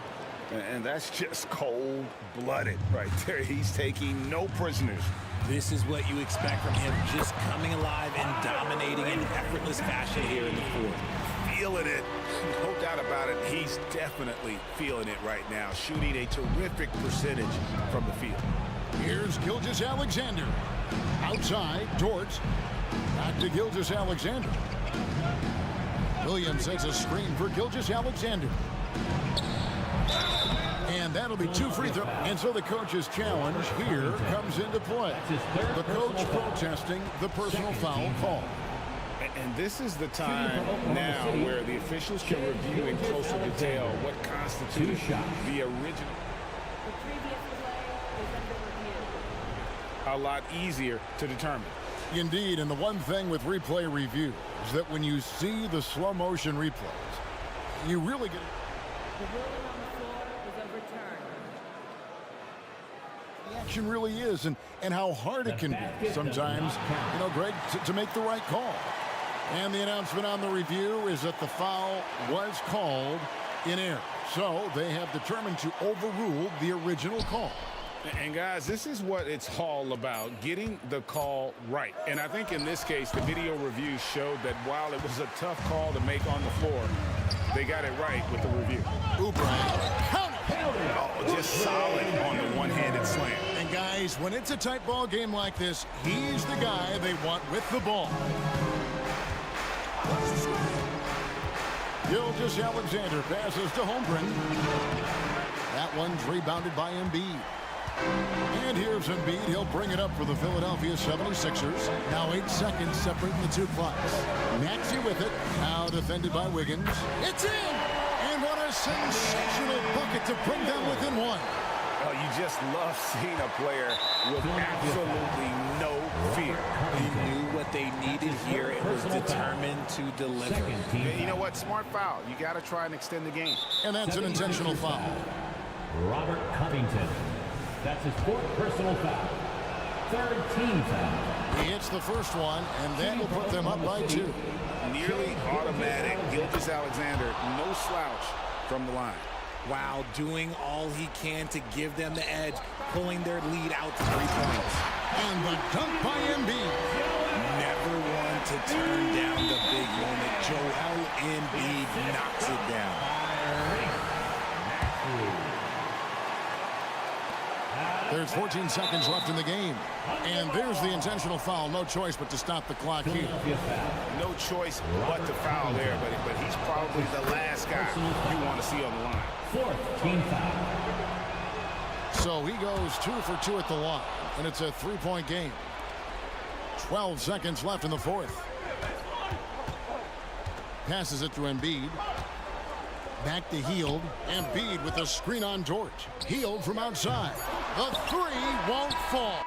And that's just cold-blooded right there. He's taking no prisoners. This is what you expect from him, just coming alive and dominating in effortless fashion here in the fourth. Feeling it. No doubt about it. He's definitely feeling it right now, shooting a terrific percentage from the field. Here's Gilgeous-Alexander. Outside, Dort. Back to Gilgeous-Alexander. Williams sets a screen for Gilgeous-Alexander. And that'll be 2 free throws. And so the coach's challenge here comes into play. The coach protesting the personal foul call. And this is the time now where the officials can review in closer detail what constitutes the original. The previous play is under review. A lot easier to determine. Indeed, and the one thing with replay review is that when you see the slow motion replays, you really get The ruling on the floor is overturned. the action really is and how hard it can be sometimes, you know, Greg, to make the right call. And the announcement on the review is that the foul was called in error. So they have determined to overrule the original call. And guys, this is what it's all about, getting the call right. And I think in this case, the video review showed that while it was a tough call to make on the floor, they got it right with the review. Oubre, count it! Oh, just solid on the one-handed slam. And guys, when it's a tight ball game like this, he's the guy they want with the ball. Gilgeous-Alexander passes to Holmgren. That That one's rebounded by Embiid. And here's Embiid. He'll bring it up for the Philadelphia 76ers. Now 8 seconds separating the two clocks. Maxey with it. Now defended by Wiggins. It's in! And what a sensational bucket to bring them within one. Oh, you just love seeing a player with absolutely no fear. He knew what they needed here and was determined to deliver. And you know what? Smart foul. You got to try and extend the game. And that's an intentional foul. Robert Covington. That's his 4th personal foul. 3rd team foul. He hits the first one, and that will put them up by 2. Nearly automatic. Gilgeous-Alexander, no slouch from the line. Wow, doing all he can to give them the edge, pulling their lead out to 3 points. And the dunk by Embiid. Never one to turn down the big moment. Joel Embiid knocks it down. There's 14 seconds left in the game. And there's the intentional foul. No choice but to stop the clock here. No choice but to foul there, but he's probably the last guy you want to see on the line. 4th team foul. So he goes 2 for 2 at the line, and it's a 3-point game. 12 seconds left in the 4th. Passes it to Embiid. Back to Hield. Embiid with a screen on George. Hield from outside. The 3 won't fall.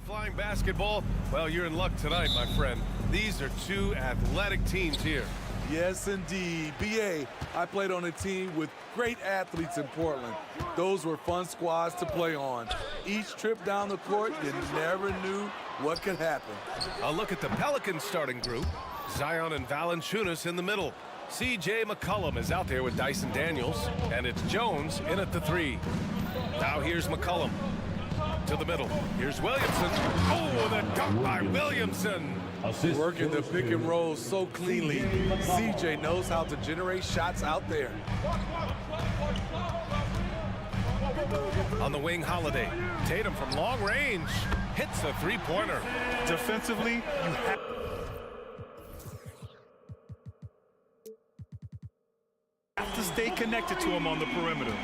High-flying basketball? Well, you're in luck tonight, my friend. These are two athletic teams here. Yes, indeed. BA, I played on a team with great athletes in Portland. Those were fun squads to play on. Each trip down the court, you never knew what could happen. A look at the Pelicans starting group. Zion and Valanciunas in the middle. C.J. McCollum is out there with Dyson Daniels, and it's Jones in at the 3. Now here's McCollum to the middle. Here's Williamson. Oh, the dunk by Williamson. Working the pick and roll so cleanly. CJ knows how to generate shots out there. On the wing, Holiday. Tatum from long range hits the three-pointer. Defensively, you have to stay connected to him on the perimeter.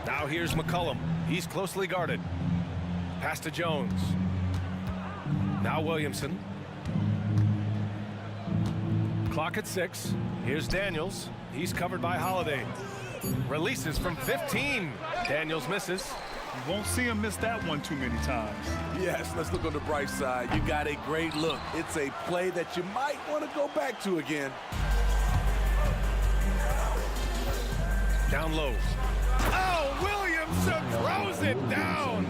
Now here's McCollum. He's closely guarded. Pass to Jones. Now Williamson. Clock at 6. Here's Daniels. He's covered by Holiday. Releases from 15. Daniels misses. You won't see him miss that one too many times. Yes, let's look on the bright side. You got a great look. It's a play that you might want to go back to again. Down low. Oh, Williamson throws it down.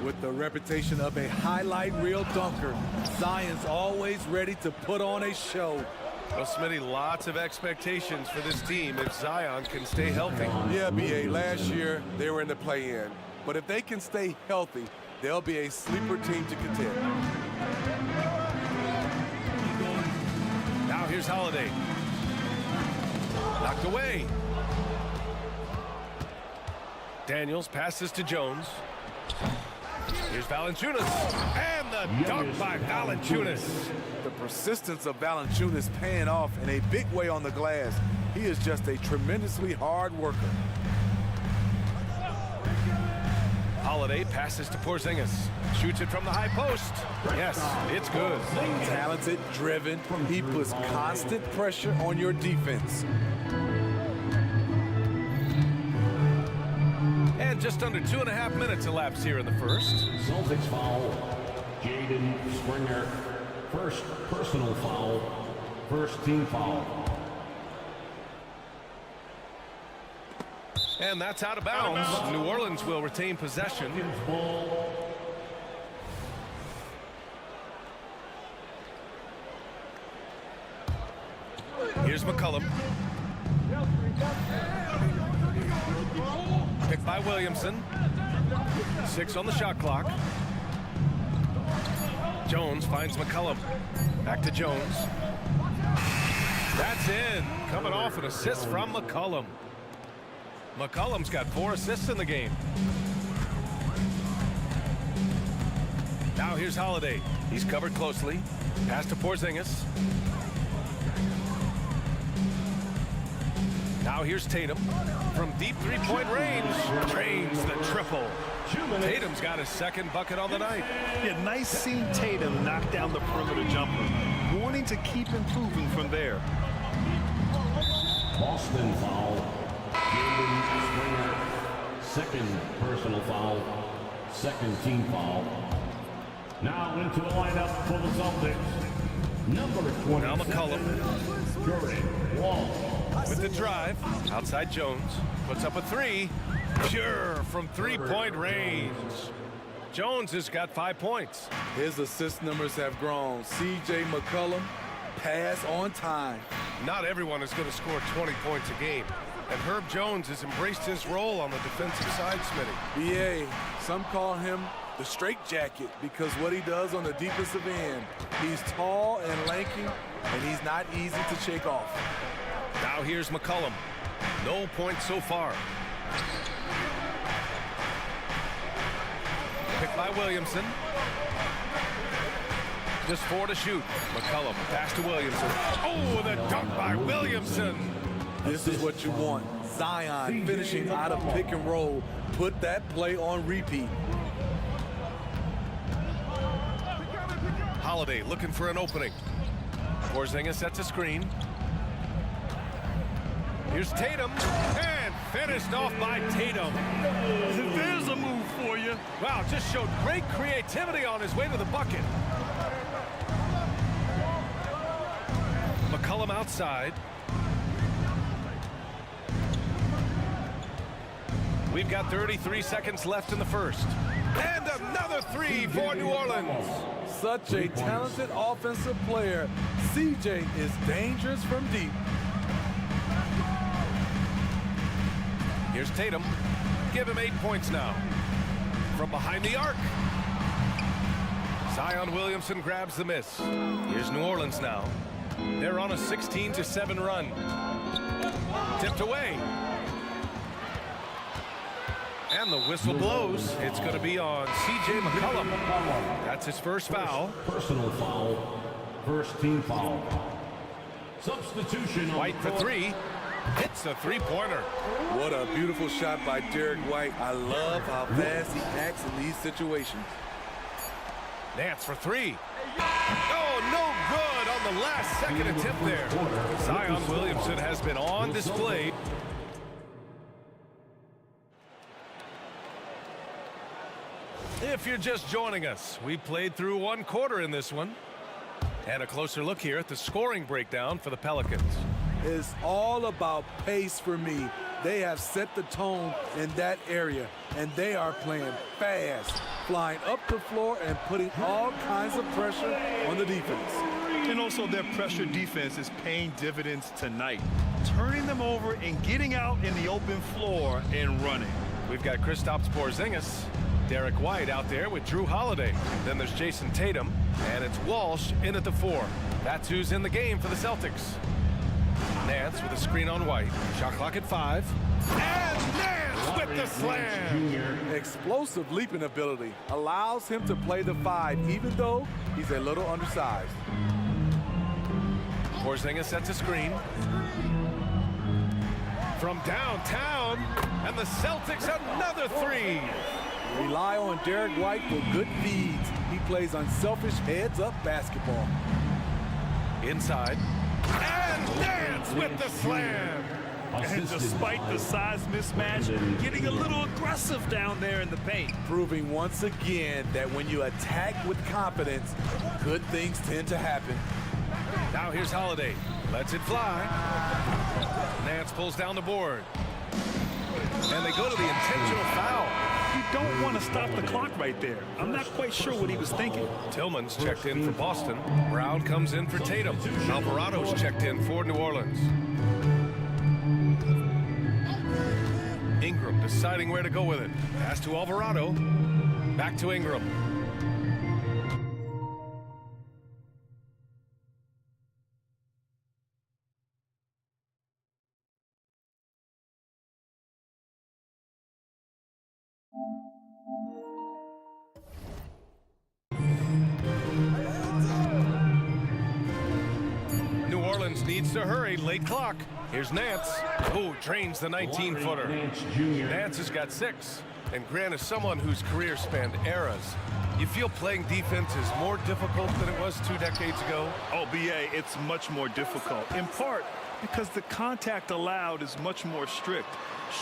With the reputation of a highlight reel dunker, Zion's always ready to put on a show. Well, Smitty, lots of expectations for this team if Zion can stay healthy. Yeah, B.A., last year they were in the play-in. But if they can stay healthy, they'll be a sleeper team to contend. Now here's Holiday. Knocked away. Daniels passes to Jones. Here's Valanciunas. And the dunk by Valanciunas. The persistence of Valanciunas paying off in a big way on the glass. He is just a tremendously hard worker. Holiday passes to Porzingis. Shoots it from the high post. Yes, it's good. Talented, driven. He puts constant pressure on your defense. And just under 2.5 minutes elapsed here in the first. Celtics foul. Jaden Springer. First personal foul. First team foul. And that's out of bounds. New Orleans will retain possession. Here's McCollum. Picked by Williamson. 6 on the shot clock. Jones finds McCollum. Back to Jones. That's in. Coming off an assist from McCollum. McCollum's got 4 assists in the game. Now here's Holiday. He's covered closely. Pass to Porzingis. Now here's Tatum. From deep three-point range, drains the triple. Tatum's got his second bucket on the night. Yeah, nice seeing Tatum knock down the perimeter jumper. Wanting to keep improving from there. Boston foul. Jaden Springer. Second personal foul. Second team foul. Now into the lineup for the Celtics. Number 20. Now McCollum. Jordan Wall. With the drive. Outside Jones. Puts up a 3. Pure from three-point range. Jones has got 5 points. His assist numbers have grown. C.J. McCollum, pass on time. Not everyone is going to score 20 points a game. And Herb Jones has embraced his role on the defensive side, Smitty. B.A., some call him the straitjacket because what he does on the defensive end. He's tall and lanky, and he's not easy to shake off. Now here's McCollum. No points so far. Picked by Williamson. Just 4 to shoot. McCollum, pass to Williamson. Oh, the dunk by Williamson. This is what you want. Zion finishing out of pick and roll. Put that play on repeat. Holiday looking for an opening. Porzingis sets a screen. Here's Tatum, and finished off by Tatum. There's a move for you. Wow, just showed great creativity on his way to the bucket. McCollum outside. We've got 33 seconds left in the first. And another three for New Orleans. Such a talented offensive player. CJ is dangerous from deep. Here's Tatum. Give him 8 points now. From behind the arc. Zion Williamson grabs the miss. Here's New Orleans now. They're on a 16-7 run. Tipped away. And the whistle blows. It's going to be on C.J. McCollum. That's his first foul. Personal foul. First team foul. Substitution. White for three. Hits a three-pointer. What a beautiful shot by Derek White. I love how fast he acts in these situations. Nance for three. Oh, no good on the last second attempt there. Zion Williamson has been on display. If you're just joining us, we played through one quarter in this one. And a closer look here at the scoring breakdown for the Pelicans. It's all about pace for me. They have set the tone in that area, and they are playing fast, flying up the floor and putting all kinds of pressure on the defense. And also their pressure defense is paying dividends tonight, turning them over and getting out in the open floor and running. We've got Kristaps Porzingis, Derek White out there with Drew Holiday. Then there's Jason Tatum, and it's Walsh in at the 4. That's who's in the game for the Celtics. Nance with a screen on White. Shot clock at 5. And Nance with the slam. Explosive leaping ability allows him to play the 5, even though he's a little undersized. Porzingis sets a screen. From downtown, and the Celtics another 3. Rely on Derek White for good feeds. He plays unselfish heads-up basketball. Inside. And Nance with the slam. And despite the size mismatch, getting a little aggressive down there in the paint. Proving once again that when you attack with confidence, good things tend to happen. Now here's Holiday. Lets it fly. Nance pulls down the board. And they go to the intentional foul. You don't want to stop the clock right there. I'm not quite sure what he was thinking. Tillman's checked in for Boston. Brown comes in for Tatum. Alvarado's checked in for New Orleans. Ingram deciding where to go with it. Pass to Alvarado. Back to Ingram. Needs to hurry, late clock. Here's Nance. Oh, drains the 19-footer. Nance has got 6. And Grant is someone whose career spanned eras. You feel playing defense is more difficult than it was 2 decades ago? Oh, BA, it's much more difficult. In part because the contact allowed is much more strict.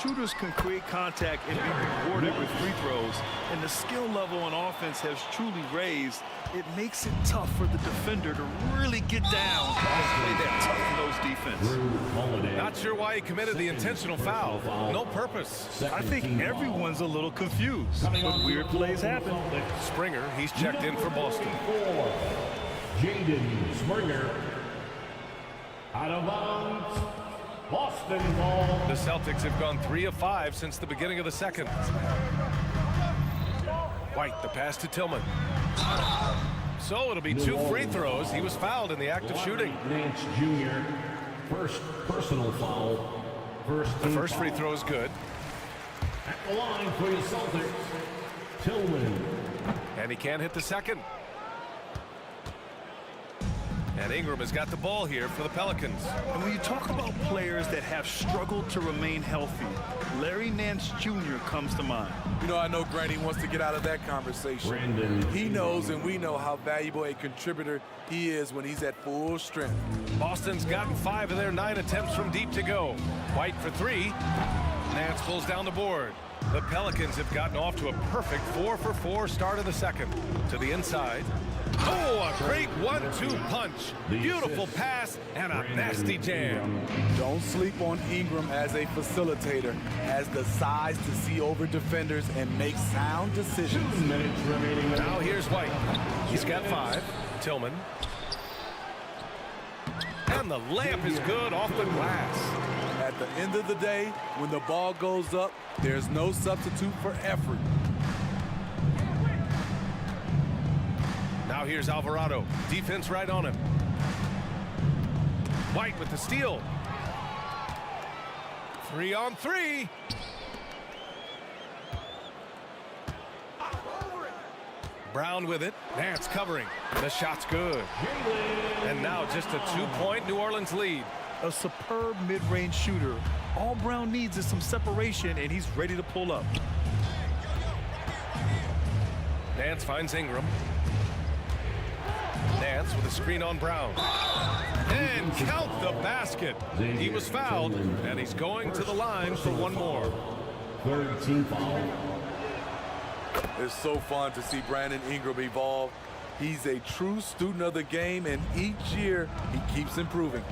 Shooters can create contact and be rewarded with free throws, and the skill level on offense has truly raised. It makes it tough for the defender to really get down and play that tough-nosed defense. Not sure why he committed the intentional foul. No purpose. I think everyone's a little confused, but weird plays happen. Springer, he's checked in for Boston. Jaden Springer. Out of bounds. Boston ball. The Celtics have gone 3 of 5 since the beginning of the second. White, the pass to Tillman. So it'll be 2 free throws. He was fouled in the act of shooting. Nance Jr. First personal foul. The first free throw is good. At the line for the Celtics, Tillman. And he can't hit the second. And Ingram has got the ball here for the Pelicans. And when you talk about players that have struggled to remain healthy, Larry Nance Jr. comes to mind. You know, I know Granny wants to get out of that conversation. He knows and we know how valuable a contributor he is when he's at full strength. Boston's gotten 5 of their 9 attempts from deep to go. White for 3. Nance pulls down the board. The Pelicans have gotten off to a perfect 4-for-4 start of the second. To the inside. Oh, a great 1-2 punch. Beautiful pass and a nasty jam. Don't sleep on Ingram as a facilitator. Has the size to see over defenders and make sound decisions. Now here's White. He's got 5. Tillman. And the layup is good off the glass. At the end of the day, when the ball goes up, there's no substitute for effort. Now here's Alvarado. Defense right on him. White with the steal. 3-on-3. Brown with it. Nance covering. The shot's good. And now just a 2-point New Orleans lead. A superb mid-range shooter. All Brown needs is some separation, and he's ready to pull up. Nance finds Ingram. Nance with a screen on Brown. And count the basket. He was fouled, and he's going to the line for one more. Third team foul. It's so fun to see Brandon Ingram evolve. He's a true student of the game, and each year he keeps improving.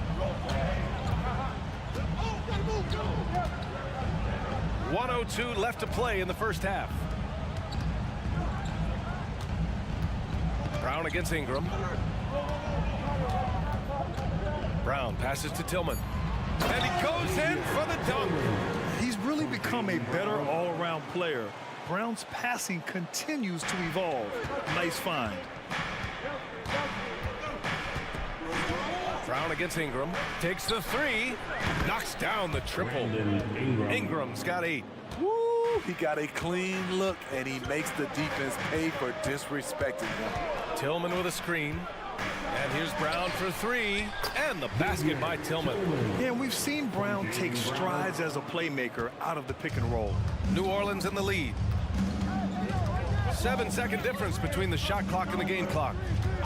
1:02 left to play in the first half. Brown against Ingram. Brown passes to Tillman. And he goes in for the dunk. He's really become a better all-around player. Brown's passing continues to evolve. Nice find. Brown against Ingram. Takes the 3. Knocks down the triple. Ingram's got 8. Woo! He got a clean look, and he makes the defense pay for disrespecting him. Tillman with a screen. And here's Brown for 3. And the basket by Tillman. Yeah, we've seen Brown take strides as a playmaker out of the pick and roll. New Orleans in the lead. 7-second difference between the shot clock and the game clock.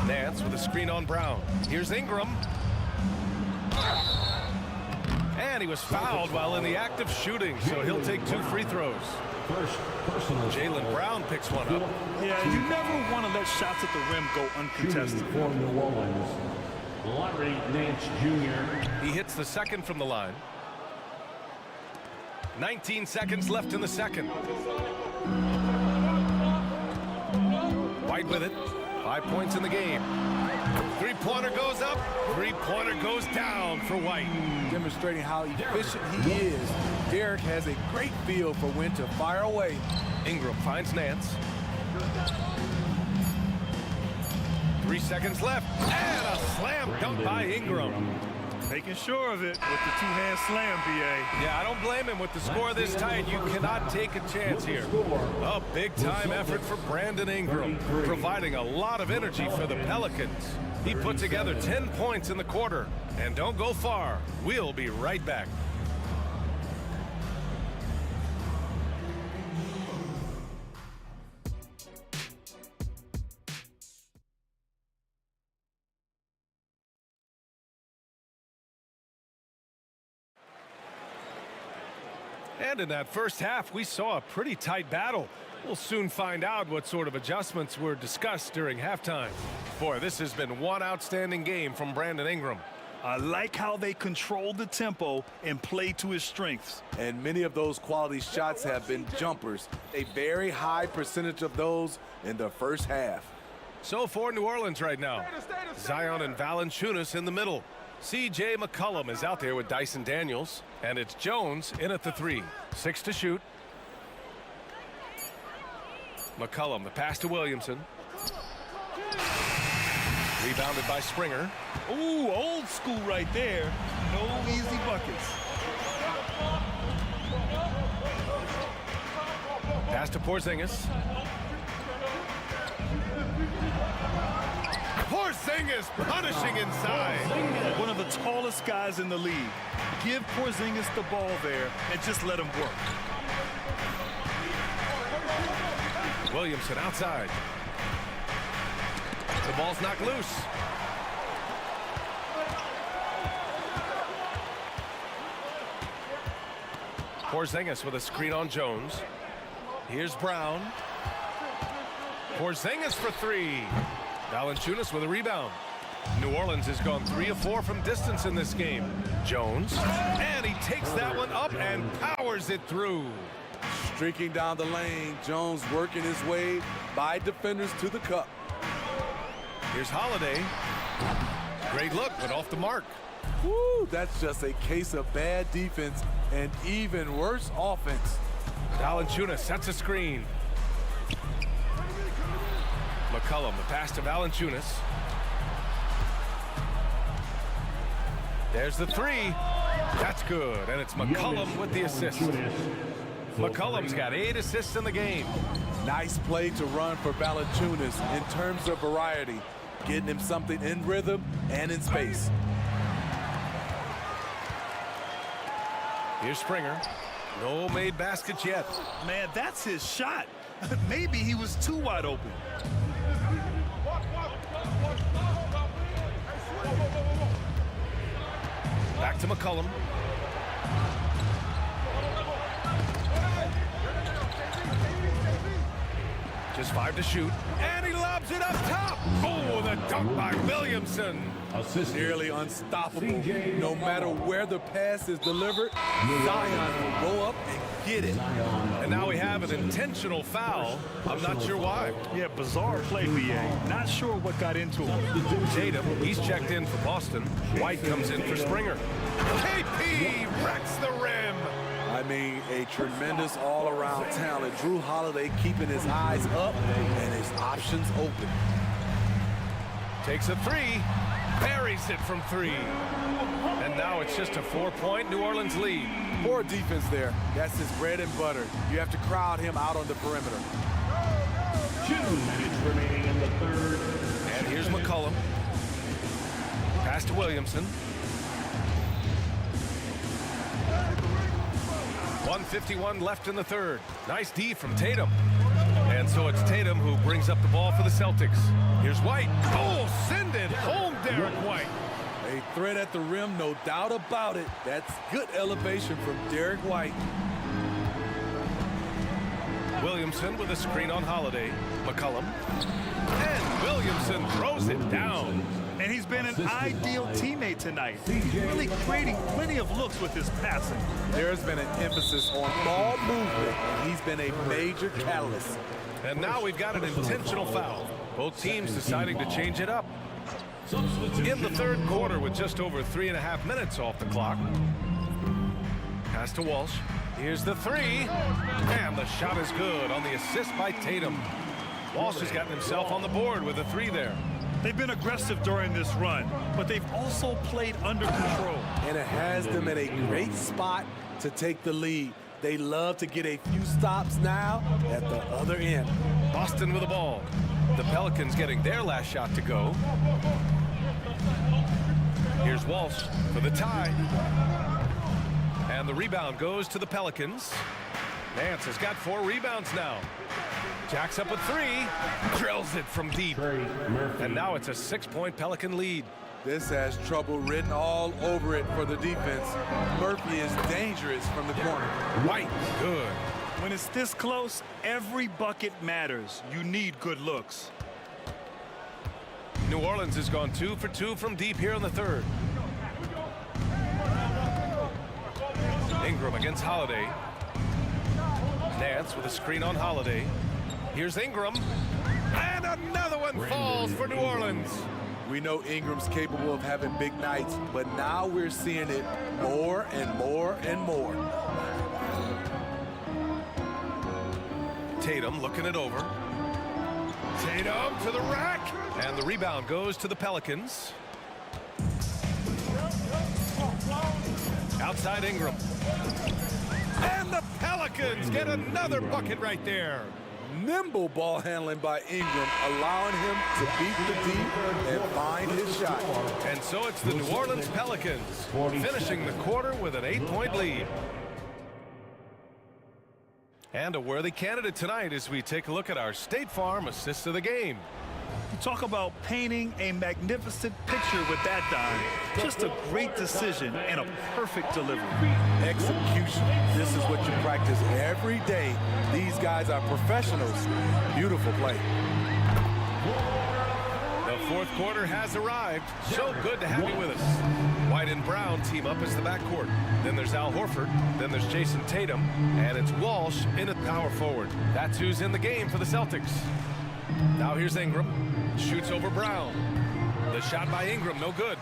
Nance with a screen on Brown. Here's Ingram. And he was fouled while in the act of shooting, so he'll take 2 free throws. Jaylen Brown picks one up. Yeah, you never want to let shots at the rim go uncontested. For New Orleans, Larry Nance Jr. He hits the second from the line. 19 seconds left in the second. White with it. 5 points in the game. 3-pointer goes up. 3-pointer goes down for White. Demonstrating how efficient he is. Derek has a great feel for when to fire away. Ingram finds Nance. 3 seconds left. And a slam dunk by Ingram. Making sure of it with the 2-hand slam, BA. Yeah, I don't blame him with the score this tight. You cannot take a chance here. A big-time effort for Brandon Ingram, providing a lot of energy for the Pelicans. He put together 10 points in the quarter. And don't go far. We'll be right back. And in that first half, we saw a pretty tight battle. We'll soon find out what sort of adjustments were discussed during halftime. Boy, this has been one outstanding game from Brandon Ingram. I like how they controlled the tempo and played to his strengths. And many of those quality shots have been jumpers. A very high percentage of those in the first half. So for New Orleans right now, Zion and Valanciunas in the middle. C.J. McCollum is out there with Dyson Daniels. And it's Jones in at the 3. 6 to shoot. McCollum, the pass to Williamson. Rebounded by Springer. Ooh, old school right there. No easy buckets. Pass to Porzingis. Porzingis punishing inside. One of the tallest guys in the league. Give Porzingis the ball there and just let him work. Williamson outside. The ball's knocked loose. Porzingis with a screen on Jones. Here's Brown. Porzingis for three. Valanciunas with a rebound. New Orleans has gone 3 of 4 from distance in this game. Jones, and he takes that one up and powers it through. Streaking down the lane, Jones working his way by defenders to the cup. Here's Holiday. Great look, but off the mark. Woo, that's just a case of bad defense and even worse offense. Valanciunas sets a screen. McCollum, the pass to Valanciunas. There's the three. That's good, and it's McCollum with the assist. McCollum's got 8 assists in the game. Nice play to run for Valanciunas in terms of variety, getting him something in rhythm and in space. Here's Springer. No made baskets yet. Man, that's his shot. Maybe he was too wide open. Back to McCollum. Just 5 to shoot. And he lobs it up top. Oh, the dunk by Williamson. Nearly unstoppable. No matter where the pass is delivered, Zion will go up and get it. And now we have an intentional foul. I'm not sure why. Yeah, bizarre play, BA. Not sure what got into him. Tatum, he's checked in for Boston. White comes in for Springer. KP wrecks the rim. I mean, a tremendous all-around talent. Drew Holiday keeping his eyes up and his options open. Takes a three, buries it from 3. And now it's just a 4-point New Orleans lead. Poor defense there. That's his bread and butter. You have to crowd him out on the perimeter. 2 minutes remaining in the third. And here's McCollum. Pass to Williamson. 1:51 left in the third. Nice D from Tatum. And so it's Tatum who brings up the ball for the Celtics. Here's White. Oh, send it home, Derek White. A threat at the rim, no doubt about it. That's good elevation from Derek White. Williamson with a screen on Holiday. McCollum. And Williamson throws it down. And he's been an ideal teammate tonight. Really creating plenty of looks with his passing. There's been an emphasis on ball movement, and he's been a major catalyst. And now we've got an intentional foul. Both teams deciding to change it up. In the third quarter with just over 3.5 minutes off the clock. Pass to Walsh. Here's the three. And the shot is good on the assist by Tatum. Walsh has gotten himself on the board with a 3 there. They've been aggressive during this run, but they've also played under control. And it has them in a great spot to take the lead. They love to get a few stops now at the other end. Boston with the ball. The Pelicans getting their last shot to go. Here's Walsh for the tie. And the rebound goes to the Pelicans. Nance has got 4 rebounds now. Jacks up a 3, drills it from deep. And now it's a 6-point Pelican lead. This has trouble written all over it for the defense. Murphy is dangerous from the corner. White, good. When it's this close, every bucket matters. You need good looks. New Orleans has gone 2 for 2 from deep here in the third. Ingram against Holiday. Nance with a screen on Holiday. Here's Ingram. And another one falls for New Orleans. We know Ingram's capable of having big nights, but now we're seeing it more and more and more. Tatum looking it over. Tatum to the rack. And the rebound goes to the Pelicans. Outside Ingram. And the Pelicans get another bucket right there. Nimble ball handling by Ingram, allowing him to beat the deep and find his shot. And so it's the New Orleans Pelicans finishing the quarter with an 8-point lead. And a worthy candidate tonight as we take a look at our State Farm assist of the game. You talk about painting a magnificent picture with that dime. Just a great decision and a perfect delivery. Execution. This is what you practice every day. These guys are professionals. Beautiful play. The fourth quarter has arrived. So good to have you with us. White and Brown team up as the backcourt. Then there's Al Horford. Then there's Jason Tatum. And it's Walsh in at power forward. That's who's in the game for the Celtics. Now here's Ingram. Shoots over Brown. The shot by Ingram, no good.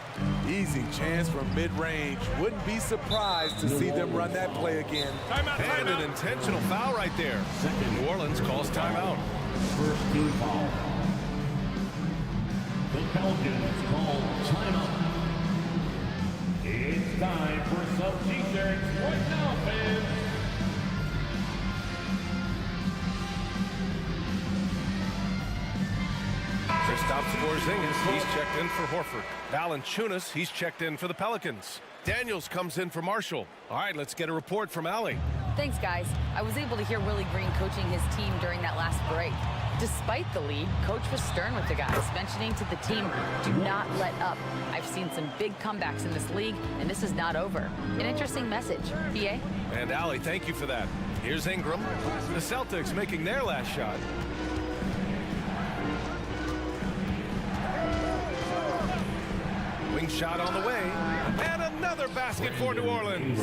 Easy chance from mid-range. Wouldn't be surprised to see them run that play again. And an intentional foul right there. New Orleans calls timeout. First team foul. The Pelicans call timeout. It's time for some t-shirts right now, fans. Kristaps Porzingis, he's checked in for Horford. Valanciunas, he's checked in for the Pelicans. Daniels comes in for Marshall. All right, let's get a report from Allie. Thanks, guys. I was able to hear Willie Green coaching his team during that last break. Despite the lead, Coach was stern with the guys, mentioning to the team, do not let up. I've seen some big comebacks in this league, and this is not over. An interesting message. BA? And Allie, thank you for that. Here's Ingram. The Celtics making their last shot. Wing shot on the way. And another basket for New Orleans.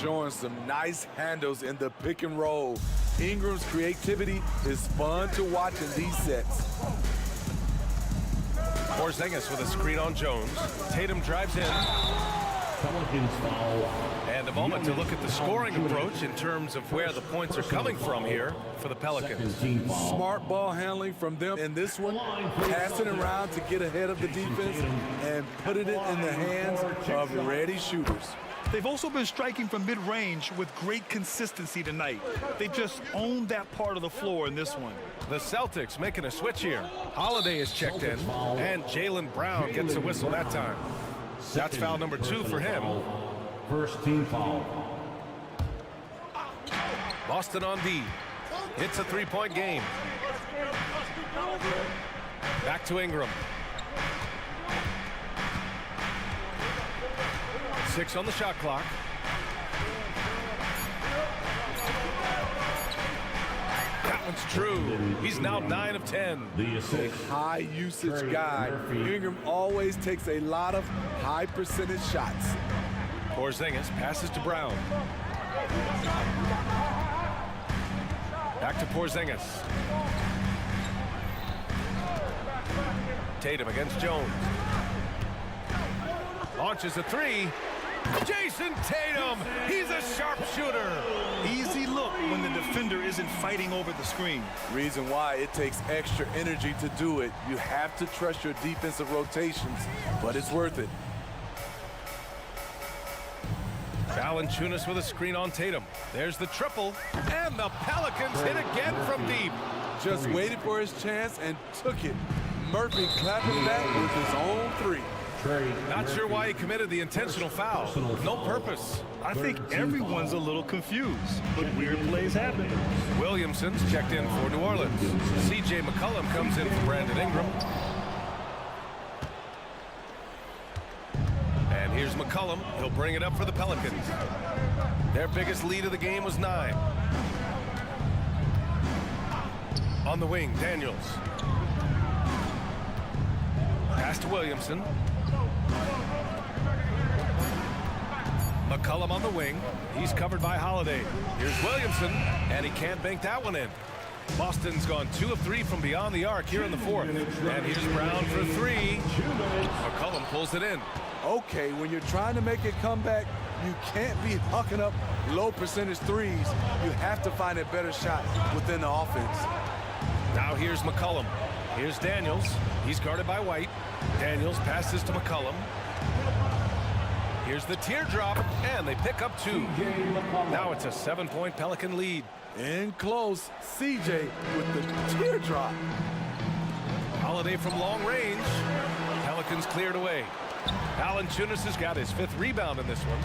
Showing some nice handles in the pick and roll. Ingram's creativity is fun to watch in these sets. Porzingis with a screen on Jones. Tatum drives in. Pelicans foul. And a moment to look at the scoring approach in terms of where the points are coming from here for the Pelicans. Smart ball handling from them in this one. Passing around to get ahead of the defense and putting it in the hands of ready shooters. They've also been striking from mid-range with great consistency tonight. They just owned that part of the floor in this one. The Celtics making a switch here. Holiday is checked in, and Jaylen Brown gets a whistle that time. That's foul number 2 for him. First team foul. Boston on D. It's a three-point game. Back to Ingram. 6 on the shot clock. That one's true. He's now 9 of 10. A high usage guy. Ingram always takes a lot of high percentage shots. Porzingis passes to Brown. Back to Porzingis. Tatum against Jones. Launches a three. Jason Tatum, he's a sharpshooter. Easy look when the defender isn't fighting over the screen. Reason why it takes extra energy to do it. You have to trust your defensive rotations, but it's worth it. Valanciunas with a screen on Tatum. There's the triple, and the Pelicans hit again from deep. Just waited for his chance and took it. Murphy clapping back with his own three. Not sure why he committed the intentional foul. No purpose. I think everyone's a little confused, but weird plays happen. Williamson's checked in for New Orleans. C.J. McCollum comes in for Brandon Ingram. And here's McCollum. He'll bring it up for the Pelicans. Their biggest lead of the game was 9. On the wing, Daniels. Pass to Williamson. McCollum on the wing. He's covered by Holiday. Here's Williamson, and he can't bank that one in. Boston's gone 2 of 3 from beyond the arc here in the fourth. And here's Brown for 3. McCollum pulls it in. Okay, when you're trying to make a comeback, you can't be hucking up low percentage threes. You have to find a better shot within the offense. Now here's McCollum. Here's Daniels. He's guarded by White. Daniels passes to McCollum. Here's the teardrop, and they pick up 2. Now it's a 7-point Pelican lead. In close, CJ with the teardrop. Holiday from long range. Pelicans cleared away. Valanciunas has got his 5th rebound in this one.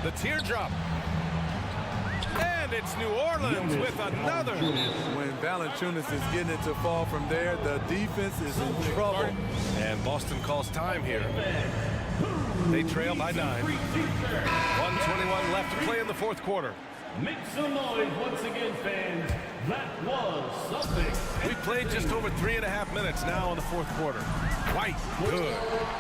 The teardrop. And it's New Orleans with another. When Valanciunas is getting it to fall from there, the defense is in trouble. And Boston calls time here. They trail by 9. 1:21 left to play in the 4th quarter. Make some noise once again, fans. That was something. We've played just over 3.5 minutes now in the 4th quarter. White, good.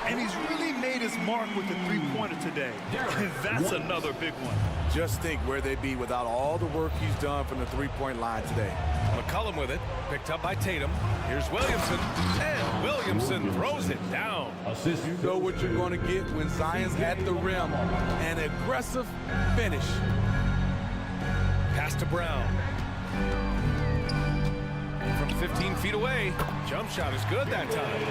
And he's really made his mark with the three-pointer today. And that's another big one. Just think where they'd be without all the work he's done from the three-point line today. McCollum with it, picked up by Tatum. Here's Williamson, and Williamson throws it down. You know what you're going to get when Zion's at the rim. An aggressive finish. Pass to Brown. From 15 feet away, jump shot is good that time.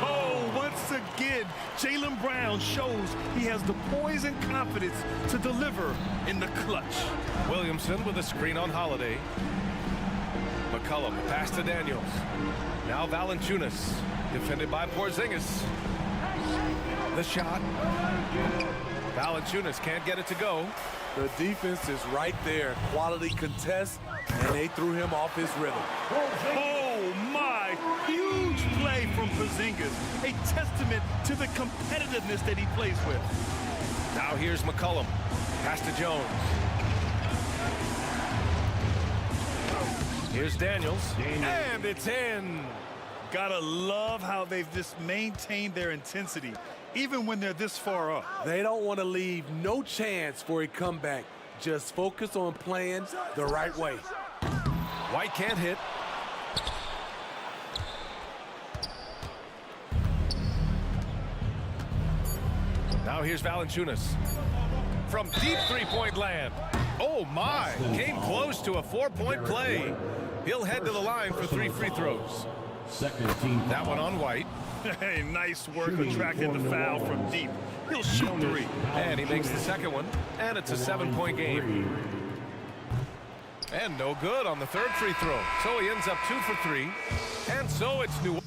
Oh, once again, Jaylen Brown shows he has the poise and confidence to deliver in the clutch. Williamson with a screen on Holiday. McCollum, pass to Daniels. Now Valanciunas, defended by Porzingis. The shot. Valanciunas can't get it to go. The defense is right there. Quality contest, and they threw him off his rhythm. Oh, my. Huge play from Porzingis. A testament to the competitiveness that he plays with. Now here's McCollum. Pass to Jones. Here's Daniels. And it's in. Gotta love how they've just maintained their intensity, even when they're this far up. They don't want to leave no chance for a comeback. Just focus on playing the right way. White can't hit. Now here's Valanciunas. From deep three-point land. Oh, my. Came close to a 4-point play. He'll head to the line for 3 free throws. Second team. That one on White. Hey, nice work attracting the foul from deep. He'll shoot 3. And he makes the second one. And it's a 7-point game. And no good on the 3rd free throw. So he ends up 2 for 3. And so it's New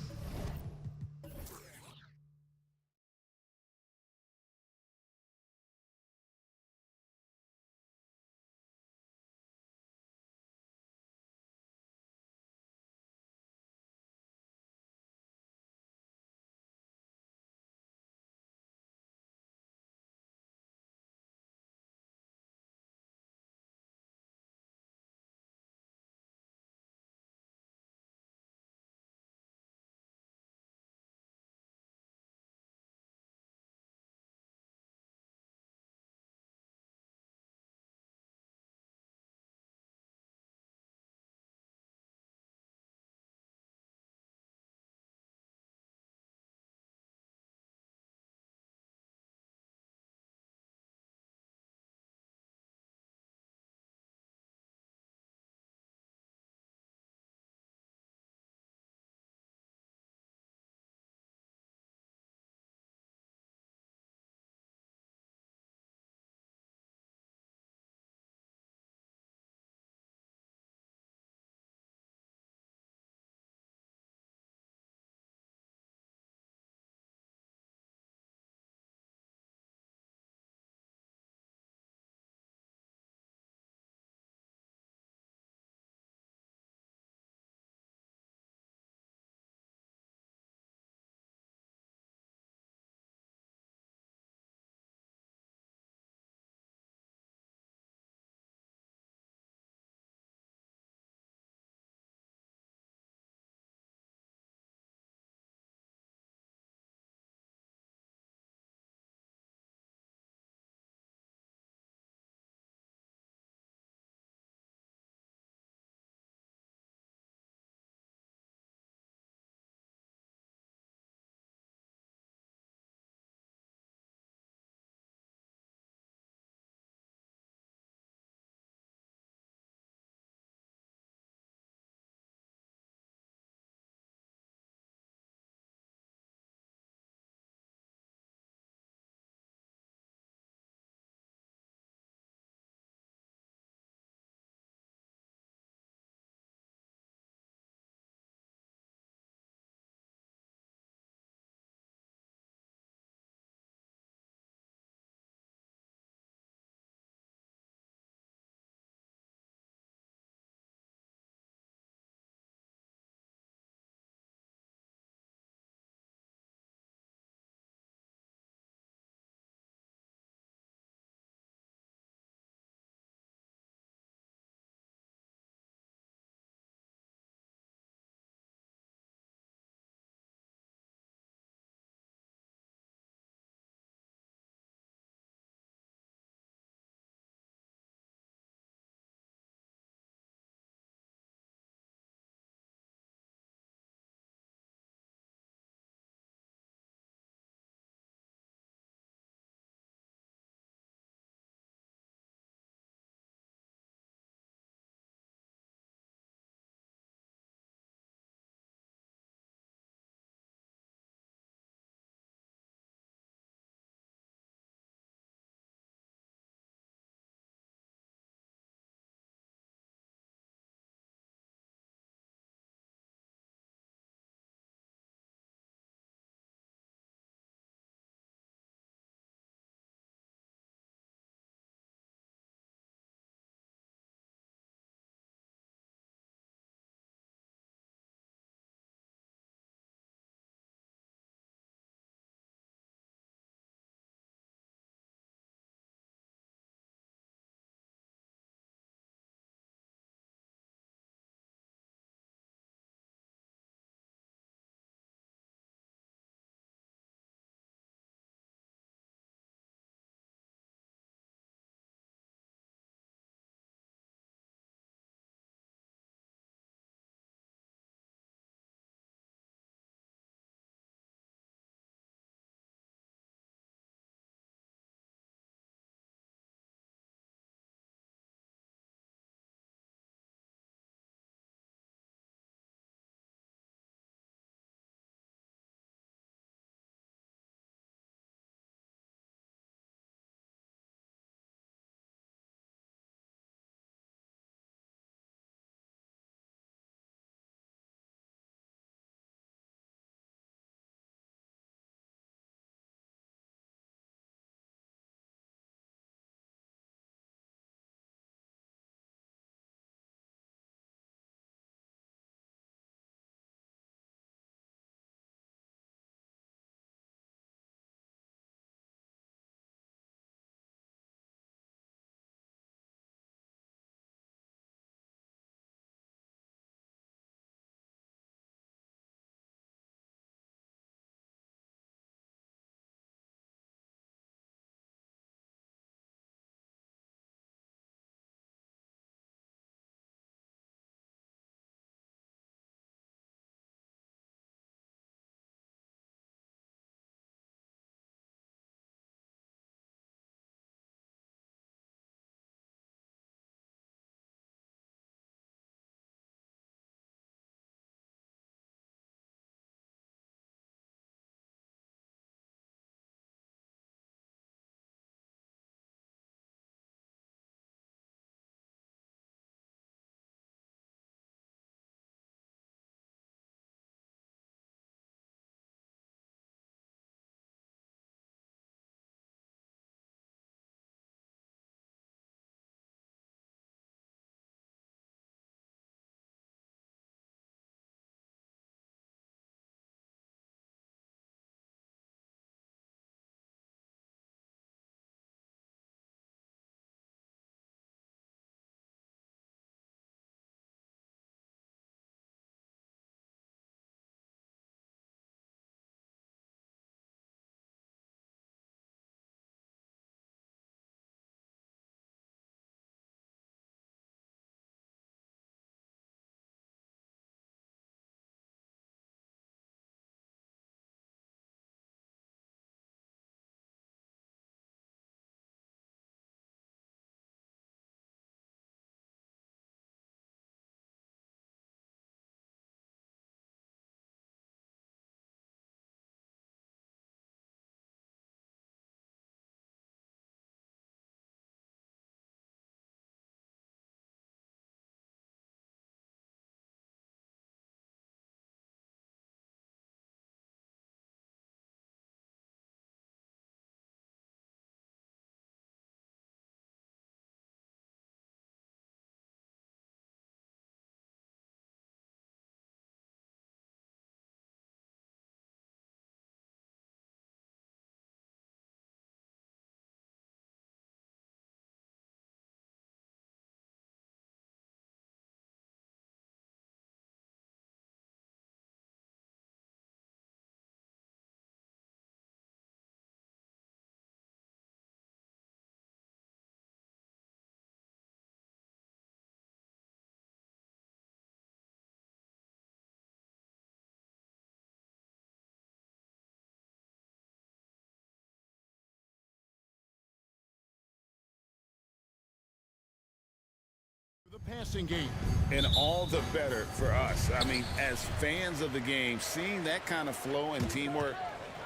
passing game. And all the better for us. I mean, as fans of the game, seeing that kind of flow and teamwork,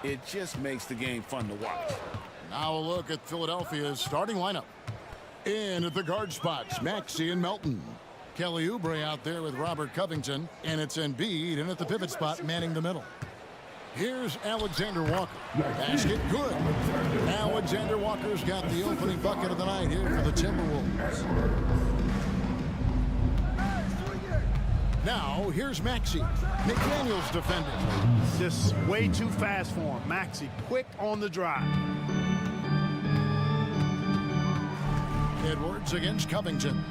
it just makes the game fun to watch. Now a look at Philadelphia's starting lineup. In at the guard spots, Maxey and Melton. Kelly Oubre out there with Robert Covington, and it's Embiid in at the pivot spot manning the middle. Here's Alexander Walker. Basket good. Alexander Walker's got the opening bucket of the night here for the Timberwolves. Now, here's Maxey. McDaniels defending. Just way too fast for him. Maxey quick on the drive. Edwards against Covington.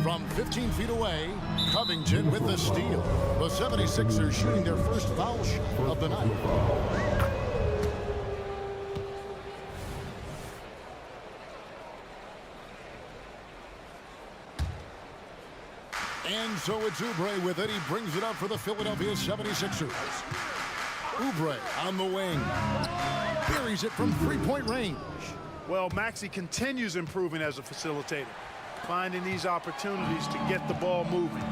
From 15 feet away, Covington with the steal. The 76ers shooting their first foul shot of the night. And so it's Oubre with it. He brings it up for the Philadelphia 76ers. Oubre on the wing. Buries it from three-point range. Well, Maxey continues improving as a facilitator, finding these opportunities to get the ball moving.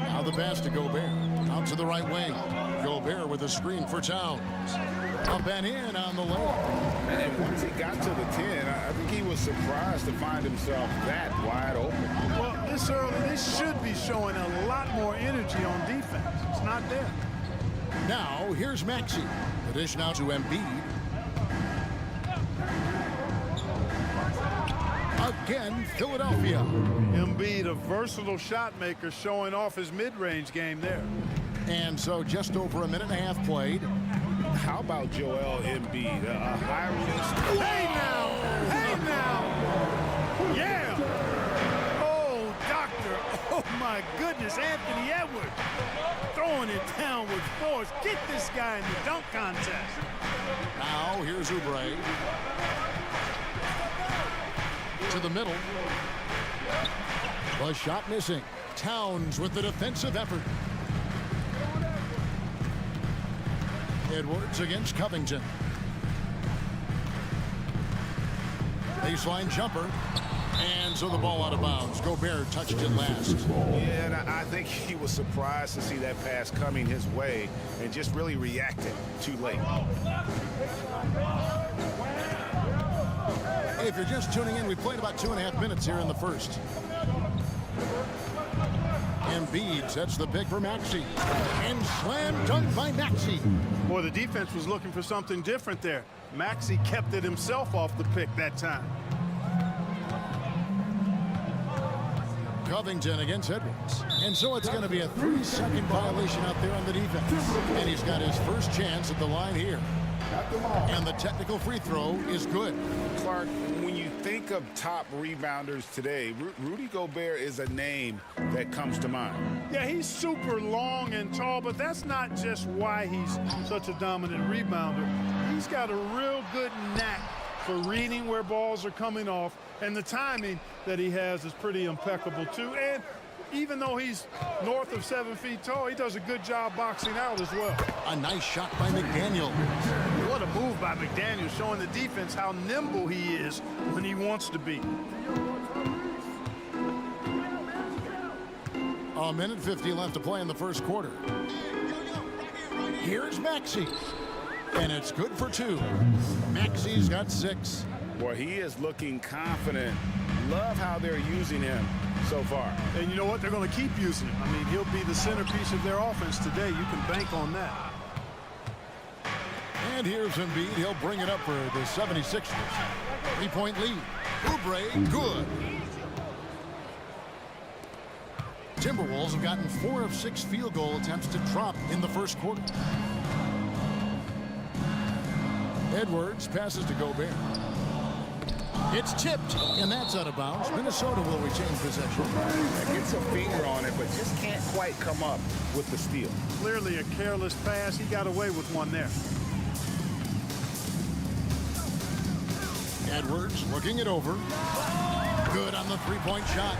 Now the pass to Gobert. Out to the right wing. Gobert with a screen for Towns. Up and in on the layup. And once he got to the 10, I think he was surprised to find himself that wide open. Well, this early, they should be showing a lot more energy on defense. It's not there. Now, here's Maxey. The dish now to Embiid. Again, Philadelphia. Embiid, a versatile shot maker, showing off his mid-range game there. And so just over a minute and a half played. How about Joel Embiid? A high risk. Hey now! Hey now! Yeah! Oh, doctor. Oh, my goodness. Anthony Edwards throwing it down with force. Get this guy in the dunk contest. Now, here's Oubre. To the middle. The shot missing. Towns with the defensive effort. Edwards against Covington. Baseline jumper. And so the ball out of bounds. Gobert touched it last. Yeah, and I think he was surprised to see that pass coming his way and just really reacted too late. If you're just tuning in, we played about 2.5 minutes here in the first. Embiid sets the pick for Maxey. And slam dunk by Maxey. Boy, the defense was looking for something different there. Maxey kept it himself off the pick that time. Covington against Edwards. And so it's going to be a 3-second violation out there on the defense. And he's got his first chance at the line here. And the technical free throw is good. Clark, when you think of top rebounders today, Rudy Gobert is a name that comes to mind. Yeah, he's super long and tall, but that's not just why he's such a dominant rebounder. He's got a real good knack for reading where balls are coming off, and the timing that he has is pretty impeccable too. And even though he's north of 7 feet tall, he does a good job boxing out as well. A nice shot by McDaniel. What a move by McDaniel, showing the defense how nimble he is when he wants to be. A minute 50 left to play in the first quarter. Here's Maxey. And it's good for 2. Maxey's got 6. Boy, he is looking confident. Love how they're using him so far. And you know what? They're going to keep using him. I mean, he'll be the centerpiece of their offense today. You can bank on that. And here's Embiid. He'll bring it up for the 76ers. 3-point lead. Oubre, good. Timberwolves have gotten 4 of 6 field goal attempts to drop in the first quarter. Edwards passes to Gobert. It's tipped, and that's out of bounds. Minnesota will retain possession. Gets a finger on it, but just can't quite come up with the steal. Clearly a careless pass. He got away with one there. Edwards looking it over. Good on the 3-point shot.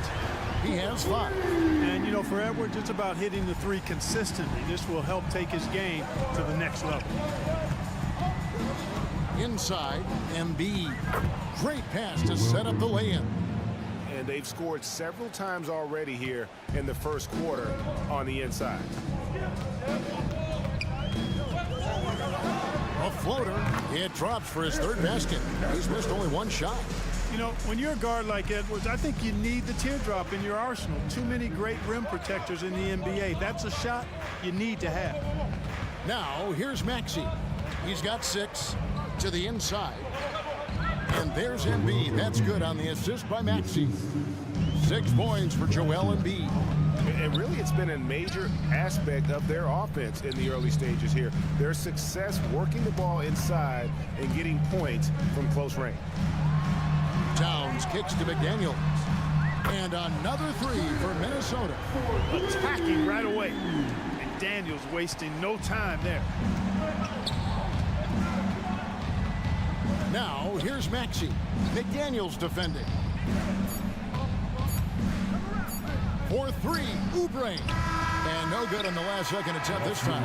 He has 5. And, you know, for Edwards, it's about hitting the 3 consistently. This will help take his game to the next level. Inside, Embiid. Great pass to set up the lay-in. And they've scored several times already here in the first quarter on the inside. A floater. It drops for his third basket. He's missed only one shot. You know, when you're a guard like Edwards, I think you need the teardrop in your arsenal. Too many great rim protectors in the NBA. That's a shot you need to have. Now, here's Maxey. He's got 6 to the inside. And there's Embiid. That's good on the assist by Maxey. 6 points for Joel Embiid. And really, it's been a major aspect of their offense in the early stages here. Their success working the ball inside and getting points from close range. Towns kicks to McDaniels. And another 3 for Minnesota. Attacking right away. And Daniels wasting no time there. Now, here's Maxey. McDaniels defending. For 3, Oubre. And no good on the last second attempt this time.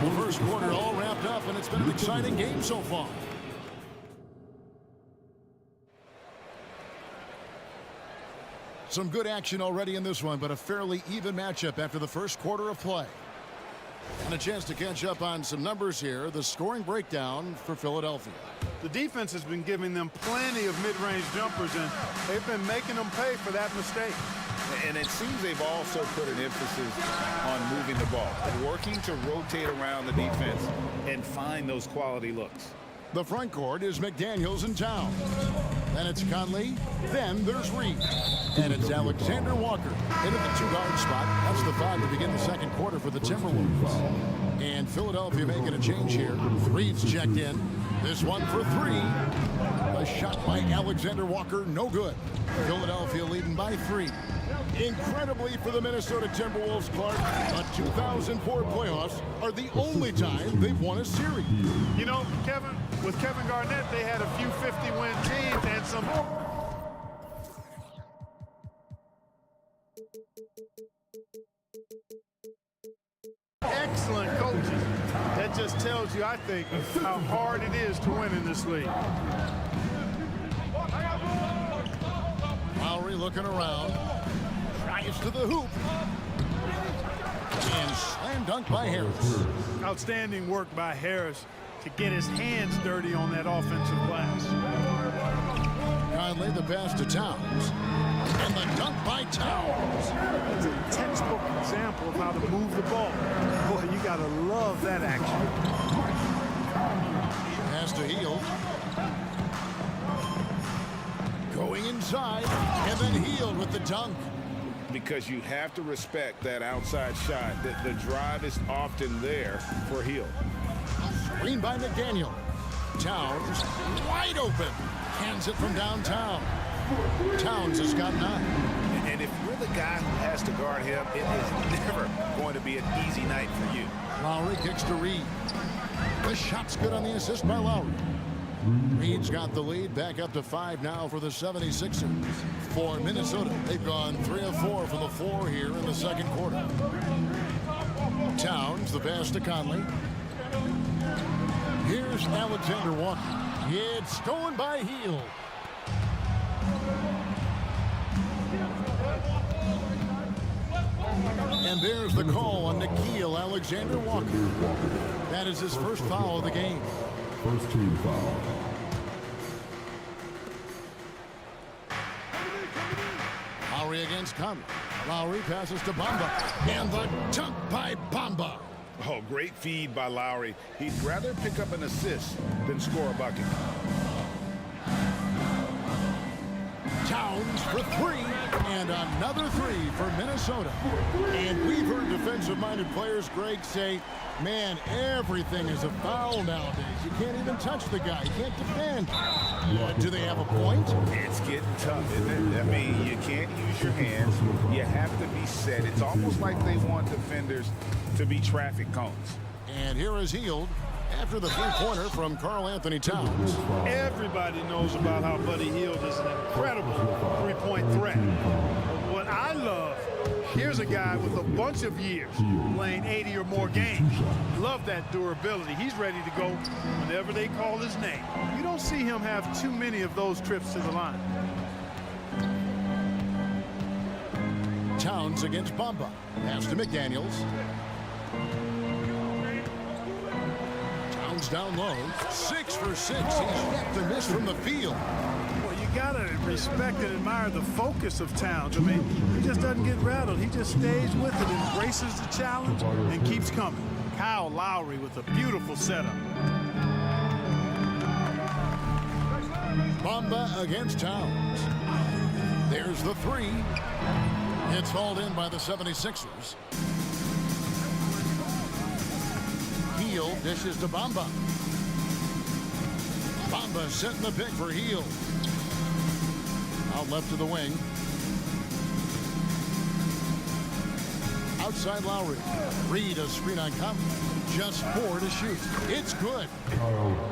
The first quarter all wrapped up, and it's been an exciting game so far. Some good action already in this one, but a fairly even matchup after the first quarter of play. And a chance to catch up on some numbers here. The scoring breakdown for Philadelphia. The defense has been giving them plenty of mid-range jumpers, and they've been making them pay for that mistake. And it seems they've also put an emphasis on moving the ball, working to rotate around the defense and find those quality looks. The front court is McDaniels and Towns. Then it's Conley. Then there's Reed. And it's Alexander Walker into the 2-guard spot. That's the 5 to begin the second quarter for the Timberwolves. And Philadelphia making a change here. Reed's checked in. This one for 3. A shot by Alexander Walker, no good. Philadelphia leading by 3. Incredibly for the Minnesota Timberwolves, Clark, the 2004 playoffs are the only time they've won a series. You know, Kevin, with Kevin Garnett, they had a few 50-win teams and some excellent coaches. That just tells you, I think, how hard it is to win in this league. Lowry looking around. Drives to the hoop. And slam dunk by Harris. Outstanding work by Harris to get his hands dirty on that offensive glass. Conley the pass to Towns. And the dunk by Towns. It's a textbook example of how to move the ball. Boy, you gotta love that action. Pass to Hield. Going inside. And then Hield with the dunk. Because you have to respect that outside shot. The drive is often there for Hield. Screen by McDaniel. Towns wide open. Hands it from downtown. Towns has got 9. And if you're the guy who has to guard him, it is never going to be an easy night for you. Lowry kicks to Reed. The shot's good on the assist by Lowry. Reed's got the lead, back up to 5 now for the 76ers. For Minnesota, they've gone 3 of 4 from the floor here in the second quarter. Towns, the pass to Conley. Here's Alexander Walker. It's stolen by Hield. And there's the call on Nickeil Alexander Walker. That is his first foul of the game. First team foul. Lowry against Conley. Lowry passes to Bamba. And the dunk by Bamba. Oh, great feed by Lowry. He'd rather pick up an assist than score a bucket. Towns for 3. And another 3 for Minnesota. And we've heard defensive-minded players, Greg, say, man, everything is a foul nowadays. You can't even touch the guy. You can't defend. Do they have a point? It's getting tough, isn't it? I mean, you can't use your hands. You have to be set. It's almost like they want defenders to be traffic cones. And here is Hield after the three-pointer from Karl Anthony Towns. Everybody knows about how Buddy Hield is an incredible three-point threat. What I love, Here's a guy with a bunch of years playing 80 or more games. Love that durability. He's ready to go whenever they call his name. You don't see him have too many of those trips to the line. Towns against Bamba. Pass to McDaniels. Towns down low. 6 for 6. He's yet to miss from the field. Well, you gotta respect and admire the focus of Towns. I mean, he just doesn't get rattled. He just stays with it, embraces the challenge, and keeps coming. Kyle Lowry with a beautiful setup. Bamba against Towns. There's the 3. It's hauled in by the 76ers. Heel dishes to Bamba. Bamba setting the pick for Heel. Out left to the wing. Outside Lowry. Reed a screen on Conley. Just 4 to shoot. It's good.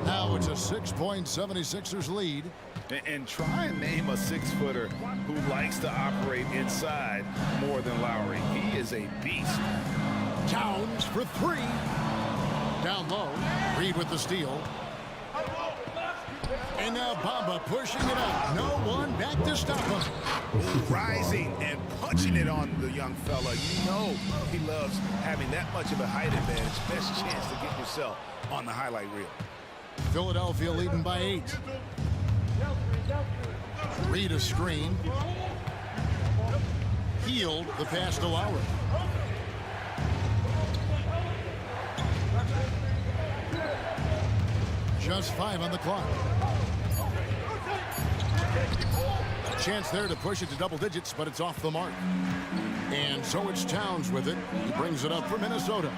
Now it's a 6-point 76ers lead. And try and name a 6-footer who likes to operate inside more than Lowry. He is a beast. Towns for 3. Down low. Reed with the steal. And now Bamba pushing it out. No one back to stop him. Rising and punching it on the young fella. You know he loves having that much of a height advantage. Best chance to get yourself on the highlight reel. Philadelphia leading by 8. Reed a screen. Healed the pass to Lowry. Just 5 on the clock. A chance there to push it to double digits, but it's off the mark. And so it's Towns with it. He brings it up for Minnesota.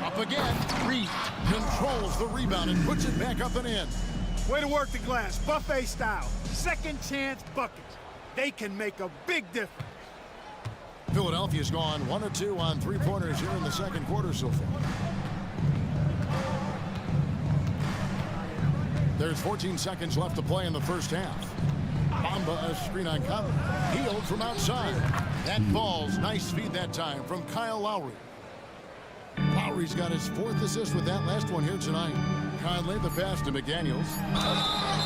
Up again. Reed controls the rebound and puts it back up and in. Way to work the glass, buffet style. Second chance buckets. They can make a big difference. Philadelphia's gone 1 of 2 on 3-pointers here in the second quarter so far. There's 14 seconds left to play in the first half. Bamba a screen on Conley. Healed from outside. That ball's nice feed that time from Kyle Lowry. Lowry's got his 4th assist with that last one here tonight. Conley the pass to McDaniels.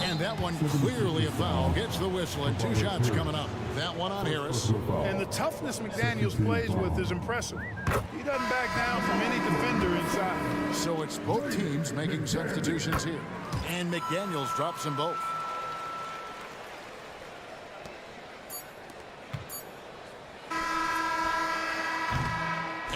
And that one clearly a foul. Gets the whistle and 2 shots coming up. That one on Harris. And the toughness McDaniels plays with is impressive. He doesn't back down from any defender inside. So it's both teams making substitutions here. And McDaniels drops them both.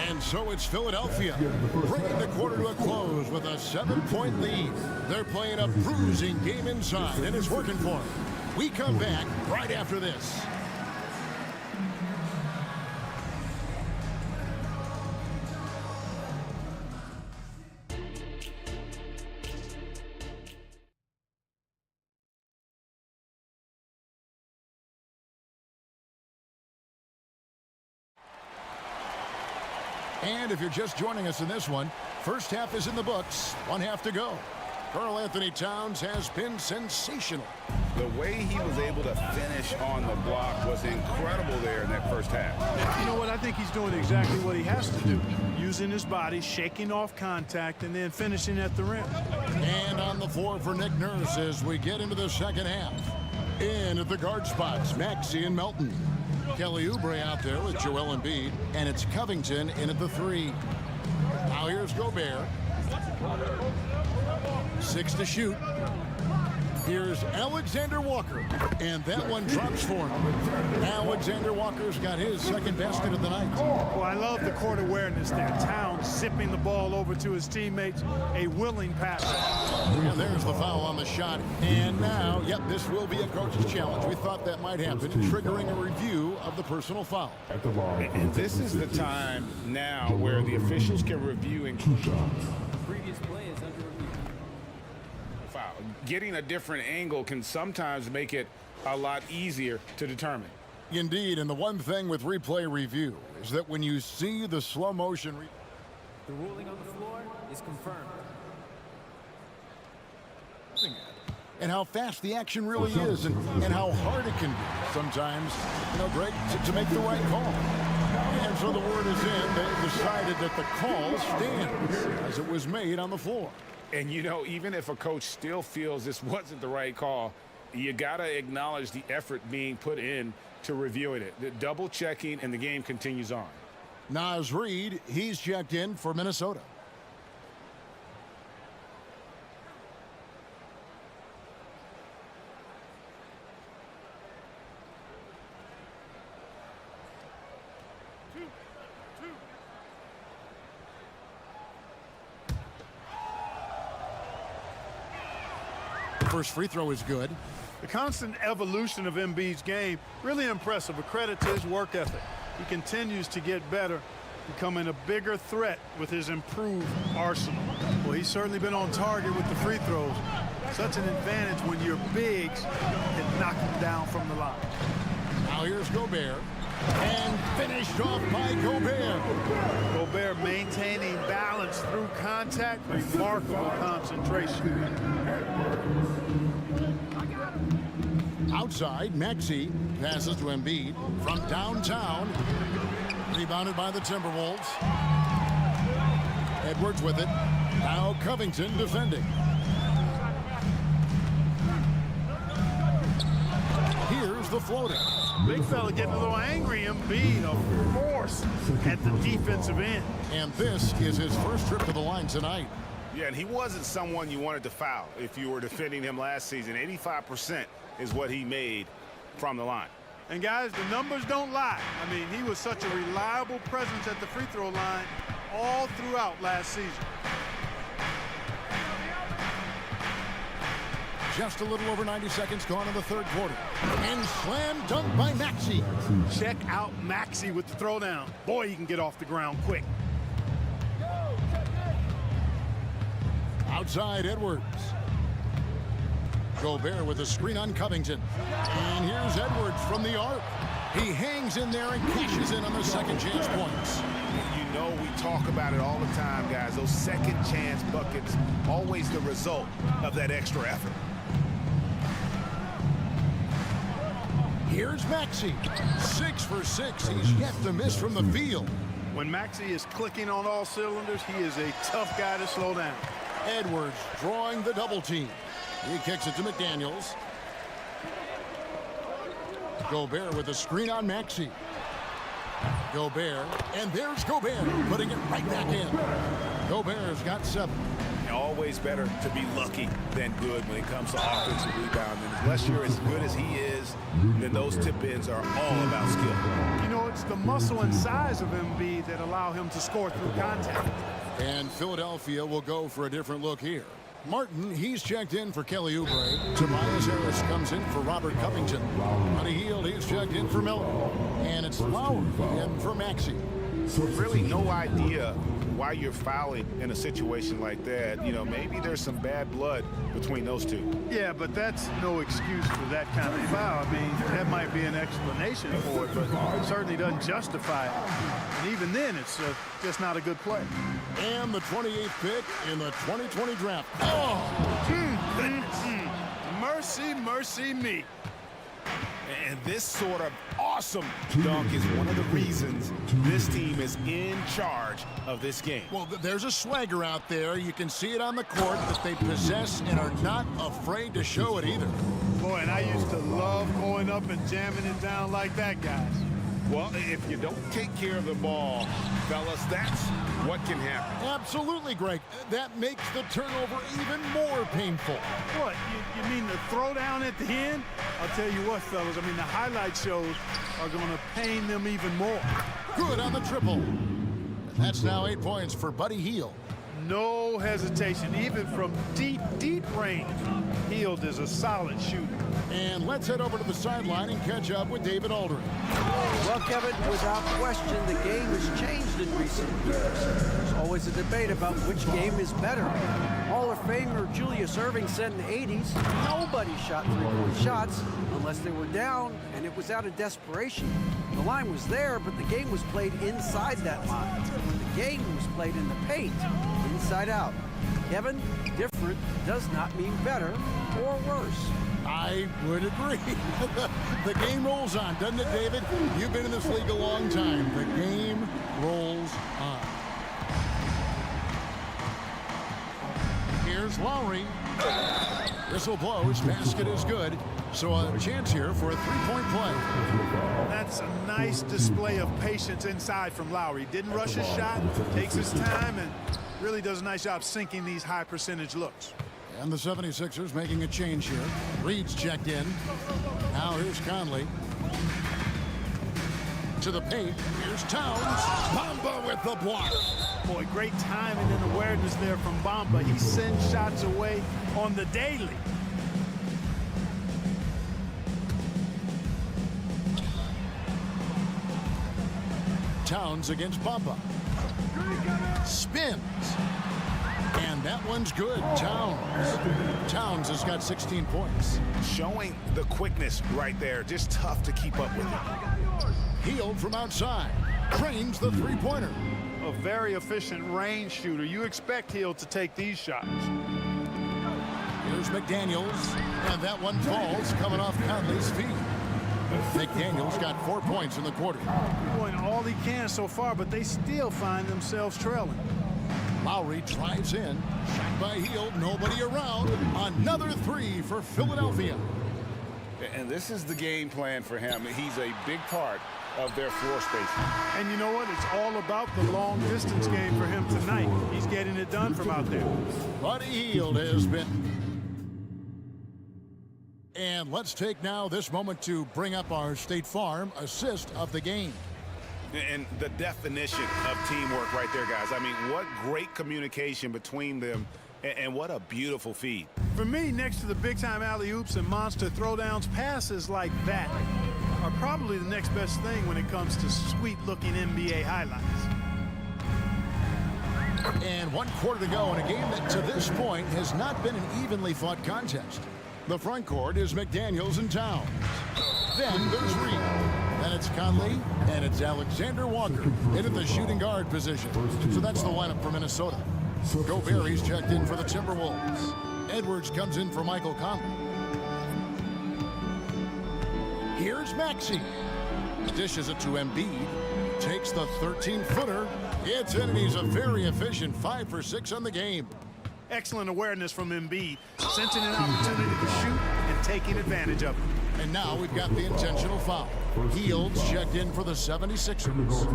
And so it's Philadelphia bringing the quarter to a close with a 7-point lead. They're playing a bruising game inside, and it's working for them. We come back right after this. And if you're just joining us in this one, first half is in the books. 1 half to go. Karl Anthony Towns has been sensational. The way he was able to finish on the block was incredible there in that first half. You know what? I think he's doing exactly what he has to do. Using his body, shaking off contact, and then finishing at the rim. And on the floor for Nick Nurse as we get into the second half. In at the guard spots, Maxey and Melton. Kelly Oubre out there with Joel Embiid, and it's Covington in at the 3. Now here's Gobert. 6 to shoot. Here's Alexander Walker, and that one drops for him. Alexander Walker's got his second basket of the night. Well, I love the court awareness there. Towns zipping the ball over to his teammates, a willing passer. And there's the foul on the shot. And now, yep, this will be a coach's challenge. We thought that might happen, triggering a review of the personal foul. And this is the time now where the officials can review and Previous play is under review. foul. Getting a different angle can sometimes make it a lot easier to determine. Indeed, and the one thing with replay review is that when you see the slow motion, The ruling on the floor is confirmed. and how fast the action really is, and how hard it can be sometimes, you know, Greg, to make the right call. And so the word is in. They decided that the call stands as it was made on the floor. And, you know, even if a coach still feels this wasn't the right call, you got to acknowledge the effort being put in to reviewing it. The double checking, and the game continues on. Naz Reid, he's checked in for Minnesota. First free throw is good. The constant evolution of Embiid's game, really impressive. A credit to his work ethic. He continues to get better, becoming a bigger threat with his improved arsenal. Well, he's certainly been on target with the free throws. Such an advantage when your bigs can knock him down from the line. Now here's Gobert. And finished off by Gobert. Gobert maintaining balance through contact, remarkable concentration. Outside, Maxey passes to Embiid from downtown. Rebounded by the Timberwolves. Edwards with it. Now Covington defending. Here's the floater. Big fella getting a little angry. Embiid, a force at the defensive end. And this is his first trip to the line tonight. Yeah, and he wasn't someone you wanted to foul if you were defending him last season. 85% is what he made from the line. And guys, the numbers don't lie. I mean, he was such a reliable presence at the free throw line all throughout last season. Just a little over 90 seconds gone in the third quarter. And slam dunk by Maxey. Check out Maxey with the throwdown. Boy, he can get off the ground quick. Outside, Edwards. Gobert with a screen on Covington. And here's Edwards from the arc. He hangs in there and cashes in on the second chance points. You know we talk about it all the time, guys. Those second chance buckets, always the result of that extra effort. Here's Maxey. 6 for 6. He's yet to miss from the field. When Maxey is clicking on all cylinders, he is a tough guy to slow down. Edwards drawing the double team. He kicks it to McDaniels. Gobert with a screen on Maxey. Gobert, and there's Gobert putting it right back in. Gobert's got 7. Always better to be lucky than good when it comes to offensive rebounding. Unless you're as good as he is, then those tip-ins are all about skill. You know, it's the muscle and size of Embiid that allow him to score through contact. And Philadelphia will go for a different look here. Martin, he's checked in for Kelly Oubre. Tobias Harris comes in for Robert Covington. Buddy Hield, he's checked in for Miller. And it's Lowry in for Maxey. Really no idea why you're fouling in a situation like that. You know, maybe there's some bad blood between those two. Yeah, but that's no excuse for that kind of foul. I mean, that might be an explanation for it, but it certainly doesn't justify it. And even then, it's just not a good play. And the 28th pick in the 2020 draft. Oh! Mercy, mercy me. And this sort of awesome dunk is one of the reasons this team is in charge of this game. Well, there's a swagger out there. You can see it on the court that they possess and are not afraid to show it either. Boy, and I used to love going up and jamming it down like that, guys. Well, if you don't take care of the ball, fellas, that's what can happen. Absolutely, Greg. That makes the turnover even more painful. What, you mean the throwdown at the end? I'll tell you what, fellas, I mean, the highlight shows are going to pain them even more. Good on the triple. And that's now 8 points for Buddy Hield. No hesitation, even from deep, deep range. Hield is a solid shooter. And let's head over to the sideline and catch up with David Aldridge. Well, Kevin, without question, the game has changed in recent years. There's always a debate about which game is better. Hall of Famer Julius Erving said in the 80s, nobody shot three-point shots unless they were down, and it was out of desperation. The line was there, but the game was played inside that line. The game was played in the paint, inside out. Kevin, different does not mean better or worse. I would agree. The game rolls on, doesn't it, David? You've been in this league a long time. The game rolls on. Here's Lowry. Whistle blows. Basket is good. So a chance here for a three-point play. That's a nice display of patience inside from Lowry. Didn't rush his shot, takes his time, and really does a nice job sinking these high-percentage looks. And the 76ers making a change here. Reed's checked in. Now here's Conley. To the paint. Here's Towns. Bamba with the block. Boy, great timing and awareness there from Bamba. He sends shots away on the daily. Towns against Bamba. Spins. And that one's good. Towns has got 16 points. Showing the quickness right there. Just tough to keep up with him. Healed from outside. Drains the three-pointer. A very efficient range shooter. You expect Hield to take these shots. Here's McDaniels. And that one falls coming off Conley's feet. McDaniels got 4 points in the quarter. Doing all he can so far, but they still find themselves trailing. Lowry drives in. Shot by Hield. Nobody around. Another three for Philadelphia. And this is the game plan for him. He's a big part of their floor spacing. And you know what? It's all about the long distance game for him tonight. He's getting it done from out there. Buddy Hield has been. And let's take now this moment to bring up our State Farm assist of the game. And the definition of teamwork right there, guys. I mean, what great communication between them, and what a beautiful feed. For me, next to the big-time alley-oops and monster throwdowns, passes like that are probably the next best thing when it comes to sweet-looking NBA highlights. And 1 quarter to go in a game that, to this point, has not been an evenly fought contest. The front court is McDaniels and Towns. Then there's Reed. Then it's Conley, and it's Alexander Walker into the shooting guard position. So that's the lineup for Minnesota. Gobert, he's checked in for the Timberwolves. Edwards comes in for Michael Conley. Here's Maxey. Dishes it to Embiid. Takes the 13-footer. It's in, and he's a very efficient 5 for 6 on the game. Excellent awareness from Embiid, sensing an opportunity to shoot and taking advantage of it. And now we've got the intentional foul. Hield's checked in for the 76ers.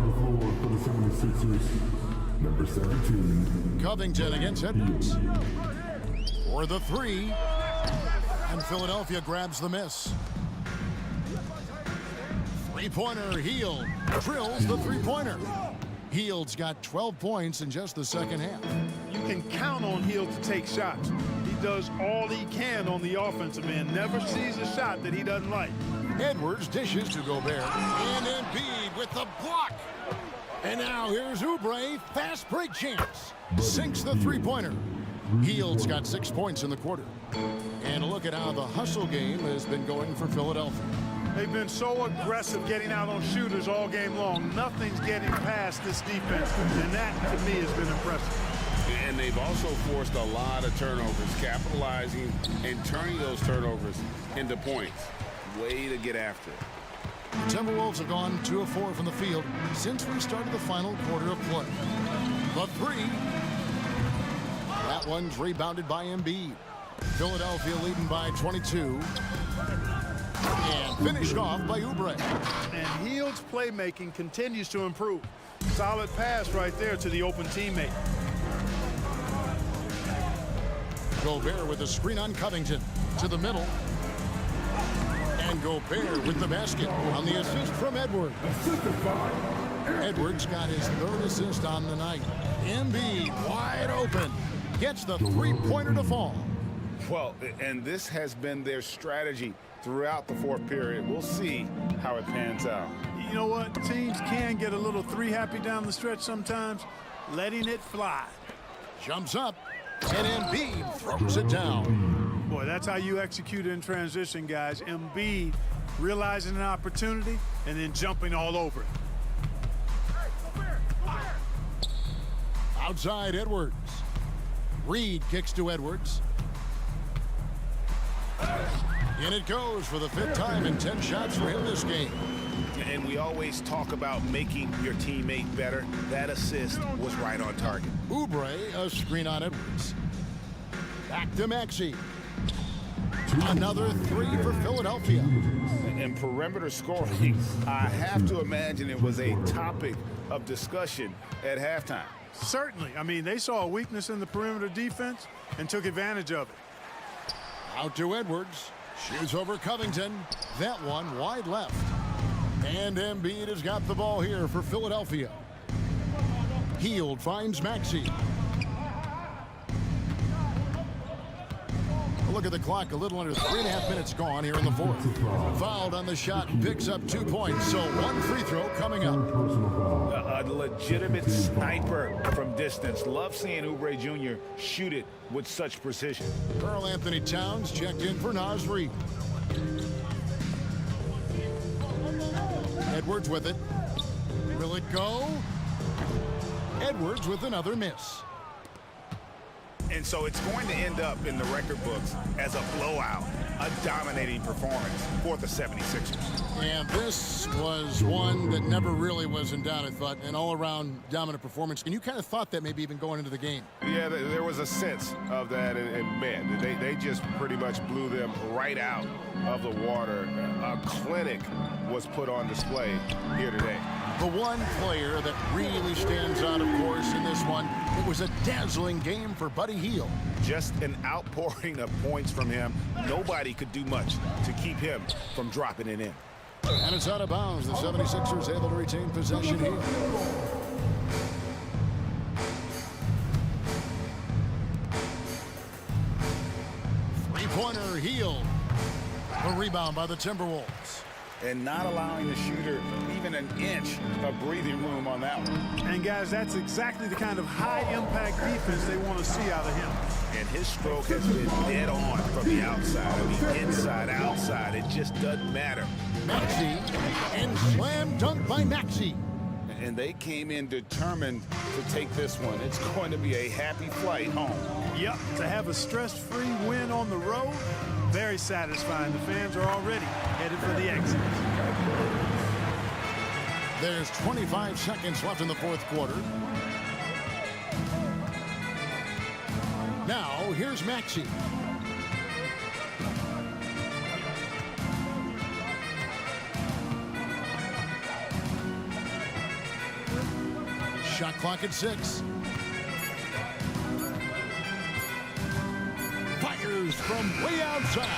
Number 17. Covington against Edwards. For the three. And Philadelphia grabs the miss. Three-pointer, Hield drills the three-pointer. Hield's got 12 points in just the second half. You can count on Hield to take shots. He does all he can on the offensive end. Never sees a shot that he doesn't like. Edwards dishes to Gobert. And Embiid with the block. And now here's Oubre. Fast break chance. Sinks the three-pointer. Hield's got 6 points in the quarter. And a look at how the hustle game has been going for Philadelphia. They've been so aggressive getting out on shooters all game long. Nothing's getting past this defense, and that, to me, has been impressive. And they've also forced a lot of turnovers, capitalizing and turning those turnovers into points. Way to get after it. The Timberwolves have gone 2 of 4 from the field since we started the final quarter of play. The three. That one's rebounded by Embiid. Philadelphia leading by 22. And finished off by Oubre. And Hield's playmaking continues to improve. Solid pass right there to the open teammate. Gobert with a screen on Covington to the middle. And Gobert with the basket on the assist from Edwards. Edwards got his 3rd assist on the night. Embiid wide open. Gets the three-pointer to fall. Well, and this has been their strategy throughout the fourth period. We'll see how it pans out. You know what? Teams can get a little three-happy down the stretch sometimes. Letting it fly. Jumps up, and Embiid throws it down. Boy, that's how you execute in transition, guys. Embiid realizing an opportunity and then jumping all over it. Outside Edwards. Reed kicks to Edwards. And it goes for the 5th time in 10 shots for him this game. And we always talk about making your teammate better. That assist was right on target. Oubre, a screen on Edwards. Back to Maxey. Another 3 for Philadelphia. And perimeter scoring, I have to imagine it was a topic of discussion at halftime. Certainly. I mean, they saw a weakness in the perimeter defense and took advantage of it. Out to Edwards. Shoots over Covington. That one wide left. And Embiid has got the ball here for Philadelphia. Hield finds Maxey. Look at the clock, a little under 3.5 minutes gone here in the 4th. Fouled on the shot and picks up 2 points, so 1 free throw coming up. A legitimate sniper from distance. Love seeing Oubre Jr. shoot it with such precision. Karl Anthony Towns checked in for Naz Reid. Edwards with it. Will it go? Edwards with another miss. And so it's going to end up in the record books as a blowout, a dominating performance for the 76ers. And this was one that never really was in doubt, I thought, an all-around dominant performance. And you kind of thought that maybe even going into the game. Yeah, there was a sense of that, and man, they just pretty much blew them right out of the water. A clinic was put on display here today. The one player that really stands out, of course, in this one, it was a dazzling game for Buddy Hield. Just an outpouring of points from him. Nobody could do much to keep him from dropping it in. And it's out of bounds. The 76ers able to retain possession here. Three-pointer Hield. A rebound by the Timberwolves. And not allowing the shooter even an inch of breathing room on that one. And guys, that's exactly the kind of high-impact defense they want to see out of him. And his stroke has been dead on from the outside. I mean, inside, outside, it just doesn't matter. Maxey, and slam dunk by Maxey. And they came in determined to take this one. It's going to be a happy flight home. Yep, to have a stress-free win on the road, very satisfying. The fans are already headed for the exit. There's 25 seconds left in the 4th quarter. Now, here's Maxey. Shot clock at 6. Fires from way outside.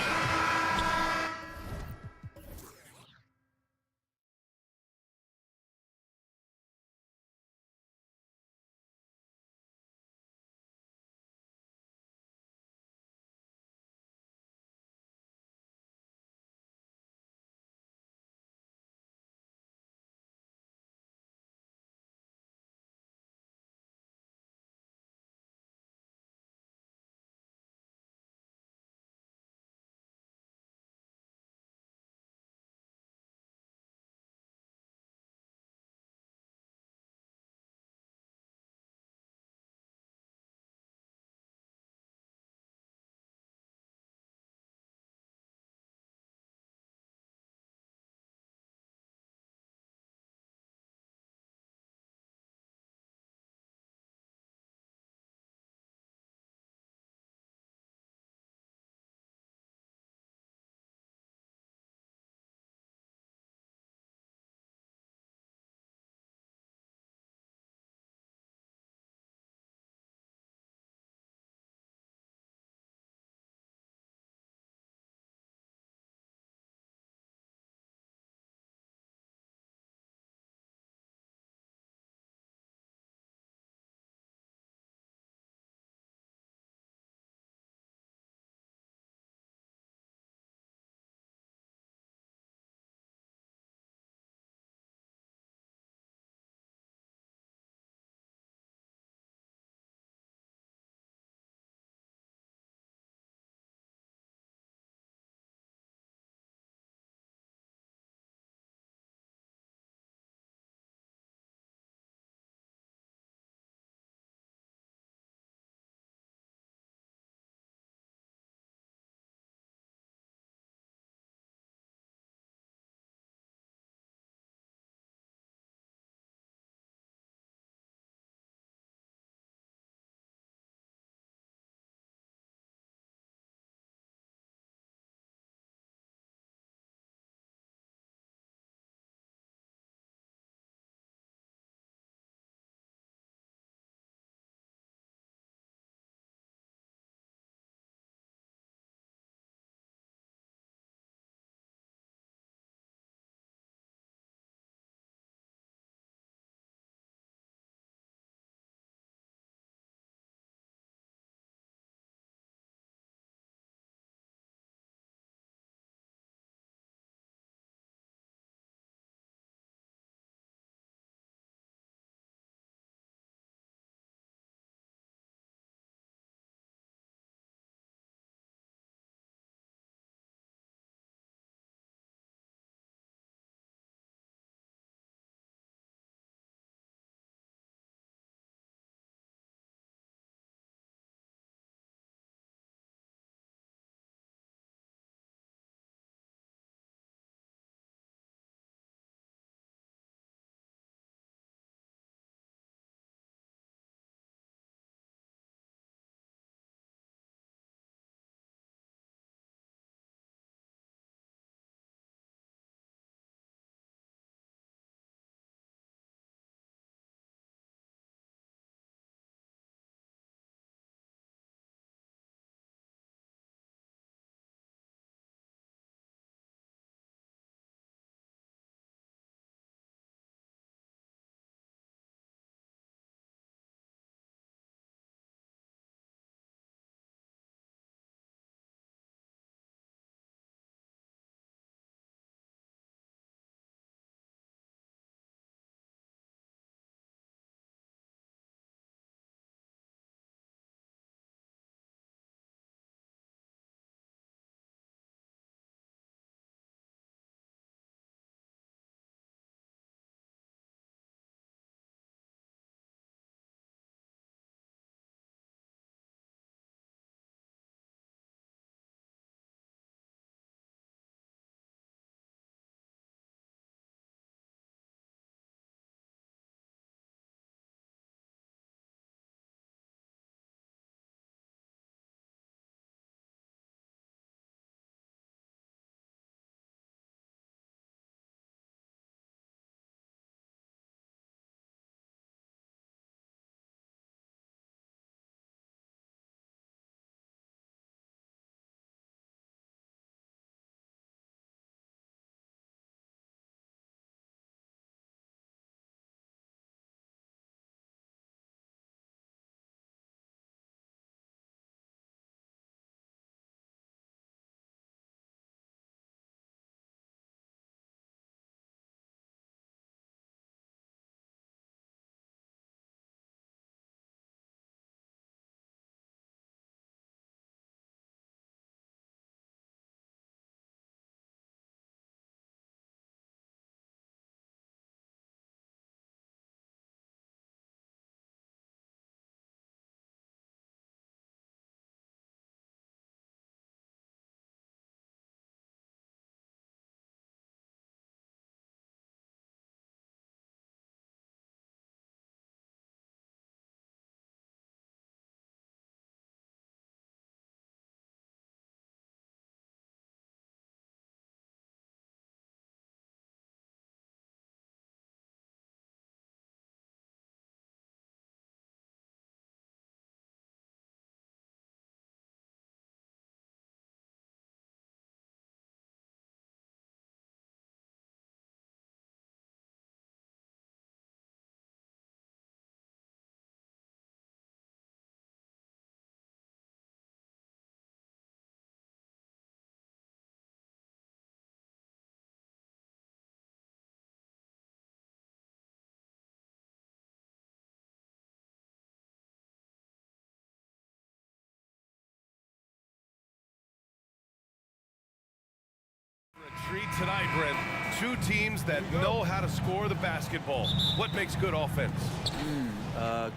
street tonight, Brent. Two teams that know how to score the basketball. What makes good offense?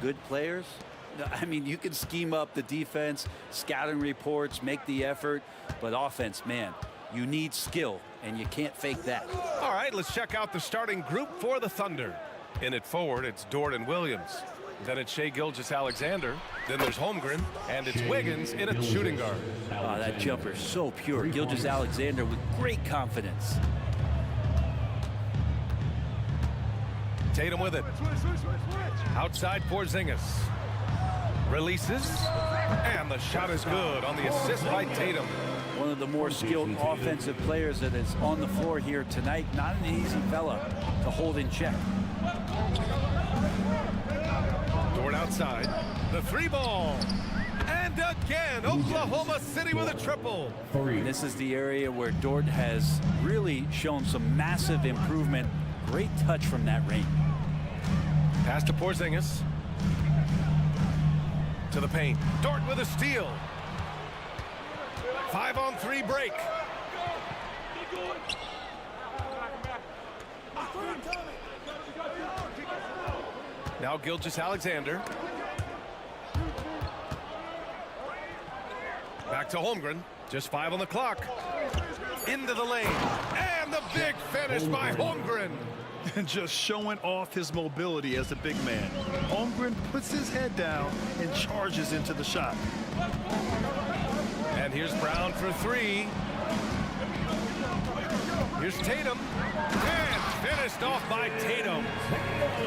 Good players. I mean, you can scheme up the defense, scouting reports, make the effort, but offense, man, you need skill, and you can't fake that. All right, let's check out the starting group for the Thunder. In it forward, it's Dort and Williams. Then it's Shai Gilgeous-Alexander. Then there's Holmgren, and it's Wiggins in a shooting guard. Oh, that jumper is so pure. Gilgeous-Alexander with great confidence. Tatum with it. Outside Porzingis. Releases, and the shot is good on the assist by Tatum. One of the more skilled offensive players that is on the floor here tonight. Not an easy fella to hold in check. Dort outside. The three ball. And again, Oklahoma City with a triple. This is the area where Dort has really shown some massive improvement. Great touch from that range. Pass to Porzingis. To the paint. Dort with a steal. 5-on-3 break. Now Gilgeous-Alexander. Back to Holmgren. Just 5 on the clock. Into the lane. And the big finish by Holmgren. And just showing off his mobility as a big man. Holmgren puts his head down and charges into the shot. And here's Brown for 3. Here's Tatum. And finished off by Tatum.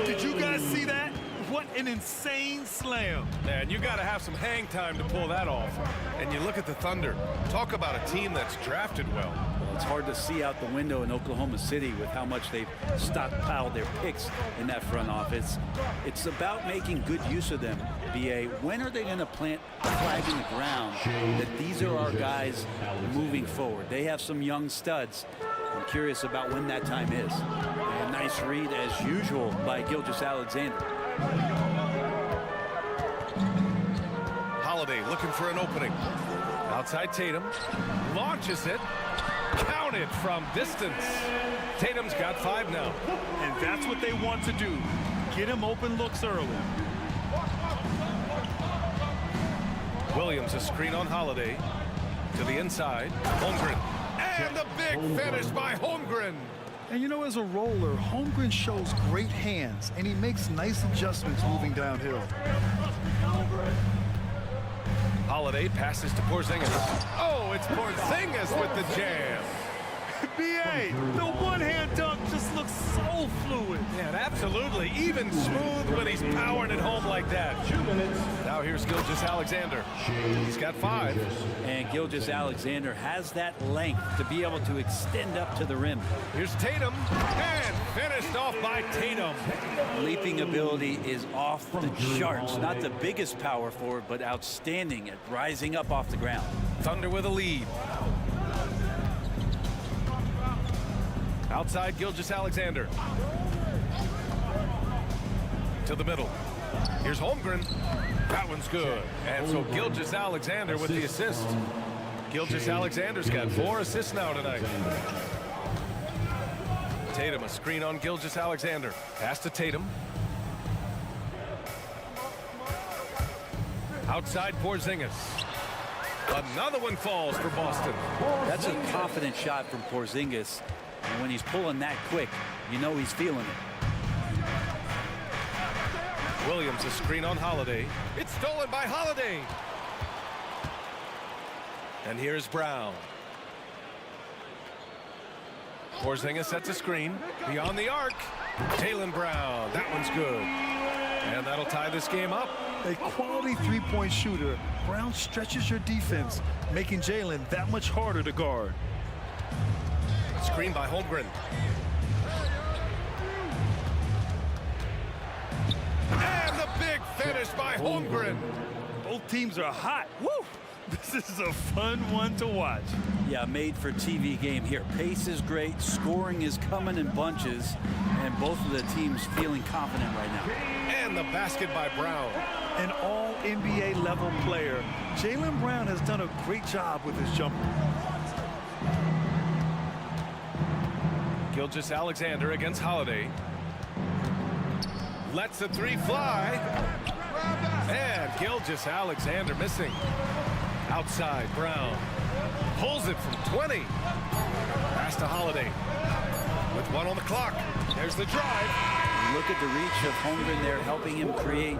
Did you guys see that? What an insane slam. Man, you got to have some hang time to pull that off. And you look at the Thunder. Talk about a team that's drafted well. It's hard to see out the window in Oklahoma City with how much they've stockpiled their picks in that front office. It's about making good use of them, BA. When are they going to plant a flag in the ground that these are our guys moving forward? They have some young studs. I'm curious about when that time is. And a nice read, as usual, by Gilgeous-Alexander. Holiday looking for an opening. Outside Tatum. Launches it. Counted from distance. Tatum's got 5 now. And that's what they want to do. Get him open looks early. Williams a screen on Holiday. To the inside. Holmgren. And the big finish by Holmgren. And you know, as a roller, Holmgren shows great hands, and he makes nice adjustments moving downhill. Holiday passes to Porzingis. Oh, it's Porzingis with the jam. B.A., the one-hand dunk just looks so fluid. Yeah, absolutely. Even smooth when he's powering it home like that. 2 minutes. Now here's Gilgeous-Alexander. He's got 5. And Gilgeous-Alexander has that length to be able to extend up to the rim. Here's Tatum. And finished off by Tatum. Leaping ability is off the charts. Not the biggest power forward, but outstanding at rising up off the ground. Thunder with a lead. Outside Gilgeous-Alexander. To the middle. Here's Holmgren. That one's good. And so Gilgeous-Alexander with the assist. Gilgeous-Alexander's got 4 assists now tonight. Tatum, a screen on Gilgeous-Alexander. Pass to Tatum. Outside Porzingis. Another one falls for Boston. That's a confident shot from Porzingis. And when he's pulling that quick, you know he's feeling it. Williams a screen on Holiday. It's stolen by Holiday. And here's Brown. Porzingis sets a screen. Beyond the arc. Jaylen Brown. That one's good. And that'll tie this game up. A quality three-point shooter. Brown stretches your defense, making Jaylen that much harder to guard. Screen by Holmgren. And the big finish by Holmgren. Both teams are hot. Woo! This is a fun one to watch. Yeah, made for TV game here. Pace is great. Scoring is coming in bunches. And both of the teams feeling confident right now. And the basket by Brown. An all-NBA level player. Jaylen Brown has done a great job with his jumper. Gilgeous-Alexander against Holiday. Lets the three fly. And Gilgeous-Alexander missing. Outside, Brown. Pulls it from 20. Pass to Holiday. With one on the clock. There's the drive. Look at the reach of Holmgren there, helping him create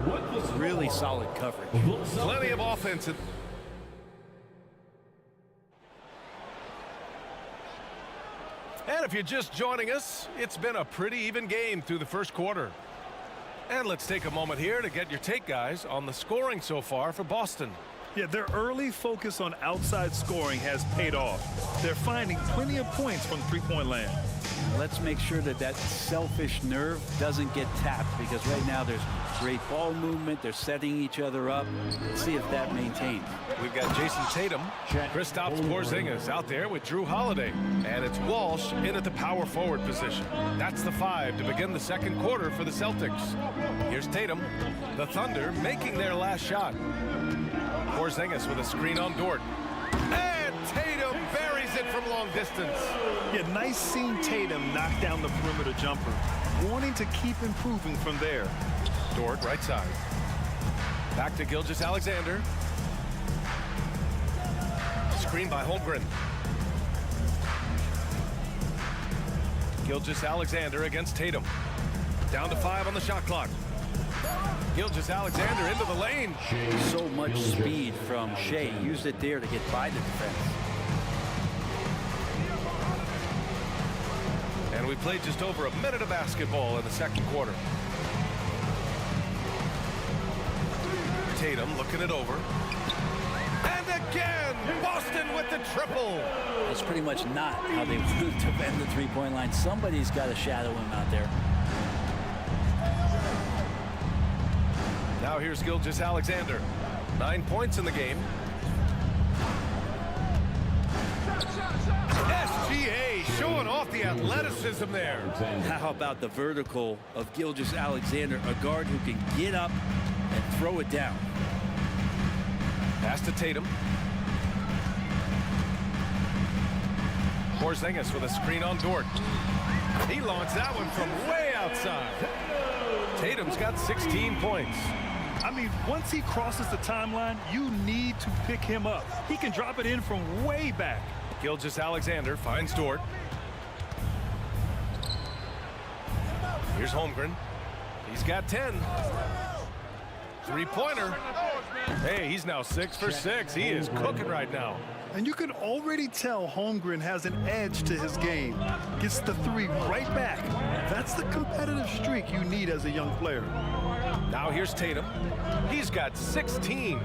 really solid coverage. Plenty of offense. And if you're just joining us, it's been a pretty even game through the first quarter. And let's take a moment here to get your take, guys, on the scoring so far for Boston. Yeah, their early focus on outside scoring has paid off. They're finding plenty of points from three-point land. Let's make sure that that selfish nerve doesn't get tapped, because right now there's great ball movement. They're setting each other up. Let's see if that maintains. We've got Jason Tatum, Kristaps Porzingis out there with Drew Holiday, and it's Walsh in at the power forward position. That's the 5 to begin the second quarter for the Celtics. Here's Tatum, the Thunder making their last shot. Porzingis with a screen on Dort. And Tatum buries it from long distance. Yeah, nice seeing Tatum knock down the perimeter jumper. Wanting to keep improving from there. Dort, right side. Back to Gilgeous-Alexander. Screen by Holmgren. Gilgeous-Alexander against Tatum. Down to 5 on the shot clock. Gilgeous-Alexander into the lane. So much speed from Shea. Used it there to get by the defense. And we played just over a minute of basketball in the second quarter. Tatum looking it over. And again, Boston with the triple. That's pretty much not how they wanted to bend the three-point line. Somebody's got to shadow him out there. Now here's Gilgeous-Alexander. 9 points in the game. SGA showing off the athleticism there. How about the vertical of Gilgeous-Alexander, a guard who can get up and throw it down. Pass to Tatum. Porzingis with a screen on Dort. He launched that one from way outside. Tatum's got 16 points. I mean, once he crosses the timeline, you need to pick him up. He can drop it in from way back. Gilgeous-Alexander finds Dort. Here's Holmgren. He's got 10. Three-pointer. Hey, he's now 6 for 6. He is cooking right now. And you can already tell Holmgren has an edge to his game. Gets the three right back. That's the competitive streak you need as a young player. Now here's Tatum. He's got 16.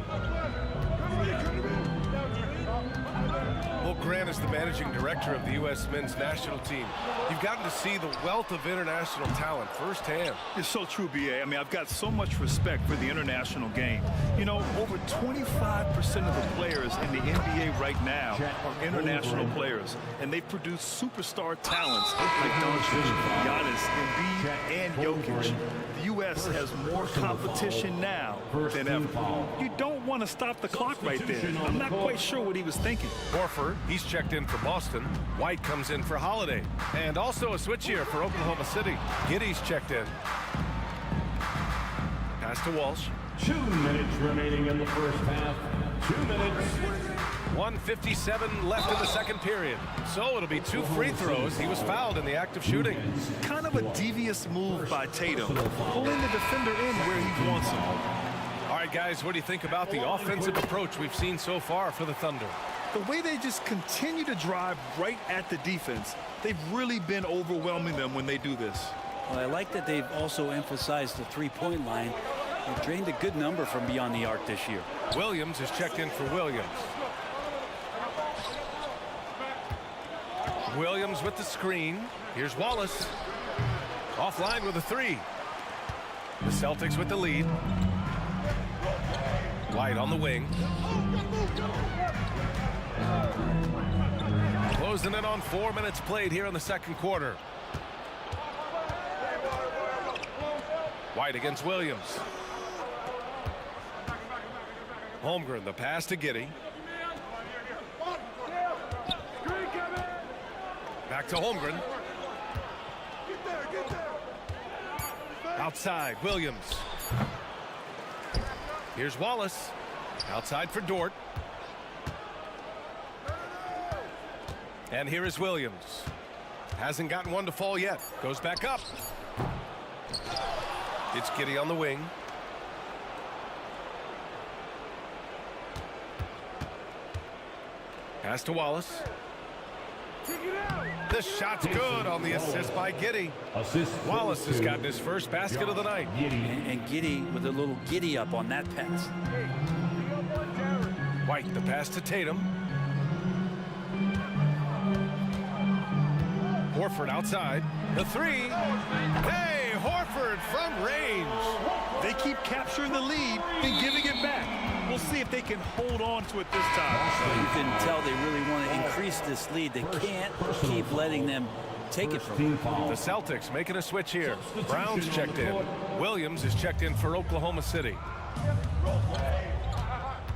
Well, Grant is the managing director of the U.S. men's national team. You've gotten to see the wealth of international talent firsthand. It's so true, B.A. I mean, I've got so much respect for the international game. You know, over 25% of the players in the NBA right now are international players, and they produce superstar talents like Doncic, Giannis, Embiid, and Jokic. The U.S. has more competition now than ever. You don't want to stop the clock right there. I'm not quite sure what he was thinking. Horford, he's checked in for Boston. White comes in for Holiday. And also a switch here for Oklahoma City. Giddey's checked in. Pass to Walsh. 2 minutes remaining in the first half. 2 minutes. 1:57 left in the second period. So it'll be 2 free throws. He was fouled in the act of shooting. Kind of a devious move by Tatum. Pulling the defender in where he wants him. All right, guys, what do you think about the offensive approach we've seen so far for the Thunder? The way they just continue to drive right at the defense, they've really been overwhelming them when they do this. Well, I like that they've also emphasized the three-point line. They've drained a good number from beyond the arc this year. Williams is checked in for Williams. Williams with the screen. Here's Wallace. Offline with a 3. The Celtics with the lead. White on the wing. Closing in on 4 minutes played here in the second quarter. White against Williams. Holmgren, the pass to Giddey. Back to Holmgren. Outside, Williams. Here's Wallace. Outside for Dort. And here is Williams. Hasn't gotten one to fall yet. Goes back up. It's Giddey on the wing. Pass to Wallace. The shot's good on the assist by Giddey. Wallace has gotten his first basket of the night. And Giddey with a little giddy up on that pass. White, the pass to Tatum. Horford outside. The three. Hey, Horford from range. They keep capturing the lead and giving it back. We'll see if they can hold on to it this time. You can tell they really want to increase this lead. They can't keep letting them take it from them. The Celtics making a switch here. Brown's checked in. Williams is checked in for Oklahoma City.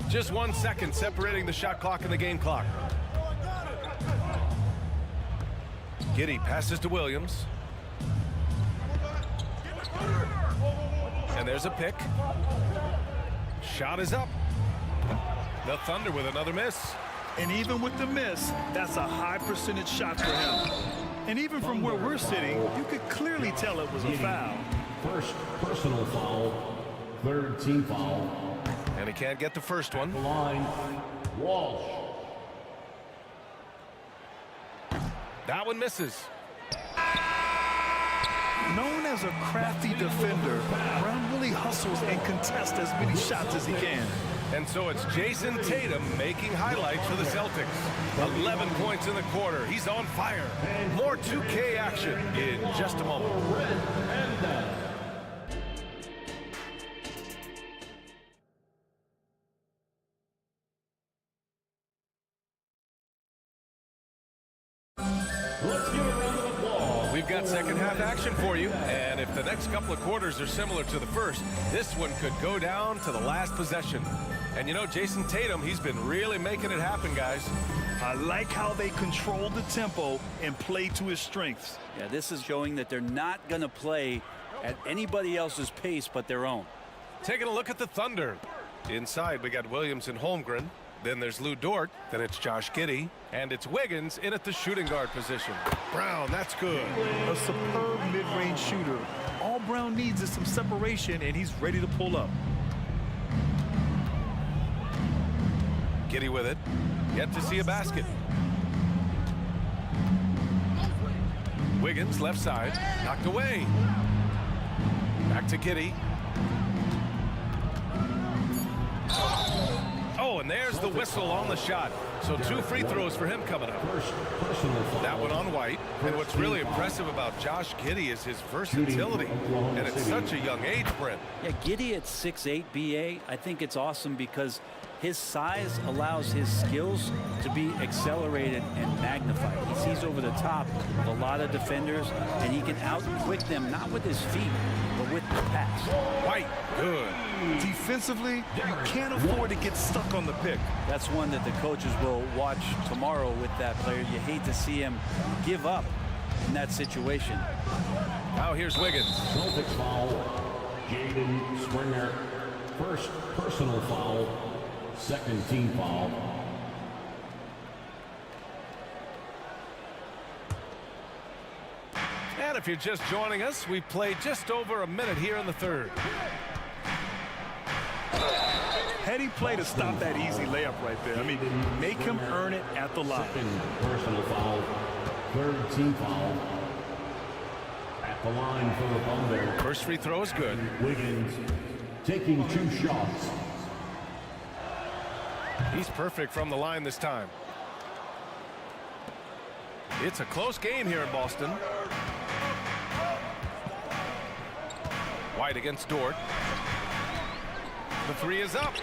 Just 1 second separating the shot clock and the game clock. Giddey passes to Williams. And there's a pick. Shot is up. The Thunder with another miss. And even with the miss, that's a high percentage shot for him. And even from where we're sitting, you could clearly tell it was a foul. First personal foul, third team foul. And he can't get the first one. Line, Walsh. That one misses. Known as a crafty defender, Brown really hustles and contests as many shots as he can. And so it's Jason Tatum making highlights for the Celtics. 11 points in the quarter. He's on fire. More 2K action in just a moment. We've got second half action for you, and if the next couple of quarters are similar to the first, this one could go down to the last possession. And you know, Jason Tatum, he's been really making it happen, guys. I like how they control the tempo and play to his strengths. Yeah, this is showing that they're not going to play at anybody else's pace but their own. Taking a look at the Thunder. Inside, we got Williams and Holmgren. Then there's Lou Dort. Then it's Josh Giddey. And it's Wiggins in at the shooting guard position. Brown, that's good. A superb mid-range shooter. All Brown needs is some separation, and he's ready to pull up. Giddey with it. Yet to see a basket. Wiggins, left side. Knocked away. Back to Giddey. Oh, and there's the whistle on the shot. So 2 free throws for him coming up. That one on White. And what's really impressive about Josh Giddey is his versatility. And at such a young age, Brent. Yeah, Giddey at 6'8", BA, I think it's awesome because his size allows his skills to be accelerated and magnified. He sees over the top of a lot of defenders, and he can out-quick them, not with his feet, but with the pass. White, good. Defensively, you can't afford to get stuck on the pick. That's one that the coaches will watch tomorrow with that player. You hate to see him give up in that situation. Now here's Wiggins. Celtics foul, Jaden Springer. First personal foul, second team foul. And if you're just joining us, we played just over a minute here in the third. Heady play to stop that easy layup right there. I mean, make him earn it at the line. Second personal foul, third team foul. At the line for the Thunder. First free throw is good. Wiggins taking 2 shots. He's perfect from the line this time. It's a close game here in Boston. White against Dort. The 3 is up.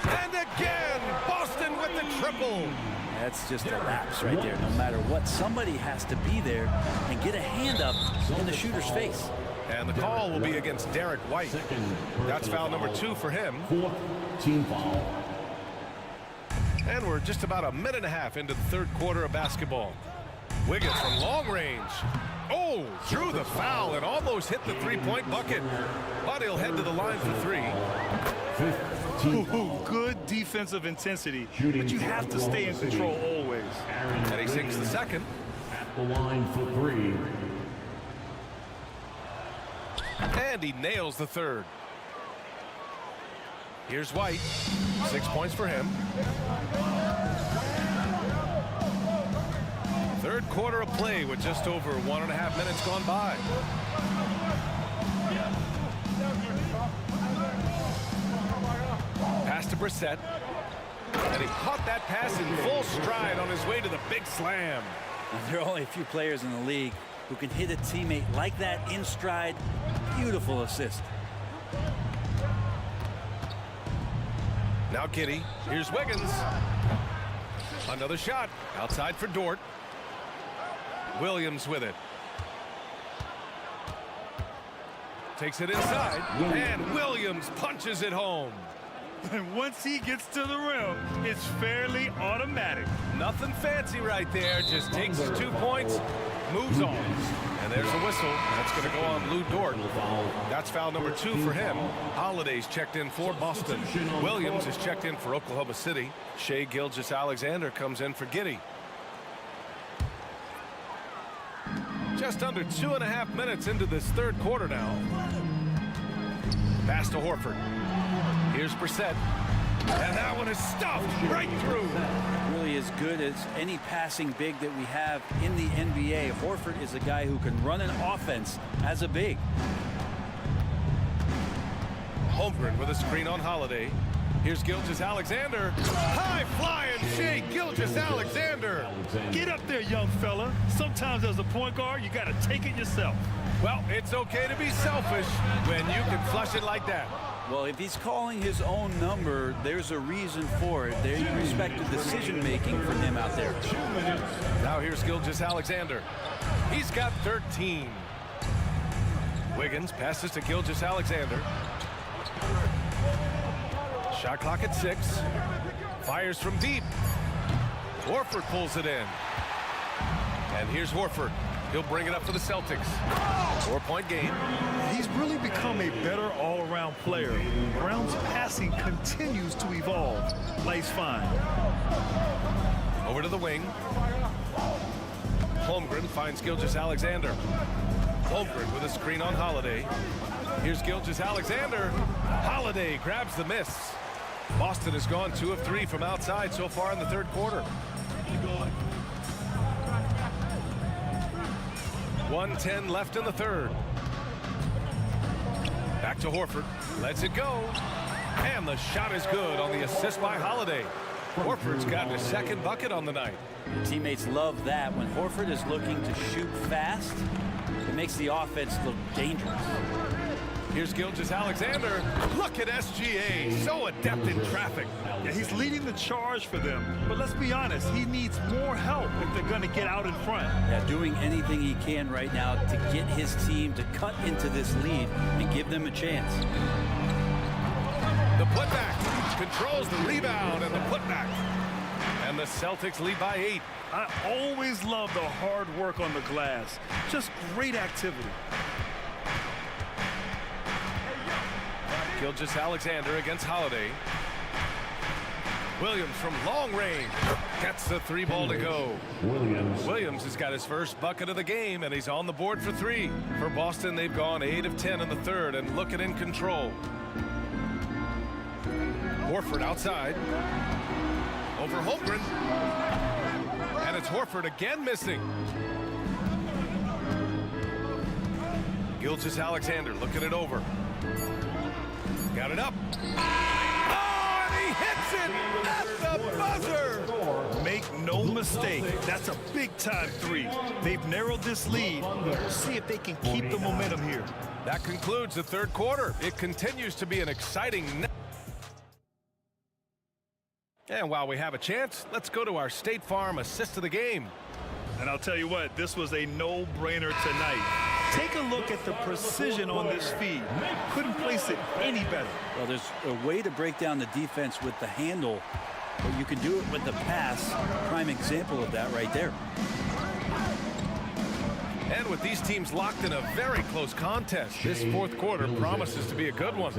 And again, Boston with the triple. That's just a lapse right there. No matter what, somebody has to be there and get a hand up in the shooter's face. And the call will be against Derek White. That's foul number 2 for him. 4th team foul. And we're just about a minute and a half into the third quarter of basketball. Wiggins from long range. Oh, Drew the foul and almost hit the three-point bucket. But he'll head to the line for three. Good defensive intensity, but you have to stay in control always. And he sinks the second. At the line for three. And he nails the third. Here's White. 6 points for him. Third quarter of play with just over 1.5 minutes gone by. Pass to Brissett. And he caught that pass in full stride on his way to the big slam. Now, there are only a few players in the league who can hit a teammate like that in stride. Beautiful assist. Now Giddey. Here's Wiggins. Another shot. Outside for Dort. Williams with it. Takes it inside. And Williams punches it home. And once he gets to the rim, it's fairly automatic. Nothing fancy right there. Just takes his 2 points, moves on. And there's a whistle. That's going to go on Lou Dort. That's foul number 2 for him. Holiday's checked in for Boston. Williams is checked in for Oklahoma City. Shai Gilgeous-Alexander comes in for Giddey. Just under 2.5 minutes into this third quarter now. Pass to Horford. Here's Brissett. And that one is stuffed right through. Really as good as any passing big that we have in the NBA. Horford is a guy who can run an offense as a big. Holmgren with a screen on Holiday. Here's Gilgeous-Alexander. High flying Shai Gilgeous-Alexander. Get up there, young fella. Sometimes as a point guard, you got to take it yourself. Well, it's okay to be selfish when you can flush it like that. Well, if he's calling his own number, there's a reason for it. There you respect the decision-making from him out there. Now here's Gilgeous-Alexander. He's got 13. Wiggins passes to Gilgeous-Alexander. Shot clock at 6. Fires from deep. Horford pulls it in. And here's Horford. He'll bring it up for the Celtics. 4-point game. He's really become a better all-around player. Brown's passing continues to evolve. Plays fine. Over to the wing. Holmgren finds Gilgeous-Alexander. Holmgren with a screen on Holiday. Here's Gilgeous-Alexander. Holiday grabs the miss. Boston has gone 2 of 3 from outside so far in the third quarter. 1:10 left in the third. Back to Horford. Lets it go. And the shot is good on the assist by Holiday. Horford's gotten his second bucket on the night. Teammates love that. When Horford is looking to shoot fast, it makes the offense look dangerous. Here's Gilgeous-Alexander. Look at SGA, so adept in traffic. Yeah, he's leading the charge for them. But let's be honest, he needs more help if they're going to get out in front. Yeah, doing anything he can right now to get his team to cut into this lead and give them a chance. The putback controls the rebound and the putback. And the Celtics lead by 8. I always love the hard work on the glass. Just great activity. Gilgeous-Alexander against Holiday. Williams from long range gets the 3 ball to go. Williams has got his first bucket of the game, and he's on the board for 3. For Boston, they've gone 8 of 10 in the third and looking in control. Horford outside. Over Holmgren. And it's Horford again missing. Gilgeous-Alexander looking it over. Got it up. Oh, and he hits it at the buzzer. Make no mistake, that's a big-time 3. They've narrowed this lead. We'll see if they can keep the momentum here. That concludes the third quarter. It continues to be an exciting night. And while we have a chance, let's go to our State Farm assist of the game. And I'll tell you what, this was a no-brainer tonight. Take a look at the precision on this feed. Couldn't place it any better. Well, there's a way to break down the defense with the handle, but you can do it with the pass. Prime example of that right there. And with these teams locked in a very close contest, this fourth quarter promises to be a good one.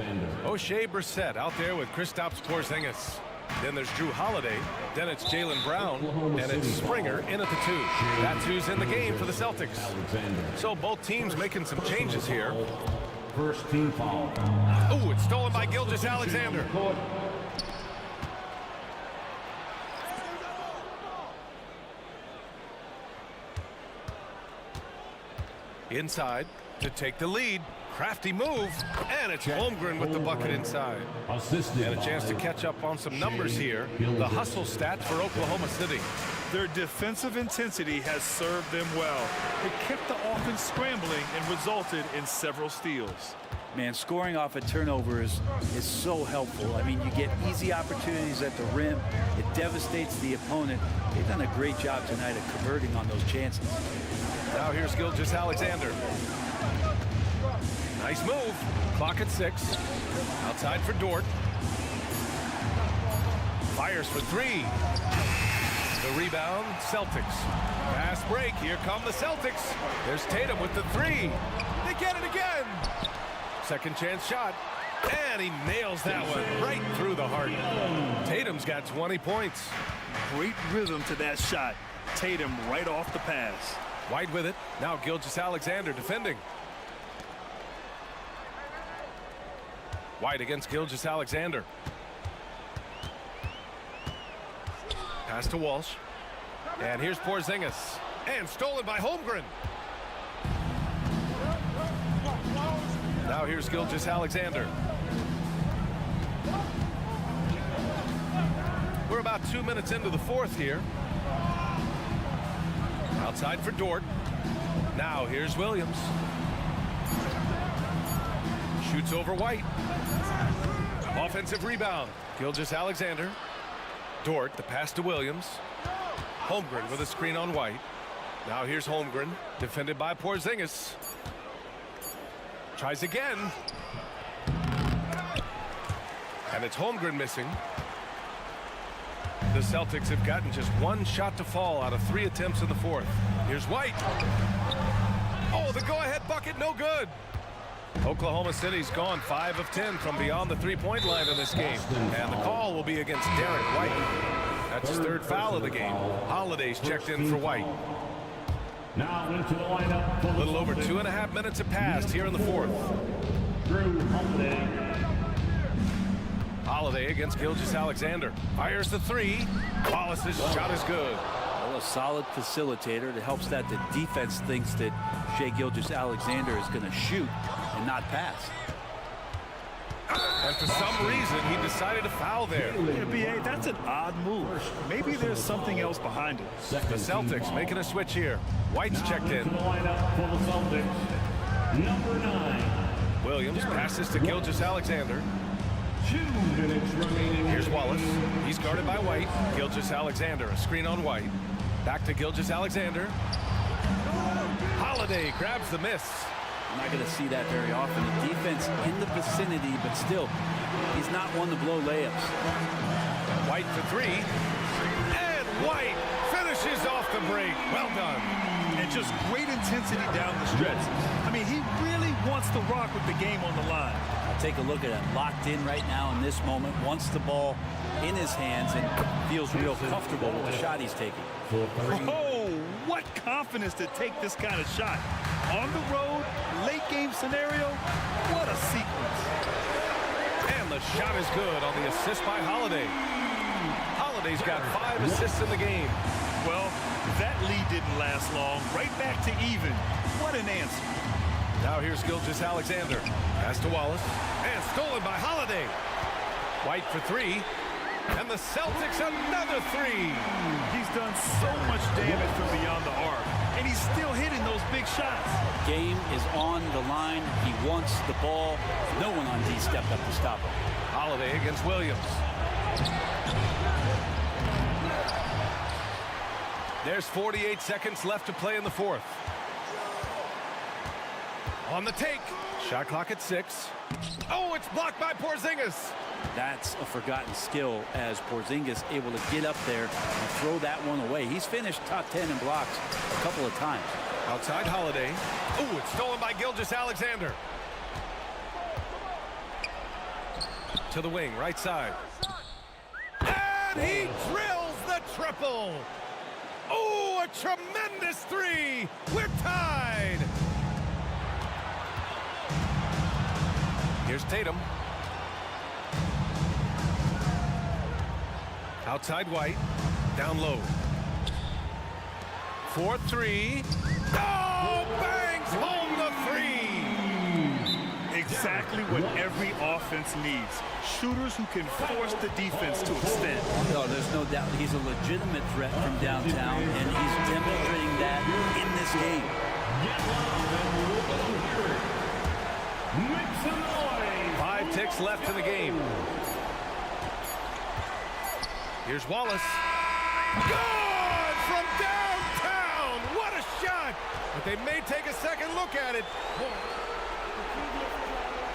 O'Shea Brissett out there with Kristaps Porzingis. Then there's Drew Holiday. Then it's Jaylen Brown. And it's Springer in at the 2. That's who's in the game for the Celtics. So both teams making some changes here. First team foul. Oh, it's stolen by Gilgeous-Alexander. Inside to take the lead. Crafty move, and it's Holmgren with the bucket inside. And a chance to catch up on some numbers here. The hustle stats for Oklahoma City. Their defensive intensity has served them well. It kept the offense scrambling and resulted in several steals. Man, scoring off a turnover is so helpful. I mean, you get easy opportunities at the rim. It devastates the opponent. They've done a great job tonight of converting on those chances. Now here's Gilgeous-Alexander. Nice move. Clock at 6. Outside for Dort. Fires for 3. The rebound, Celtics. Fast break. Here come the Celtics. There's Tatum with the 3. They get it again. Second chance shot. And he nails that one right through the heart. Tatum's got 20 points. Great rhythm to that shot. Tatum right off the pass. White with it. Now Gilgeous-Alexander defending. White against Gilgeous-Alexander. Pass to Walsh. And here's Porzingis. And stolen by Holmgren. Now here's Gilgeous-Alexander. We're about 2 minutes into the fourth here. Outside for Dort. Now here's Williams. Shoots over White. Offensive rebound. Gilgeous-Alexander. Dort, the pass to Williams. Holmgren with a screen on White. Now here's Holmgren, defended by Porzingis. Tries again. And it's Holmgren missing. The Celtics have gotten just one shot to fall out of 3 attempts in the fourth. Here's White. Oh, the go-ahead bucket, no good. Oklahoma City's gone 5 of 10 from beyond the three-point line in this game. And the call will be against Derek White. That's his 3rd foul of the game. Holiday's checked in for White. Now into the lineup. A little over 2.5 minutes have passed here in the fourth. Drew Holiday. Holiday against Gilgeous-Alexander. Fires the 3. Wallace's shot is good. Well, a solid facilitator that helps that the defense thinks that Shai Gilgeous-Alexander is going to shoot and not pass. And for some reason, he decided to foul there. Yeah, B.A., that's an odd move. Maybe there's something else behind it. The Celtics making a switch here. White's checked in. The lineup for the Celtics, number 9. Williams passes to Gilgeous-Alexander. 2 minutes remaining. Here's Wallace. He's guarded by White. Gilgeous-Alexander, a screen on White. Back to Gilgeous-Alexander. Holiday grabs the miss. I'm not going to see that very often. The defense in the vicinity, but still, he's not one to blow layups. White for 3. And White finishes off the break. Well done. And just great intensity down the stretch. I mean, he really wants to rock with the game on the line. I'll take a look at it. Locked in right now in this moment. Wants the ball in his hands and feels real comfortable with the shot he's taking. Oh, what confidence to take this kind of shot. On the road, late game scenario, what a sequence. And the shot is good on the assist by Holiday. Holiday's got 5 assists in the game. Well, that lead didn't last long. Right back to even. What an answer. Now here's Gilgeous-Alexander. Pass to Wallace. And stolen by Holiday. White for 3. And the Celtics another 3. He's done so much damage from beyond the arc. And he's still hitting those big shots. Game is on the line. He wants the ball. No one on D stepped up to stop him. Holiday against Williams. There's 48 seconds left to play in the fourth. On the take. Shot clock at 6. Oh, it's blocked by Porzingis. That's a forgotten skill as Porzingis able to get up there and throw that one away. He's finished top 10 in blocks a couple of times. Outside Holiday. Ooh, it's stolen by Gilgeous Alexander. To the wing, right side. And he drills the triple. Oh, a tremendous three. We're tied. Here's Tatum. Outside White. Down low. 4-3. Oh, bangs home the three. Exactly what every offense needs. Shooters who can force the defense to extend. No, there's no doubt he's a legitimate threat from downtown, and he's demonstrating that in this game. 5 ticks left in the game. Here's Wallace. Good from downtown. What a shot. But they may take a second look at it.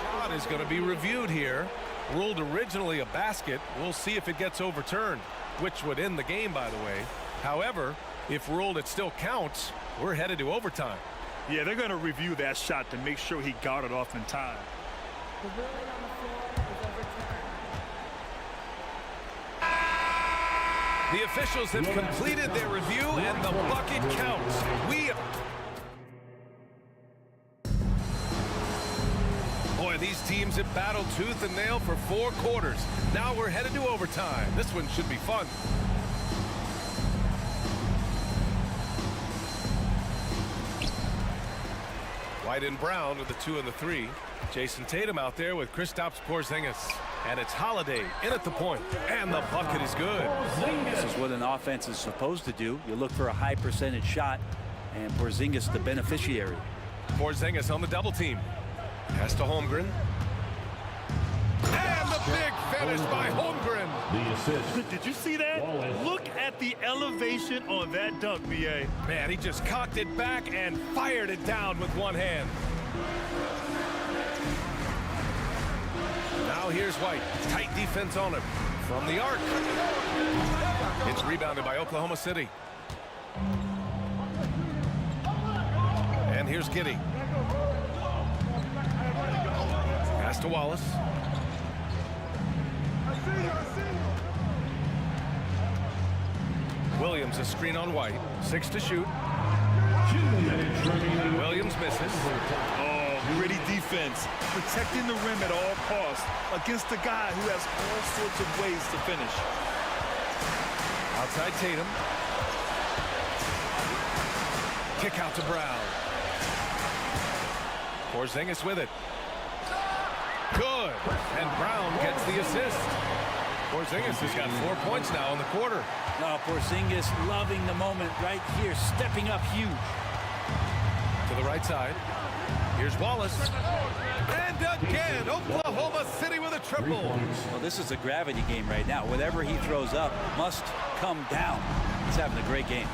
Shot is going to be reviewed here. Ruled originally a basket. We'll see if it gets overturned, which would end the game, by the way. However, if ruled it still counts, we're headed to overtime. Yeah, they're going to review that shot to make sure he got it off in time. The ruling on the floor is overturned. The officials have completed their review, and the bucket counts. Boy, these teams have battled tooth and nail for 4 quarters. Now we're headed to overtime. This one should be fun. White and Brown with the 2 and the 3. Jason Tatum out there with Kristaps Porzingis. And it's Holiday in at the point. And the bucket is good. This is what an offense is supposed to do. You look for a high percentage shot, and Porzingis the beneficiary. Porzingis on the double team. Pass to Holmgren. And the big finish by Holmgren. The assist. Did you see that? Look at the elevation on that dunk, B.A. Man, he just cocked it back and fired it down with one hand. Now here's White. Tight defense on him. From the arc. It's rebounded by Oklahoma City. And here's Giddey. Pass to Wallace. Williams a screen on White. 6 to shoot. Williams misses. Oh, gritty defense. Protecting the rim at all costs against a guy who has all sorts of ways to finish. Outside Tatum. Kick out to Brown. Porzingis with it. Good. And Brown gets the assist. Porzingis has got 4 points now in the quarter. No, Porzingis loving the moment right here, stepping up huge. To the right side. Here's Wallace. And again, Oklahoma City with a triple. Well, this is a gravity game right now. Whatever he throws up must come down. He's having a great game.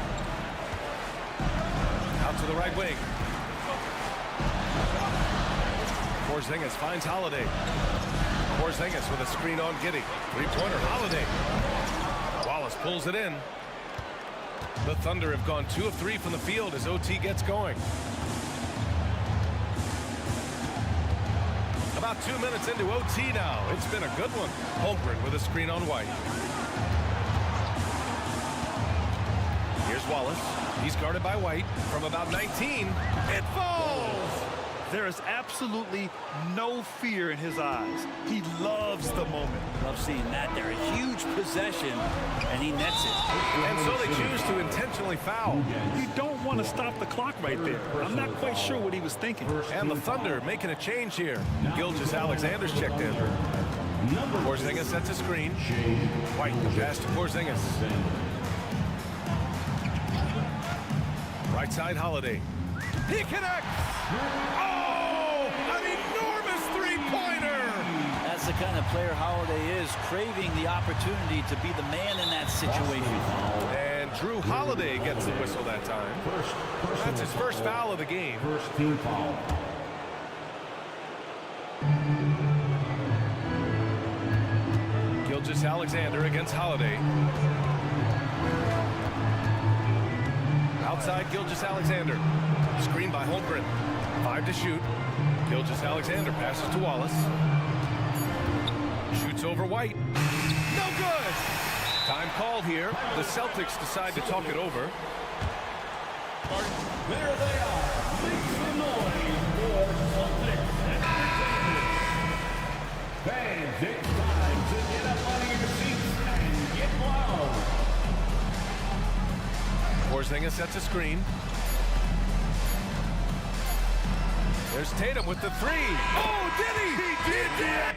Out to the right wing. Porzingis finds Holiday. Porzingis with a screen on Giddey. Three-pointer, Holiday. Wallace pulls it in. The Thunder have gone 2 of 3 from the field as OT gets going. About 2 minutes into OT now. It's been a good one. Holmgren with a screen on White. Here's Wallace. He's guarded by White from about 19. It falls! There is absolutely no fear in his eyes. He loves the moment. Love seeing that. They're a huge possession, and he nets it. And so they choose to intentionally foul. You don't want to stop the clock right there. I'm not quite sure what he was thinking. And the Thunder making a change here. Gilgeous Alexander's checked in. Porzingis sets a screen. White pass to Porzingis. Right side Holiday. He connects! Oh! An enormous three-pointer! That's the kind of player Holiday is, craving the opportunity to be the man in that situation. And Drew Holiday gets the whistle that time. That's his first foul of the game. First team foul. Gilgeous Alexander against Holiday. Outside Gilgeous Alexander. Screen by Holmgren. 5 to shoot. Gilgeous-Alexander passes to Wallace. Shoots over White. No good! Time called here. The Celtics decide to talk it over. There they are. Make some noise for Celtics Entertainment. Fans, it's time to get up out of your seats and get loud. Porzingis sets a screen. There's Tatum with the 3. Oh, did he? He did!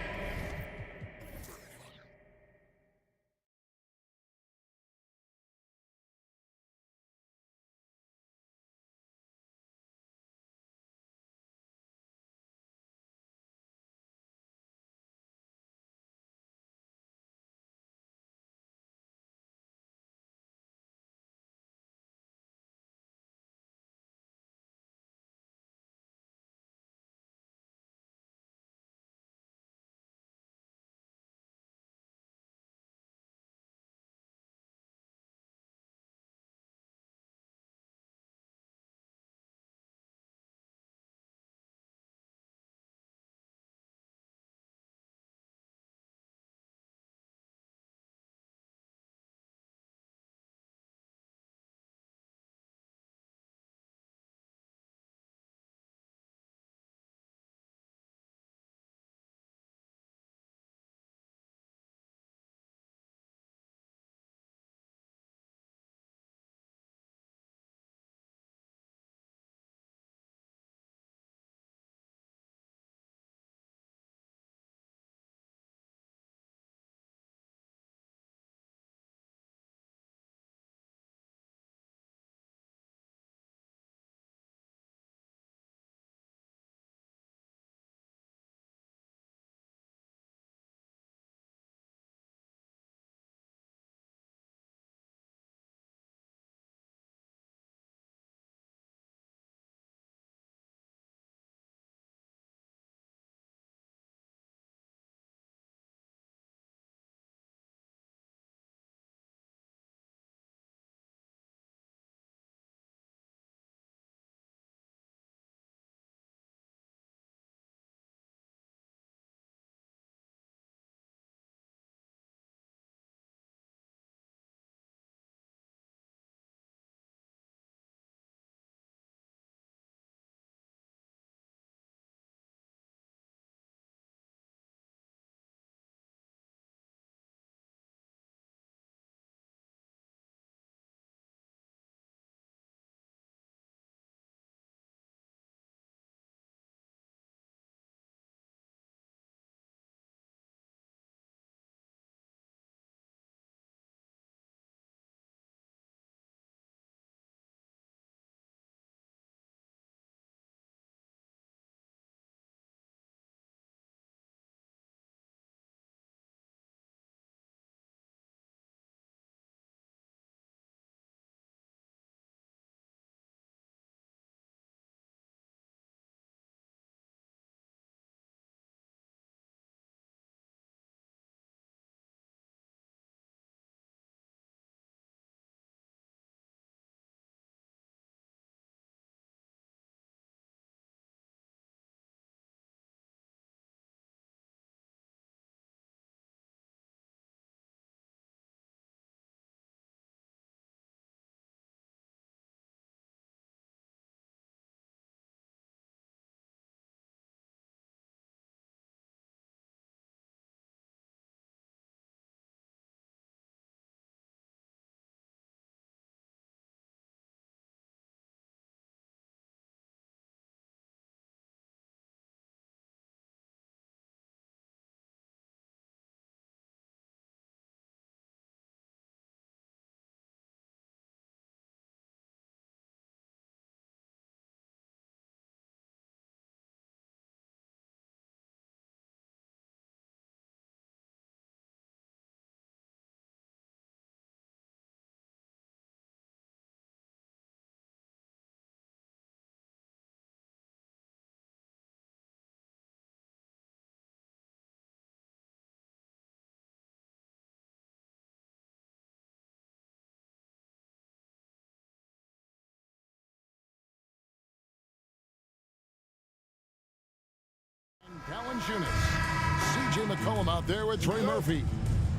Valanciunas. C.J. McCollum out there with Trey Murphy.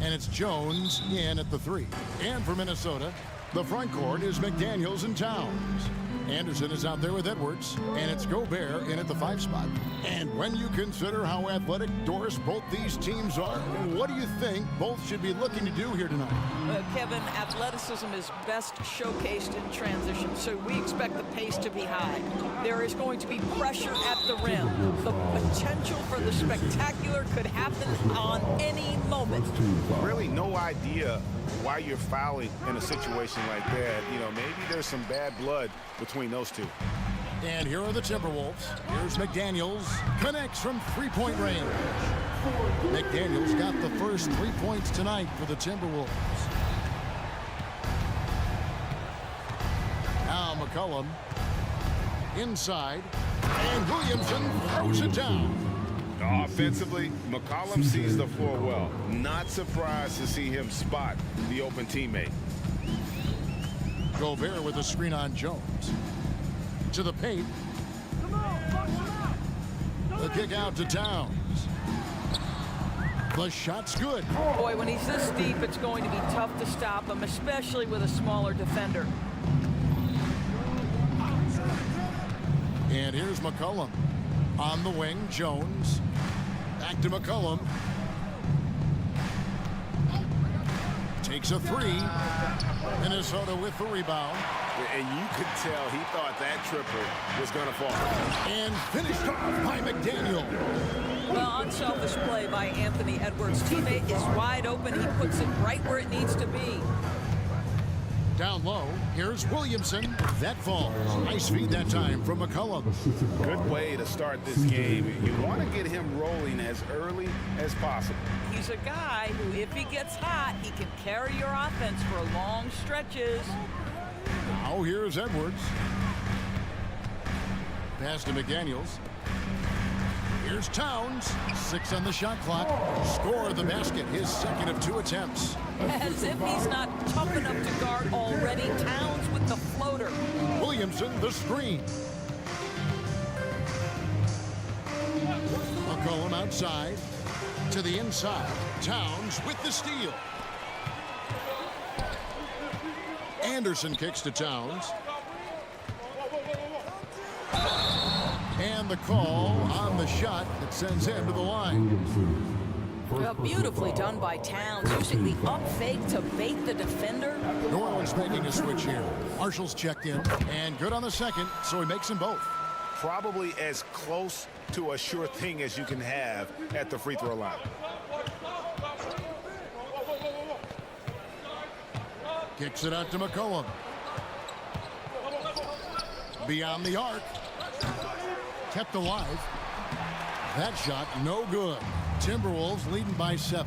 And it's Jones in at the 3. And for Minnesota, the front court is McDaniels and Towns. Anderson is out there with Edwards, and it's Gobert in at the 5 spot. And when you consider how athletic, Doris, both these teams are, what do you think both should be looking to do here tonight? Kevin, athleticism is best showcased in transition, so we expect the pace to be high. There is going to be pressure at the rim. The potential for the spectacular could happen on any moment. Really no idea why you're fouling in a situation like that. You know, maybe there's some bad blood between those two. And here are the Timberwolves. Here's McDaniels. Connects from three-point range. McDaniels got the first 3 points tonight for the Timberwolves. Now McCollum. Inside. And Williamson throws it down. Offensively, McCollum sees the floor well. Not surprised to see him spot the open teammate. Gobert with a screen on Jones. To the paint. The kick out to Towns. The shot's good. Boy, when he's this deep, it's going to be tough to stop him, especially with a smaller defender. And here's McCollum. On the wing, Jones. Back to McCollum. Takes a 3. Minnesota with the rebound. And you could tell he thought that triple was going to fall. And finished off by McDaniel. Well, unselfish play by Anthony Edwards. Teammate is wide open. He puts it right where it needs to be. Down low, here's Williamson. That falls. Nice feed that time from McCollum. Good way to start this game. You want to get him rolling as early as possible. He's a guy who, if he gets hot, he can carry your offense for long stretches. Now here's Edwards. Pass to McDaniels. Here's Towns. 6 on the shot clock. Score the basket. His second of 2 attempts. As if he's not tough enough to guard already. Towns with the floater. Williamson the screen. McCollum outside. To the inside. Towns with the steal. Anderson kicks to Towns. And the call on the shot that sends him to the line. Beautifully done by Towns, using the up fake to bait the defender. New Orleans making a switch here. Marshall's checked in, and good on the second, so he makes them both. Probably as close to a sure thing as you can have at the free throw line. Kicks it out to McCollum. Beyond the arc. Kept alive. That shot, no good. Timberwolves leading by 7.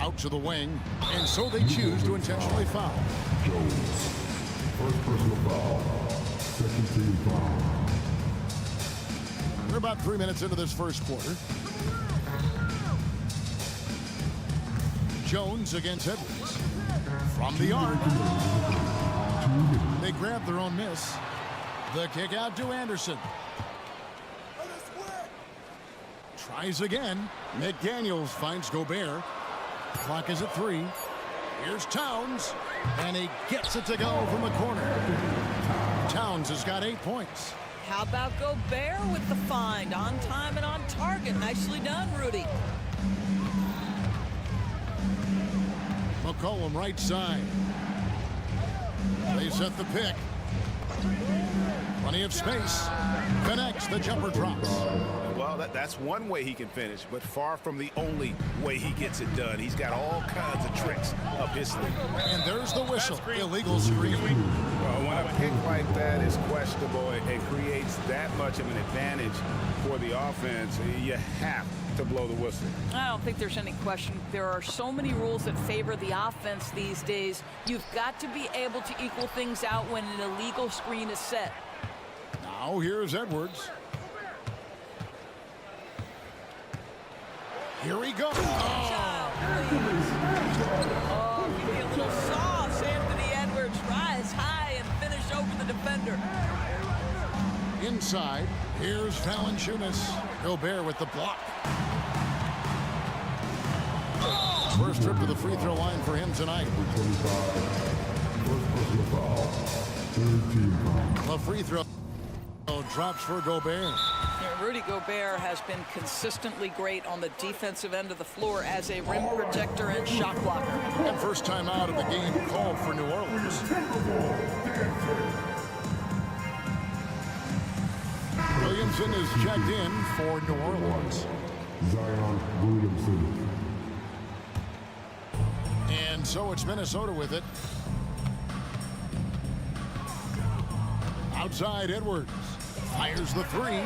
Out to the wing, and so they choose to intentionally foul. Jones. First personal foul. Second team foul. We're about 3 minutes into this first quarter. Jones against Edwards. From the arc. They grab their own miss. The kick out to Anderson. Tries again. McDaniels finds Gobert. Clock is at 3. Here's Towns. And he gets it to go from the corner. Towns has got 8 points. How about Gobert with the find? On time and on target. Nicely done, Rudy. McCollum right side. They set the pick. Plenty of space. Connects. The jumper drops. Well, that's one way he can finish, but far from the only way he gets it done. He's got all kinds of tricks up his sleeve. And there's the whistle. Illegal screen. Well, when a pick like that is questionable, it creates that much of an advantage for the offense. You have to blow the whistle. I don't think there's any question. There are so many rules that favor the offense these days. You've got to be able to equal things out when an illegal screen is set. Now here's Edwards. Here he goes. Oh, give me a little sauce. Anthony Edwards rise high and finish over the defender. Inside, here's Valanciunas. Gobert with the block. First trip to the free throw line for him tonight. The free throw drops for Gobert. Yeah, Rudy Gobert has been consistently great on the defensive end of the floor as a rim protector and shot blocker. And first time out of the game called for New Orleans. Williamson is checked in for New Orleans. Zion Williamson. And so it's Minnesota with it. Outside Edwards. Fires the three.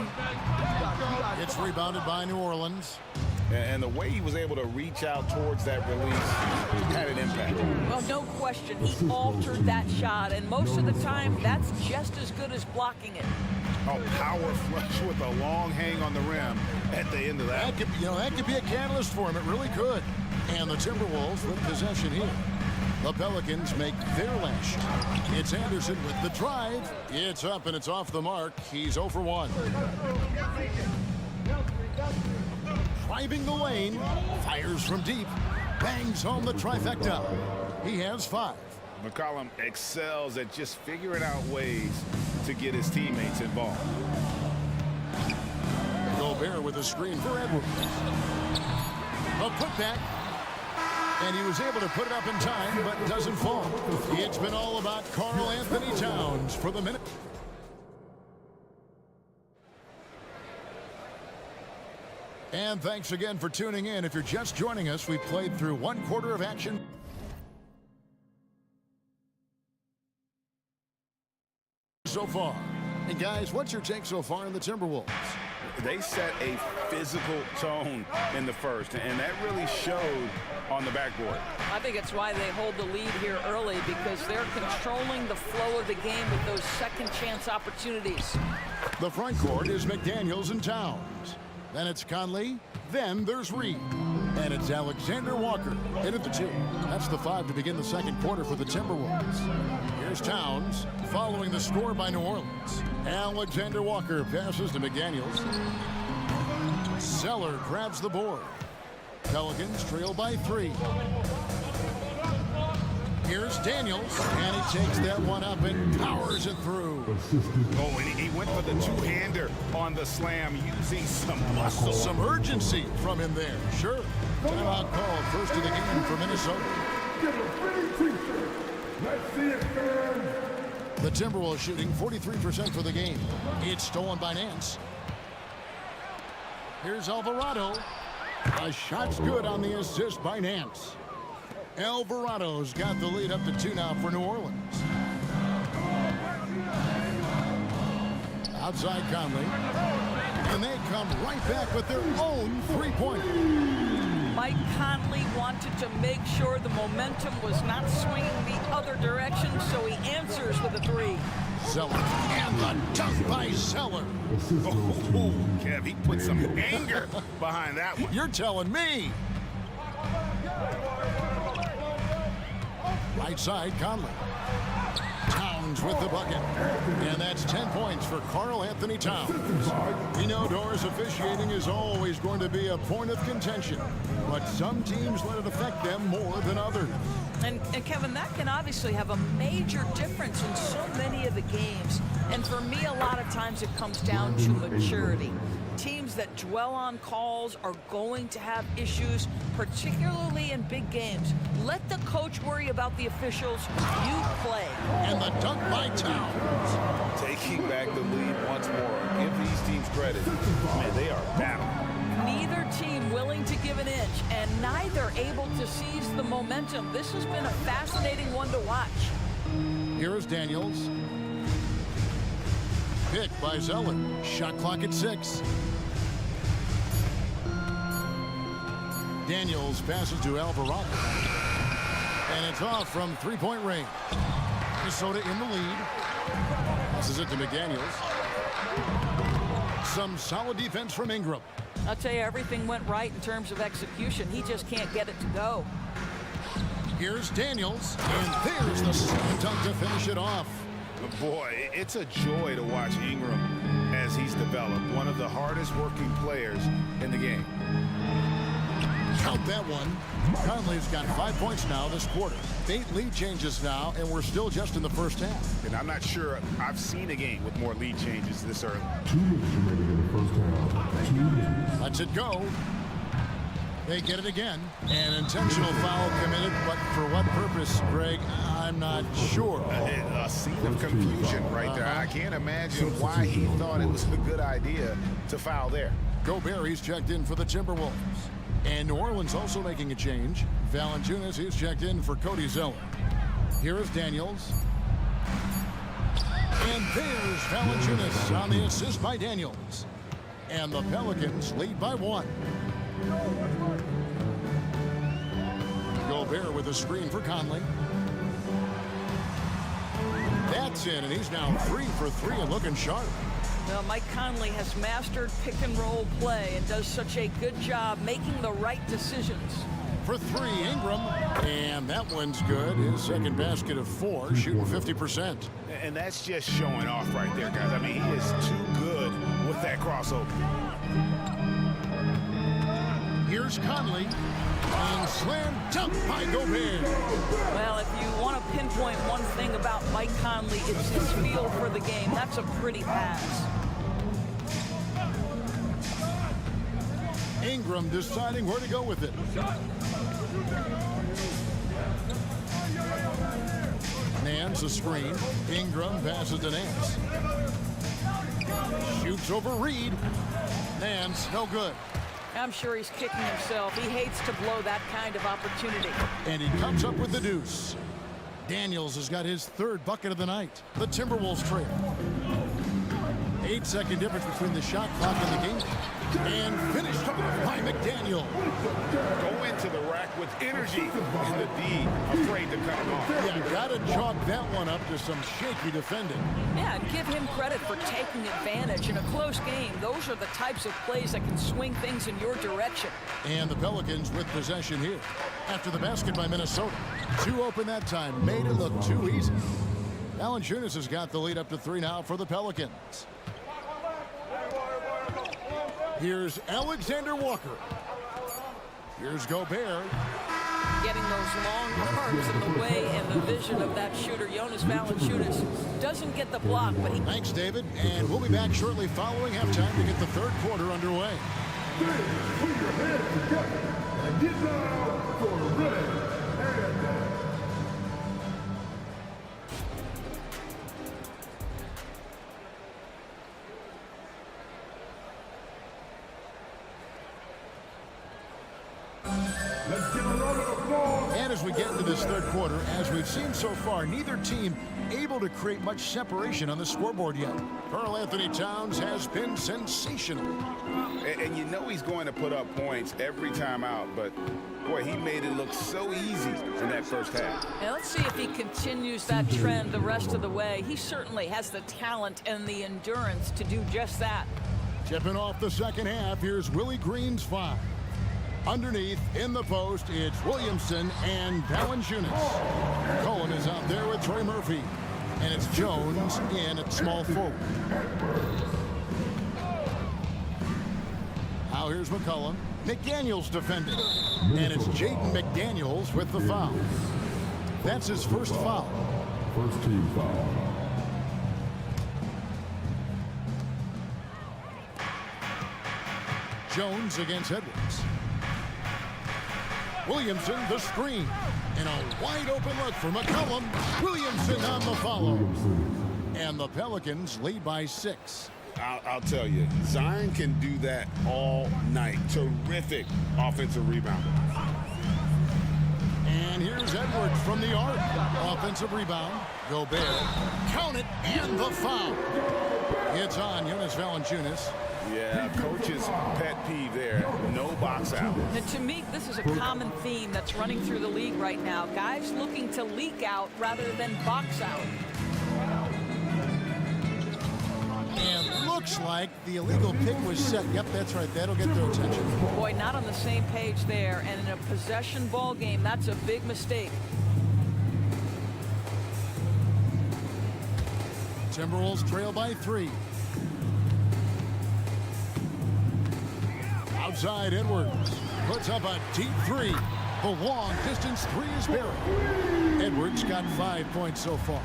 It's rebounded by New Orleans. And the way he was able to reach out towards that release had an impact. Well, no question. He altered that shot, and most of the time, that's just as good as blocking it. Oh, power flush with a long hang on the rim at the end of that. That could be a catalyst for him. It really could. And the Timberwolves with possession here. The Pelicans make their last shot. It's Anderson with the drive. It's up and it's off the mark. He's 0 for 1. Driving the lane. Fires from deep. Bangs home the trifecta. He has 5. McCollum excels at just figuring out ways to get his teammates involved. Gobert with a screen for Edwards. A putback. And he was able to put it up in time, but doesn't fall. It's been all about Karl Anthony Towns for the minute. And thanks again for tuning in. If you're just joining us, we played through 1 quarter of action. So far. And guys, what's your take so far in the Timberwolves? They set a physical tone in the first, and that really showed on the backboard. I think it's why they hold the lead here early, because they're controlling the flow of the game with those second chance opportunities. The front court is McDaniels and Towns. Then it's Conley. Then there's Reed. And it's Alexander Walker in at the 2. That's the 5 to begin the second quarter for the Timberwolves. Here's Towns following the score by New Orleans. Alexander Walker passes to McDaniels. Zeller grabs the board. Pelicans trail by 3. Here's Daniels, and he takes that one up and powers it through. Oh, and he went for the two-hander on the slam, using some muscle. Some urgency from him there, sure. Timeout called, first of the game for Minnesota. The Timberwolves shooting 43% for the game. It's stolen by Nance. Here's Alvarado. A shot's good on the assist by Nance. Alvarado's got the lead up to 2 now for New Orleans. Outside Conley. And they come right back with their own three-pointer. Mike Conley wanted to make sure the momentum was not swinging the other direction, so he answers with a 3. Zeller. And the dunk by Zeller. Oh, Kev, he put some anger behind that one. You're telling me. Right side, Conley. Towns with the bucket. And that's 10 points for Karl Anthony Towns. We know doors officiating is always going to be a point of contention, but some teams let it affect them more than others. And Kevin, that can obviously have a major difference in so many of the games. And for me, a lot of times it comes down to maturity. Teams that dwell on calls are going to have issues, particularly in big games. Let the coach worry about the officials. You play. And the dunk by Towns. Taking back the lead once more. Give these teams credit. Man, they are battling. Neither team willing to give an inch, and neither able to seize the momentum. This has been a fascinating one to watch. Here is Daniels. Picked by Zeller. Shot clock at 6. Daniels passes to Alvarado. And it's off from three-point range. Minnesota in the lead. Passes it to McDaniels. Some solid defense from Ingram. I'll tell you, everything went right in terms of execution. He just can't get it to go. Here's Daniels. And there's the slam dunk to finish it off. Boy, it's a joy to watch Ingram as he's developed, one of the hardest working players in the game. Count that one. Conley's got 5 points now this quarter. 8 lead changes now, and we're still just in the first half. And I'm not sure I've seen a game with more lead changes this early. 2 minutes remaining in the first half. 2 minutes. Lets it go. They get it again. An intentional foul committed, but for what purpose, Greg? I'm not sure. A scene of confusion right there. I can't imagine why he thought it was a good idea to foul there. Gobert, he's checked in for the Timberwolves. And New Orleans also making a change. Valanciunas, he's checked in for Cody Zeller. Here is Daniels. And there's Valanciunas on the assist by Daniels. And the Pelicans lead by 1. Gobert with a screen for Conley. That's in, and he's now 3 for 3 and looking sharp. Well, Mike Conley has mastered pick-and-roll play and does such a good job making the right decisions. For 3, Ingram, and that one's good. His second basket of 4, shooting 50%. And that's just showing off right there, guys. I mean, he is too good with that crossover. Here's Conley, and slam dunk by Gobert. Well, if you want to pinpoint one thing about Mike Conley, it's his feel for the game. That's a pretty pass. Ingram deciding where to go with it. Nance a screen. Ingram passes to Nance. Shoots over Reed. Nance, no good. I'm sure he's kicking himself. He hates to blow that kind of opportunity. And he comes up with the deuce. Daniels has got his 3rd bucket of the night. The Timberwolves trail. 8-second difference between the shot clock and the game. And finished off by McDaniel. Go into the rack with energy, and the D afraid to cut him off. Yeah, gotta chalk that one up to some shaky defending. Yeah, and give him credit for taking advantage in a close game. Those are the types of plays that can swing things in your direction. And the Pelicans with possession here. After the basket by Minnesota. 2 open that time. Made it look too easy. Valanciunas has got the lead up to 3 now for the Pelicans. Here's Alexander Walker. Here's Gobert. Getting those long arms in the way and the vision of that shooter, Jonas Valanciunas, doesn't get the block, but he... Thanks, David. And we'll be back shortly following halftime to get the 3rd quarter underway. Put your hands together and get down for red and And as we get into this 3rd quarter, as we've seen so far, neither team able to create much separation on the scoreboard yet. Karl Anthony Towns has been sensational. And you know he's going to put up points every time out, but boy, he made it look so easy in that first half. Now let's see if he continues that trend the rest of the way. He certainly has the talent and the endurance to do just that. Tipping off the second half, here's Willie Green's 5. Underneath, in the post, it's Williamson and Valanciunas. Cohen is out there with Trey Murphy. And it's Jones in at small forward. Now here's McCollum. McDaniels defending. And it's Jaden McDaniels with the foul. That's his first foul. First team foul. Jones against Edwards. Williamson, the screen. And a wide open look for McCollum. Williamson on the follow. And the Pelicans lead by 6. I'll tell you, Zion can do that all night. Terrific offensive rebounder. And here's Edwards from the arc. Offensive rebound. Gobert. Count it, and the foul. It's on Jonas Valanciunas. Yeah, coach's pet peeve there. No box out. And to me, this is a common theme that's running through the league right now. Guys looking to leak out rather than box out. And looks like the illegal pick was set. Yep, that's right. That'll get their attention. Boy, not on the same page there. And in a possession ball game, that's a big mistake. Timberwolves trail by 3. Outside, Edwards puts up a deep three. The long-distance three is buried. Edwards got 5 points so far.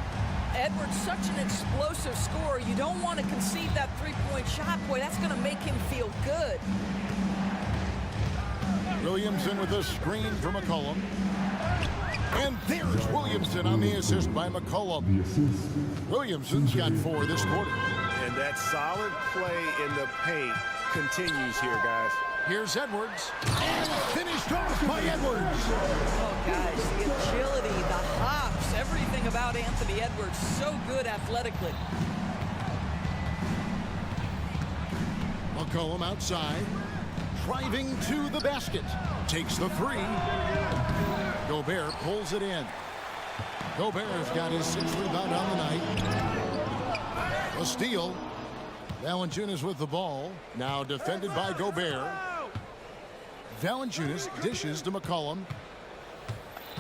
Edwards, such an explosive scorer. You don't want to concede that three-point shot. Boy, that's going to make him feel good. Williamson with a screen for McCollum. And there's Williamson on the assist by McCollum. Williamson's got 4 this quarter. And that solid play in the paint continues here, guys. Here's Edwards. And finished off by Edwards. Oh, guys, the agility, the hops, everything about Anthony Edwards. So good athletically. McCollum outside. Driving to the basket. Takes the three. Gobert pulls it in. Gobert's got his 6th rebound on the night. A steal. Valanciunas with the ball. Now defended by Gobert. Valanciunas dishes to McCollum.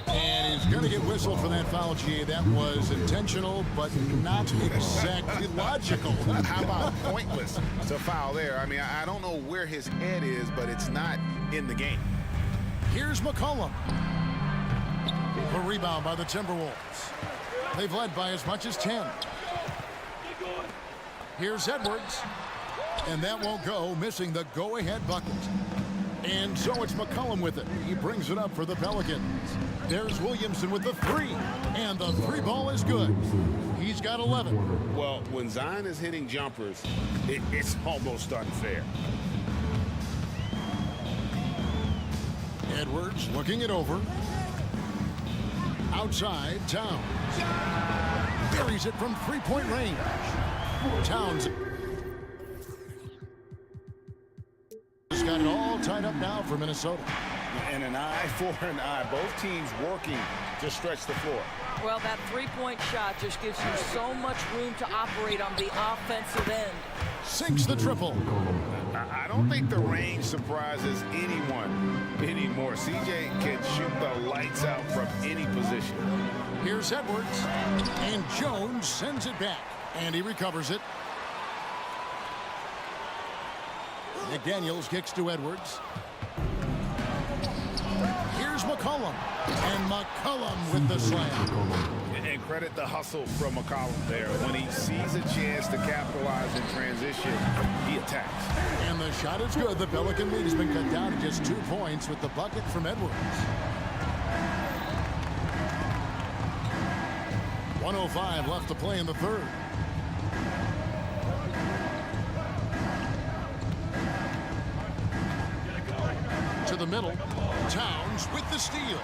And he's going to get whistled for that foul, GA. That was intentional, but not exactly logical. How about pointless to foul there? I mean, I don't know where his head is, but it's not in the game. Here's McCollum. A rebound by the Timberwolves. They've led by as much as 10. Here's Edwards. And that won't go, missing the go-ahead bucket. And so it's McCollum with it. He brings it up for the Pelicans. There's Williamson with the three. And the three ball is good. He's got 11. Well, when Zion is hitting jumpers, it's almost unfair. Edwards looking it over. Outside, Towns. Buries it from three-point range. Towns has got it all tied up now for Minnesota. And an eye for an eye. Both teams working to stretch the floor. Well, that three-point shot just gives you so much room to operate on the offensive end. Sinks the triple. I don't think the range surprises anyone anymore. CJ can shoot the lights out from any position. Here's Edwards. And Jones sends it back. And he recovers it. McDaniels kicks to Edwards. Here's McCollum. And McCollum with the slam. And credit the hustle from McCollum there. When he sees a chance to capitalize in transition, he attacks. And the shot is good. The Pelican lead has been cut down to just 2 points with the bucket from Edwards. 1:05 left to play in the third. To the middle. Towns with the steal.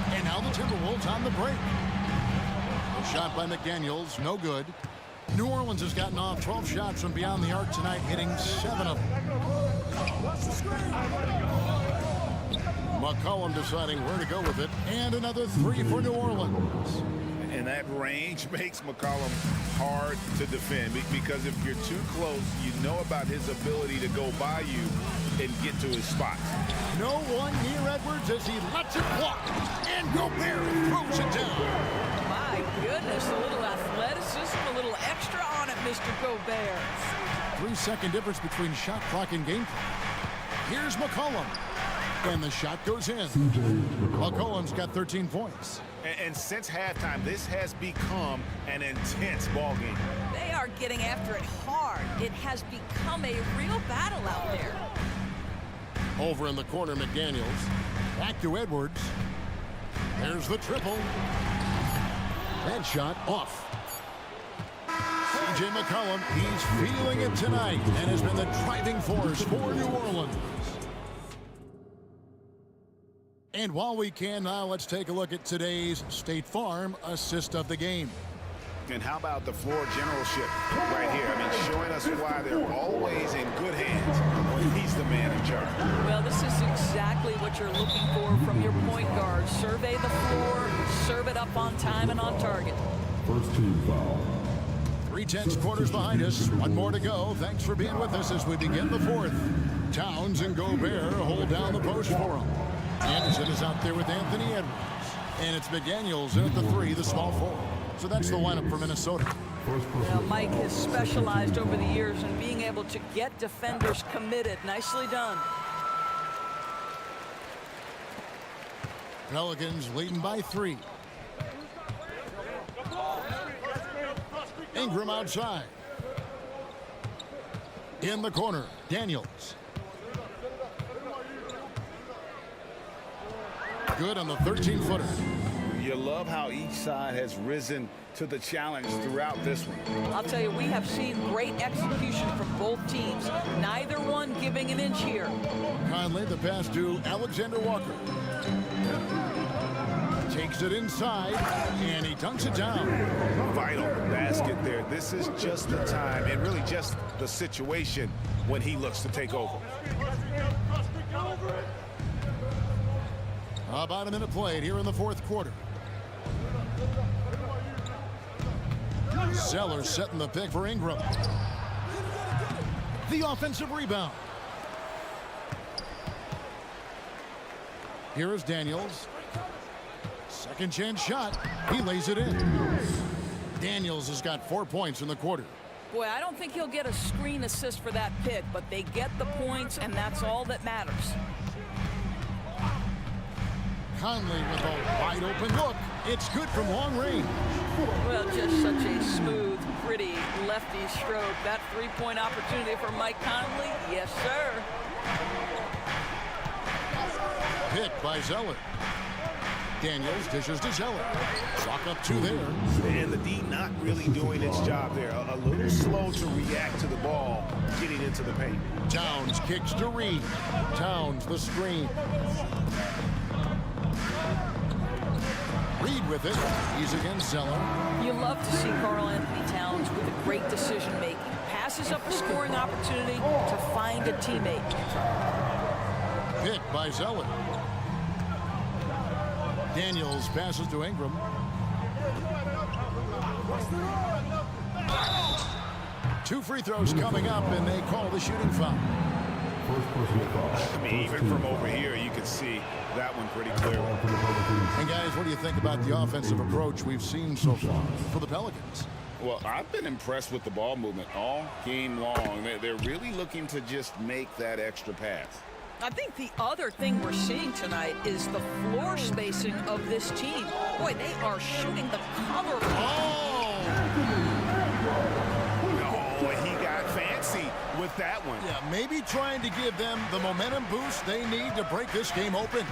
And now the Timberwolves on the break. A shot by McDaniels, no good. New Orleans has gotten off 12 shots from beyond the arc tonight, hitting 7 of them. McCollum deciding where to go with it. And another three for New Orleans. And that range makes McCollum hard to defend because if you're too close, you know about his ability to go by you and get to his spot. No one near Edwards as he lets it walk. And Gobert throws it down. My goodness, a little athleticism, a little extra on it, Mr. Gobert. 3-second difference between shot clock and game clock. Here's McCollum. And the shot goes in. McCollum's got 13 points. And since halftime, this has become an intense ball game. They are getting after it hard. It has become a real battle out there. Over in the corner, McDaniels. Back to Edwards. There's the triple. That shot off. CJ McCollum, he's feeling it tonight and has been the driving force for New Orleans. And while we can now, let's take a look at today's State Farm assist of the game. And how about the floor generalship right here? I mean, showing us why they're always in good hands when he's the man in charge. Well, this is exactly what you're looking for from your point guard. Survey the floor, serve it up on time and on target. First team foul. 3/10 quarters behind us. One more to go. Thanks for being with us as we begin the fourth. Towns and Gobert hold down the post for him. Anderson is out there with Anthony Edwards. And it's McDaniels in at the three, the small forward. So that's the lineup for Minnesota. Now, Mike has specialized over the years in being able to get defenders committed. Nicely done. Pelicans leading by 3. Ingram outside. In the corner, Daniels. Good on the 13-footer. You love how each side has risen to the challenge throughout this one. I'll tell you, we have seen great execution from both teams. Neither one giving an inch here. Conley, the pass to Alexander Walker. Takes it inside, and he dunks it down. Vital basket there. This is just the time, and really just the situation when he looks to take over. About a minute played here in the fourth quarter. Zeller setting the pick for Ingram. The offensive rebound. Here is Daniels. Second chance shot. He lays it in. Daniels has got 4 points in the quarter. Boy, I don't think he'll get a screen assist for that pick, but they get the points, and that's all that matters. Conley with a wide open look. It's good from long range. Well, just such a smooth, pretty lefty stroke. That three-point opportunity for Mike Conley, yes, sir. Hit by Zeller. Daniels dishes to Zeller. Chalk up 2 there. And the D not really doing its job there. A little slow to react to the ball getting into the paint. Towns kicks to Reed. Towns the screen. Reed with it. He's against Zeller. You love to see Karl Anthony Towns with a great decision-making. Passes up a scoring opportunity to find a teammate. Hit by Zeller. Daniels passes to Ingram. Two free throws coming up, and they call the shooting foul. I mean, even from over here, you can see that one pretty clearly. And guys, what do you think about the offensive approach we've seen so far for the Pelicans? Well, I've been impressed with the ball movement all game long. They're really looking to just make that extra pass. I think the other thing we're seeing tonight is the floor spacing of this team. Boy, they are shooting the cover. Oh, he got fancy with that one. Yeah, maybe trying to give them the momentum boost they need to break this game open.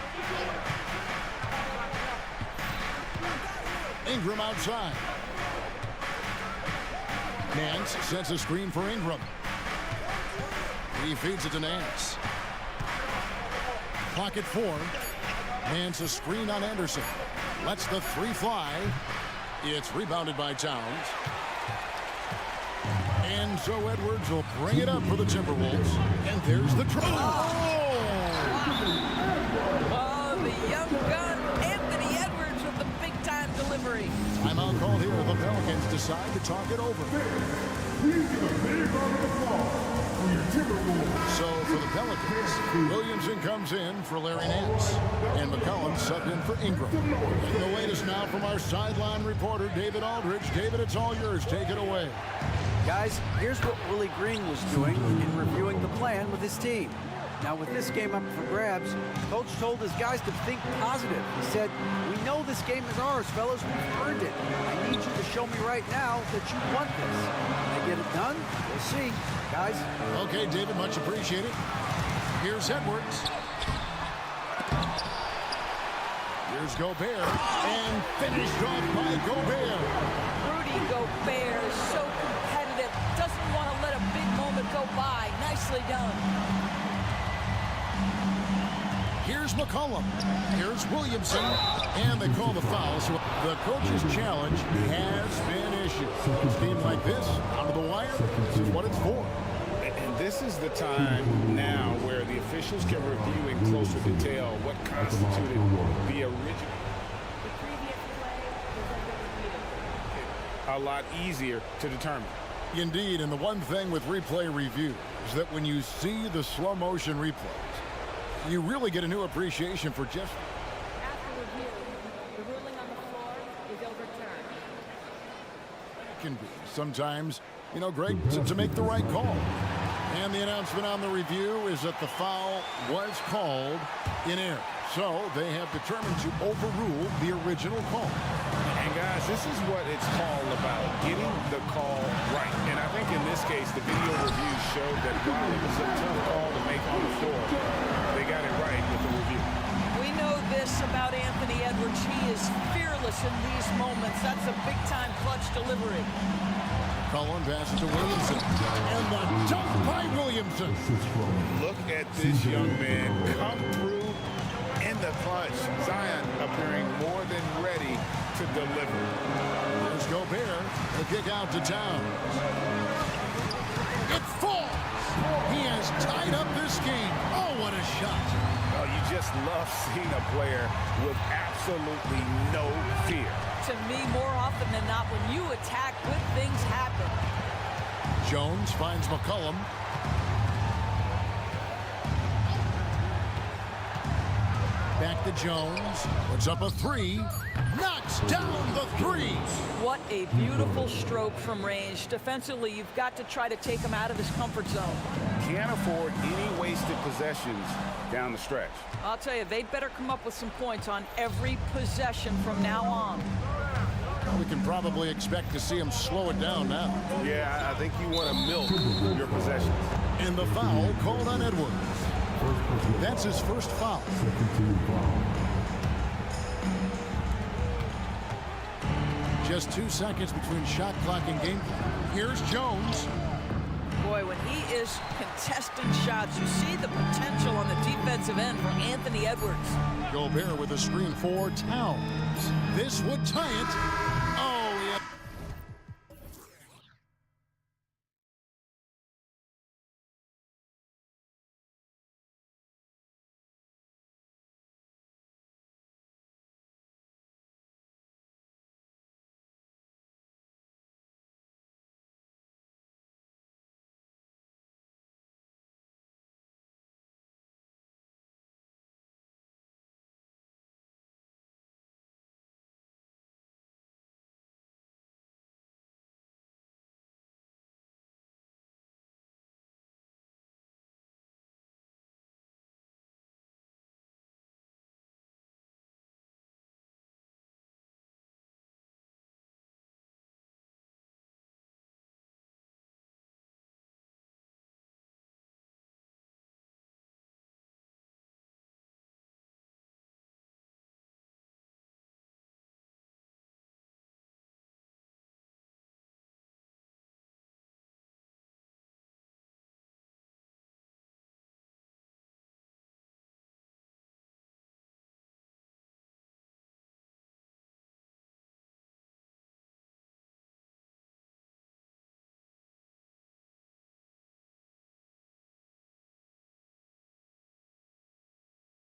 Ingram outside. Nance sets a screen for Ingram. He feeds it to Nance. Clock at 4. Nance a screen on Anderson. Lets the 3 fly. It's rebounded by Towns. And so Edwards will bring it up for the Timberwolves. And there's the try. Oh, the young gun, Anthony Edwards with the big-time delivery. Timeout called here. The Pelicans decide to talk it over. So for the Pelicans, Williamson comes in for Larry Nance. And McCollum subbed in for Ingram. And the latest now from our sideline reporter, David Aldridge. David, it's all yours. Take it away. Guys, here's what Willie Green was doing in reviewing the plan with his team. Now, with this game up for grabs, Coach told his guys to think positive. He said, "We know this game is ours, fellas. We've earned it. I need you to show me right now that you want this. When I get it done, we'll see. Guys." Okay, David, much appreciated. Here's Edwards. Here's Gobert. And finished off by Gobert. Rudy Gobert is so competitive. Doesn't want to let a big moment go by. Nicely done. Here's McCollum. Here's Williamson. And they call the foul. So the coach's challenge has been issued. A team like this, out of the wire, this is what it's for. And this is the time now where the officials can review in closer detail what constituted the original. A lot easier to determine. Indeed, and the one thing with replay review is that when you see the slow motion replays, you really get a new appreciation for just. After review, the ruling on the floor is overturned. Can be sometimes, you know, Greg, to make the right call. And the announcement on the review is that the foul was called in error. So they have determined to overrule the original call. And guys, this is what it's all about, getting the call right. And I think in this case, the video review showed that while it was a tough call to make on the floor, they got it right with the review. We know this about Anthony Edwards. He is fearless in these moments. That's a big-time clutch delivery. Cullen passes to Williamson. And the dunk by Williamson. Look at this young man come through in the clutch. Zion appearing more than ready to deliver. There's Gobert. The kick out to Towns. It falls. He has tied up this game. Oh, what a shot. Oh, you just love seeing a player with absolutely no fear. To me, more often than not, when you attack, good things happen. Jones finds McCollum. Back to Jones. Puts up a three. Knocks down the three. What a beautiful stroke from range. Defensively, you've got to try to take him out of his comfort zone. Can't afford any wasted possessions down the stretch. I'll tell you, they better come up with some points on every possession from now on. We can probably expect to see him slow it down now. Yeah, I think you want to milk your possessions. And the foul called on Edwards. That's his first foul. Just 2 seconds between shot clock and game clock. Here's Jones. Boy, when he is contesting shots, you see the potential on the defensive end for Anthony Edwards. Gobert with a screen for Towns. This would tie it